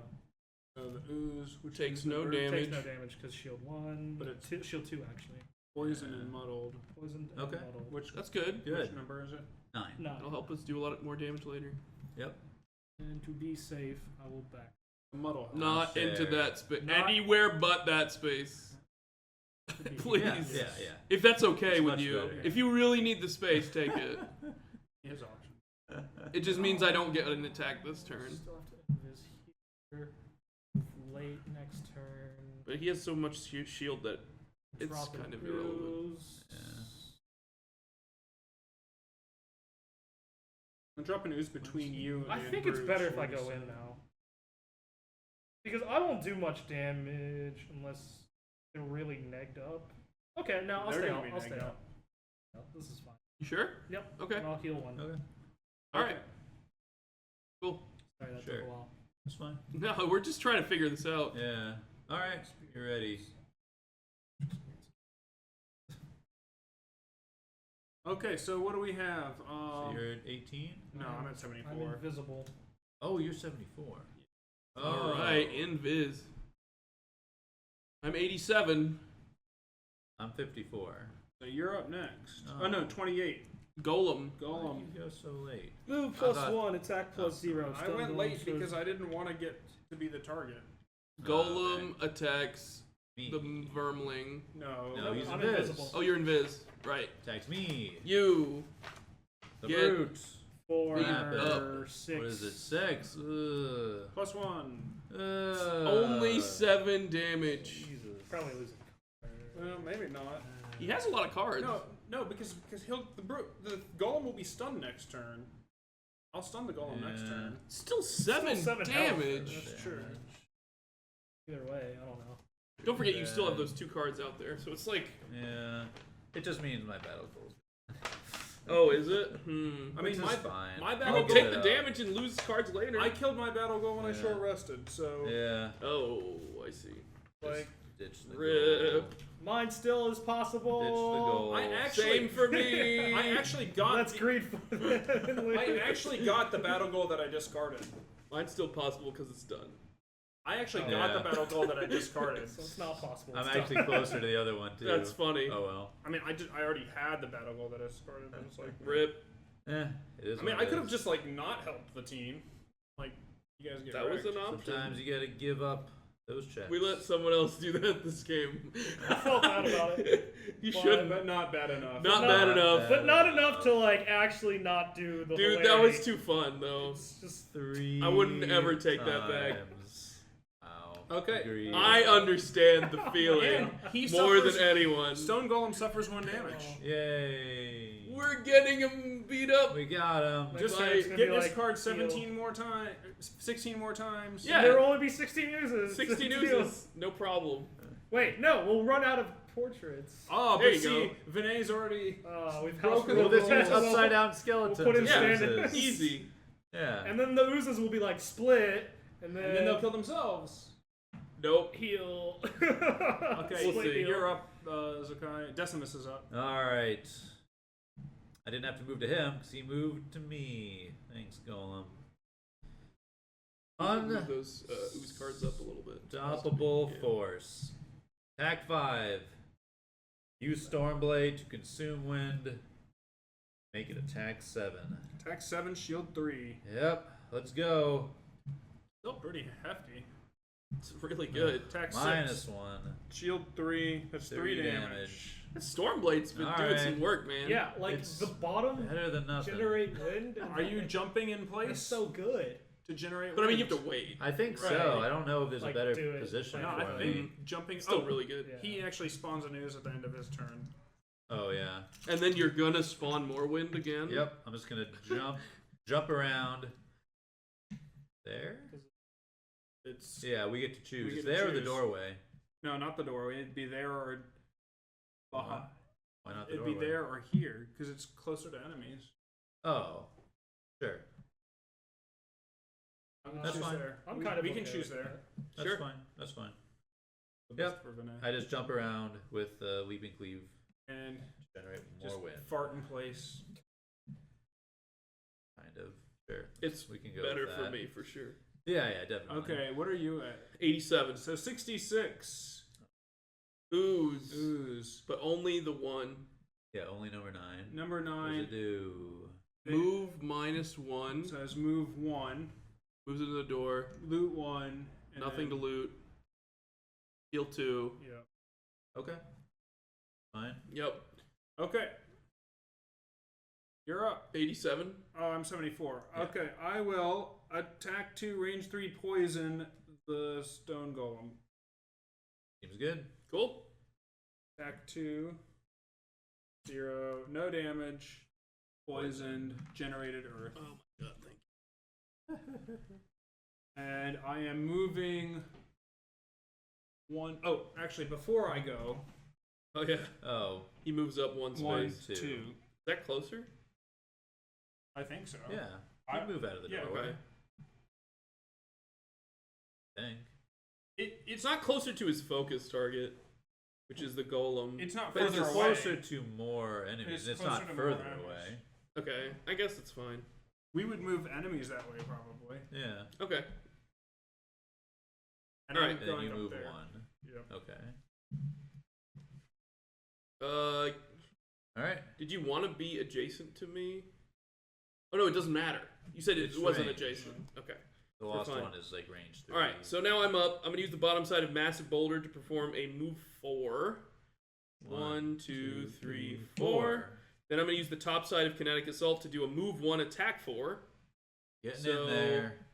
[SPEAKER 4] So the ooze, which
[SPEAKER 1] Takes
[SPEAKER 4] is
[SPEAKER 1] no
[SPEAKER 4] number-
[SPEAKER 1] damage.
[SPEAKER 3] Takes no damage because shield 1,
[SPEAKER 4] But
[SPEAKER 3] but
[SPEAKER 4] it's-
[SPEAKER 3] shield 2 actually.
[SPEAKER 4] Poison and muddled.
[SPEAKER 3] Poisoned and
[SPEAKER 2] Okay.
[SPEAKER 3] muddled.
[SPEAKER 4] Which
[SPEAKER 1] That's good.
[SPEAKER 2] Good.
[SPEAKER 4] Which number is it?
[SPEAKER 2] 9.
[SPEAKER 3] No.
[SPEAKER 1] That'll help us do a lot more damage later.
[SPEAKER 2] Yep.
[SPEAKER 3] And to be safe, I will back.
[SPEAKER 4] Muddle.
[SPEAKER 1] Not into
[SPEAKER 2] fair.
[SPEAKER 1] that space.
[SPEAKER 3] Not-
[SPEAKER 1] Anywhere but that space. Please.
[SPEAKER 2] Yeah.
[SPEAKER 1] If that's okay
[SPEAKER 2] It's
[SPEAKER 1] with
[SPEAKER 2] much
[SPEAKER 1] you.
[SPEAKER 2] better.
[SPEAKER 1] If you really need the space, take it.
[SPEAKER 4] His option.
[SPEAKER 1] It just means I don't get an attack this turn.
[SPEAKER 3] Still have to invis here. Late next turn.
[SPEAKER 1] But he has so much shield that it's
[SPEAKER 3] Drop
[SPEAKER 1] kind
[SPEAKER 3] an
[SPEAKER 1] of irrelevant.
[SPEAKER 3] ooze.
[SPEAKER 2] Yeah.
[SPEAKER 4] I'm dropping ooze between you and
[SPEAKER 3] I
[SPEAKER 4] the
[SPEAKER 3] think it's
[SPEAKER 4] Bruce,
[SPEAKER 3] better if I
[SPEAKER 4] what do you
[SPEAKER 3] go
[SPEAKER 4] say?
[SPEAKER 3] in now. Because I won't do much damage unless they're really negged up. Okay, no, I'll
[SPEAKER 4] They're
[SPEAKER 3] stay
[SPEAKER 4] gonna
[SPEAKER 3] out.
[SPEAKER 4] be
[SPEAKER 3] I'll stay
[SPEAKER 4] negged
[SPEAKER 3] out.
[SPEAKER 4] up.
[SPEAKER 3] No, this is fine.
[SPEAKER 1] You sure?
[SPEAKER 3] Yep.
[SPEAKER 1] Okay.
[SPEAKER 3] And I'll heal one.
[SPEAKER 2] Okay.
[SPEAKER 1] Alright. Cool.
[SPEAKER 3] Sorry, that
[SPEAKER 2] Sure.
[SPEAKER 3] took a while.
[SPEAKER 2] That's fine.
[SPEAKER 1] No, we're just trying to figure this out.
[SPEAKER 2] Yeah. Alright. You're ready.
[SPEAKER 4] Okay, so what do we have?
[SPEAKER 2] So you're at 18?
[SPEAKER 4] No, I'm at
[SPEAKER 3] I'm
[SPEAKER 4] 74.
[SPEAKER 3] invisible.
[SPEAKER 2] Oh, you're 74.
[SPEAKER 1] Alright, invis. I'm 87.
[SPEAKER 2] I'm 54.
[SPEAKER 4] So you're up next.
[SPEAKER 2] Oh.
[SPEAKER 4] Oh no, 28.
[SPEAKER 1] Golem.
[SPEAKER 2] Why
[SPEAKER 4] Golem.
[SPEAKER 2] did you go so late?
[SPEAKER 3] Move
[SPEAKER 2] I thought-
[SPEAKER 3] 1, attack +0.
[SPEAKER 4] I went late because I didn't want to get to be the target.
[SPEAKER 1] Golem attacks
[SPEAKER 2] Me.
[SPEAKER 1] the Vermling.
[SPEAKER 4] No.
[SPEAKER 2] No, he's
[SPEAKER 3] I'm
[SPEAKER 2] invis.
[SPEAKER 3] invisible.
[SPEAKER 1] Oh, you're invis. Right.
[SPEAKER 2] Attacks me.
[SPEAKER 1] You.
[SPEAKER 2] The
[SPEAKER 1] Get-
[SPEAKER 2] brute.
[SPEAKER 3] 4,
[SPEAKER 2] What
[SPEAKER 3] 6.
[SPEAKER 2] is it? 6. Ugh.
[SPEAKER 4] +1.
[SPEAKER 1] Only 7 damage.
[SPEAKER 3] Jesus. Probably losing.
[SPEAKER 4] Well, maybe not.
[SPEAKER 1] He has a lot of cards.
[SPEAKER 4] No, because the golem will be stunned next turn. I'll stun the golem next
[SPEAKER 2] Yeah.
[SPEAKER 4] turn.
[SPEAKER 1] Still 7
[SPEAKER 3] 7 health.
[SPEAKER 1] damage.
[SPEAKER 3] That's true. Either way, I don't know.
[SPEAKER 1] Don't forget, you still have those 2 cards out there, so it's like,
[SPEAKER 2] Yeah. It just means my battle goals.
[SPEAKER 1] oh, is it?
[SPEAKER 4] I mean,
[SPEAKER 2] Which is
[SPEAKER 4] my
[SPEAKER 2] fine.
[SPEAKER 4] my
[SPEAKER 1] You
[SPEAKER 4] battle
[SPEAKER 1] can
[SPEAKER 4] goal.
[SPEAKER 1] take the damage and lose cards later.
[SPEAKER 4] I killed my battle goal when I
[SPEAKER 2] Yeah.
[SPEAKER 4] short rested, so
[SPEAKER 2] Yeah.
[SPEAKER 1] Oh, I see.
[SPEAKER 4] like
[SPEAKER 2] Ditch the
[SPEAKER 1] Rip.
[SPEAKER 2] goal.
[SPEAKER 3] Mine still is possible.
[SPEAKER 2] Ditch the goal.
[SPEAKER 4] I actually
[SPEAKER 1] Same for me.
[SPEAKER 4] I actually got
[SPEAKER 3] Let's greed for them.
[SPEAKER 4] I actually got the battle goal that I discarded.
[SPEAKER 1] Mine's still possible because it's done.
[SPEAKER 4] I actually
[SPEAKER 2] Oh.
[SPEAKER 4] got
[SPEAKER 2] Yeah.
[SPEAKER 4] the battle goal that I discarded.
[SPEAKER 3] So it's not possible.
[SPEAKER 2] I'm
[SPEAKER 3] It's
[SPEAKER 2] actually
[SPEAKER 3] done.
[SPEAKER 2] closer to the other one, too.
[SPEAKER 1] That's funny.
[SPEAKER 2] Oh, well.
[SPEAKER 4] I mean, I already had the battle goal that I discarded. I was like,
[SPEAKER 1] Rip.
[SPEAKER 2] It is
[SPEAKER 4] I mean,
[SPEAKER 2] what
[SPEAKER 4] I
[SPEAKER 2] it
[SPEAKER 4] could have
[SPEAKER 2] is.
[SPEAKER 4] just like not helped the team. Like, you guys get
[SPEAKER 1] That was
[SPEAKER 4] wrecked.
[SPEAKER 1] an option.
[SPEAKER 2] Sometimes you gotta give up those checks.
[SPEAKER 1] We let someone else do that this game.
[SPEAKER 3] I felt bad about it.
[SPEAKER 1] You
[SPEAKER 3] But-
[SPEAKER 1] shouldn't.
[SPEAKER 4] But not bad enough.
[SPEAKER 1] Not
[SPEAKER 3] Not
[SPEAKER 1] bad
[SPEAKER 2] bad.
[SPEAKER 1] enough.
[SPEAKER 3] But not enough to like actually not do the
[SPEAKER 1] Dude, that
[SPEAKER 3] hilarity.
[SPEAKER 1] was too fun, though.
[SPEAKER 3] It's just
[SPEAKER 2] 3
[SPEAKER 1] I wouldn't ever take that back.
[SPEAKER 2] times. Ow.
[SPEAKER 4] Okay.
[SPEAKER 2] Agreed.
[SPEAKER 1] I understand the feeling
[SPEAKER 4] And he
[SPEAKER 1] more
[SPEAKER 4] suffers-
[SPEAKER 1] than anyone.
[SPEAKER 4] Stone Golem suffers 1 damage.
[SPEAKER 2] Yay.
[SPEAKER 1] We're getting him beat up.
[SPEAKER 2] We got him.
[SPEAKER 3] Like,
[SPEAKER 4] Just
[SPEAKER 3] it's gonna
[SPEAKER 4] get
[SPEAKER 3] be
[SPEAKER 4] this
[SPEAKER 3] like
[SPEAKER 4] card
[SPEAKER 3] heal.
[SPEAKER 4] 17 more times, 16 more times.
[SPEAKER 1] Yeah.
[SPEAKER 3] There will only be 16 uses.
[SPEAKER 1] 16
[SPEAKER 3] to deal.
[SPEAKER 1] oozes. No problem.
[SPEAKER 3] Wait, no, we'll run out of portraits.
[SPEAKER 4] Oh,
[SPEAKER 1] There
[SPEAKER 4] but
[SPEAKER 1] you
[SPEAKER 4] see, Vinay's already.
[SPEAKER 3] We've
[SPEAKER 4] Broken
[SPEAKER 3] house
[SPEAKER 2] We'll just
[SPEAKER 3] ruled
[SPEAKER 2] use
[SPEAKER 3] the rule.
[SPEAKER 2] upside down skeletons.
[SPEAKER 3] put in
[SPEAKER 2] as
[SPEAKER 3] standards.
[SPEAKER 2] oozes.
[SPEAKER 1] Easy.
[SPEAKER 2] Yeah.
[SPEAKER 3] And then the oozes will be like split, and then,
[SPEAKER 4] And then they'll kill themselves.
[SPEAKER 1] Nope.
[SPEAKER 3] heal.
[SPEAKER 4] Okay,
[SPEAKER 1] We'll
[SPEAKER 3] Split
[SPEAKER 1] see.
[SPEAKER 3] heal.
[SPEAKER 4] you're up, Zakai. Decimus is up.
[SPEAKER 2] Alright. I didn't have to move to him because he moved to me. Thanks, Golem.
[SPEAKER 1] Move those ooze cards up a little bit.
[SPEAKER 2] Unstoppable
[SPEAKER 1] Yeah.
[SPEAKER 2] force. Attack 5. Use Stormblade to consume wind. Make it attack 7.
[SPEAKER 4] Attack 7, shield 3.
[SPEAKER 2] Yep, let's go.
[SPEAKER 4] Still pretty hefty.
[SPEAKER 1] It's really good.
[SPEAKER 4] Attack
[SPEAKER 2] Minus
[SPEAKER 4] 6,
[SPEAKER 2] 1.
[SPEAKER 4] shield 3. That's 3 damage.
[SPEAKER 1] That Stormblade's been doing
[SPEAKER 2] Alright.
[SPEAKER 1] some work, man.
[SPEAKER 3] Yeah, like
[SPEAKER 2] It's
[SPEAKER 3] the bottom
[SPEAKER 2] Better than nothing.
[SPEAKER 3] generate wind. And
[SPEAKER 4] Are you jumping in place
[SPEAKER 3] That's so good.
[SPEAKER 4] to generate?
[SPEAKER 1] But I mean, you
[SPEAKER 4] wind?
[SPEAKER 1] have to wait.
[SPEAKER 2] I think
[SPEAKER 3] Right.
[SPEAKER 2] so. I don't know if there's
[SPEAKER 3] Like,
[SPEAKER 2] a better
[SPEAKER 3] do it.
[SPEAKER 2] position
[SPEAKER 4] No,
[SPEAKER 2] for
[SPEAKER 4] I
[SPEAKER 2] me.
[SPEAKER 4] think jumping.
[SPEAKER 1] Still
[SPEAKER 4] oh,
[SPEAKER 1] really good.
[SPEAKER 3] Yeah.
[SPEAKER 4] He actually spawns a news at the end of his turn.
[SPEAKER 2] Oh yeah.
[SPEAKER 1] And then you're gonna spawn more wind again.
[SPEAKER 2] Yep. I'm just gonna jump around. There.
[SPEAKER 4] It's
[SPEAKER 2] Yeah, we get to choose.
[SPEAKER 4] We get to
[SPEAKER 2] there or the
[SPEAKER 4] choose.
[SPEAKER 2] doorway.
[SPEAKER 4] no, not the doorway. It'd be there or.
[SPEAKER 2] Why not the
[SPEAKER 4] It'd
[SPEAKER 2] doorway?
[SPEAKER 4] be there or here because it's closer to enemies.
[SPEAKER 2] Oh, sure. That's
[SPEAKER 4] choose
[SPEAKER 2] fine.
[SPEAKER 4] There.
[SPEAKER 3] I'm kind of.
[SPEAKER 4] We can
[SPEAKER 3] okay
[SPEAKER 4] choose
[SPEAKER 3] with
[SPEAKER 4] there.
[SPEAKER 3] that.
[SPEAKER 2] That's
[SPEAKER 1] Sure.
[SPEAKER 2] fine. That's fine.
[SPEAKER 4] The
[SPEAKER 2] Yep.
[SPEAKER 4] best for Vinay.
[SPEAKER 2] I just jump around with leaping cleave
[SPEAKER 4] And
[SPEAKER 2] to generate more
[SPEAKER 4] just
[SPEAKER 2] wind.
[SPEAKER 4] fart in place.
[SPEAKER 2] Kind of. Sure.
[SPEAKER 1] It's
[SPEAKER 2] We can go
[SPEAKER 1] better
[SPEAKER 2] with
[SPEAKER 1] for
[SPEAKER 2] that.
[SPEAKER 1] me for sure.
[SPEAKER 2] Yeah, definitely.
[SPEAKER 4] Okay, what are you at?
[SPEAKER 1] 87.
[SPEAKER 4] So 66.
[SPEAKER 1] Ooze. But only the one.
[SPEAKER 2] Yeah, only number 9.
[SPEAKER 4] Number
[SPEAKER 2] What does
[SPEAKER 4] 9
[SPEAKER 2] it do?
[SPEAKER 1] Move -1.
[SPEAKER 4] says move 1,
[SPEAKER 1] Moves into the door.
[SPEAKER 4] loot 1, and
[SPEAKER 1] Nothing to
[SPEAKER 4] then-
[SPEAKER 1] loot. Heal 2.
[SPEAKER 4] Yeah.
[SPEAKER 2] Okay. Fine.
[SPEAKER 1] Yep.
[SPEAKER 4] Okay. You're up.
[SPEAKER 1] 87.
[SPEAKER 4] Oh, I'm 74.
[SPEAKER 2] Yeah.
[SPEAKER 4] Okay, I will attack 2, range 3, poison the stone golem.
[SPEAKER 2] Seems good.
[SPEAKER 1] Cool.
[SPEAKER 4] Attack 2, 0, no damage, poisoned, generated earth.
[SPEAKER 1] Oh my god, thank you.
[SPEAKER 4] And I am moving 1. Oh, actually, before I go,
[SPEAKER 1] Oh yeah.
[SPEAKER 2] Oh,
[SPEAKER 1] He moves up one space.
[SPEAKER 4] 1,
[SPEAKER 2] two.
[SPEAKER 4] 2.
[SPEAKER 1] Is that closer?
[SPEAKER 4] I think so.
[SPEAKER 2] yeah.
[SPEAKER 4] I-
[SPEAKER 2] You move out of the
[SPEAKER 4] yeah,
[SPEAKER 2] doorway.
[SPEAKER 1] Okay.
[SPEAKER 2] Think.
[SPEAKER 1] It's not closer to his focus target, which is the golem.
[SPEAKER 4] It's not
[SPEAKER 2] But it's
[SPEAKER 4] further away.
[SPEAKER 2] closer to more enemies.
[SPEAKER 4] It's
[SPEAKER 2] It's
[SPEAKER 4] closer
[SPEAKER 2] not
[SPEAKER 4] to more
[SPEAKER 2] further
[SPEAKER 4] enemies.
[SPEAKER 2] away.
[SPEAKER 1] Okay, I guess it's fine.
[SPEAKER 4] We would move enemies that way, probably.
[SPEAKER 2] Yeah.
[SPEAKER 1] Okay.
[SPEAKER 4] And
[SPEAKER 1] Alright.
[SPEAKER 4] I'm
[SPEAKER 2] And then
[SPEAKER 4] going
[SPEAKER 2] you
[SPEAKER 4] up
[SPEAKER 2] move
[SPEAKER 4] there.
[SPEAKER 2] 1.
[SPEAKER 4] Yep.
[SPEAKER 2] Okay. Alright.
[SPEAKER 1] Did you want to be adjacent to me? Oh no, it doesn't matter. You said
[SPEAKER 2] It's
[SPEAKER 1] it wasn't
[SPEAKER 2] range.
[SPEAKER 1] adjacent. Okay.
[SPEAKER 2] The last
[SPEAKER 1] fine.
[SPEAKER 2] one is like range 3.
[SPEAKER 1] All right. So now I'm up. I'm gonna use the bottom side of massive boulder to perform a move 4. 1, 2, 3, 4. Then I'm gonna use the top side of kinetic assault to do a move 1, attack 4.
[SPEAKER 2] Getting
[SPEAKER 1] So-
[SPEAKER 2] in there.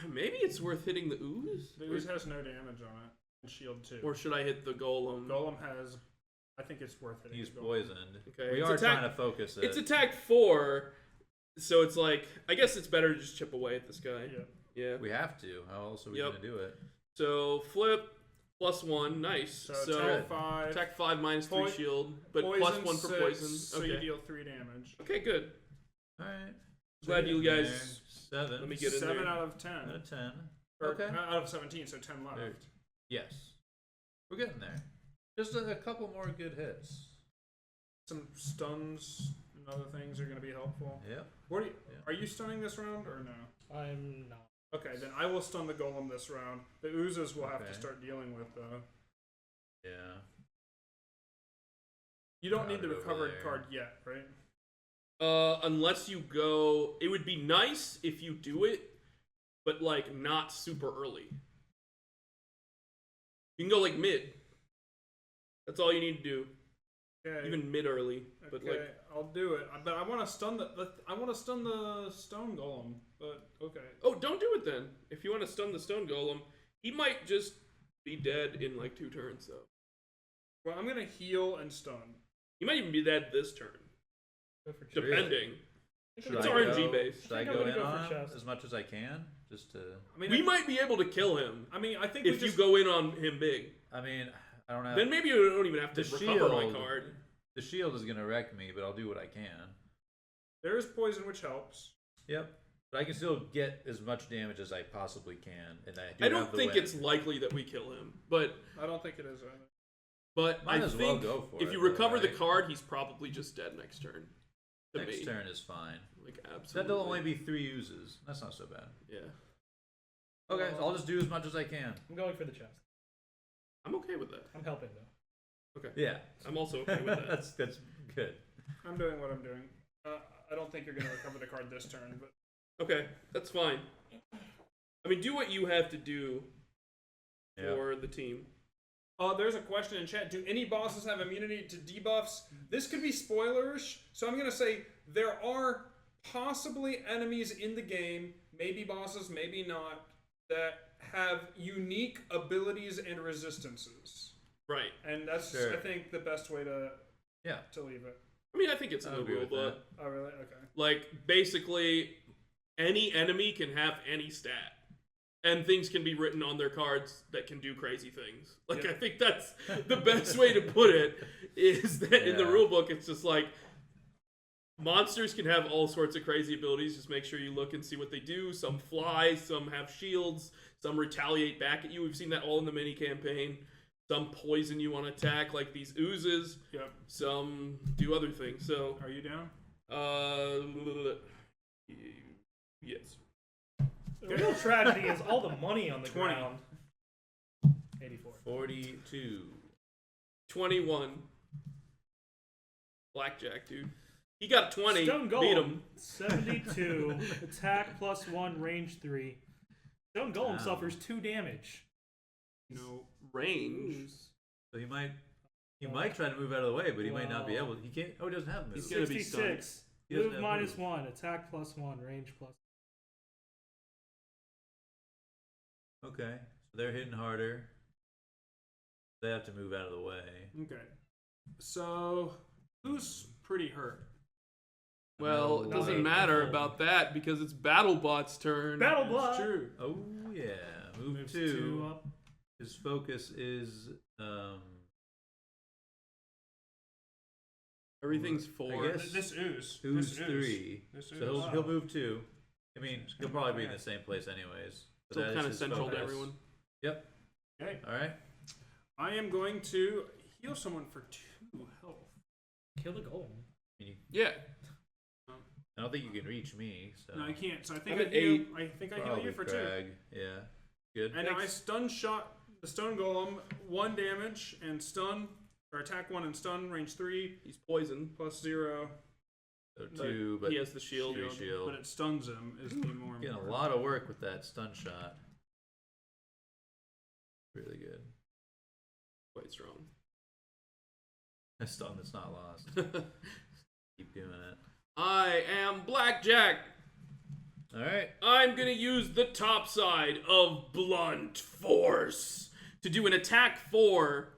[SPEAKER 1] Maybe it's worth hitting the ooze.
[SPEAKER 4] The ooze has no damage on it. And shield 2.
[SPEAKER 1] Or should I hit the golem?
[SPEAKER 4] Golem has. I think it's worth it.
[SPEAKER 2] He's poisoned.
[SPEAKER 1] Okay,
[SPEAKER 2] We
[SPEAKER 1] it's
[SPEAKER 2] are
[SPEAKER 1] attack-
[SPEAKER 2] trying to focus it.
[SPEAKER 1] It's attack 4, so it's like I guess it's better to just chip away at this guy.
[SPEAKER 4] Yeah.
[SPEAKER 1] Yeah.
[SPEAKER 2] We have to. How else are we
[SPEAKER 1] Yep.
[SPEAKER 2] going to do it?
[SPEAKER 1] So flip +1, nice.
[SPEAKER 4] So,
[SPEAKER 1] So
[SPEAKER 4] attack 5.
[SPEAKER 1] attack 5 -3
[SPEAKER 4] Poi-
[SPEAKER 1] shield, but
[SPEAKER 4] poison
[SPEAKER 1] +1 for
[SPEAKER 4] 6,
[SPEAKER 1] poison.
[SPEAKER 4] So
[SPEAKER 1] Okay.
[SPEAKER 4] you deal 3 damage.
[SPEAKER 1] Okay, good.
[SPEAKER 2] Alright.
[SPEAKER 1] Glad you
[SPEAKER 2] Getting
[SPEAKER 1] guys.
[SPEAKER 2] there. 7.
[SPEAKER 1] Let me get in
[SPEAKER 4] 7
[SPEAKER 1] there.
[SPEAKER 4] out of
[SPEAKER 2] Out
[SPEAKER 4] 10.
[SPEAKER 2] of 10.
[SPEAKER 4] Or,
[SPEAKER 2] Okay.
[SPEAKER 4] out of 17, so 10 left.
[SPEAKER 2] There. Yes. We're getting there. Just a couple more good hits.
[SPEAKER 4] Some stuns and other things are going to be helpful.
[SPEAKER 2] Yep.
[SPEAKER 4] What are you,
[SPEAKER 2] Yeah.
[SPEAKER 4] are you stunning this round or no?
[SPEAKER 3] I'm not.
[SPEAKER 4] Okay, then I will stun the golem this round. The oozes we'll have to
[SPEAKER 2] Okay.
[SPEAKER 4] start dealing with though.
[SPEAKER 2] Yeah.
[SPEAKER 4] You don't need the
[SPEAKER 2] Routed over
[SPEAKER 4] recovered
[SPEAKER 2] there.
[SPEAKER 4] card yet, right?
[SPEAKER 1] Unless you go, it would be nice if you do it, but like not super early. You can go like mid. That's all you need to do.
[SPEAKER 4] Okay.
[SPEAKER 1] Even mid early, but
[SPEAKER 4] okay,
[SPEAKER 1] like
[SPEAKER 4] I'll do it. But I want to stun the stone golem. But okay.
[SPEAKER 1] oh, don't do it then. If you want to stun the stone golem, he might just be dead in like 2 turns though.
[SPEAKER 4] Well, I'm gonna heal and stun.
[SPEAKER 1] He might even be dead this turn,
[SPEAKER 3] Go for chest.
[SPEAKER 1] depending.
[SPEAKER 2] Should
[SPEAKER 1] It's
[SPEAKER 2] I
[SPEAKER 1] RNG
[SPEAKER 2] go-
[SPEAKER 1] based.
[SPEAKER 2] Should I
[SPEAKER 3] think I'm
[SPEAKER 2] go
[SPEAKER 3] gonna
[SPEAKER 2] in
[SPEAKER 3] go for
[SPEAKER 2] on him
[SPEAKER 3] chest.
[SPEAKER 2] as much as I can? Just to.
[SPEAKER 4] I mean,
[SPEAKER 1] We might be able to kill him
[SPEAKER 4] I mean, I think
[SPEAKER 1] if you go in on him big.
[SPEAKER 2] I mean, I don't know.
[SPEAKER 1] Then maybe you don't even have to
[SPEAKER 2] The
[SPEAKER 1] recover my
[SPEAKER 2] shield-
[SPEAKER 1] card.
[SPEAKER 2] The shield is going to wreck me, but I'll do what I can.
[SPEAKER 4] there is poison, which helps.
[SPEAKER 2] Yep. But I can still get as much damage as I possibly can, and I do
[SPEAKER 1] I don't
[SPEAKER 2] have the
[SPEAKER 1] think
[SPEAKER 2] win.
[SPEAKER 1] it's likely that we kill him, but
[SPEAKER 4] I don't think it is either.
[SPEAKER 2] Might
[SPEAKER 1] I
[SPEAKER 2] as well
[SPEAKER 1] think
[SPEAKER 2] go for
[SPEAKER 1] if
[SPEAKER 2] it,
[SPEAKER 1] you
[SPEAKER 2] though,
[SPEAKER 1] recover the
[SPEAKER 2] right?
[SPEAKER 1] card, he's probably just dead next turn. To
[SPEAKER 2] Next
[SPEAKER 1] me.
[SPEAKER 2] turn is fine.
[SPEAKER 1] Like
[SPEAKER 2] Then
[SPEAKER 1] absolutely.
[SPEAKER 2] there'll only be 3 uses. That's not so bad.
[SPEAKER 1] Yeah,
[SPEAKER 2] Okay, so I'll just do as much as I can.
[SPEAKER 3] I'm going for the chest.
[SPEAKER 1] I'm okay with that.
[SPEAKER 3] I'm helping though.
[SPEAKER 2] Yeah.
[SPEAKER 1] I'm also okay with that.
[SPEAKER 2] That's good.
[SPEAKER 4] I'm doing what I'm doing. I don't think you're gonna recover the card this turn, but
[SPEAKER 1] Okay, that's fine. I mean, do what you have to do
[SPEAKER 2] Yeah.
[SPEAKER 1] for the team.
[SPEAKER 4] there's a question in chat. Do any bosses have immunity to debuffs? This could be spoilerish, so I'm gonna say there are possibly enemies in the game, maybe bosses, maybe not, that have unique abilities and resistances.
[SPEAKER 1] Right.
[SPEAKER 4] And that's,
[SPEAKER 2] Sure.
[SPEAKER 4] I think, the best way to
[SPEAKER 2] Yeah.
[SPEAKER 4] leave it.
[SPEAKER 1] I mean, I think it's in
[SPEAKER 2] I
[SPEAKER 1] the
[SPEAKER 2] agree
[SPEAKER 1] rule
[SPEAKER 2] with
[SPEAKER 1] book.
[SPEAKER 4] Oh, really? Okay.
[SPEAKER 1] Like, basically, any enemy can have any stat. And things can be written on their cards that can do crazy things. Like,
[SPEAKER 4] Yeah.
[SPEAKER 1] I think that's the best way to put it, is that in the
[SPEAKER 2] Yeah.
[SPEAKER 1] rule book, it's just like, monsters can have all sorts of crazy abilities. Just make sure you look and see what they do. Some fly, some have shields, some retaliate back at you. We've seen that all in the mini-campaign. Some poison you on attack, like these oozes.
[SPEAKER 4] Yep.
[SPEAKER 1] Some do other things. So,
[SPEAKER 4] Are you down?
[SPEAKER 1] yes.
[SPEAKER 3] The real tragedy is all the money on the
[SPEAKER 4] 20.
[SPEAKER 3] ground. 84.
[SPEAKER 2] 42.
[SPEAKER 1] 21. Blackjack, dude. He got 20.
[SPEAKER 3] Stone
[SPEAKER 1] Beat
[SPEAKER 3] Golem,
[SPEAKER 1] him.
[SPEAKER 3] 72. Attack +1, range 3. Stone Golem
[SPEAKER 2] Wow.
[SPEAKER 3] suffers 2 damage.
[SPEAKER 1] No range.
[SPEAKER 2] So he might try to move out of the way, but he might not be able. He can't. Oh, he doesn't have move.
[SPEAKER 1] He's gonna be stunned.
[SPEAKER 3] 66.
[SPEAKER 2] He doesn't
[SPEAKER 3] Move
[SPEAKER 2] have
[SPEAKER 3] -1. Attack +1, range +1.
[SPEAKER 2] Okay, so they're hitting harder. They have to move out of the way.
[SPEAKER 4] Okay. So who's pretty hurt?
[SPEAKER 1] Well, it
[SPEAKER 2] No,
[SPEAKER 1] doesn't
[SPEAKER 3] no,
[SPEAKER 1] matter
[SPEAKER 3] no.
[SPEAKER 1] about that because it's BattleBot's turn.
[SPEAKER 3] BattleBot!
[SPEAKER 4] It's true.
[SPEAKER 2] Oh yeah, move
[SPEAKER 3] Moves
[SPEAKER 2] 2.
[SPEAKER 3] 2 up.
[SPEAKER 2] His focus is
[SPEAKER 1] Everything's
[SPEAKER 2] I
[SPEAKER 1] 4.
[SPEAKER 2] guess-
[SPEAKER 4] This ooze.
[SPEAKER 2] who's
[SPEAKER 4] This ooze.
[SPEAKER 2] 3.
[SPEAKER 4] This
[SPEAKER 2] So
[SPEAKER 4] ooze.
[SPEAKER 2] he'll move 2. I mean, he'll probably be in the same place anyways. But
[SPEAKER 1] Still
[SPEAKER 2] that is
[SPEAKER 1] kind of
[SPEAKER 2] his
[SPEAKER 1] central to
[SPEAKER 2] focus.
[SPEAKER 1] everyone.
[SPEAKER 2] Yep.
[SPEAKER 4] Okay.
[SPEAKER 2] All right.
[SPEAKER 4] I am going to heal someone for 2 health.
[SPEAKER 3] Kill the golem.
[SPEAKER 1] Yeah.
[SPEAKER 2] I don't think you can reach me. So
[SPEAKER 4] No, I can't. So I think
[SPEAKER 1] I'm
[SPEAKER 4] I
[SPEAKER 1] at
[SPEAKER 4] heal.
[SPEAKER 1] 8.
[SPEAKER 4] I think I heal
[SPEAKER 2] probably
[SPEAKER 4] you for 2.
[SPEAKER 2] Crag. Yeah. Good.
[SPEAKER 4] And I
[SPEAKER 1] Thanks.
[SPEAKER 4] stun shot the stone golem 1 damage and stun or attack 1 and stun range 3
[SPEAKER 1] He's poisoned.
[SPEAKER 4] +0.
[SPEAKER 2] So 2, but
[SPEAKER 1] he has the shield.
[SPEAKER 2] 3 shield.
[SPEAKER 4] But it stuns him is the more
[SPEAKER 2] Getting a
[SPEAKER 4] important.
[SPEAKER 2] lot of work with that stun shot. Really good.
[SPEAKER 1] Quite strong.
[SPEAKER 2] A stun that's not lost. Keep doing it.
[SPEAKER 1] I am Blackjack.
[SPEAKER 2] All right.
[SPEAKER 1] I'm gonna use the top side of Blunt Force to do an attack 4,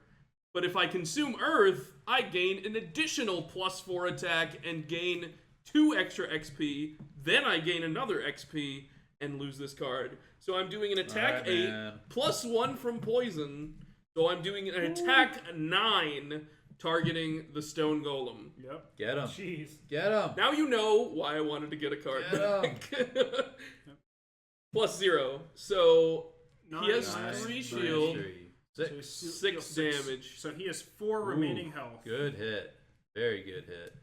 [SPEAKER 1] but if I consume Earth, I gain an additional +4 attack and gain 2 extra XP. Then I gain another XP and lose this card. So I'm doing an attack
[SPEAKER 2] Alright,
[SPEAKER 1] 8
[SPEAKER 2] man.
[SPEAKER 1] +1 from poison. So I'm doing an attack 9 targeting the Stone Golem.
[SPEAKER 4] Yep.
[SPEAKER 2] Get him.
[SPEAKER 3] Jeez.
[SPEAKER 2] Get him.
[SPEAKER 1] Now you know why I wanted to get a card back. +0. So he has
[SPEAKER 4] Nice.
[SPEAKER 1] 3
[SPEAKER 2] Nice.
[SPEAKER 1] shield,
[SPEAKER 2] 3.
[SPEAKER 4] So
[SPEAKER 2] 6.
[SPEAKER 4] he's
[SPEAKER 1] 6
[SPEAKER 4] heal 6.
[SPEAKER 1] damage.
[SPEAKER 4] So he has 4 remaining health.
[SPEAKER 2] Good hit. Very good hit.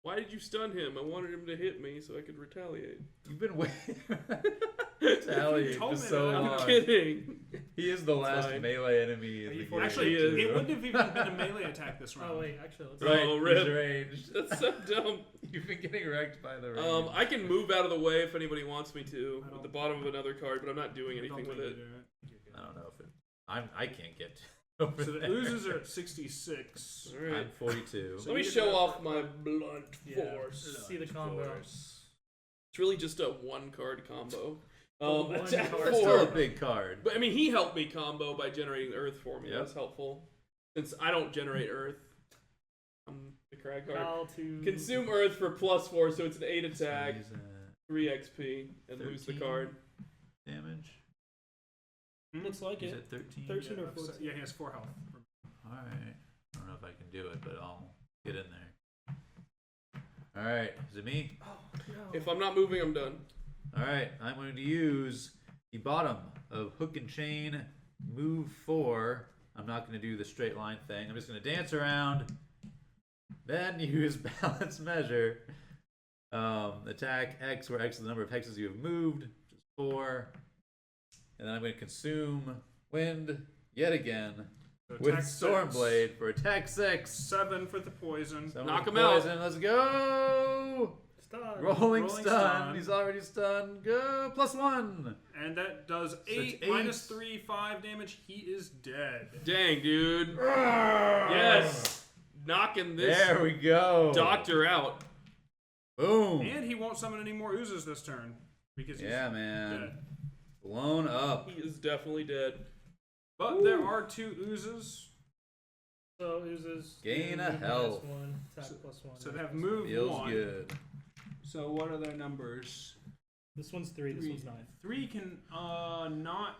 [SPEAKER 1] Why did you stun him? I wanted him to hit me so I could retaliate.
[SPEAKER 2] You've been waiting. Retaliate
[SPEAKER 4] told
[SPEAKER 2] for
[SPEAKER 4] me
[SPEAKER 2] so
[SPEAKER 4] that.
[SPEAKER 2] long.
[SPEAKER 1] I'm kidding.
[SPEAKER 2] He is the last
[SPEAKER 1] fine.
[SPEAKER 2] melee enemy in
[SPEAKER 3] Are
[SPEAKER 2] the
[SPEAKER 3] you
[SPEAKER 2] game.
[SPEAKER 3] for-
[SPEAKER 4] Actually,
[SPEAKER 1] He is.
[SPEAKER 4] it wouldn't have even been a melee attack this round.
[SPEAKER 3] Oh, wait, actually, let's
[SPEAKER 2] Right,
[SPEAKER 1] Oh,
[SPEAKER 2] he's
[SPEAKER 1] rip.
[SPEAKER 2] ranged.
[SPEAKER 1] That's so dumb.
[SPEAKER 2] You've been getting wrecked by the range.
[SPEAKER 1] I can move out of the way if anybody wants me to
[SPEAKER 4] I
[SPEAKER 1] at
[SPEAKER 4] don't-
[SPEAKER 1] the bottom of another card, but I'm not doing
[SPEAKER 4] I don't
[SPEAKER 1] anything
[SPEAKER 4] think
[SPEAKER 1] with
[SPEAKER 4] you
[SPEAKER 1] it.
[SPEAKER 4] do it.
[SPEAKER 2] I don't know if it. I can't get over
[SPEAKER 4] So the
[SPEAKER 2] there.
[SPEAKER 4] oozes are at 66.
[SPEAKER 1] All right.
[SPEAKER 2] I'm 42.
[SPEAKER 1] Let me
[SPEAKER 4] you
[SPEAKER 1] show
[SPEAKER 4] get
[SPEAKER 1] off
[SPEAKER 4] that
[SPEAKER 1] my
[SPEAKER 4] for-
[SPEAKER 1] blunt
[SPEAKER 3] Yeah.
[SPEAKER 1] force.
[SPEAKER 3] see the combo.
[SPEAKER 2] Force.
[SPEAKER 1] It's really just a 1-card combo.
[SPEAKER 3] Oh, one
[SPEAKER 1] Attack
[SPEAKER 3] card.
[SPEAKER 2] That's still a
[SPEAKER 1] 4.
[SPEAKER 2] big card.
[SPEAKER 1] But I mean, he helped me combo by generating Earth for me.
[SPEAKER 2] Yep.
[SPEAKER 1] That's helpful. Since I don't generate Earth, I'm the Crag card.
[SPEAKER 3] Cal to
[SPEAKER 1] Consume Earth for +4, so it's an 8 attack,
[SPEAKER 2] He's at
[SPEAKER 1] 3 XP, and lose the
[SPEAKER 2] 13
[SPEAKER 1] card.
[SPEAKER 2] damage.
[SPEAKER 3] Looks like
[SPEAKER 2] He's
[SPEAKER 3] it.
[SPEAKER 2] at 13.
[SPEAKER 3] 13 or
[SPEAKER 4] So-
[SPEAKER 3] 14.
[SPEAKER 4] yeah, he has 4 health.
[SPEAKER 2] Alright. I don't know if I can do it, but I'll get in there. Alright, is it me?
[SPEAKER 3] Oh, no.
[SPEAKER 1] If I'm not moving, I'm done.
[SPEAKER 2] Alright, I'm going to use the bottom of Hook and Chain, move 4. I'm not going to do the straight line thing. I'm just going to dance around, then use Balance Measure. Attack X, where X is the number of hexes you have moved, which is 4. And then I'm going to consume Wind yet again
[SPEAKER 4] So
[SPEAKER 2] with
[SPEAKER 4] attack
[SPEAKER 2] Stormblade for attack 6.
[SPEAKER 4] 7 for the poison.
[SPEAKER 2] So
[SPEAKER 1] Knock
[SPEAKER 2] with
[SPEAKER 1] him out.
[SPEAKER 2] poison, let's go!
[SPEAKER 3] Stun.
[SPEAKER 2] Rolling
[SPEAKER 4] Rolling
[SPEAKER 2] stun.
[SPEAKER 4] stun.
[SPEAKER 2] He's already stunned. Go +1.
[SPEAKER 4] And that does 8
[SPEAKER 2] it's
[SPEAKER 4] minus
[SPEAKER 2] 8.
[SPEAKER 4] 3, 5 damage. He is dead.
[SPEAKER 1] Dang, dude. Yes! Knocking this
[SPEAKER 2] There we go.
[SPEAKER 1] doctor out.
[SPEAKER 2] Boom.
[SPEAKER 4] And he won't summon any more oozes this turn. Because he's
[SPEAKER 2] Yeah, man.
[SPEAKER 4] dead.
[SPEAKER 2] Blown up.
[SPEAKER 1] He is definitely dead.
[SPEAKER 4] But there are 2 oozes.
[SPEAKER 3] So oozes.
[SPEAKER 2] Gain a
[SPEAKER 3] move
[SPEAKER 2] health.
[SPEAKER 3] -1, attack +1.
[SPEAKER 4] So they have move
[SPEAKER 2] Feels
[SPEAKER 4] 1.
[SPEAKER 2] good.
[SPEAKER 4] So what are their numbers?
[SPEAKER 3] This one's 3, this one's 9.
[SPEAKER 4] 3 can not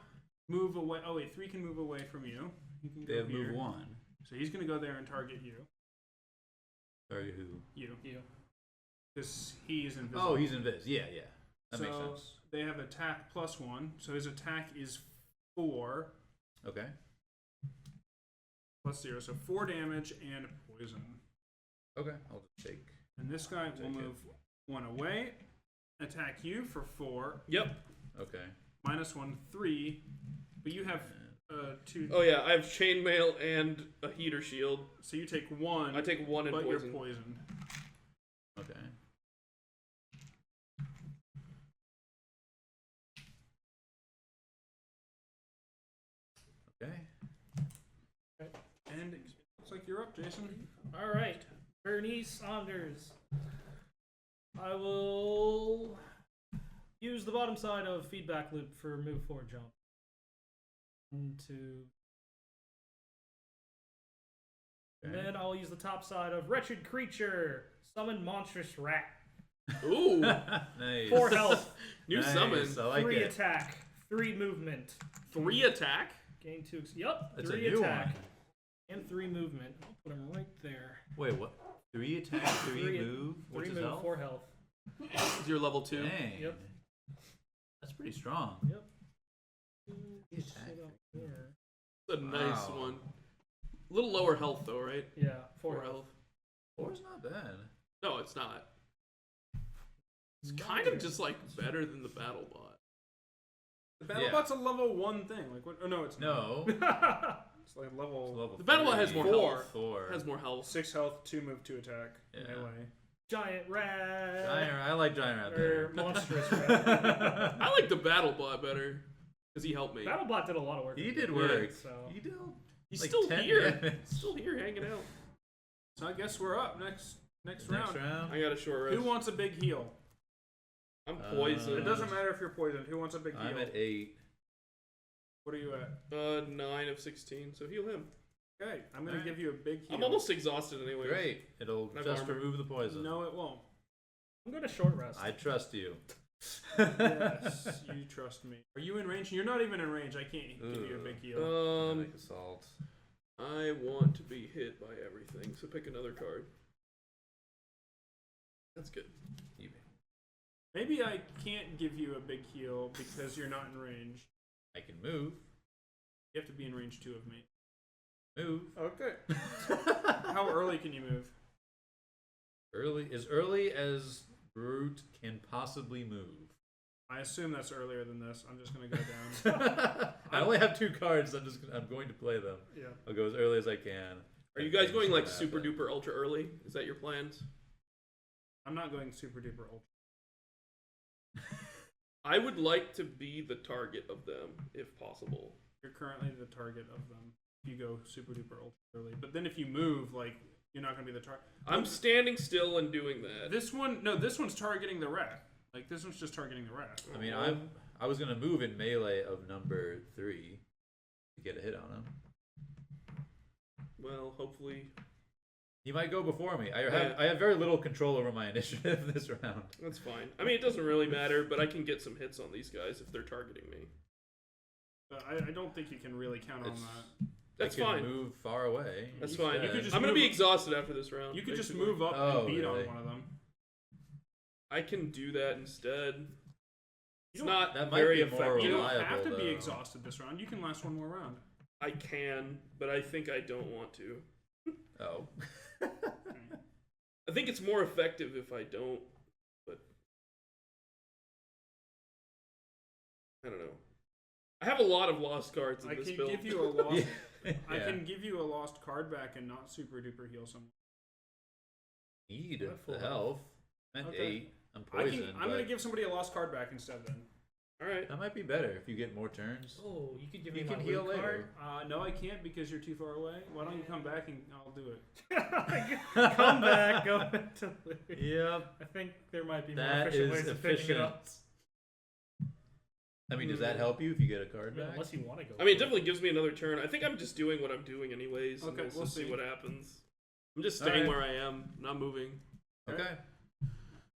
[SPEAKER 4] move away. Oh wait, 3 can move away from you. He can
[SPEAKER 2] They
[SPEAKER 4] go
[SPEAKER 2] have
[SPEAKER 4] here.
[SPEAKER 2] move 1.
[SPEAKER 4] So he's gonna go there and target you.
[SPEAKER 2] Sorry, who?
[SPEAKER 4] You.
[SPEAKER 3] You.
[SPEAKER 4] Because he's invisible.
[SPEAKER 2] Oh, he's invis. Yeah, yeah. That makes
[SPEAKER 4] So
[SPEAKER 2] sense.
[SPEAKER 4] they have attack +1. So his attack is 4
[SPEAKER 2] Okay.
[SPEAKER 4] +0. So 4 damage and poison.
[SPEAKER 2] Okay. I'll just take.
[SPEAKER 4] And this guy will
[SPEAKER 2] Take it.
[SPEAKER 4] move 1 away. Attack you for 4.
[SPEAKER 1] Yep.
[SPEAKER 2] Okay.
[SPEAKER 4] -1, 3. But you have 2.
[SPEAKER 1] Oh yeah, I have chainmail and a heater shield.
[SPEAKER 4] So you take 1.
[SPEAKER 1] I take 1 and
[SPEAKER 4] but
[SPEAKER 1] poison.
[SPEAKER 4] you're poisoned.
[SPEAKER 2] Okay. Okay.
[SPEAKER 4] And it looks like you're up, Jason.
[SPEAKER 3] All right, Bernie Saunders. I will use the bottom side of feedback loop for move forward jump. And then I'll use the top side of wretched creature. Summon monstrous rat.
[SPEAKER 1] Ooh,
[SPEAKER 2] Nice.
[SPEAKER 3] 4 health,
[SPEAKER 1] new
[SPEAKER 2] Nice,
[SPEAKER 1] summon.
[SPEAKER 2] I like
[SPEAKER 3] 3
[SPEAKER 2] it.
[SPEAKER 3] attack, 3 movement.
[SPEAKER 1] 3 attack.
[SPEAKER 3] Gain 2. Yep,
[SPEAKER 2] That's
[SPEAKER 3] 3
[SPEAKER 2] a new
[SPEAKER 3] attack
[SPEAKER 2] one.
[SPEAKER 3] and 3 movement. I'll put him right there.
[SPEAKER 2] Wait, what? 3 attack, 3
[SPEAKER 3] Three-
[SPEAKER 2] move. What's
[SPEAKER 3] 3
[SPEAKER 2] his
[SPEAKER 3] move,
[SPEAKER 2] health?
[SPEAKER 3] 4 health.
[SPEAKER 1] Is your level 2?
[SPEAKER 2] Dang.
[SPEAKER 3] Yep.
[SPEAKER 2] That's pretty strong.
[SPEAKER 3] Yep.
[SPEAKER 2] Attack.
[SPEAKER 3] Sit up there.
[SPEAKER 1] It's a nice
[SPEAKER 2] Wow.
[SPEAKER 1] one. A little lower health though, right?
[SPEAKER 3] Yeah, 4
[SPEAKER 1] 4
[SPEAKER 3] health.
[SPEAKER 1] health.
[SPEAKER 2] 4's not bad.
[SPEAKER 1] No, it's not. It's kind of just like better than the battle bot.
[SPEAKER 4] The BattleBot's a level 1 thing. Like what? Oh no, it's
[SPEAKER 2] No.
[SPEAKER 4] not. It's like level,
[SPEAKER 2] It's level
[SPEAKER 1] The battle bot has
[SPEAKER 2] 3.
[SPEAKER 1] more health.
[SPEAKER 2] 4.
[SPEAKER 1] Has more health.
[SPEAKER 4] 6 health, 2 move, 2 attack.
[SPEAKER 2] Yeah.
[SPEAKER 4] Melee.
[SPEAKER 3] Giant rat.
[SPEAKER 2] Giant, I like Giant Rat
[SPEAKER 3] Or
[SPEAKER 2] better.
[SPEAKER 3] monstrous rat.
[SPEAKER 1] I like the battle bot better because he helped me.
[SPEAKER 3] BattleBot did a lot of work.
[SPEAKER 2] He
[SPEAKER 3] with
[SPEAKER 2] did
[SPEAKER 3] it,
[SPEAKER 2] work.
[SPEAKER 3] So
[SPEAKER 2] He did.
[SPEAKER 1] He's
[SPEAKER 2] like
[SPEAKER 1] still
[SPEAKER 2] 10
[SPEAKER 1] here.
[SPEAKER 2] damage.
[SPEAKER 1] Still here, hanging out.
[SPEAKER 4] So I guess we're up next
[SPEAKER 2] Next
[SPEAKER 4] round.
[SPEAKER 2] round.
[SPEAKER 1] I got a short rest.
[SPEAKER 4] Who wants a big heal?
[SPEAKER 1] I'm poisoned.
[SPEAKER 4] It doesn't matter if you're poisoned. Who wants a big heal?
[SPEAKER 2] I'm at 8.
[SPEAKER 4] What are you at?
[SPEAKER 1] 9 of 16. So heal him.
[SPEAKER 4] Okay, I'm gonna
[SPEAKER 2] Alright.
[SPEAKER 4] give you a big heal.
[SPEAKER 1] I'm almost exhausted anyway.
[SPEAKER 2] Great. It'll
[SPEAKER 1] I have
[SPEAKER 2] just
[SPEAKER 1] armor.
[SPEAKER 2] remove the poison.
[SPEAKER 4] No, it won't.
[SPEAKER 3] I'm going to short rest.
[SPEAKER 2] I trust you.
[SPEAKER 4] Yes, you trust me. Are you in range? You're not even in range. I can't give you a big heal.
[SPEAKER 2] Like assault.
[SPEAKER 1] I want to be hit by everything. So pick another card. That's good.
[SPEAKER 2] You
[SPEAKER 4] Maybe I can't give you a big heal because you're not in range.
[SPEAKER 2] I can move.
[SPEAKER 4] You have to be in range 2 of me.
[SPEAKER 2] Move.
[SPEAKER 4] Okay. How early can you move?
[SPEAKER 2] Early as Brute can possibly move.
[SPEAKER 4] I assume that's earlier than this. I'm just gonna go down.
[SPEAKER 2] I only have 2 cards. I'm going to play them.
[SPEAKER 4] Yeah.
[SPEAKER 2] I'll go as early as I can.
[SPEAKER 1] Are you guys
[SPEAKER 2] Things
[SPEAKER 1] going
[SPEAKER 2] will
[SPEAKER 1] like super
[SPEAKER 2] happen.
[SPEAKER 1] duper ultra early? Is that your plans?
[SPEAKER 4] I'm not going super duper ultra.
[SPEAKER 1] I would like to be the target of them if possible.
[SPEAKER 4] You're currently the target of them. You go super duper ultra early, but then if you move, like you're not gonna be the target.
[SPEAKER 1] I'm standing still and doing that.
[SPEAKER 4] This one's targeting the rat. Like this one's just targeting the rat.
[SPEAKER 2] I mean, I was gonna move in melee of number 3 to get a hit on him.
[SPEAKER 1] Well, hopefully
[SPEAKER 2] He might go before me. I have very little control over my initiative this round.
[SPEAKER 1] that's fine. I mean, it doesn't really matter, but I can get some hits on these guys if they're targeting me.
[SPEAKER 4] But I don't think you can really count on
[SPEAKER 2] It's-
[SPEAKER 4] that.
[SPEAKER 1] That's
[SPEAKER 2] I can
[SPEAKER 1] fine.
[SPEAKER 2] move far away.
[SPEAKER 1] That's
[SPEAKER 2] instead.
[SPEAKER 1] fine.
[SPEAKER 4] You could just
[SPEAKER 1] I'm gonna be
[SPEAKER 4] move-
[SPEAKER 1] exhausted after this round.
[SPEAKER 4] You could just
[SPEAKER 1] basically.
[SPEAKER 4] move up
[SPEAKER 2] Oh,
[SPEAKER 4] and beat
[SPEAKER 2] really?
[SPEAKER 4] on one of them.
[SPEAKER 1] I can do that instead. It's
[SPEAKER 4] don't-
[SPEAKER 1] not
[SPEAKER 2] That might
[SPEAKER 1] very
[SPEAKER 2] be more
[SPEAKER 1] effective.
[SPEAKER 4] You don't
[SPEAKER 2] reliable,
[SPEAKER 4] have to be
[SPEAKER 2] though.
[SPEAKER 4] exhausted this round. You can last one more round.
[SPEAKER 1] I can, but I think I don't want to.
[SPEAKER 2] Oh.
[SPEAKER 1] I think it's more effective if I don't, but I don't know. I have a lot of lost cards in
[SPEAKER 4] I
[SPEAKER 1] this
[SPEAKER 4] can
[SPEAKER 1] build.
[SPEAKER 4] give you a lost. I
[SPEAKER 2] Yeah.
[SPEAKER 4] can give you a lost card back and not super duper heal someone.
[SPEAKER 2] Need
[SPEAKER 3] I have full
[SPEAKER 2] the
[SPEAKER 3] health.
[SPEAKER 2] health. I'm at
[SPEAKER 4] Okay.
[SPEAKER 2] 8. I'm poisoned.
[SPEAKER 4] I'm gonna
[SPEAKER 2] but
[SPEAKER 4] give somebody a lost card back instead then.
[SPEAKER 1] All right.
[SPEAKER 2] That might be better if you get more turns.
[SPEAKER 3] Oh, you could give
[SPEAKER 2] You
[SPEAKER 3] me
[SPEAKER 2] can
[SPEAKER 3] my
[SPEAKER 2] heal
[SPEAKER 3] loot
[SPEAKER 2] later.
[SPEAKER 4] No, I can't because you're too far away. Why don't you come back and I'll do it?
[SPEAKER 3] card. Come back, go back to loot.
[SPEAKER 2] Yep.
[SPEAKER 3] I think there might be more
[SPEAKER 2] That
[SPEAKER 3] efficient
[SPEAKER 2] is
[SPEAKER 3] ways of picking it
[SPEAKER 2] efficient.
[SPEAKER 3] up.
[SPEAKER 2] I mean, does that help you if you get a card
[SPEAKER 3] Yeah,
[SPEAKER 2] back?
[SPEAKER 3] unless you want to go.
[SPEAKER 1] I mean, it
[SPEAKER 3] for
[SPEAKER 1] definitely gives me another turn. I think I'm just doing what I'm doing anyways. And
[SPEAKER 4] Okay,
[SPEAKER 1] let's
[SPEAKER 4] we'll
[SPEAKER 1] just see
[SPEAKER 4] see.
[SPEAKER 1] what happens. I'm just staying
[SPEAKER 2] Alright.
[SPEAKER 1] where I am, not moving.
[SPEAKER 2] Okay.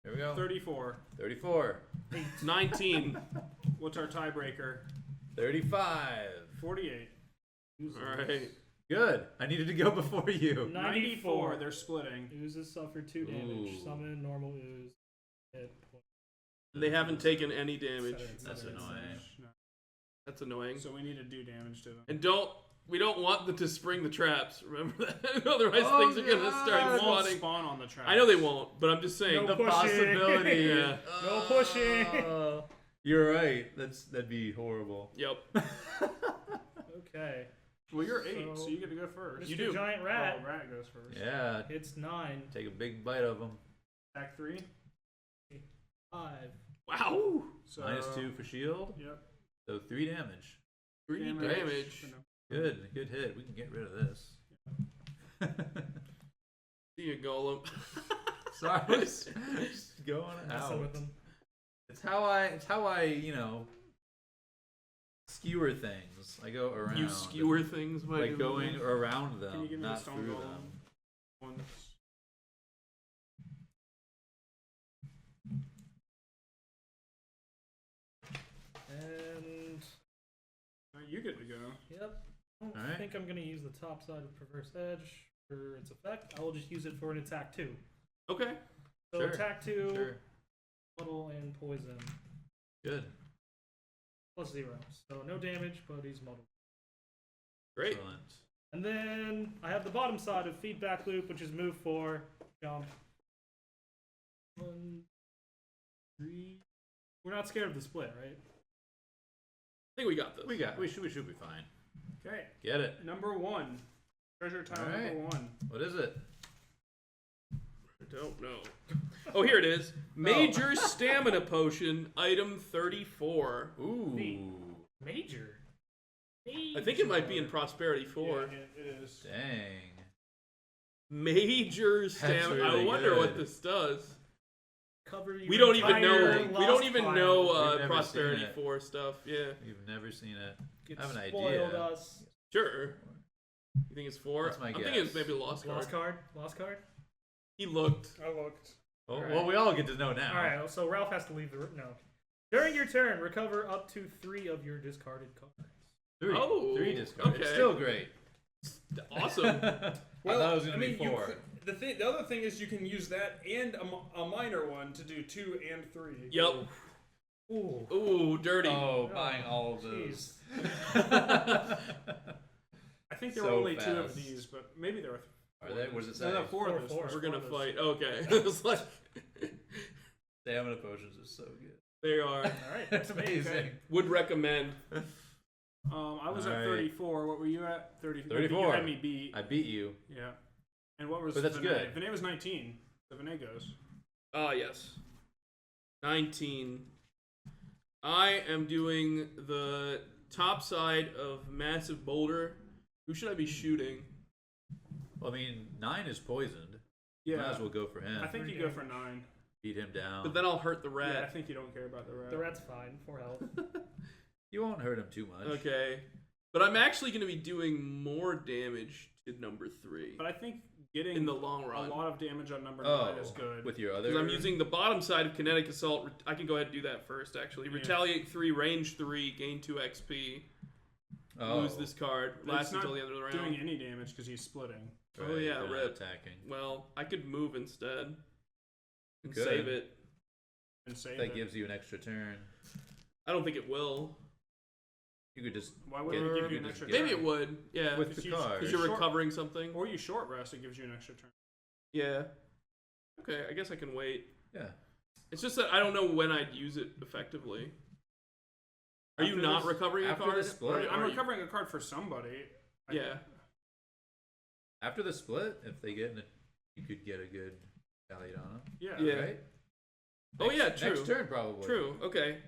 [SPEAKER 2] Here we go.
[SPEAKER 4] 34.
[SPEAKER 2] 34.
[SPEAKER 1] 19.
[SPEAKER 4] What's our tiebreaker?
[SPEAKER 2] 35.
[SPEAKER 4] 48.
[SPEAKER 1] All right.
[SPEAKER 2] Good. I needed to go before you.
[SPEAKER 4] 94. They're splitting.
[SPEAKER 3] Oozes suffer 2 damage.
[SPEAKER 2] Ooh.
[SPEAKER 3] Summon normal ooze. Hit point.
[SPEAKER 1] They haven't taken any damage.
[SPEAKER 2] That's annoying.
[SPEAKER 4] No.
[SPEAKER 1] That's annoying.
[SPEAKER 4] So we need to do damage to them.
[SPEAKER 1] And we don't want them to spring the traps. Remember that? Otherwise, things are gonna start
[SPEAKER 4] They won't
[SPEAKER 1] spawning.
[SPEAKER 4] spawn on the trap.
[SPEAKER 1] I know they won't, but I'm just saying.
[SPEAKER 3] No
[SPEAKER 2] The
[SPEAKER 3] pushing.
[SPEAKER 2] possibility.
[SPEAKER 1] Yeah.
[SPEAKER 3] No pushing.
[SPEAKER 2] You're right. That'd be horrible.
[SPEAKER 1] Yep.
[SPEAKER 3] Okay.
[SPEAKER 4] Well, you're 8, so
[SPEAKER 3] So-
[SPEAKER 4] you get to go first.
[SPEAKER 3] Mr.
[SPEAKER 1] You do.
[SPEAKER 3] Giant Rat.
[SPEAKER 4] Oh, Rat goes first.
[SPEAKER 2] Yeah,
[SPEAKER 3] It's 9.
[SPEAKER 2] take a big bite of them.
[SPEAKER 4] Attack 3.
[SPEAKER 3] 5.
[SPEAKER 1] Wow.
[SPEAKER 4] So,
[SPEAKER 2] -2 for shield,
[SPEAKER 4] Yep.
[SPEAKER 2] so 3 damage.
[SPEAKER 1] 3 damage.
[SPEAKER 2] Good hit. We can get rid of this.
[SPEAKER 1] See you, Golem.
[SPEAKER 2] Sorry, just going
[SPEAKER 3] Messing
[SPEAKER 2] out.
[SPEAKER 3] with them.
[SPEAKER 2] It's how I skewer things. I go around.
[SPEAKER 1] You skewer things by
[SPEAKER 2] like
[SPEAKER 1] doing
[SPEAKER 2] going around them,
[SPEAKER 4] Can you give me the
[SPEAKER 2] not
[SPEAKER 4] stone
[SPEAKER 2] through
[SPEAKER 4] golem
[SPEAKER 2] them.
[SPEAKER 4] once?
[SPEAKER 3] And
[SPEAKER 4] You get to go.
[SPEAKER 3] yep. I don't
[SPEAKER 2] Alright.
[SPEAKER 3] think I'm going to use the top side of Perverse Edge for its effect. I will just use it for an attack 2.
[SPEAKER 1] Okay.
[SPEAKER 3] So
[SPEAKER 2] Sure,
[SPEAKER 3] attack 2,
[SPEAKER 2] Sure.
[SPEAKER 3] muddle, and poison.
[SPEAKER 2] Good.
[SPEAKER 3] +0. So no damage, but he's muddled.
[SPEAKER 1] Great.
[SPEAKER 2] Excellent.
[SPEAKER 3] And then I have the bottom side of Feedback Loop, which is move 4, jump. 1, 3. We're not scared of the split, right?
[SPEAKER 1] I think we got this.
[SPEAKER 2] We should be fine.
[SPEAKER 4] Okay.
[SPEAKER 2] Get it.
[SPEAKER 4] Number 1. Treasure tile
[SPEAKER 2] Alright.
[SPEAKER 4] number 1.
[SPEAKER 2] What is it?
[SPEAKER 1] I don't know. Oh, here it is. Major stamina potion, item 34.
[SPEAKER 2] Ooh.
[SPEAKER 3] Neat. Major.
[SPEAKER 1] I think it might be in Prosperity 4.
[SPEAKER 4] Yeah, it is.
[SPEAKER 2] Dang.
[SPEAKER 1] Major stamina. I
[SPEAKER 2] really
[SPEAKER 1] wonder what
[SPEAKER 2] good.
[SPEAKER 1] this does.
[SPEAKER 3] Cover your
[SPEAKER 1] We don't even know.
[SPEAKER 3] entire
[SPEAKER 1] We don't
[SPEAKER 3] lost
[SPEAKER 1] even
[SPEAKER 3] pile.
[SPEAKER 1] know
[SPEAKER 2] We've never
[SPEAKER 1] Prosperity
[SPEAKER 2] seen it.
[SPEAKER 1] 4 stuff. Yeah.
[SPEAKER 2] You've never seen it.
[SPEAKER 3] It
[SPEAKER 2] I have an
[SPEAKER 3] spoiled
[SPEAKER 2] idea.
[SPEAKER 3] us.
[SPEAKER 1] Sure. You think it's 4?
[SPEAKER 2] That's my
[SPEAKER 1] I'm thinking it's
[SPEAKER 2] guess.
[SPEAKER 1] maybe a lost card.
[SPEAKER 3] Lost card. Lost card.
[SPEAKER 1] He looked.
[SPEAKER 4] I looked.
[SPEAKER 2] Well,
[SPEAKER 3] Alright.
[SPEAKER 2] well, we all get to know now.
[SPEAKER 3] All right. So Ralph has to leave the room. No. During your turn, recover up to 3 of your discarded cards.
[SPEAKER 2] 3.
[SPEAKER 1] Oh,
[SPEAKER 2] 3 discard. It's
[SPEAKER 1] okay.
[SPEAKER 2] still great.
[SPEAKER 1] Awesome.
[SPEAKER 2] I thought it was gonna be 4.
[SPEAKER 4] The other thing is you can use that and a minor one to do 2 and 3.
[SPEAKER 1] Yep.
[SPEAKER 3] Ooh.
[SPEAKER 1] Ooh, dirty.
[SPEAKER 2] Oh, buying all of those.
[SPEAKER 3] Jeez.
[SPEAKER 4] I think there were
[SPEAKER 2] So
[SPEAKER 4] only 2 of
[SPEAKER 2] fast.
[SPEAKER 4] these, but maybe there were.
[SPEAKER 2] Are they? What does it say?
[SPEAKER 4] No, 4 of those.
[SPEAKER 3] Four.
[SPEAKER 1] We're gonna
[SPEAKER 4] Four of those.
[SPEAKER 1] fight. Okay. It's like
[SPEAKER 2] Stamina potions are so good.
[SPEAKER 1] they are.
[SPEAKER 3] All right.
[SPEAKER 2] That's amazing.
[SPEAKER 1] Would recommend.
[SPEAKER 4] I was at
[SPEAKER 2] Alright.
[SPEAKER 4] 34. What were you at? 34.
[SPEAKER 2] 34.
[SPEAKER 4] You had me beat.
[SPEAKER 2] I beat you.
[SPEAKER 4] Yeah. And what was
[SPEAKER 2] But that's
[SPEAKER 4] Vinay?
[SPEAKER 2] good.
[SPEAKER 4] Vinay was 19. So Vinay goes.
[SPEAKER 1] Ah, yes. 19. I am doing the top side of Massive Boulder. Who should I be shooting?
[SPEAKER 2] Well, I mean, 9 is poisoned.
[SPEAKER 4] Yeah.
[SPEAKER 2] Might as well go for him.
[SPEAKER 4] I think
[SPEAKER 3] 3
[SPEAKER 4] you go for
[SPEAKER 3] damage.
[SPEAKER 4] 9.
[SPEAKER 2] Beat him down.
[SPEAKER 1] But then I'll hurt the
[SPEAKER 4] Yeah, I
[SPEAKER 1] rat.
[SPEAKER 4] think you don't care about the rat.
[SPEAKER 3] The rat's fine. 4 health.
[SPEAKER 2] You won't hurt him too much.
[SPEAKER 1] Okay. But I'm actually going to be doing more damage to number 3
[SPEAKER 4] But I think getting
[SPEAKER 1] in the long
[SPEAKER 4] a
[SPEAKER 1] run.
[SPEAKER 4] lot of damage on number
[SPEAKER 2] Oh,
[SPEAKER 4] 9 is good.
[SPEAKER 2] with your other.
[SPEAKER 1] Because I'm using the bottom side of Kinetic Assault. I can go ahead and do that first, actually.
[SPEAKER 4] Yeah.
[SPEAKER 1] Retaliate 3, range 3, gain 2 XP. Lose this card.
[SPEAKER 4] But
[SPEAKER 1] Lasts
[SPEAKER 4] it's not
[SPEAKER 1] until the end of the round.
[SPEAKER 4] doing any damage because he's splitting.
[SPEAKER 1] Oh, yeah,
[SPEAKER 2] you're not
[SPEAKER 1] rip.
[SPEAKER 2] attacking.
[SPEAKER 1] Well, I could move instead. And
[SPEAKER 2] Good.
[SPEAKER 1] save it.
[SPEAKER 4] And save
[SPEAKER 2] That
[SPEAKER 4] it.
[SPEAKER 2] gives you an extra turn.
[SPEAKER 1] I don't think it will.
[SPEAKER 2] You could just
[SPEAKER 4] Why would it give you an extra
[SPEAKER 1] Maybe
[SPEAKER 4] turn?
[SPEAKER 1] it would. Yeah.
[SPEAKER 2] with
[SPEAKER 4] Because
[SPEAKER 2] the
[SPEAKER 4] you-
[SPEAKER 2] card.
[SPEAKER 1] Because you're
[SPEAKER 4] short-
[SPEAKER 1] recovering something.
[SPEAKER 4] Or you short rest, it gives you an extra turn.
[SPEAKER 1] Yeah. Okay, I guess I can wait.
[SPEAKER 2] Yeah.
[SPEAKER 1] It's just that I don't know when I'd use it effectively. Are you
[SPEAKER 4] After
[SPEAKER 1] not
[SPEAKER 4] this-
[SPEAKER 1] recovering a
[SPEAKER 2] after
[SPEAKER 1] card?
[SPEAKER 2] the split?
[SPEAKER 4] I'm
[SPEAKER 1] Are you-
[SPEAKER 4] recovering a card for somebody.
[SPEAKER 1] Yeah.
[SPEAKER 2] After the split, if they get in it, you could get a good value on them.
[SPEAKER 4] Yeah.
[SPEAKER 1] Yeah.
[SPEAKER 2] Right?
[SPEAKER 1] Oh, yeah, true.
[SPEAKER 2] Next turn, probably.
[SPEAKER 1] True. Okay.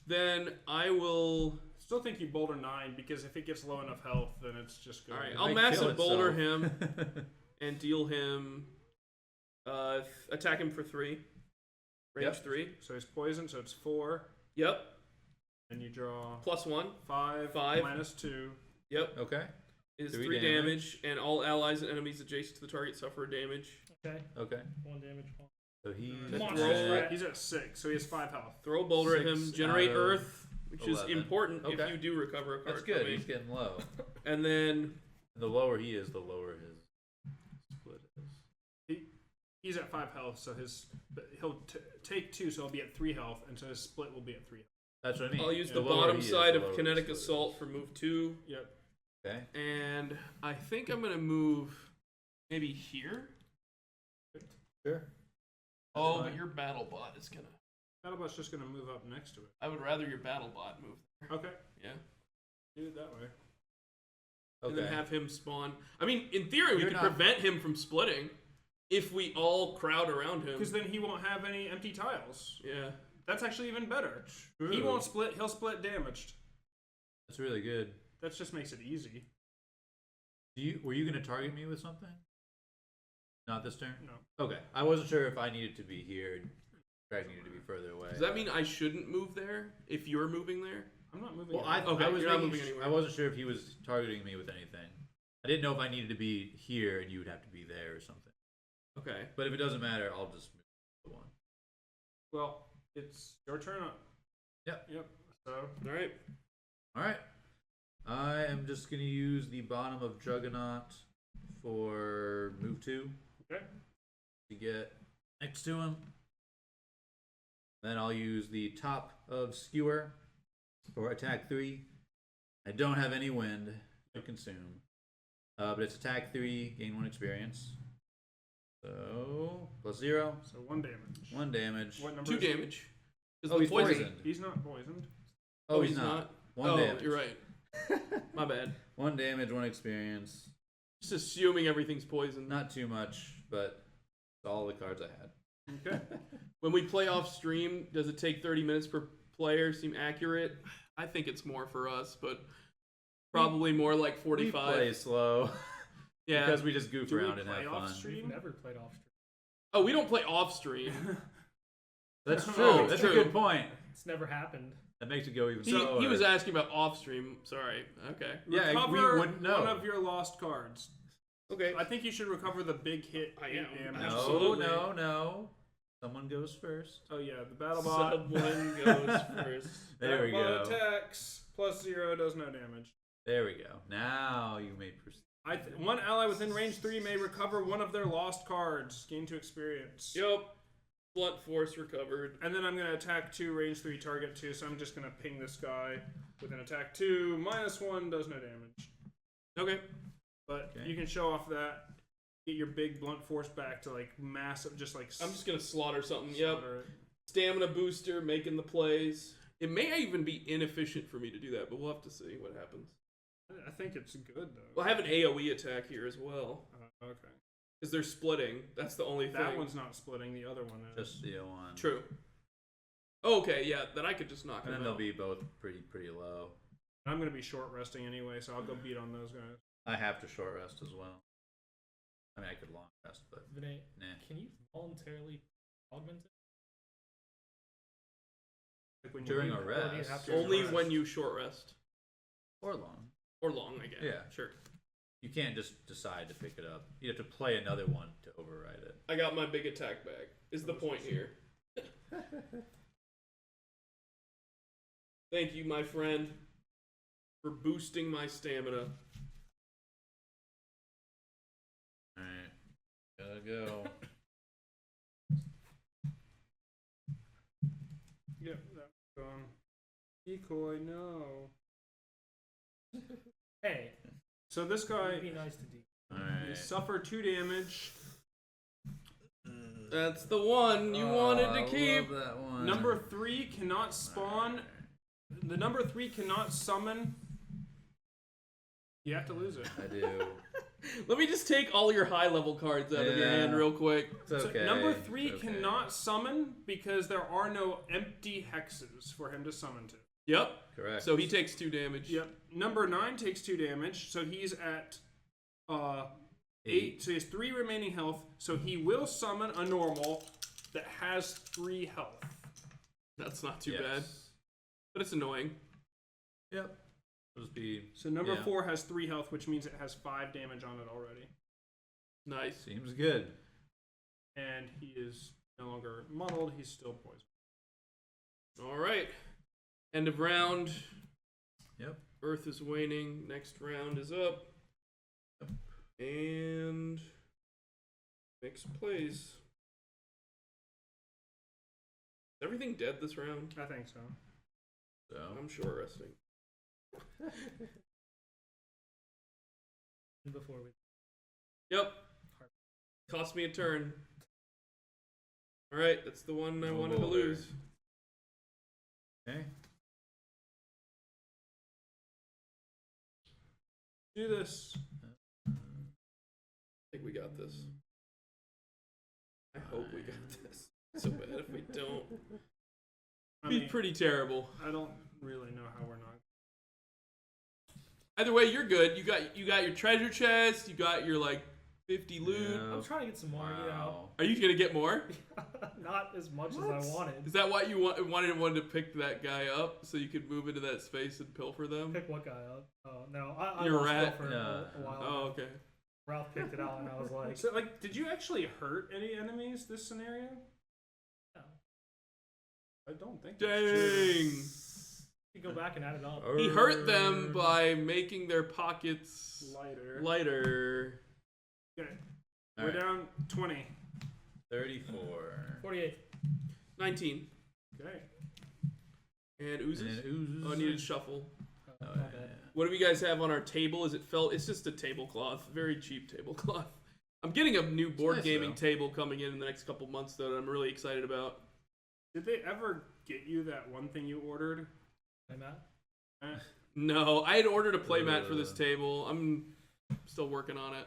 [SPEAKER 1] Then I will.
[SPEAKER 4] Still think you boulder 9 because if it gets low enough health, then it's just good.
[SPEAKER 1] All right,
[SPEAKER 2] It
[SPEAKER 1] I'll
[SPEAKER 2] might
[SPEAKER 1] massive
[SPEAKER 2] kill
[SPEAKER 1] boulder
[SPEAKER 2] itself.
[SPEAKER 1] him and deal him. Attack him for 3. Range
[SPEAKER 2] Yep.
[SPEAKER 1] 3.
[SPEAKER 4] So he's poisoned, so it's 4.
[SPEAKER 1] Yep.
[SPEAKER 4] And you draw
[SPEAKER 1] +1.
[SPEAKER 4] 5,
[SPEAKER 1] Five.
[SPEAKER 4] minus 2.
[SPEAKER 1] Yep.
[SPEAKER 2] Okay.
[SPEAKER 1] Is
[SPEAKER 2] 3
[SPEAKER 1] 3
[SPEAKER 2] damage.
[SPEAKER 1] damage, and all allies and enemies adjacent to the target suffer damage.
[SPEAKER 3] Okay.
[SPEAKER 2] Okay.
[SPEAKER 3] 1 damage.
[SPEAKER 2] So he's
[SPEAKER 3] Monster
[SPEAKER 2] at-
[SPEAKER 3] rat.
[SPEAKER 4] He's at 6, so he has 5 health.
[SPEAKER 1] Throw a boulder at
[SPEAKER 2] 6
[SPEAKER 1] him. Generate
[SPEAKER 2] out of
[SPEAKER 1] Earth, which
[SPEAKER 2] 11.
[SPEAKER 1] is important if
[SPEAKER 2] Okay.
[SPEAKER 1] you do recover a card.
[SPEAKER 2] That's good.
[SPEAKER 1] from me.
[SPEAKER 2] He's getting low.
[SPEAKER 1] And then
[SPEAKER 2] The lower he is, the lower his split is.
[SPEAKER 4] He's at 5 health, so he'll take 2, so he'll be at 3 health, and so his split will be at 3 health.
[SPEAKER 2] That's what I mean.
[SPEAKER 1] I'll use
[SPEAKER 2] The
[SPEAKER 1] the
[SPEAKER 2] lower
[SPEAKER 1] bottom
[SPEAKER 2] he is,
[SPEAKER 1] side
[SPEAKER 2] the
[SPEAKER 1] of
[SPEAKER 2] lower his
[SPEAKER 1] Kinetic
[SPEAKER 2] split is.
[SPEAKER 1] Assault for move 2.
[SPEAKER 4] Yep.
[SPEAKER 2] Okay.
[SPEAKER 1] And I think I'm going to move maybe here.
[SPEAKER 2] Sure.
[SPEAKER 1] Oh,
[SPEAKER 2] fine.
[SPEAKER 1] but your battle bot is going to.
[SPEAKER 4] Battlebot's just going to move up next to it.
[SPEAKER 1] I would rather your battle bot move there.
[SPEAKER 4] Okay.
[SPEAKER 1] Yeah.
[SPEAKER 4] Do it that way.
[SPEAKER 1] and then
[SPEAKER 2] Okay.
[SPEAKER 1] have him spawn. I mean, in theory, we
[SPEAKER 2] You're
[SPEAKER 1] could
[SPEAKER 2] not-
[SPEAKER 1] prevent him from splitting if we all crowd around him.
[SPEAKER 4] Because then he won't have any empty tiles.
[SPEAKER 1] Yeah.
[SPEAKER 4] That's actually even better.
[SPEAKER 2] True.
[SPEAKER 4] He won't split. He'll split damaged.
[SPEAKER 2] That's really good.
[SPEAKER 4] That just makes it easy.
[SPEAKER 2] Were you gonna target me with something? Not this turn.
[SPEAKER 4] No.
[SPEAKER 2] Okay. I wasn't sure if I needed to be here and Craig needed to be further away.
[SPEAKER 1] Does that mean I shouldn't move there if you're moving there?
[SPEAKER 4] I'm not moving.
[SPEAKER 2] Well,
[SPEAKER 4] anywhere.
[SPEAKER 1] Okay,
[SPEAKER 2] I was
[SPEAKER 1] you're not
[SPEAKER 2] making
[SPEAKER 1] moving anywhere.
[SPEAKER 2] I wasn't sure if he was targeting me with anything. I didn't know if I needed to be here and you would have to be there or something.
[SPEAKER 1] Okay.
[SPEAKER 2] But if it doesn't matter, I'll just move the one.
[SPEAKER 4] Well, it's your turn up.
[SPEAKER 2] Yep.
[SPEAKER 4] Yep. So
[SPEAKER 1] All right.
[SPEAKER 2] All right. I am just gonna use the bottom of Juggernaut for move 2
[SPEAKER 4] okay.
[SPEAKER 2] to get next to him. Then I'll use the top of Skewer for attack 3. I don't have any wind to consume, but it's attack 3, gain 1 experience. So +0,
[SPEAKER 4] So 1 damage.
[SPEAKER 2] 1 damage.
[SPEAKER 4] What number?
[SPEAKER 1] 2
[SPEAKER 4] is he?
[SPEAKER 1] damage. 'Cause
[SPEAKER 2] Oh,
[SPEAKER 1] the
[SPEAKER 2] he's
[SPEAKER 1] poison.
[SPEAKER 2] poisoned.
[SPEAKER 4] He's not poisoned.
[SPEAKER 2] Oh, he's not. 1
[SPEAKER 1] oh,
[SPEAKER 2] damage.
[SPEAKER 1] you're right. My bad.
[SPEAKER 2] 1 damage, 1 experience.
[SPEAKER 1] Just assuming everything's poisoned.
[SPEAKER 2] Not too much, but it's all the cards I had.
[SPEAKER 4] Okay.
[SPEAKER 1] When we play off stream, does it take 30 minutes per player? Seem accurate? I think it's more for us, but probably more like 45.
[SPEAKER 2] We play slow.
[SPEAKER 1] Yeah.
[SPEAKER 2] Because we just goof
[SPEAKER 4] Do we
[SPEAKER 2] around and
[SPEAKER 4] play
[SPEAKER 2] have
[SPEAKER 4] off
[SPEAKER 2] fun.
[SPEAKER 4] stream?
[SPEAKER 3] We've never played off stream.
[SPEAKER 1] Oh, we don't play off stream.
[SPEAKER 2] That's true.
[SPEAKER 1] Oh,
[SPEAKER 2] That's
[SPEAKER 1] true.
[SPEAKER 2] a good point.
[SPEAKER 3] It's never happened.
[SPEAKER 2] That makes it go even
[SPEAKER 1] He
[SPEAKER 2] slower.
[SPEAKER 1] was asking about off stream. Sorry. Okay.
[SPEAKER 2] Yeah, we
[SPEAKER 4] Recover
[SPEAKER 2] wouldn't know.
[SPEAKER 4] one of your lost cards.
[SPEAKER 1] Okay.
[SPEAKER 4] I think you should recover the big hit.
[SPEAKER 1] I
[SPEAKER 4] 8
[SPEAKER 1] am.
[SPEAKER 4] damage.
[SPEAKER 2] No,
[SPEAKER 1] Absolutely.
[SPEAKER 2] no. Someone goes first.
[SPEAKER 4] Oh yeah, the battle bot.
[SPEAKER 1] Someone goes first.
[SPEAKER 2] There we
[SPEAKER 4] Battle
[SPEAKER 2] go.
[SPEAKER 4] bot attacks +0 does no damage.
[SPEAKER 2] There we go. Now you may proceed.
[SPEAKER 4] One ally within range 3 may recover one of their lost cards. Gain 2 experience.
[SPEAKER 1] Yep. Blunt force recovered.
[SPEAKER 4] And then I'm going to attack 2, range 3, target 2. So I'm just going to ping this guy with an attack 2. -1 does no damage.
[SPEAKER 1] Okay.
[SPEAKER 4] But
[SPEAKER 2] Okay.
[SPEAKER 4] you can show off that. Get your big blunt force back to like massive, just like.
[SPEAKER 1] I'm just gonna slaughter something. Yep.
[SPEAKER 4] slaughter it.
[SPEAKER 1] Stamina booster, making the plays. It may even be inefficient for me to do that, but we'll have to see what happens.
[SPEAKER 4] I think it's good though.
[SPEAKER 1] Well, I have an AoE attack here as well.
[SPEAKER 4] Okay.
[SPEAKER 1] Because they're splitting. That's the only
[SPEAKER 4] That
[SPEAKER 1] thing.
[SPEAKER 4] one's not splitting. The other one is.
[SPEAKER 2] Just the one.
[SPEAKER 1] True. Oh, okay, yeah, then I could just knock
[SPEAKER 2] And
[SPEAKER 1] them
[SPEAKER 2] then
[SPEAKER 1] out.
[SPEAKER 2] they'll be both pretty low.
[SPEAKER 4] I'm going to be short resting anyway, so I'll go beat on those guys.
[SPEAKER 2] I have to short rest as well. I mean, I could long rest, but
[SPEAKER 3] Vinay,
[SPEAKER 2] nah.
[SPEAKER 3] can you voluntarily augment it?
[SPEAKER 4] Like when
[SPEAKER 2] During
[SPEAKER 4] you
[SPEAKER 2] a
[SPEAKER 3] Or do you
[SPEAKER 2] rest.
[SPEAKER 3] have to
[SPEAKER 1] Only
[SPEAKER 3] rest?
[SPEAKER 1] when you short rest.
[SPEAKER 2] Or long.
[SPEAKER 1] Or long, I guess.
[SPEAKER 2] Yeah.
[SPEAKER 1] Sure.
[SPEAKER 2] You can't just decide to pick it up. You have to play another one to override it.
[SPEAKER 1] I got my big attack back, is the point here. Thank you, my friend, for boosting my stamina.
[SPEAKER 2] Alright. Gotta go.
[SPEAKER 4] Yep, that's gone. Decoy, no.
[SPEAKER 3] Hey,
[SPEAKER 4] So this guy,
[SPEAKER 3] it'd be nice to do.
[SPEAKER 4] you
[SPEAKER 2] Alright.
[SPEAKER 4] suffer 2 damage.
[SPEAKER 1] That's the one you wanted to
[SPEAKER 2] I
[SPEAKER 1] keep.
[SPEAKER 2] love that one.
[SPEAKER 4] Number 3 cannot spawn. The number 3 cannot summon. You have to lose it.
[SPEAKER 2] I do.
[SPEAKER 1] Let me just take all your high level cards out of your
[SPEAKER 2] Yeah.
[SPEAKER 1] hand real quick.
[SPEAKER 2] It's okay.
[SPEAKER 4] So number 3
[SPEAKER 2] It's okay.
[SPEAKER 4] cannot summon because there are no empty hexes for him to summon to.
[SPEAKER 1] Yep.
[SPEAKER 2] Correct.
[SPEAKER 1] So he takes 2 damage.
[SPEAKER 4] Yep. Number 9 takes 2 damage, so he's at 8. So he has 3 remaining health. So he will summon a normal that has 3 health.
[SPEAKER 1] That's not too
[SPEAKER 2] Yes.
[SPEAKER 1] bad. But it's annoying.
[SPEAKER 2] Yep. It'll just be.
[SPEAKER 4] So number
[SPEAKER 2] Yeah.
[SPEAKER 4] 4 has 3 health, which means it has 5 damage on it already.
[SPEAKER 1] Nice.
[SPEAKER 2] Seems good.
[SPEAKER 4] And he is no longer muddled, he's still poisoned.
[SPEAKER 1] Alright. End of round.
[SPEAKER 2] Yep.
[SPEAKER 1] Earth is waning. Next round is up. And makes plays. Is everything dead this round?
[SPEAKER 4] I think so.
[SPEAKER 2] So.
[SPEAKER 1] I'm short resting.
[SPEAKER 3] Before we.
[SPEAKER 1] Yep. Cost me a turn. Alright, that's the one I
[SPEAKER 2] No
[SPEAKER 1] wanted to
[SPEAKER 2] boulder.
[SPEAKER 1] lose.
[SPEAKER 2] Okay.
[SPEAKER 4] Do this.
[SPEAKER 1] I think we got this. I hope we got this. So bad if we don't.
[SPEAKER 4] I
[SPEAKER 1] It'd be
[SPEAKER 4] mean,
[SPEAKER 1] pretty terrible.
[SPEAKER 4] I don't really know how we're not.
[SPEAKER 1] Either way, you're good. You got your treasure chest. You got your like 50 loot.
[SPEAKER 2] Yeah.
[SPEAKER 3] I'm trying to get some more, you know.
[SPEAKER 1] Are you gonna get more?
[SPEAKER 3] Not as much as
[SPEAKER 1] What?
[SPEAKER 3] I wanted.
[SPEAKER 1] Is that why you wanted to pick that guy up so you could move into that space and pilfer them?
[SPEAKER 3] Pick what guy up? Oh no, I
[SPEAKER 1] You're
[SPEAKER 3] lost
[SPEAKER 1] rat.
[SPEAKER 3] it for a while.
[SPEAKER 1] Oh, okay.
[SPEAKER 3] Ralph picked it out, and I was like,
[SPEAKER 4] So, like, did you actually hurt any enemies this scenario?
[SPEAKER 3] No.
[SPEAKER 4] I don't think.
[SPEAKER 1] Dang.
[SPEAKER 3] you go back and add it up.
[SPEAKER 1] He hurt them by making their pockets
[SPEAKER 4] Lighter.
[SPEAKER 1] lighter.
[SPEAKER 4] Okay.
[SPEAKER 2] All
[SPEAKER 4] We're
[SPEAKER 2] right.
[SPEAKER 4] down 20.
[SPEAKER 2] 34.
[SPEAKER 3] 48.
[SPEAKER 1] 19.
[SPEAKER 4] Okay.
[SPEAKER 1] And oozes.
[SPEAKER 2] And it oozes.
[SPEAKER 1] Oh, I needed shuffle.
[SPEAKER 2] Oh,
[SPEAKER 3] My
[SPEAKER 2] yeah,
[SPEAKER 3] bad.
[SPEAKER 1] What do we guys have on our table? Is it felt? It's just a tablecloth. Very cheap tablecloth. I'm getting a new board
[SPEAKER 2] nice,
[SPEAKER 1] gaming
[SPEAKER 2] though.
[SPEAKER 1] table coming in the next couple months that I'm really excited about.
[SPEAKER 4] Did they ever get you that one thing you ordered?
[SPEAKER 3] Hey, Matt.
[SPEAKER 4] Eh.
[SPEAKER 1] No, I had ordered a playmat for this table. I'm still working on it.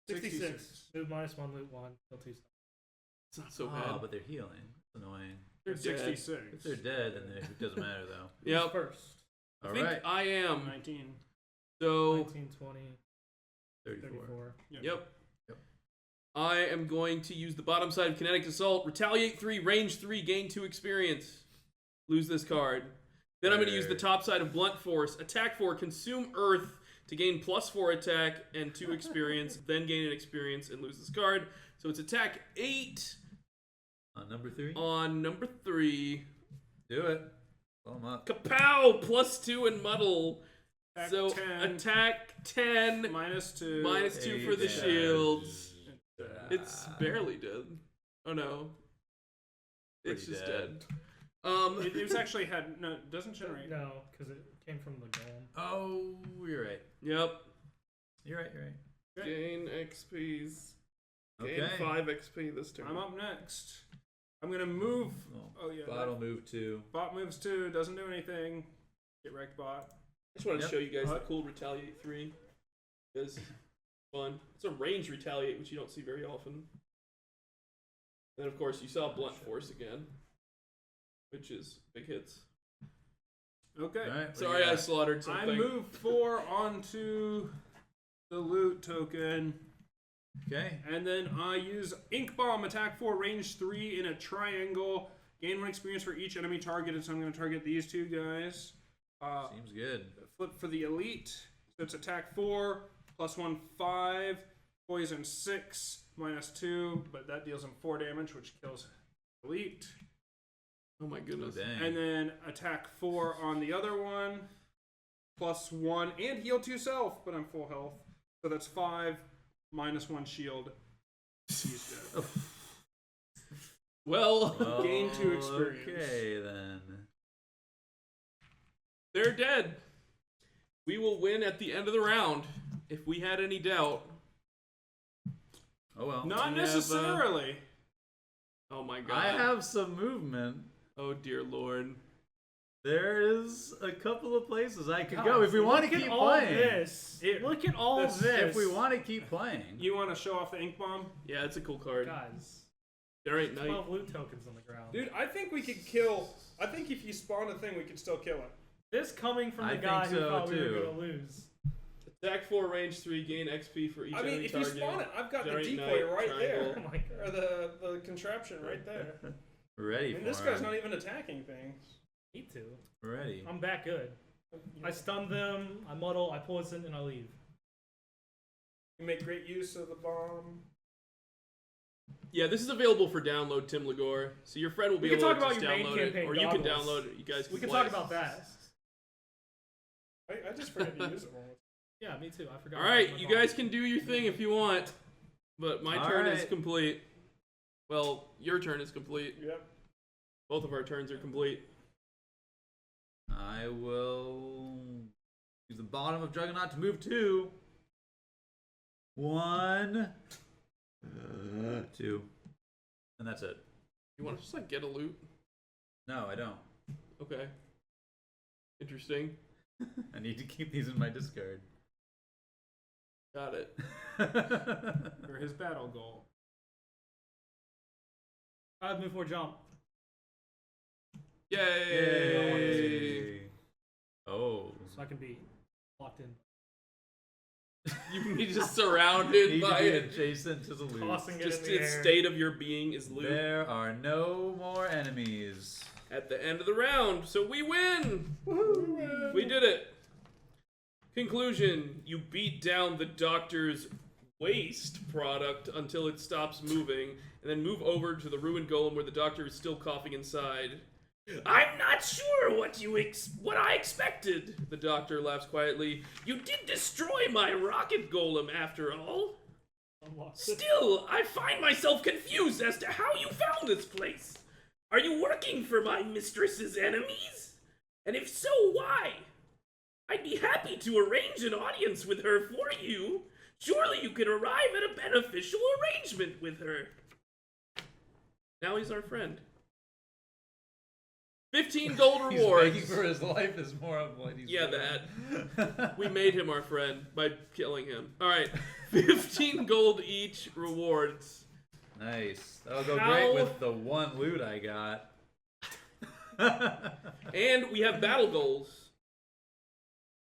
[SPEAKER 3] 66. Move minus 1, loot 1, kill 2 stuff.
[SPEAKER 1] It's not so
[SPEAKER 2] Oh,
[SPEAKER 1] bad.
[SPEAKER 2] but they're healing. That's annoying.
[SPEAKER 1] They're dead.
[SPEAKER 4] 66.
[SPEAKER 2] If they're dead, then it doesn't matter though.
[SPEAKER 1] Yep.
[SPEAKER 3] First.
[SPEAKER 1] I
[SPEAKER 2] All
[SPEAKER 1] think
[SPEAKER 2] right.
[SPEAKER 1] I am.
[SPEAKER 4] 19.
[SPEAKER 1] So
[SPEAKER 3] 19, 20,
[SPEAKER 2] 34.
[SPEAKER 3] 34.
[SPEAKER 1] Yep.
[SPEAKER 2] Yep.
[SPEAKER 1] I am going to use the bottom side of Kinetic Assault. Retaliate 3, range 3, gain 2 experience. Lose this card. Then I'm going to use the top side of Blunt Force. Attack 4, consume Earth to gain +4 attack and 2 experience. Then gain an experience and lose this card. So it's attack 8
[SPEAKER 2] On number 3.
[SPEAKER 1] on number 3.
[SPEAKER 2] Do it. Blow 'em up.
[SPEAKER 1] Kapow! +2 and muddle.
[SPEAKER 4] Attack
[SPEAKER 1] So
[SPEAKER 4] 10.
[SPEAKER 1] attack 10.
[SPEAKER 4] -2.
[SPEAKER 1] -2 for the
[SPEAKER 2] Eight
[SPEAKER 1] shields.
[SPEAKER 2] dead.
[SPEAKER 1] It's barely dead. Oh no. It's
[SPEAKER 2] Pretty
[SPEAKER 1] just
[SPEAKER 2] dead.
[SPEAKER 1] dead.
[SPEAKER 4] It was actually had no. It doesn't generate.
[SPEAKER 3] No, because it came from the golem.
[SPEAKER 2] Oh, you're right.
[SPEAKER 1] Yep.
[SPEAKER 2] You're right. You're right.
[SPEAKER 4] Okay.
[SPEAKER 1] Gain XP's. Gain
[SPEAKER 2] Okay.
[SPEAKER 1] 5 XP this turn.
[SPEAKER 4] I'm up next. I'm gonna move. Oh yeah.
[SPEAKER 2] Bottle move 2.
[SPEAKER 4] Bot moves 2. Doesn't do anything. Get wrecked, bot.
[SPEAKER 1] I just wanted
[SPEAKER 2] Yep.
[SPEAKER 1] to show you guys the
[SPEAKER 4] What?
[SPEAKER 1] cool Retaliate 3. It's fun. It's a range Retaliate, which you don't see very often. And of course, you saw Blunt Force again, which is big hits.
[SPEAKER 4] Okay.
[SPEAKER 2] All right. what do you
[SPEAKER 1] Sorry, I
[SPEAKER 2] got?
[SPEAKER 1] slaughtered
[SPEAKER 4] I
[SPEAKER 1] something.
[SPEAKER 4] move 4 onto the loot token,
[SPEAKER 2] Okay.
[SPEAKER 4] and then I use Ink Bomb. Attack 4, range 3 in a triangle. Gain 1 experience for each enemy targeted. So I'm going to target these 2 guys.
[SPEAKER 2] Seems good.
[SPEAKER 4] Flip for the elite. So it's attack 4, +1, 5, poison 6, -2, but that deals him 4 damage, which kills elite.
[SPEAKER 1] Oh my
[SPEAKER 2] Oh,
[SPEAKER 1] goodness.
[SPEAKER 2] dang.
[SPEAKER 4] And then attack 4 on the other one, +1, and heal 2 self, but I'm full health. So that's 5, -1 shield. He's dead.
[SPEAKER 1] Well,
[SPEAKER 2] Well,
[SPEAKER 4] Gain 2 experience.
[SPEAKER 2] Okay, then.
[SPEAKER 1] they're dead. We will win at the end of the round, if we had any doubt.
[SPEAKER 2] Oh, well.
[SPEAKER 4] Not
[SPEAKER 1] we have,
[SPEAKER 4] necessarily.
[SPEAKER 1] Oh my god.
[SPEAKER 2] I have some movement.
[SPEAKER 1] Oh dear lord.
[SPEAKER 2] There is a couple of places I could
[SPEAKER 3] Guys,
[SPEAKER 2] go if we want to
[SPEAKER 3] look at
[SPEAKER 2] keep
[SPEAKER 3] all
[SPEAKER 2] playing.
[SPEAKER 3] This. Look at all
[SPEAKER 4] this-
[SPEAKER 3] this.
[SPEAKER 2] If we want to keep playing.
[SPEAKER 4] You want to show off the ink bomb?
[SPEAKER 1] Yeah, it's a cool card.
[SPEAKER 3] Guys,
[SPEAKER 1] There ain't night.
[SPEAKER 3] 12 loot tokens on the ground.
[SPEAKER 4] Dude, I think we could kill. I think if you spawn a thing, we could still kill it.
[SPEAKER 3] This coming from the
[SPEAKER 2] I
[SPEAKER 3] guy
[SPEAKER 2] think
[SPEAKER 3] who
[SPEAKER 2] so,
[SPEAKER 3] thought we were
[SPEAKER 2] too.
[SPEAKER 3] going to lose.
[SPEAKER 1] Attack 4, range 3, gain XP for each
[SPEAKER 4] I mean,
[SPEAKER 1] enemy
[SPEAKER 4] if you
[SPEAKER 1] target.
[SPEAKER 4] spawn it, I've got the
[SPEAKER 1] Generate
[SPEAKER 4] decoy
[SPEAKER 1] night,
[SPEAKER 4] right
[SPEAKER 3] Oh
[SPEAKER 4] there.
[SPEAKER 1] triangle.
[SPEAKER 3] my god.
[SPEAKER 4] Or the contraption right there.
[SPEAKER 2] We're ready
[SPEAKER 4] I mean,
[SPEAKER 2] for
[SPEAKER 4] this guy's
[SPEAKER 2] him.
[SPEAKER 4] not even attacking things.
[SPEAKER 3] Need to.
[SPEAKER 2] We're ready.
[SPEAKER 3] I'm back good. I stun them, I muddle, I poison, and I leave.
[SPEAKER 4] You make great use of the bomb.
[SPEAKER 1] Yeah, this is available for download, Tim Lagore. So your friend will be
[SPEAKER 3] We can
[SPEAKER 1] able
[SPEAKER 3] talk
[SPEAKER 1] to
[SPEAKER 3] about
[SPEAKER 1] just
[SPEAKER 3] your main
[SPEAKER 1] download it,
[SPEAKER 3] campaign
[SPEAKER 1] or you can
[SPEAKER 3] goggles.
[SPEAKER 1] download it. You guys can
[SPEAKER 3] We can
[SPEAKER 1] play
[SPEAKER 3] talk
[SPEAKER 1] it.
[SPEAKER 3] about that.
[SPEAKER 4] I just forget to use it more.
[SPEAKER 3] Yeah, me too. I forgot.
[SPEAKER 1] All right,
[SPEAKER 3] about my
[SPEAKER 1] you
[SPEAKER 3] bomb.
[SPEAKER 1] guys can do your thing if you want, but my
[SPEAKER 2] All
[SPEAKER 1] turn is
[SPEAKER 2] right.
[SPEAKER 1] complete. Well, your turn is complete.
[SPEAKER 4] Yep.
[SPEAKER 1] Both of our turns are complete.
[SPEAKER 2] I will use the bottom of Juggernaut to move 2. 1, 2, and that's it.
[SPEAKER 1] You want to just like get a loot?
[SPEAKER 2] No, I don't.
[SPEAKER 1] Okay. Interesting.
[SPEAKER 2] I need to keep these in my discard.
[SPEAKER 1] Got it.
[SPEAKER 4] For his battle goal.
[SPEAKER 3] I have move 4 jump.
[SPEAKER 1] Yay!
[SPEAKER 2] Oh.
[SPEAKER 3] So I can be locked in.
[SPEAKER 1] You can be just surrounded
[SPEAKER 2] Need
[SPEAKER 1] by
[SPEAKER 2] to be
[SPEAKER 1] it.
[SPEAKER 2] adjacent to the loot.
[SPEAKER 3] Tossing it
[SPEAKER 1] Just
[SPEAKER 3] in the
[SPEAKER 1] its
[SPEAKER 3] air.
[SPEAKER 1] state of your being is loot.
[SPEAKER 2] There are no more enemies.
[SPEAKER 1] At the end of the round, so we win! We did it! Conclusion, you beat down the doctor's waste product until it stops moving, and then move over to the ruined golem where the doctor is still coughing inside. I'm not sure what I expected, the doctor laughs quietly. You did destroy my rocket golem after all. Still, I find myself confused as to how you found this place. Are you working for my mistress's enemies? And if so, why? I'd be happy to arrange an audience with her for you. Surely you can arrive at a beneficial arrangement with her. Now he's our friend. 15 gold
[SPEAKER 2] He's
[SPEAKER 1] rewards.
[SPEAKER 2] begging for his life is more of what he's
[SPEAKER 1] Yeah,
[SPEAKER 2] doing.
[SPEAKER 1] that. We made him our friend by killing him. Alright, 15 gold each rewards.
[SPEAKER 2] Nice. That'll go
[SPEAKER 1] How-
[SPEAKER 2] great with the one loot I got.
[SPEAKER 1] And we have battle goals.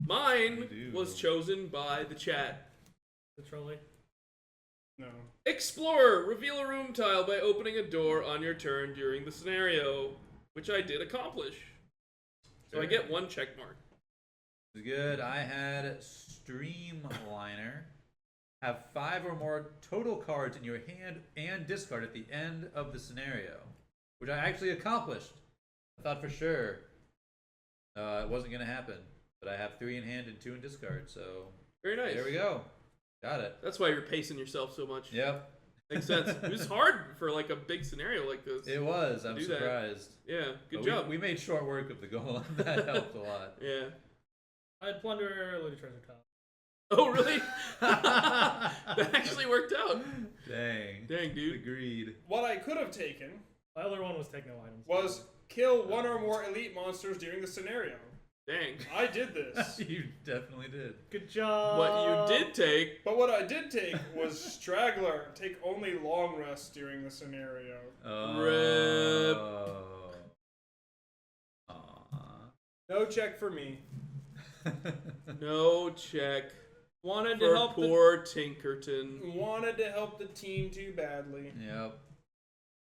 [SPEAKER 1] Mine
[SPEAKER 2] We do.
[SPEAKER 1] was chosen by the chat.
[SPEAKER 3] Literally.
[SPEAKER 4] No.
[SPEAKER 1] Explorer, reveal a room tile by opening a door on your turn during the scenario, which I did accomplish. So I
[SPEAKER 2] Sure.
[SPEAKER 1] get 1 check mark.
[SPEAKER 2] Good. I had Streamliner. Have 5 or more total cards in your hand and discard at the end of the scenario, which I actually accomplished. I thought for sure it wasn't going to happen, but I have 3 in hand and 2 in discard, so
[SPEAKER 1] Very nice.
[SPEAKER 2] there we go. Got it.
[SPEAKER 1] That's why you're pacing yourself so much.
[SPEAKER 2] Yep.
[SPEAKER 1] Makes sense. It was hard for like a big scenario like this.
[SPEAKER 2] It was. I'm
[SPEAKER 1] Do that.
[SPEAKER 2] surprised.
[SPEAKER 1] Yeah, good
[SPEAKER 2] But
[SPEAKER 1] job.
[SPEAKER 2] We made short work of the golem. That helped a lot.
[SPEAKER 1] Yeah.
[SPEAKER 3] I had plunder, loaded treasure tile.
[SPEAKER 1] Oh, really? That actually worked out.
[SPEAKER 2] Dang.
[SPEAKER 1] Dang, dude.
[SPEAKER 2] Agreed.
[SPEAKER 4] What I could have taken
[SPEAKER 3] My other one was take no items.
[SPEAKER 4] was kill 1 or more elite monsters during the scenario.
[SPEAKER 1] Dang.
[SPEAKER 4] I did this.
[SPEAKER 2] You definitely did.
[SPEAKER 3] Good job.
[SPEAKER 1] What you did take.
[SPEAKER 4] But what I did take was Straggler. Take only long rests during the scenario.
[SPEAKER 1] Rip.
[SPEAKER 2] Aw.
[SPEAKER 4] No check for me.
[SPEAKER 1] No check
[SPEAKER 4] Wanted to
[SPEAKER 1] for
[SPEAKER 4] help
[SPEAKER 1] poor Tinkerton.
[SPEAKER 4] wanted to help the team too badly.
[SPEAKER 2] Yep.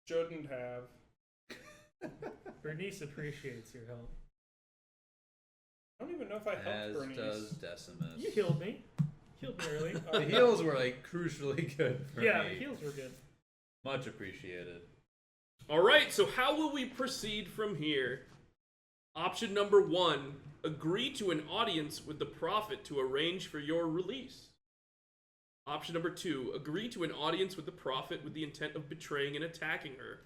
[SPEAKER 4] Shouldn't have.
[SPEAKER 3] Bernice appreciates your help.
[SPEAKER 4] I don't even know if I helped
[SPEAKER 2] As
[SPEAKER 4] Bernice.
[SPEAKER 2] does Decimus.
[SPEAKER 3] You healed me. Healed me early.
[SPEAKER 2] The heals were like crucially good for
[SPEAKER 3] Yeah,
[SPEAKER 2] me.
[SPEAKER 3] the heals were good.
[SPEAKER 2] Much appreciated.
[SPEAKER 1] Alright, so how will we proceed from here? Option number 1. Agree to an audience with the prophet to arrange for your release. Option number 2. Agree to an audience with the prophet with the intent of betraying and attacking her.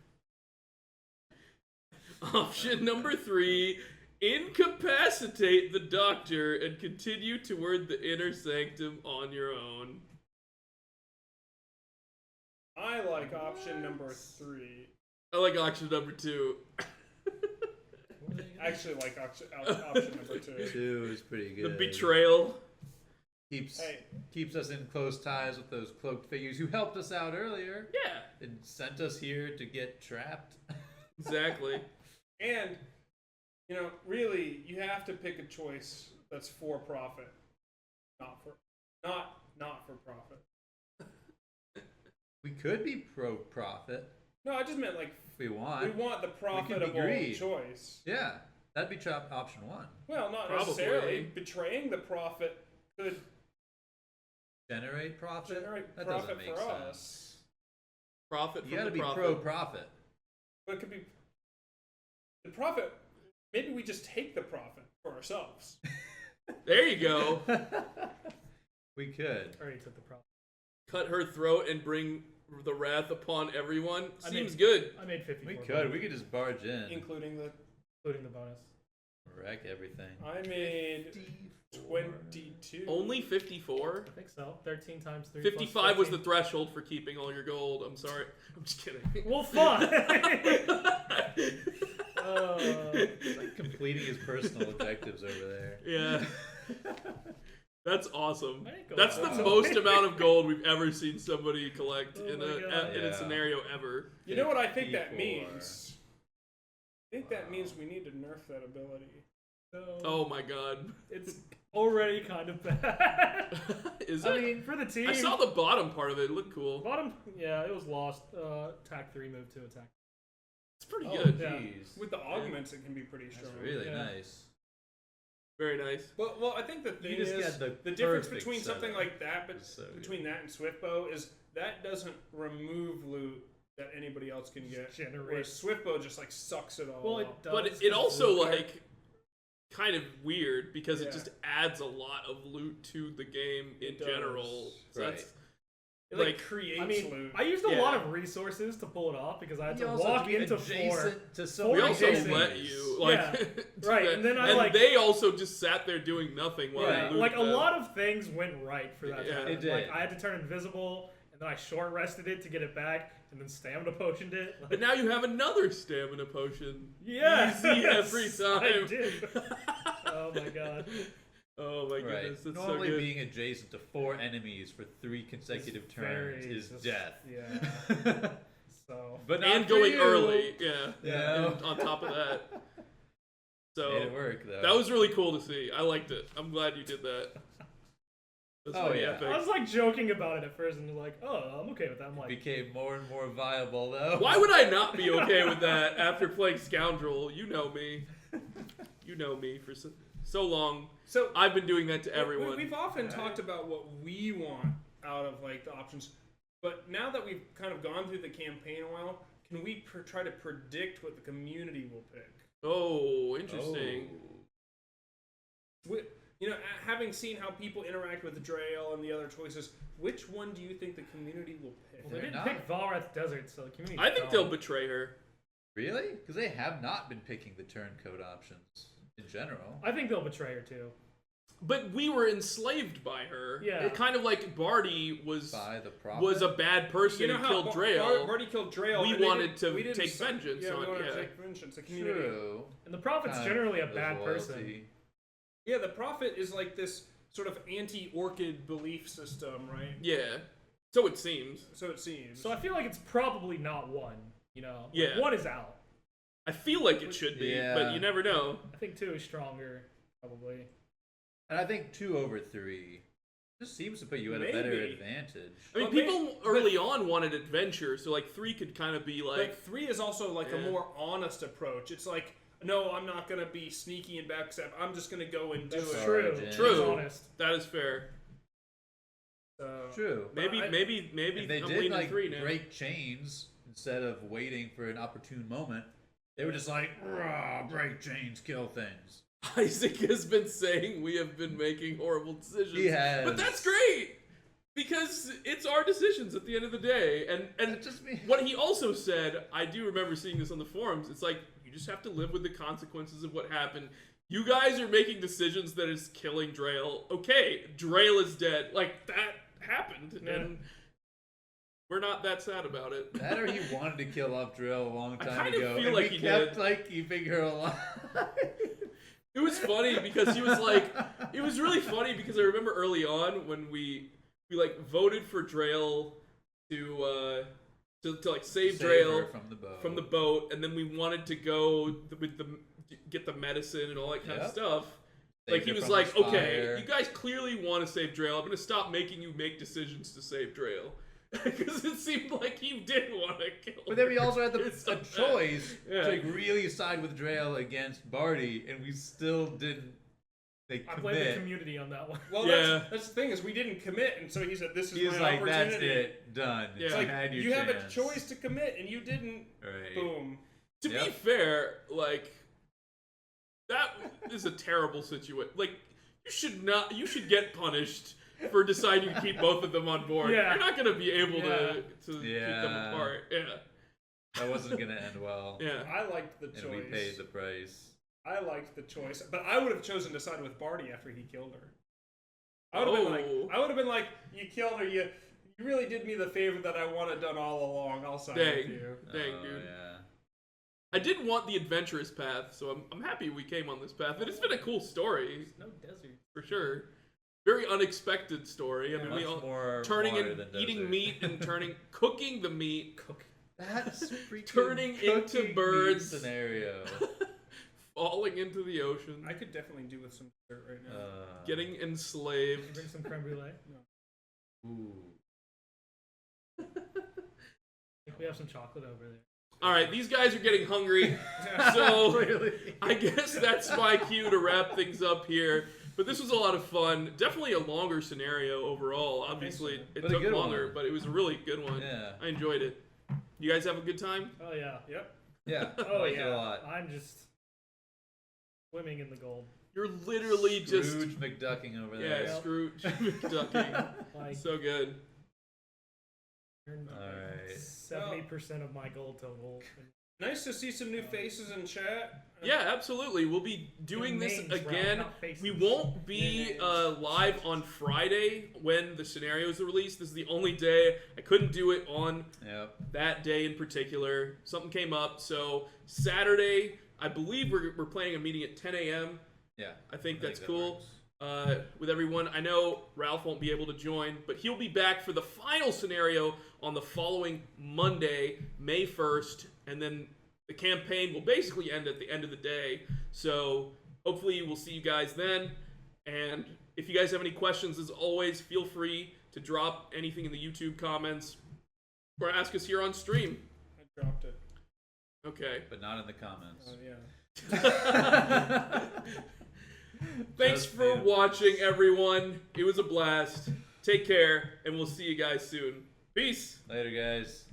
[SPEAKER 1] Option number 3. Incapacitate the doctor and continue toward the inner sanctum on your own.
[SPEAKER 4] I like option number 3.
[SPEAKER 1] I like option number 2.
[SPEAKER 4] Actually, like option number 2.
[SPEAKER 2] 2 is pretty
[SPEAKER 1] The
[SPEAKER 2] good.
[SPEAKER 1] betrayal.
[SPEAKER 2] Keeps us in close ties with those cloaked figures who helped us out earlier
[SPEAKER 1] Yeah,
[SPEAKER 2] and sent us here to get trapped.
[SPEAKER 1] exactly.
[SPEAKER 4] And, you know, really, you have to pick a choice that's for profit, not for profit.
[SPEAKER 2] We could be pro-profit
[SPEAKER 4] No, I just meant like
[SPEAKER 2] if we want.
[SPEAKER 4] we want the profitable
[SPEAKER 2] greed.
[SPEAKER 4] choice.
[SPEAKER 2] Yeah, that'd be option 1.
[SPEAKER 4] Well, not
[SPEAKER 1] Probably.
[SPEAKER 4] necessarily. Betraying the profit could
[SPEAKER 2] Generate profit?
[SPEAKER 4] generate
[SPEAKER 2] That
[SPEAKER 4] profit
[SPEAKER 2] doesn't make
[SPEAKER 4] for
[SPEAKER 2] sense.
[SPEAKER 4] us.
[SPEAKER 1] Profit
[SPEAKER 2] You
[SPEAKER 1] from
[SPEAKER 2] gotta
[SPEAKER 1] the
[SPEAKER 2] be
[SPEAKER 1] profit.
[SPEAKER 2] pro-profit.
[SPEAKER 4] But it could be the profit. Maybe we just take the profit for ourselves.
[SPEAKER 1] There you go.
[SPEAKER 2] We could.
[SPEAKER 3] Already took the problem.
[SPEAKER 1] Cut her throat and bring the wrath upon everyone.
[SPEAKER 3] I
[SPEAKER 1] Seems
[SPEAKER 3] mean-
[SPEAKER 1] good.
[SPEAKER 3] I made 54.
[SPEAKER 2] We could. We could just barge in,
[SPEAKER 4] Including the
[SPEAKER 3] Including the bonus.
[SPEAKER 2] wreck everything.
[SPEAKER 4] I made 22.
[SPEAKER 1] Only 54?
[SPEAKER 3] I think so. 13 times 3
[SPEAKER 1] 55 was the
[SPEAKER 3] plus
[SPEAKER 1] threshold for keeping all your gold. I'm sorry. I'm just kidding.
[SPEAKER 3] 13. Well, fun!
[SPEAKER 2] It's like completing his personal objectives over there.
[SPEAKER 1] Yeah. That's awesome.
[SPEAKER 3] I ain't going
[SPEAKER 1] That's the
[SPEAKER 3] back.
[SPEAKER 1] most amount of gold we've ever seen somebody collect
[SPEAKER 3] Oh
[SPEAKER 1] in
[SPEAKER 3] my God.
[SPEAKER 1] a
[SPEAKER 2] Yeah.
[SPEAKER 1] scenario ever.
[SPEAKER 4] You know what I think that
[SPEAKER 2] 54.
[SPEAKER 4] means? I think that means we need to nerf that ability.
[SPEAKER 3] So,
[SPEAKER 1] Oh my god.
[SPEAKER 3] it's already kind of bad.
[SPEAKER 1] Is
[SPEAKER 3] I
[SPEAKER 1] it?
[SPEAKER 3] mean, for the team.
[SPEAKER 1] I saw the bottom part of it. It looked cool.
[SPEAKER 3] bottom. Yeah, it was lost. Attack 3, move 2, attack.
[SPEAKER 1] It's pretty
[SPEAKER 2] Oh,
[SPEAKER 1] good.
[SPEAKER 3] Yeah.
[SPEAKER 2] jeez.
[SPEAKER 4] With the augments, it can be pretty strong.
[SPEAKER 2] That's really
[SPEAKER 3] Yeah.
[SPEAKER 2] nice.
[SPEAKER 1] Very nice.
[SPEAKER 4] Well, I think the thing
[SPEAKER 2] just
[SPEAKER 4] is
[SPEAKER 2] got the
[SPEAKER 4] difference
[SPEAKER 2] perfect
[SPEAKER 4] between something
[SPEAKER 2] setup.
[SPEAKER 4] like that, but
[SPEAKER 2] It's so good.
[SPEAKER 4] between that and Swiftbow is that doesn't remove loot that anybody else can get.
[SPEAKER 3] Generate.
[SPEAKER 4] Whereas Swiftbow just like sucks it all
[SPEAKER 3] Well, it
[SPEAKER 4] up.
[SPEAKER 3] does.
[SPEAKER 1] But it
[SPEAKER 3] 'cause
[SPEAKER 1] also
[SPEAKER 3] Alucard-
[SPEAKER 1] like kind of weird because
[SPEAKER 4] Yeah.
[SPEAKER 1] it just adds a lot of loot to the game in
[SPEAKER 4] It does.
[SPEAKER 1] general. So
[SPEAKER 2] Right.
[SPEAKER 1] that's
[SPEAKER 4] It
[SPEAKER 1] like,
[SPEAKER 4] creates
[SPEAKER 3] I mean,
[SPEAKER 4] loot.
[SPEAKER 3] I used a
[SPEAKER 1] Yeah.
[SPEAKER 3] lot of resources to pull it off because I had
[SPEAKER 2] You
[SPEAKER 3] to
[SPEAKER 2] also
[SPEAKER 3] walk
[SPEAKER 2] have to be
[SPEAKER 3] into 4.
[SPEAKER 2] adjacent to so
[SPEAKER 3] Four
[SPEAKER 1] we
[SPEAKER 2] many
[SPEAKER 1] also
[SPEAKER 3] adjacent.
[SPEAKER 1] let you like
[SPEAKER 3] Yeah.
[SPEAKER 1] do
[SPEAKER 3] Right,
[SPEAKER 1] that.
[SPEAKER 3] and then I, like-
[SPEAKER 1] they also just sat there doing nothing while
[SPEAKER 2] Yeah.
[SPEAKER 1] you looted
[SPEAKER 3] Like a
[SPEAKER 1] them.
[SPEAKER 3] lot of things went right for that.
[SPEAKER 1] Yeah.
[SPEAKER 3] time.
[SPEAKER 2] It did.
[SPEAKER 3] Like I had to turn invisible, and then I short rested it to get it back, and then stamina potioned it. Like,
[SPEAKER 1] But now you have another stamina potion.
[SPEAKER 3] yeah,
[SPEAKER 1] Easy every time.
[SPEAKER 3] I did. Oh my god.
[SPEAKER 1] Oh my
[SPEAKER 2] Right.
[SPEAKER 1] goodness, that's
[SPEAKER 2] Normally
[SPEAKER 1] so good.
[SPEAKER 2] being adjacent to 4 enemies for 3 consecutive
[SPEAKER 3] It's
[SPEAKER 2] turns
[SPEAKER 3] very
[SPEAKER 2] is
[SPEAKER 3] just-
[SPEAKER 2] death.
[SPEAKER 3] Yeah. So.
[SPEAKER 2] But not
[SPEAKER 1] And
[SPEAKER 2] for
[SPEAKER 1] going
[SPEAKER 2] you.
[SPEAKER 1] early, yeah.
[SPEAKER 2] Yeah.
[SPEAKER 1] And on top of that. So
[SPEAKER 2] Made it work though.
[SPEAKER 1] that was really cool to see. I liked it. I'm glad you did that. That's
[SPEAKER 2] Oh,
[SPEAKER 1] pretty
[SPEAKER 2] yeah.
[SPEAKER 1] epic.
[SPEAKER 3] I was like joking about it at first, and like, oh, I'm okay with that. I'm like,
[SPEAKER 2] became more and more viable though.
[SPEAKER 1] Why would I not be okay with that after playing Scoundrel? You know me. You know me for so long.
[SPEAKER 4] So
[SPEAKER 1] I've been doing that to everyone.
[SPEAKER 4] We've often
[SPEAKER 2] Right.
[SPEAKER 4] talked about what we want out of like the options, but now that we've kind of gone through the campaign a while, can we try to predict what the community will pick?
[SPEAKER 1] Oh, interesting.
[SPEAKER 4] You know, having seen how people interact with Drail and the other choices, which one do you think the community will pick?
[SPEAKER 3] well, they
[SPEAKER 2] They're
[SPEAKER 3] didn't
[SPEAKER 2] not.
[SPEAKER 3] pick Valrath Desert, so the community.
[SPEAKER 1] I think they'll betray her.
[SPEAKER 2] Really? Because they have not been picking the turncoat options in general.
[SPEAKER 3] I think they'll betray her too.
[SPEAKER 1] But we were enslaved by her.
[SPEAKER 3] Yeah.
[SPEAKER 1] It kind of like Barty was
[SPEAKER 2] By the prophet.
[SPEAKER 1] a bad person
[SPEAKER 4] You know
[SPEAKER 1] and
[SPEAKER 4] how
[SPEAKER 1] killed Drail.
[SPEAKER 4] Barty killed Drail.
[SPEAKER 1] We
[SPEAKER 4] and they
[SPEAKER 1] wanted to
[SPEAKER 4] we didn't
[SPEAKER 1] take
[SPEAKER 4] si-
[SPEAKER 1] vengeance
[SPEAKER 4] Yeah, we
[SPEAKER 1] on-
[SPEAKER 4] wanted
[SPEAKER 1] yeah.
[SPEAKER 4] to take vengeance. The community.
[SPEAKER 2] True.
[SPEAKER 3] And the prophet's
[SPEAKER 2] Kind
[SPEAKER 3] generally a
[SPEAKER 2] of
[SPEAKER 3] bad person.
[SPEAKER 2] loyalty.
[SPEAKER 4] Yeah, the prophet is like this sort of anti-orchid belief system, right?
[SPEAKER 1] Yeah. So it seems.
[SPEAKER 4] So it seems.
[SPEAKER 3] So I feel like it's probably not one. You know, Like,
[SPEAKER 1] Yeah.
[SPEAKER 3] one is out.
[SPEAKER 1] I feel like it should be,
[SPEAKER 2] Yeah.
[SPEAKER 1] but you never know.
[SPEAKER 3] I think 2 is stronger, probably.
[SPEAKER 2] And I think 2 over 3 just seems to put you at a better
[SPEAKER 4] Maybe.
[SPEAKER 2] advantage.
[SPEAKER 1] I mean,
[SPEAKER 4] But
[SPEAKER 1] people early on wanted adventure, so like 3 could kind of be like,
[SPEAKER 4] But 3 is also like a
[SPEAKER 1] Yeah.
[SPEAKER 4] more honest approach. It's like, no, I'm not gonna be sneaky and backstab. I'm just gonna go and do
[SPEAKER 3] That's
[SPEAKER 4] it.
[SPEAKER 3] true.
[SPEAKER 2] Origin.
[SPEAKER 1] True.
[SPEAKER 3] It's honest.
[SPEAKER 1] that is fair.
[SPEAKER 4] So,
[SPEAKER 2] True.
[SPEAKER 1] Maybe,
[SPEAKER 4] I-
[SPEAKER 1] maybe
[SPEAKER 2] If they
[SPEAKER 1] I'm
[SPEAKER 2] did
[SPEAKER 1] leaning
[SPEAKER 2] like
[SPEAKER 1] 3 now.
[SPEAKER 2] break chains instead of waiting for an opportune moment, they were just like, "Rah, break chains, kill things."
[SPEAKER 1] Isaac has been saying we have been making horrible decisions.
[SPEAKER 2] He has.
[SPEAKER 1] But that's great because it's our decisions at the end of the day. And
[SPEAKER 2] That just means
[SPEAKER 1] what he also said, I do remember seeing this on the forums. It's like you just have to live with the consequences of what happened. You guys are making decisions that is killing Drail. Okay, Drail is dead. Like that happened,
[SPEAKER 3] Yeah.
[SPEAKER 1] and we're not that sad about it.
[SPEAKER 2] that, or he wanted to kill off Drill a long
[SPEAKER 1] I
[SPEAKER 2] time
[SPEAKER 1] kind of
[SPEAKER 2] ago,
[SPEAKER 1] feel
[SPEAKER 2] and
[SPEAKER 1] like
[SPEAKER 2] we
[SPEAKER 1] he
[SPEAKER 2] kept
[SPEAKER 1] did.
[SPEAKER 2] like keeping her alive.
[SPEAKER 1] It was funny because he was like, it was really funny because I remember early on when we like voted for Drail to like save Drail
[SPEAKER 2] from the boat.
[SPEAKER 1] and then we wanted to go with the get the medicine and all that kind of
[SPEAKER 2] Yep.
[SPEAKER 1] stuff.
[SPEAKER 2] Saved
[SPEAKER 1] Like he
[SPEAKER 2] her
[SPEAKER 1] was
[SPEAKER 2] from
[SPEAKER 1] like,
[SPEAKER 2] the
[SPEAKER 1] okay,
[SPEAKER 2] fire.
[SPEAKER 1] you guys clearly want to save Drail. I'm gonna stop making you make decisions to save Drail because it seemed like you did want to kill.
[SPEAKER 2] But then we also had
[SPEAKER 1] It's so
[SPEAKER 2] a
[SPEAKER 1] bad.
[SPEAKER 2] choice
[SPEAKER 1] Yeah.
[SPEAKER 2] to like, really side with Drail against Barty, and we still didn't. They
[SPEAKER 3] I blame the
[SPEAKER 2] commit.
[SPEAKER 3] community on that one.
[SPEAKER 4] well,
[SPEAKER 1] Yeah.
[SPEAKER 4] that's the thing is we didn't commit, and so he said, "This is
[SPEAKER 2] He was
[SPEAKER 4] my
[SPEAKER 2] like, "That's
[SPEAKER 4] opportunity."
[SPEAKER 2] it, done."
[SPEAKER 1] Yeah.
[SPEAKER 4] It's
[SPEAKER 2] You
[SPEAKER 4] like
[SPEAKER 2] had your
[SPEAKER 4] you have a
[SPEAKER 2] chance.
[SPEAKER 4] choice to commit, and you didn't.
[SPEAKER 2] Right.
[SPEAKER 4] Boom.
[SPEAKER 1] To be
[SPEAKER 2] Yep.
[SPEAKER 1] fair, like that is a terrible situation. Like you should get punished for deciding to keep both of them on board.
[SPEAKER 3] Yeah.
[SPEAKER 1] You're not gonna be able
[SPEAKER 3] Yeah.
[SPEAKER 1] to keep them
[SPEAKER 2] Yeah.
[SPEAKER 1] apart. Yeah.
[SPEAKER 2] That wasn't gonna end well.
[SPEAKER 1] Yeah.
[SPEAKER 4] I liked the
[SPEAKER 2] And
[SPEAKER 4] choice.
[SPEAKER 2] we paid the price.
[SPEAKER 4] I liked the choice, but I would have chosen to side with Barty after he killed her. I would have been like, you killed her. You really did me the favor that I wanted done all along. I'll side
[SPEAKER 1] Dang.
[SPEAKER 4] with you.
[SPEAKER 1] Dang,
[SPEAKER 2] Oh,
[SPEAKER 1] dude.
[SPEAKER 2] Yeah.
[SPEAKER 1] I did want the adventurous path, so I'm happy we came on this path. And it's been a cool story
[SPEAKER 3] No desert.
[SPEAKER 1] for sure. very unexpected story. I mean, we
[SPEAKER 2] Much
[SPEAKER 1] all
[SPEAKER 2] more
[SPEAKER 1] turning
[SPEAKER 2] water
[SPEAKER 1] and
[SPEAKER 2] than
[SPEAKER 1] eating
[SPEAKER 2] desert.
[SPEAKER 1] meat and cooking the meat,
[SPEAKER 2] That's freaking
[SPEAKER 1] Turning into
[SPEAKER 2] cooking meat
[SPEAKER 1] birds.
[SPEAKER 2] scenario.
[SPEAKER 1] falling into the ocean,
[SPEAKER 4] I could definitely do with some dessert right now.
[SPEAKER 1] getting
[SPEAKER 3] Can you
[SPEAKER 1] enslaved.
[SPEAKER 3] bring some creme brulee?
[SPEAKER 2] Ooh.
[SPEAKER 3] I think we have some chocolate over there.
[SPEAKER 1] All right, these guys are getting hungry, so
[SPEAKER 2] Clearly.
[SPEAKER 1] I guess that's my cue to wrap things up here. But this was a lot of fun. Definitely a longer scenario overall. Obviously, it
[SPEAKER 2] But a
[SPEAKER 1] took
[SPEAKER 2] good
[SPEAKER 1] longer,
[SPEAKER 2] one.
[SPEAKER 1] but it was a really good one.
[SPEAKER 2] Yeah.
[SPEAKER 1] I enjoyed it. You guys have a good time?
[SPEAKER 3] Oh yeah.
[SPEAKER 4] Yep.
[SPEAKER 2] Yeah. I
[SPEAKER 3] Oh
[SPEAKER 2] like
[SPEAKER 3] yeah.
[SPEAKER 2] it a lot.
[SPEAKER 3] I'm just swimming in the gold.
[SPEAKER 1] You're literally
[SPEAKER 2] Scrooge McDucking over there.
[SPEAKER 1] yeah, Scrooge McDucking.
[SPEAKER 3] Like
[SPEAKER 1] So good.
[SPEAKER 2] Alright.
[SPEAKER 3] 70% of my gold total.
[SPEAKER 4] Nice to see some new faces in chat.
[SPEAKER 1] Yeah, absolutely. We'll be doing this
[SPEAKER 3] Names, Ralph,
[SPEAKER 1] again.
[SPEAKER 3] not faces.
[SPEAKER 1] We won't be live on Friday when the scenarios are released. This is the only day I couldn't do it on
[SPEAKER 2] Yep.
[SPEAKER 1] that day in particular. Something came up, so Saturday, I believe we're planning a meeting at 10 a.m.
[SPEAKER 2] Yeah.
[SPEAKER 1] I think that's
[SPEAKER 2] that
[SPEAKER 1] cool.
[SPEAKER 2] works.
[SPEAKER 1] With everyone. I know Ralph won't be able to join, but he'll be back for the final scenario on the following Monday, May 1st, and then the campaign will basically end at the end of the day. So hopefully we'll see you guys then. And if you guys have any questions, as always, feel free to drop anything in the YouTube comments or ask us here on stream.
[SPEAKER 4] I dropped it.
[SPEAKER 1] Okay.
[SPEAKER 2] But not in the comments.
[SPEAKER 4] Yeah.
[SPEAKER 1] Thanks
[SPEAKER 2] Just
[SPEAKER 1] for
[SPEAKER 2] me.
[SPEAKER 1] watching, everyone. It was a blast. Take care, and we'll see you guys soon. Peace.
[SPEAKER 2] Later, guys.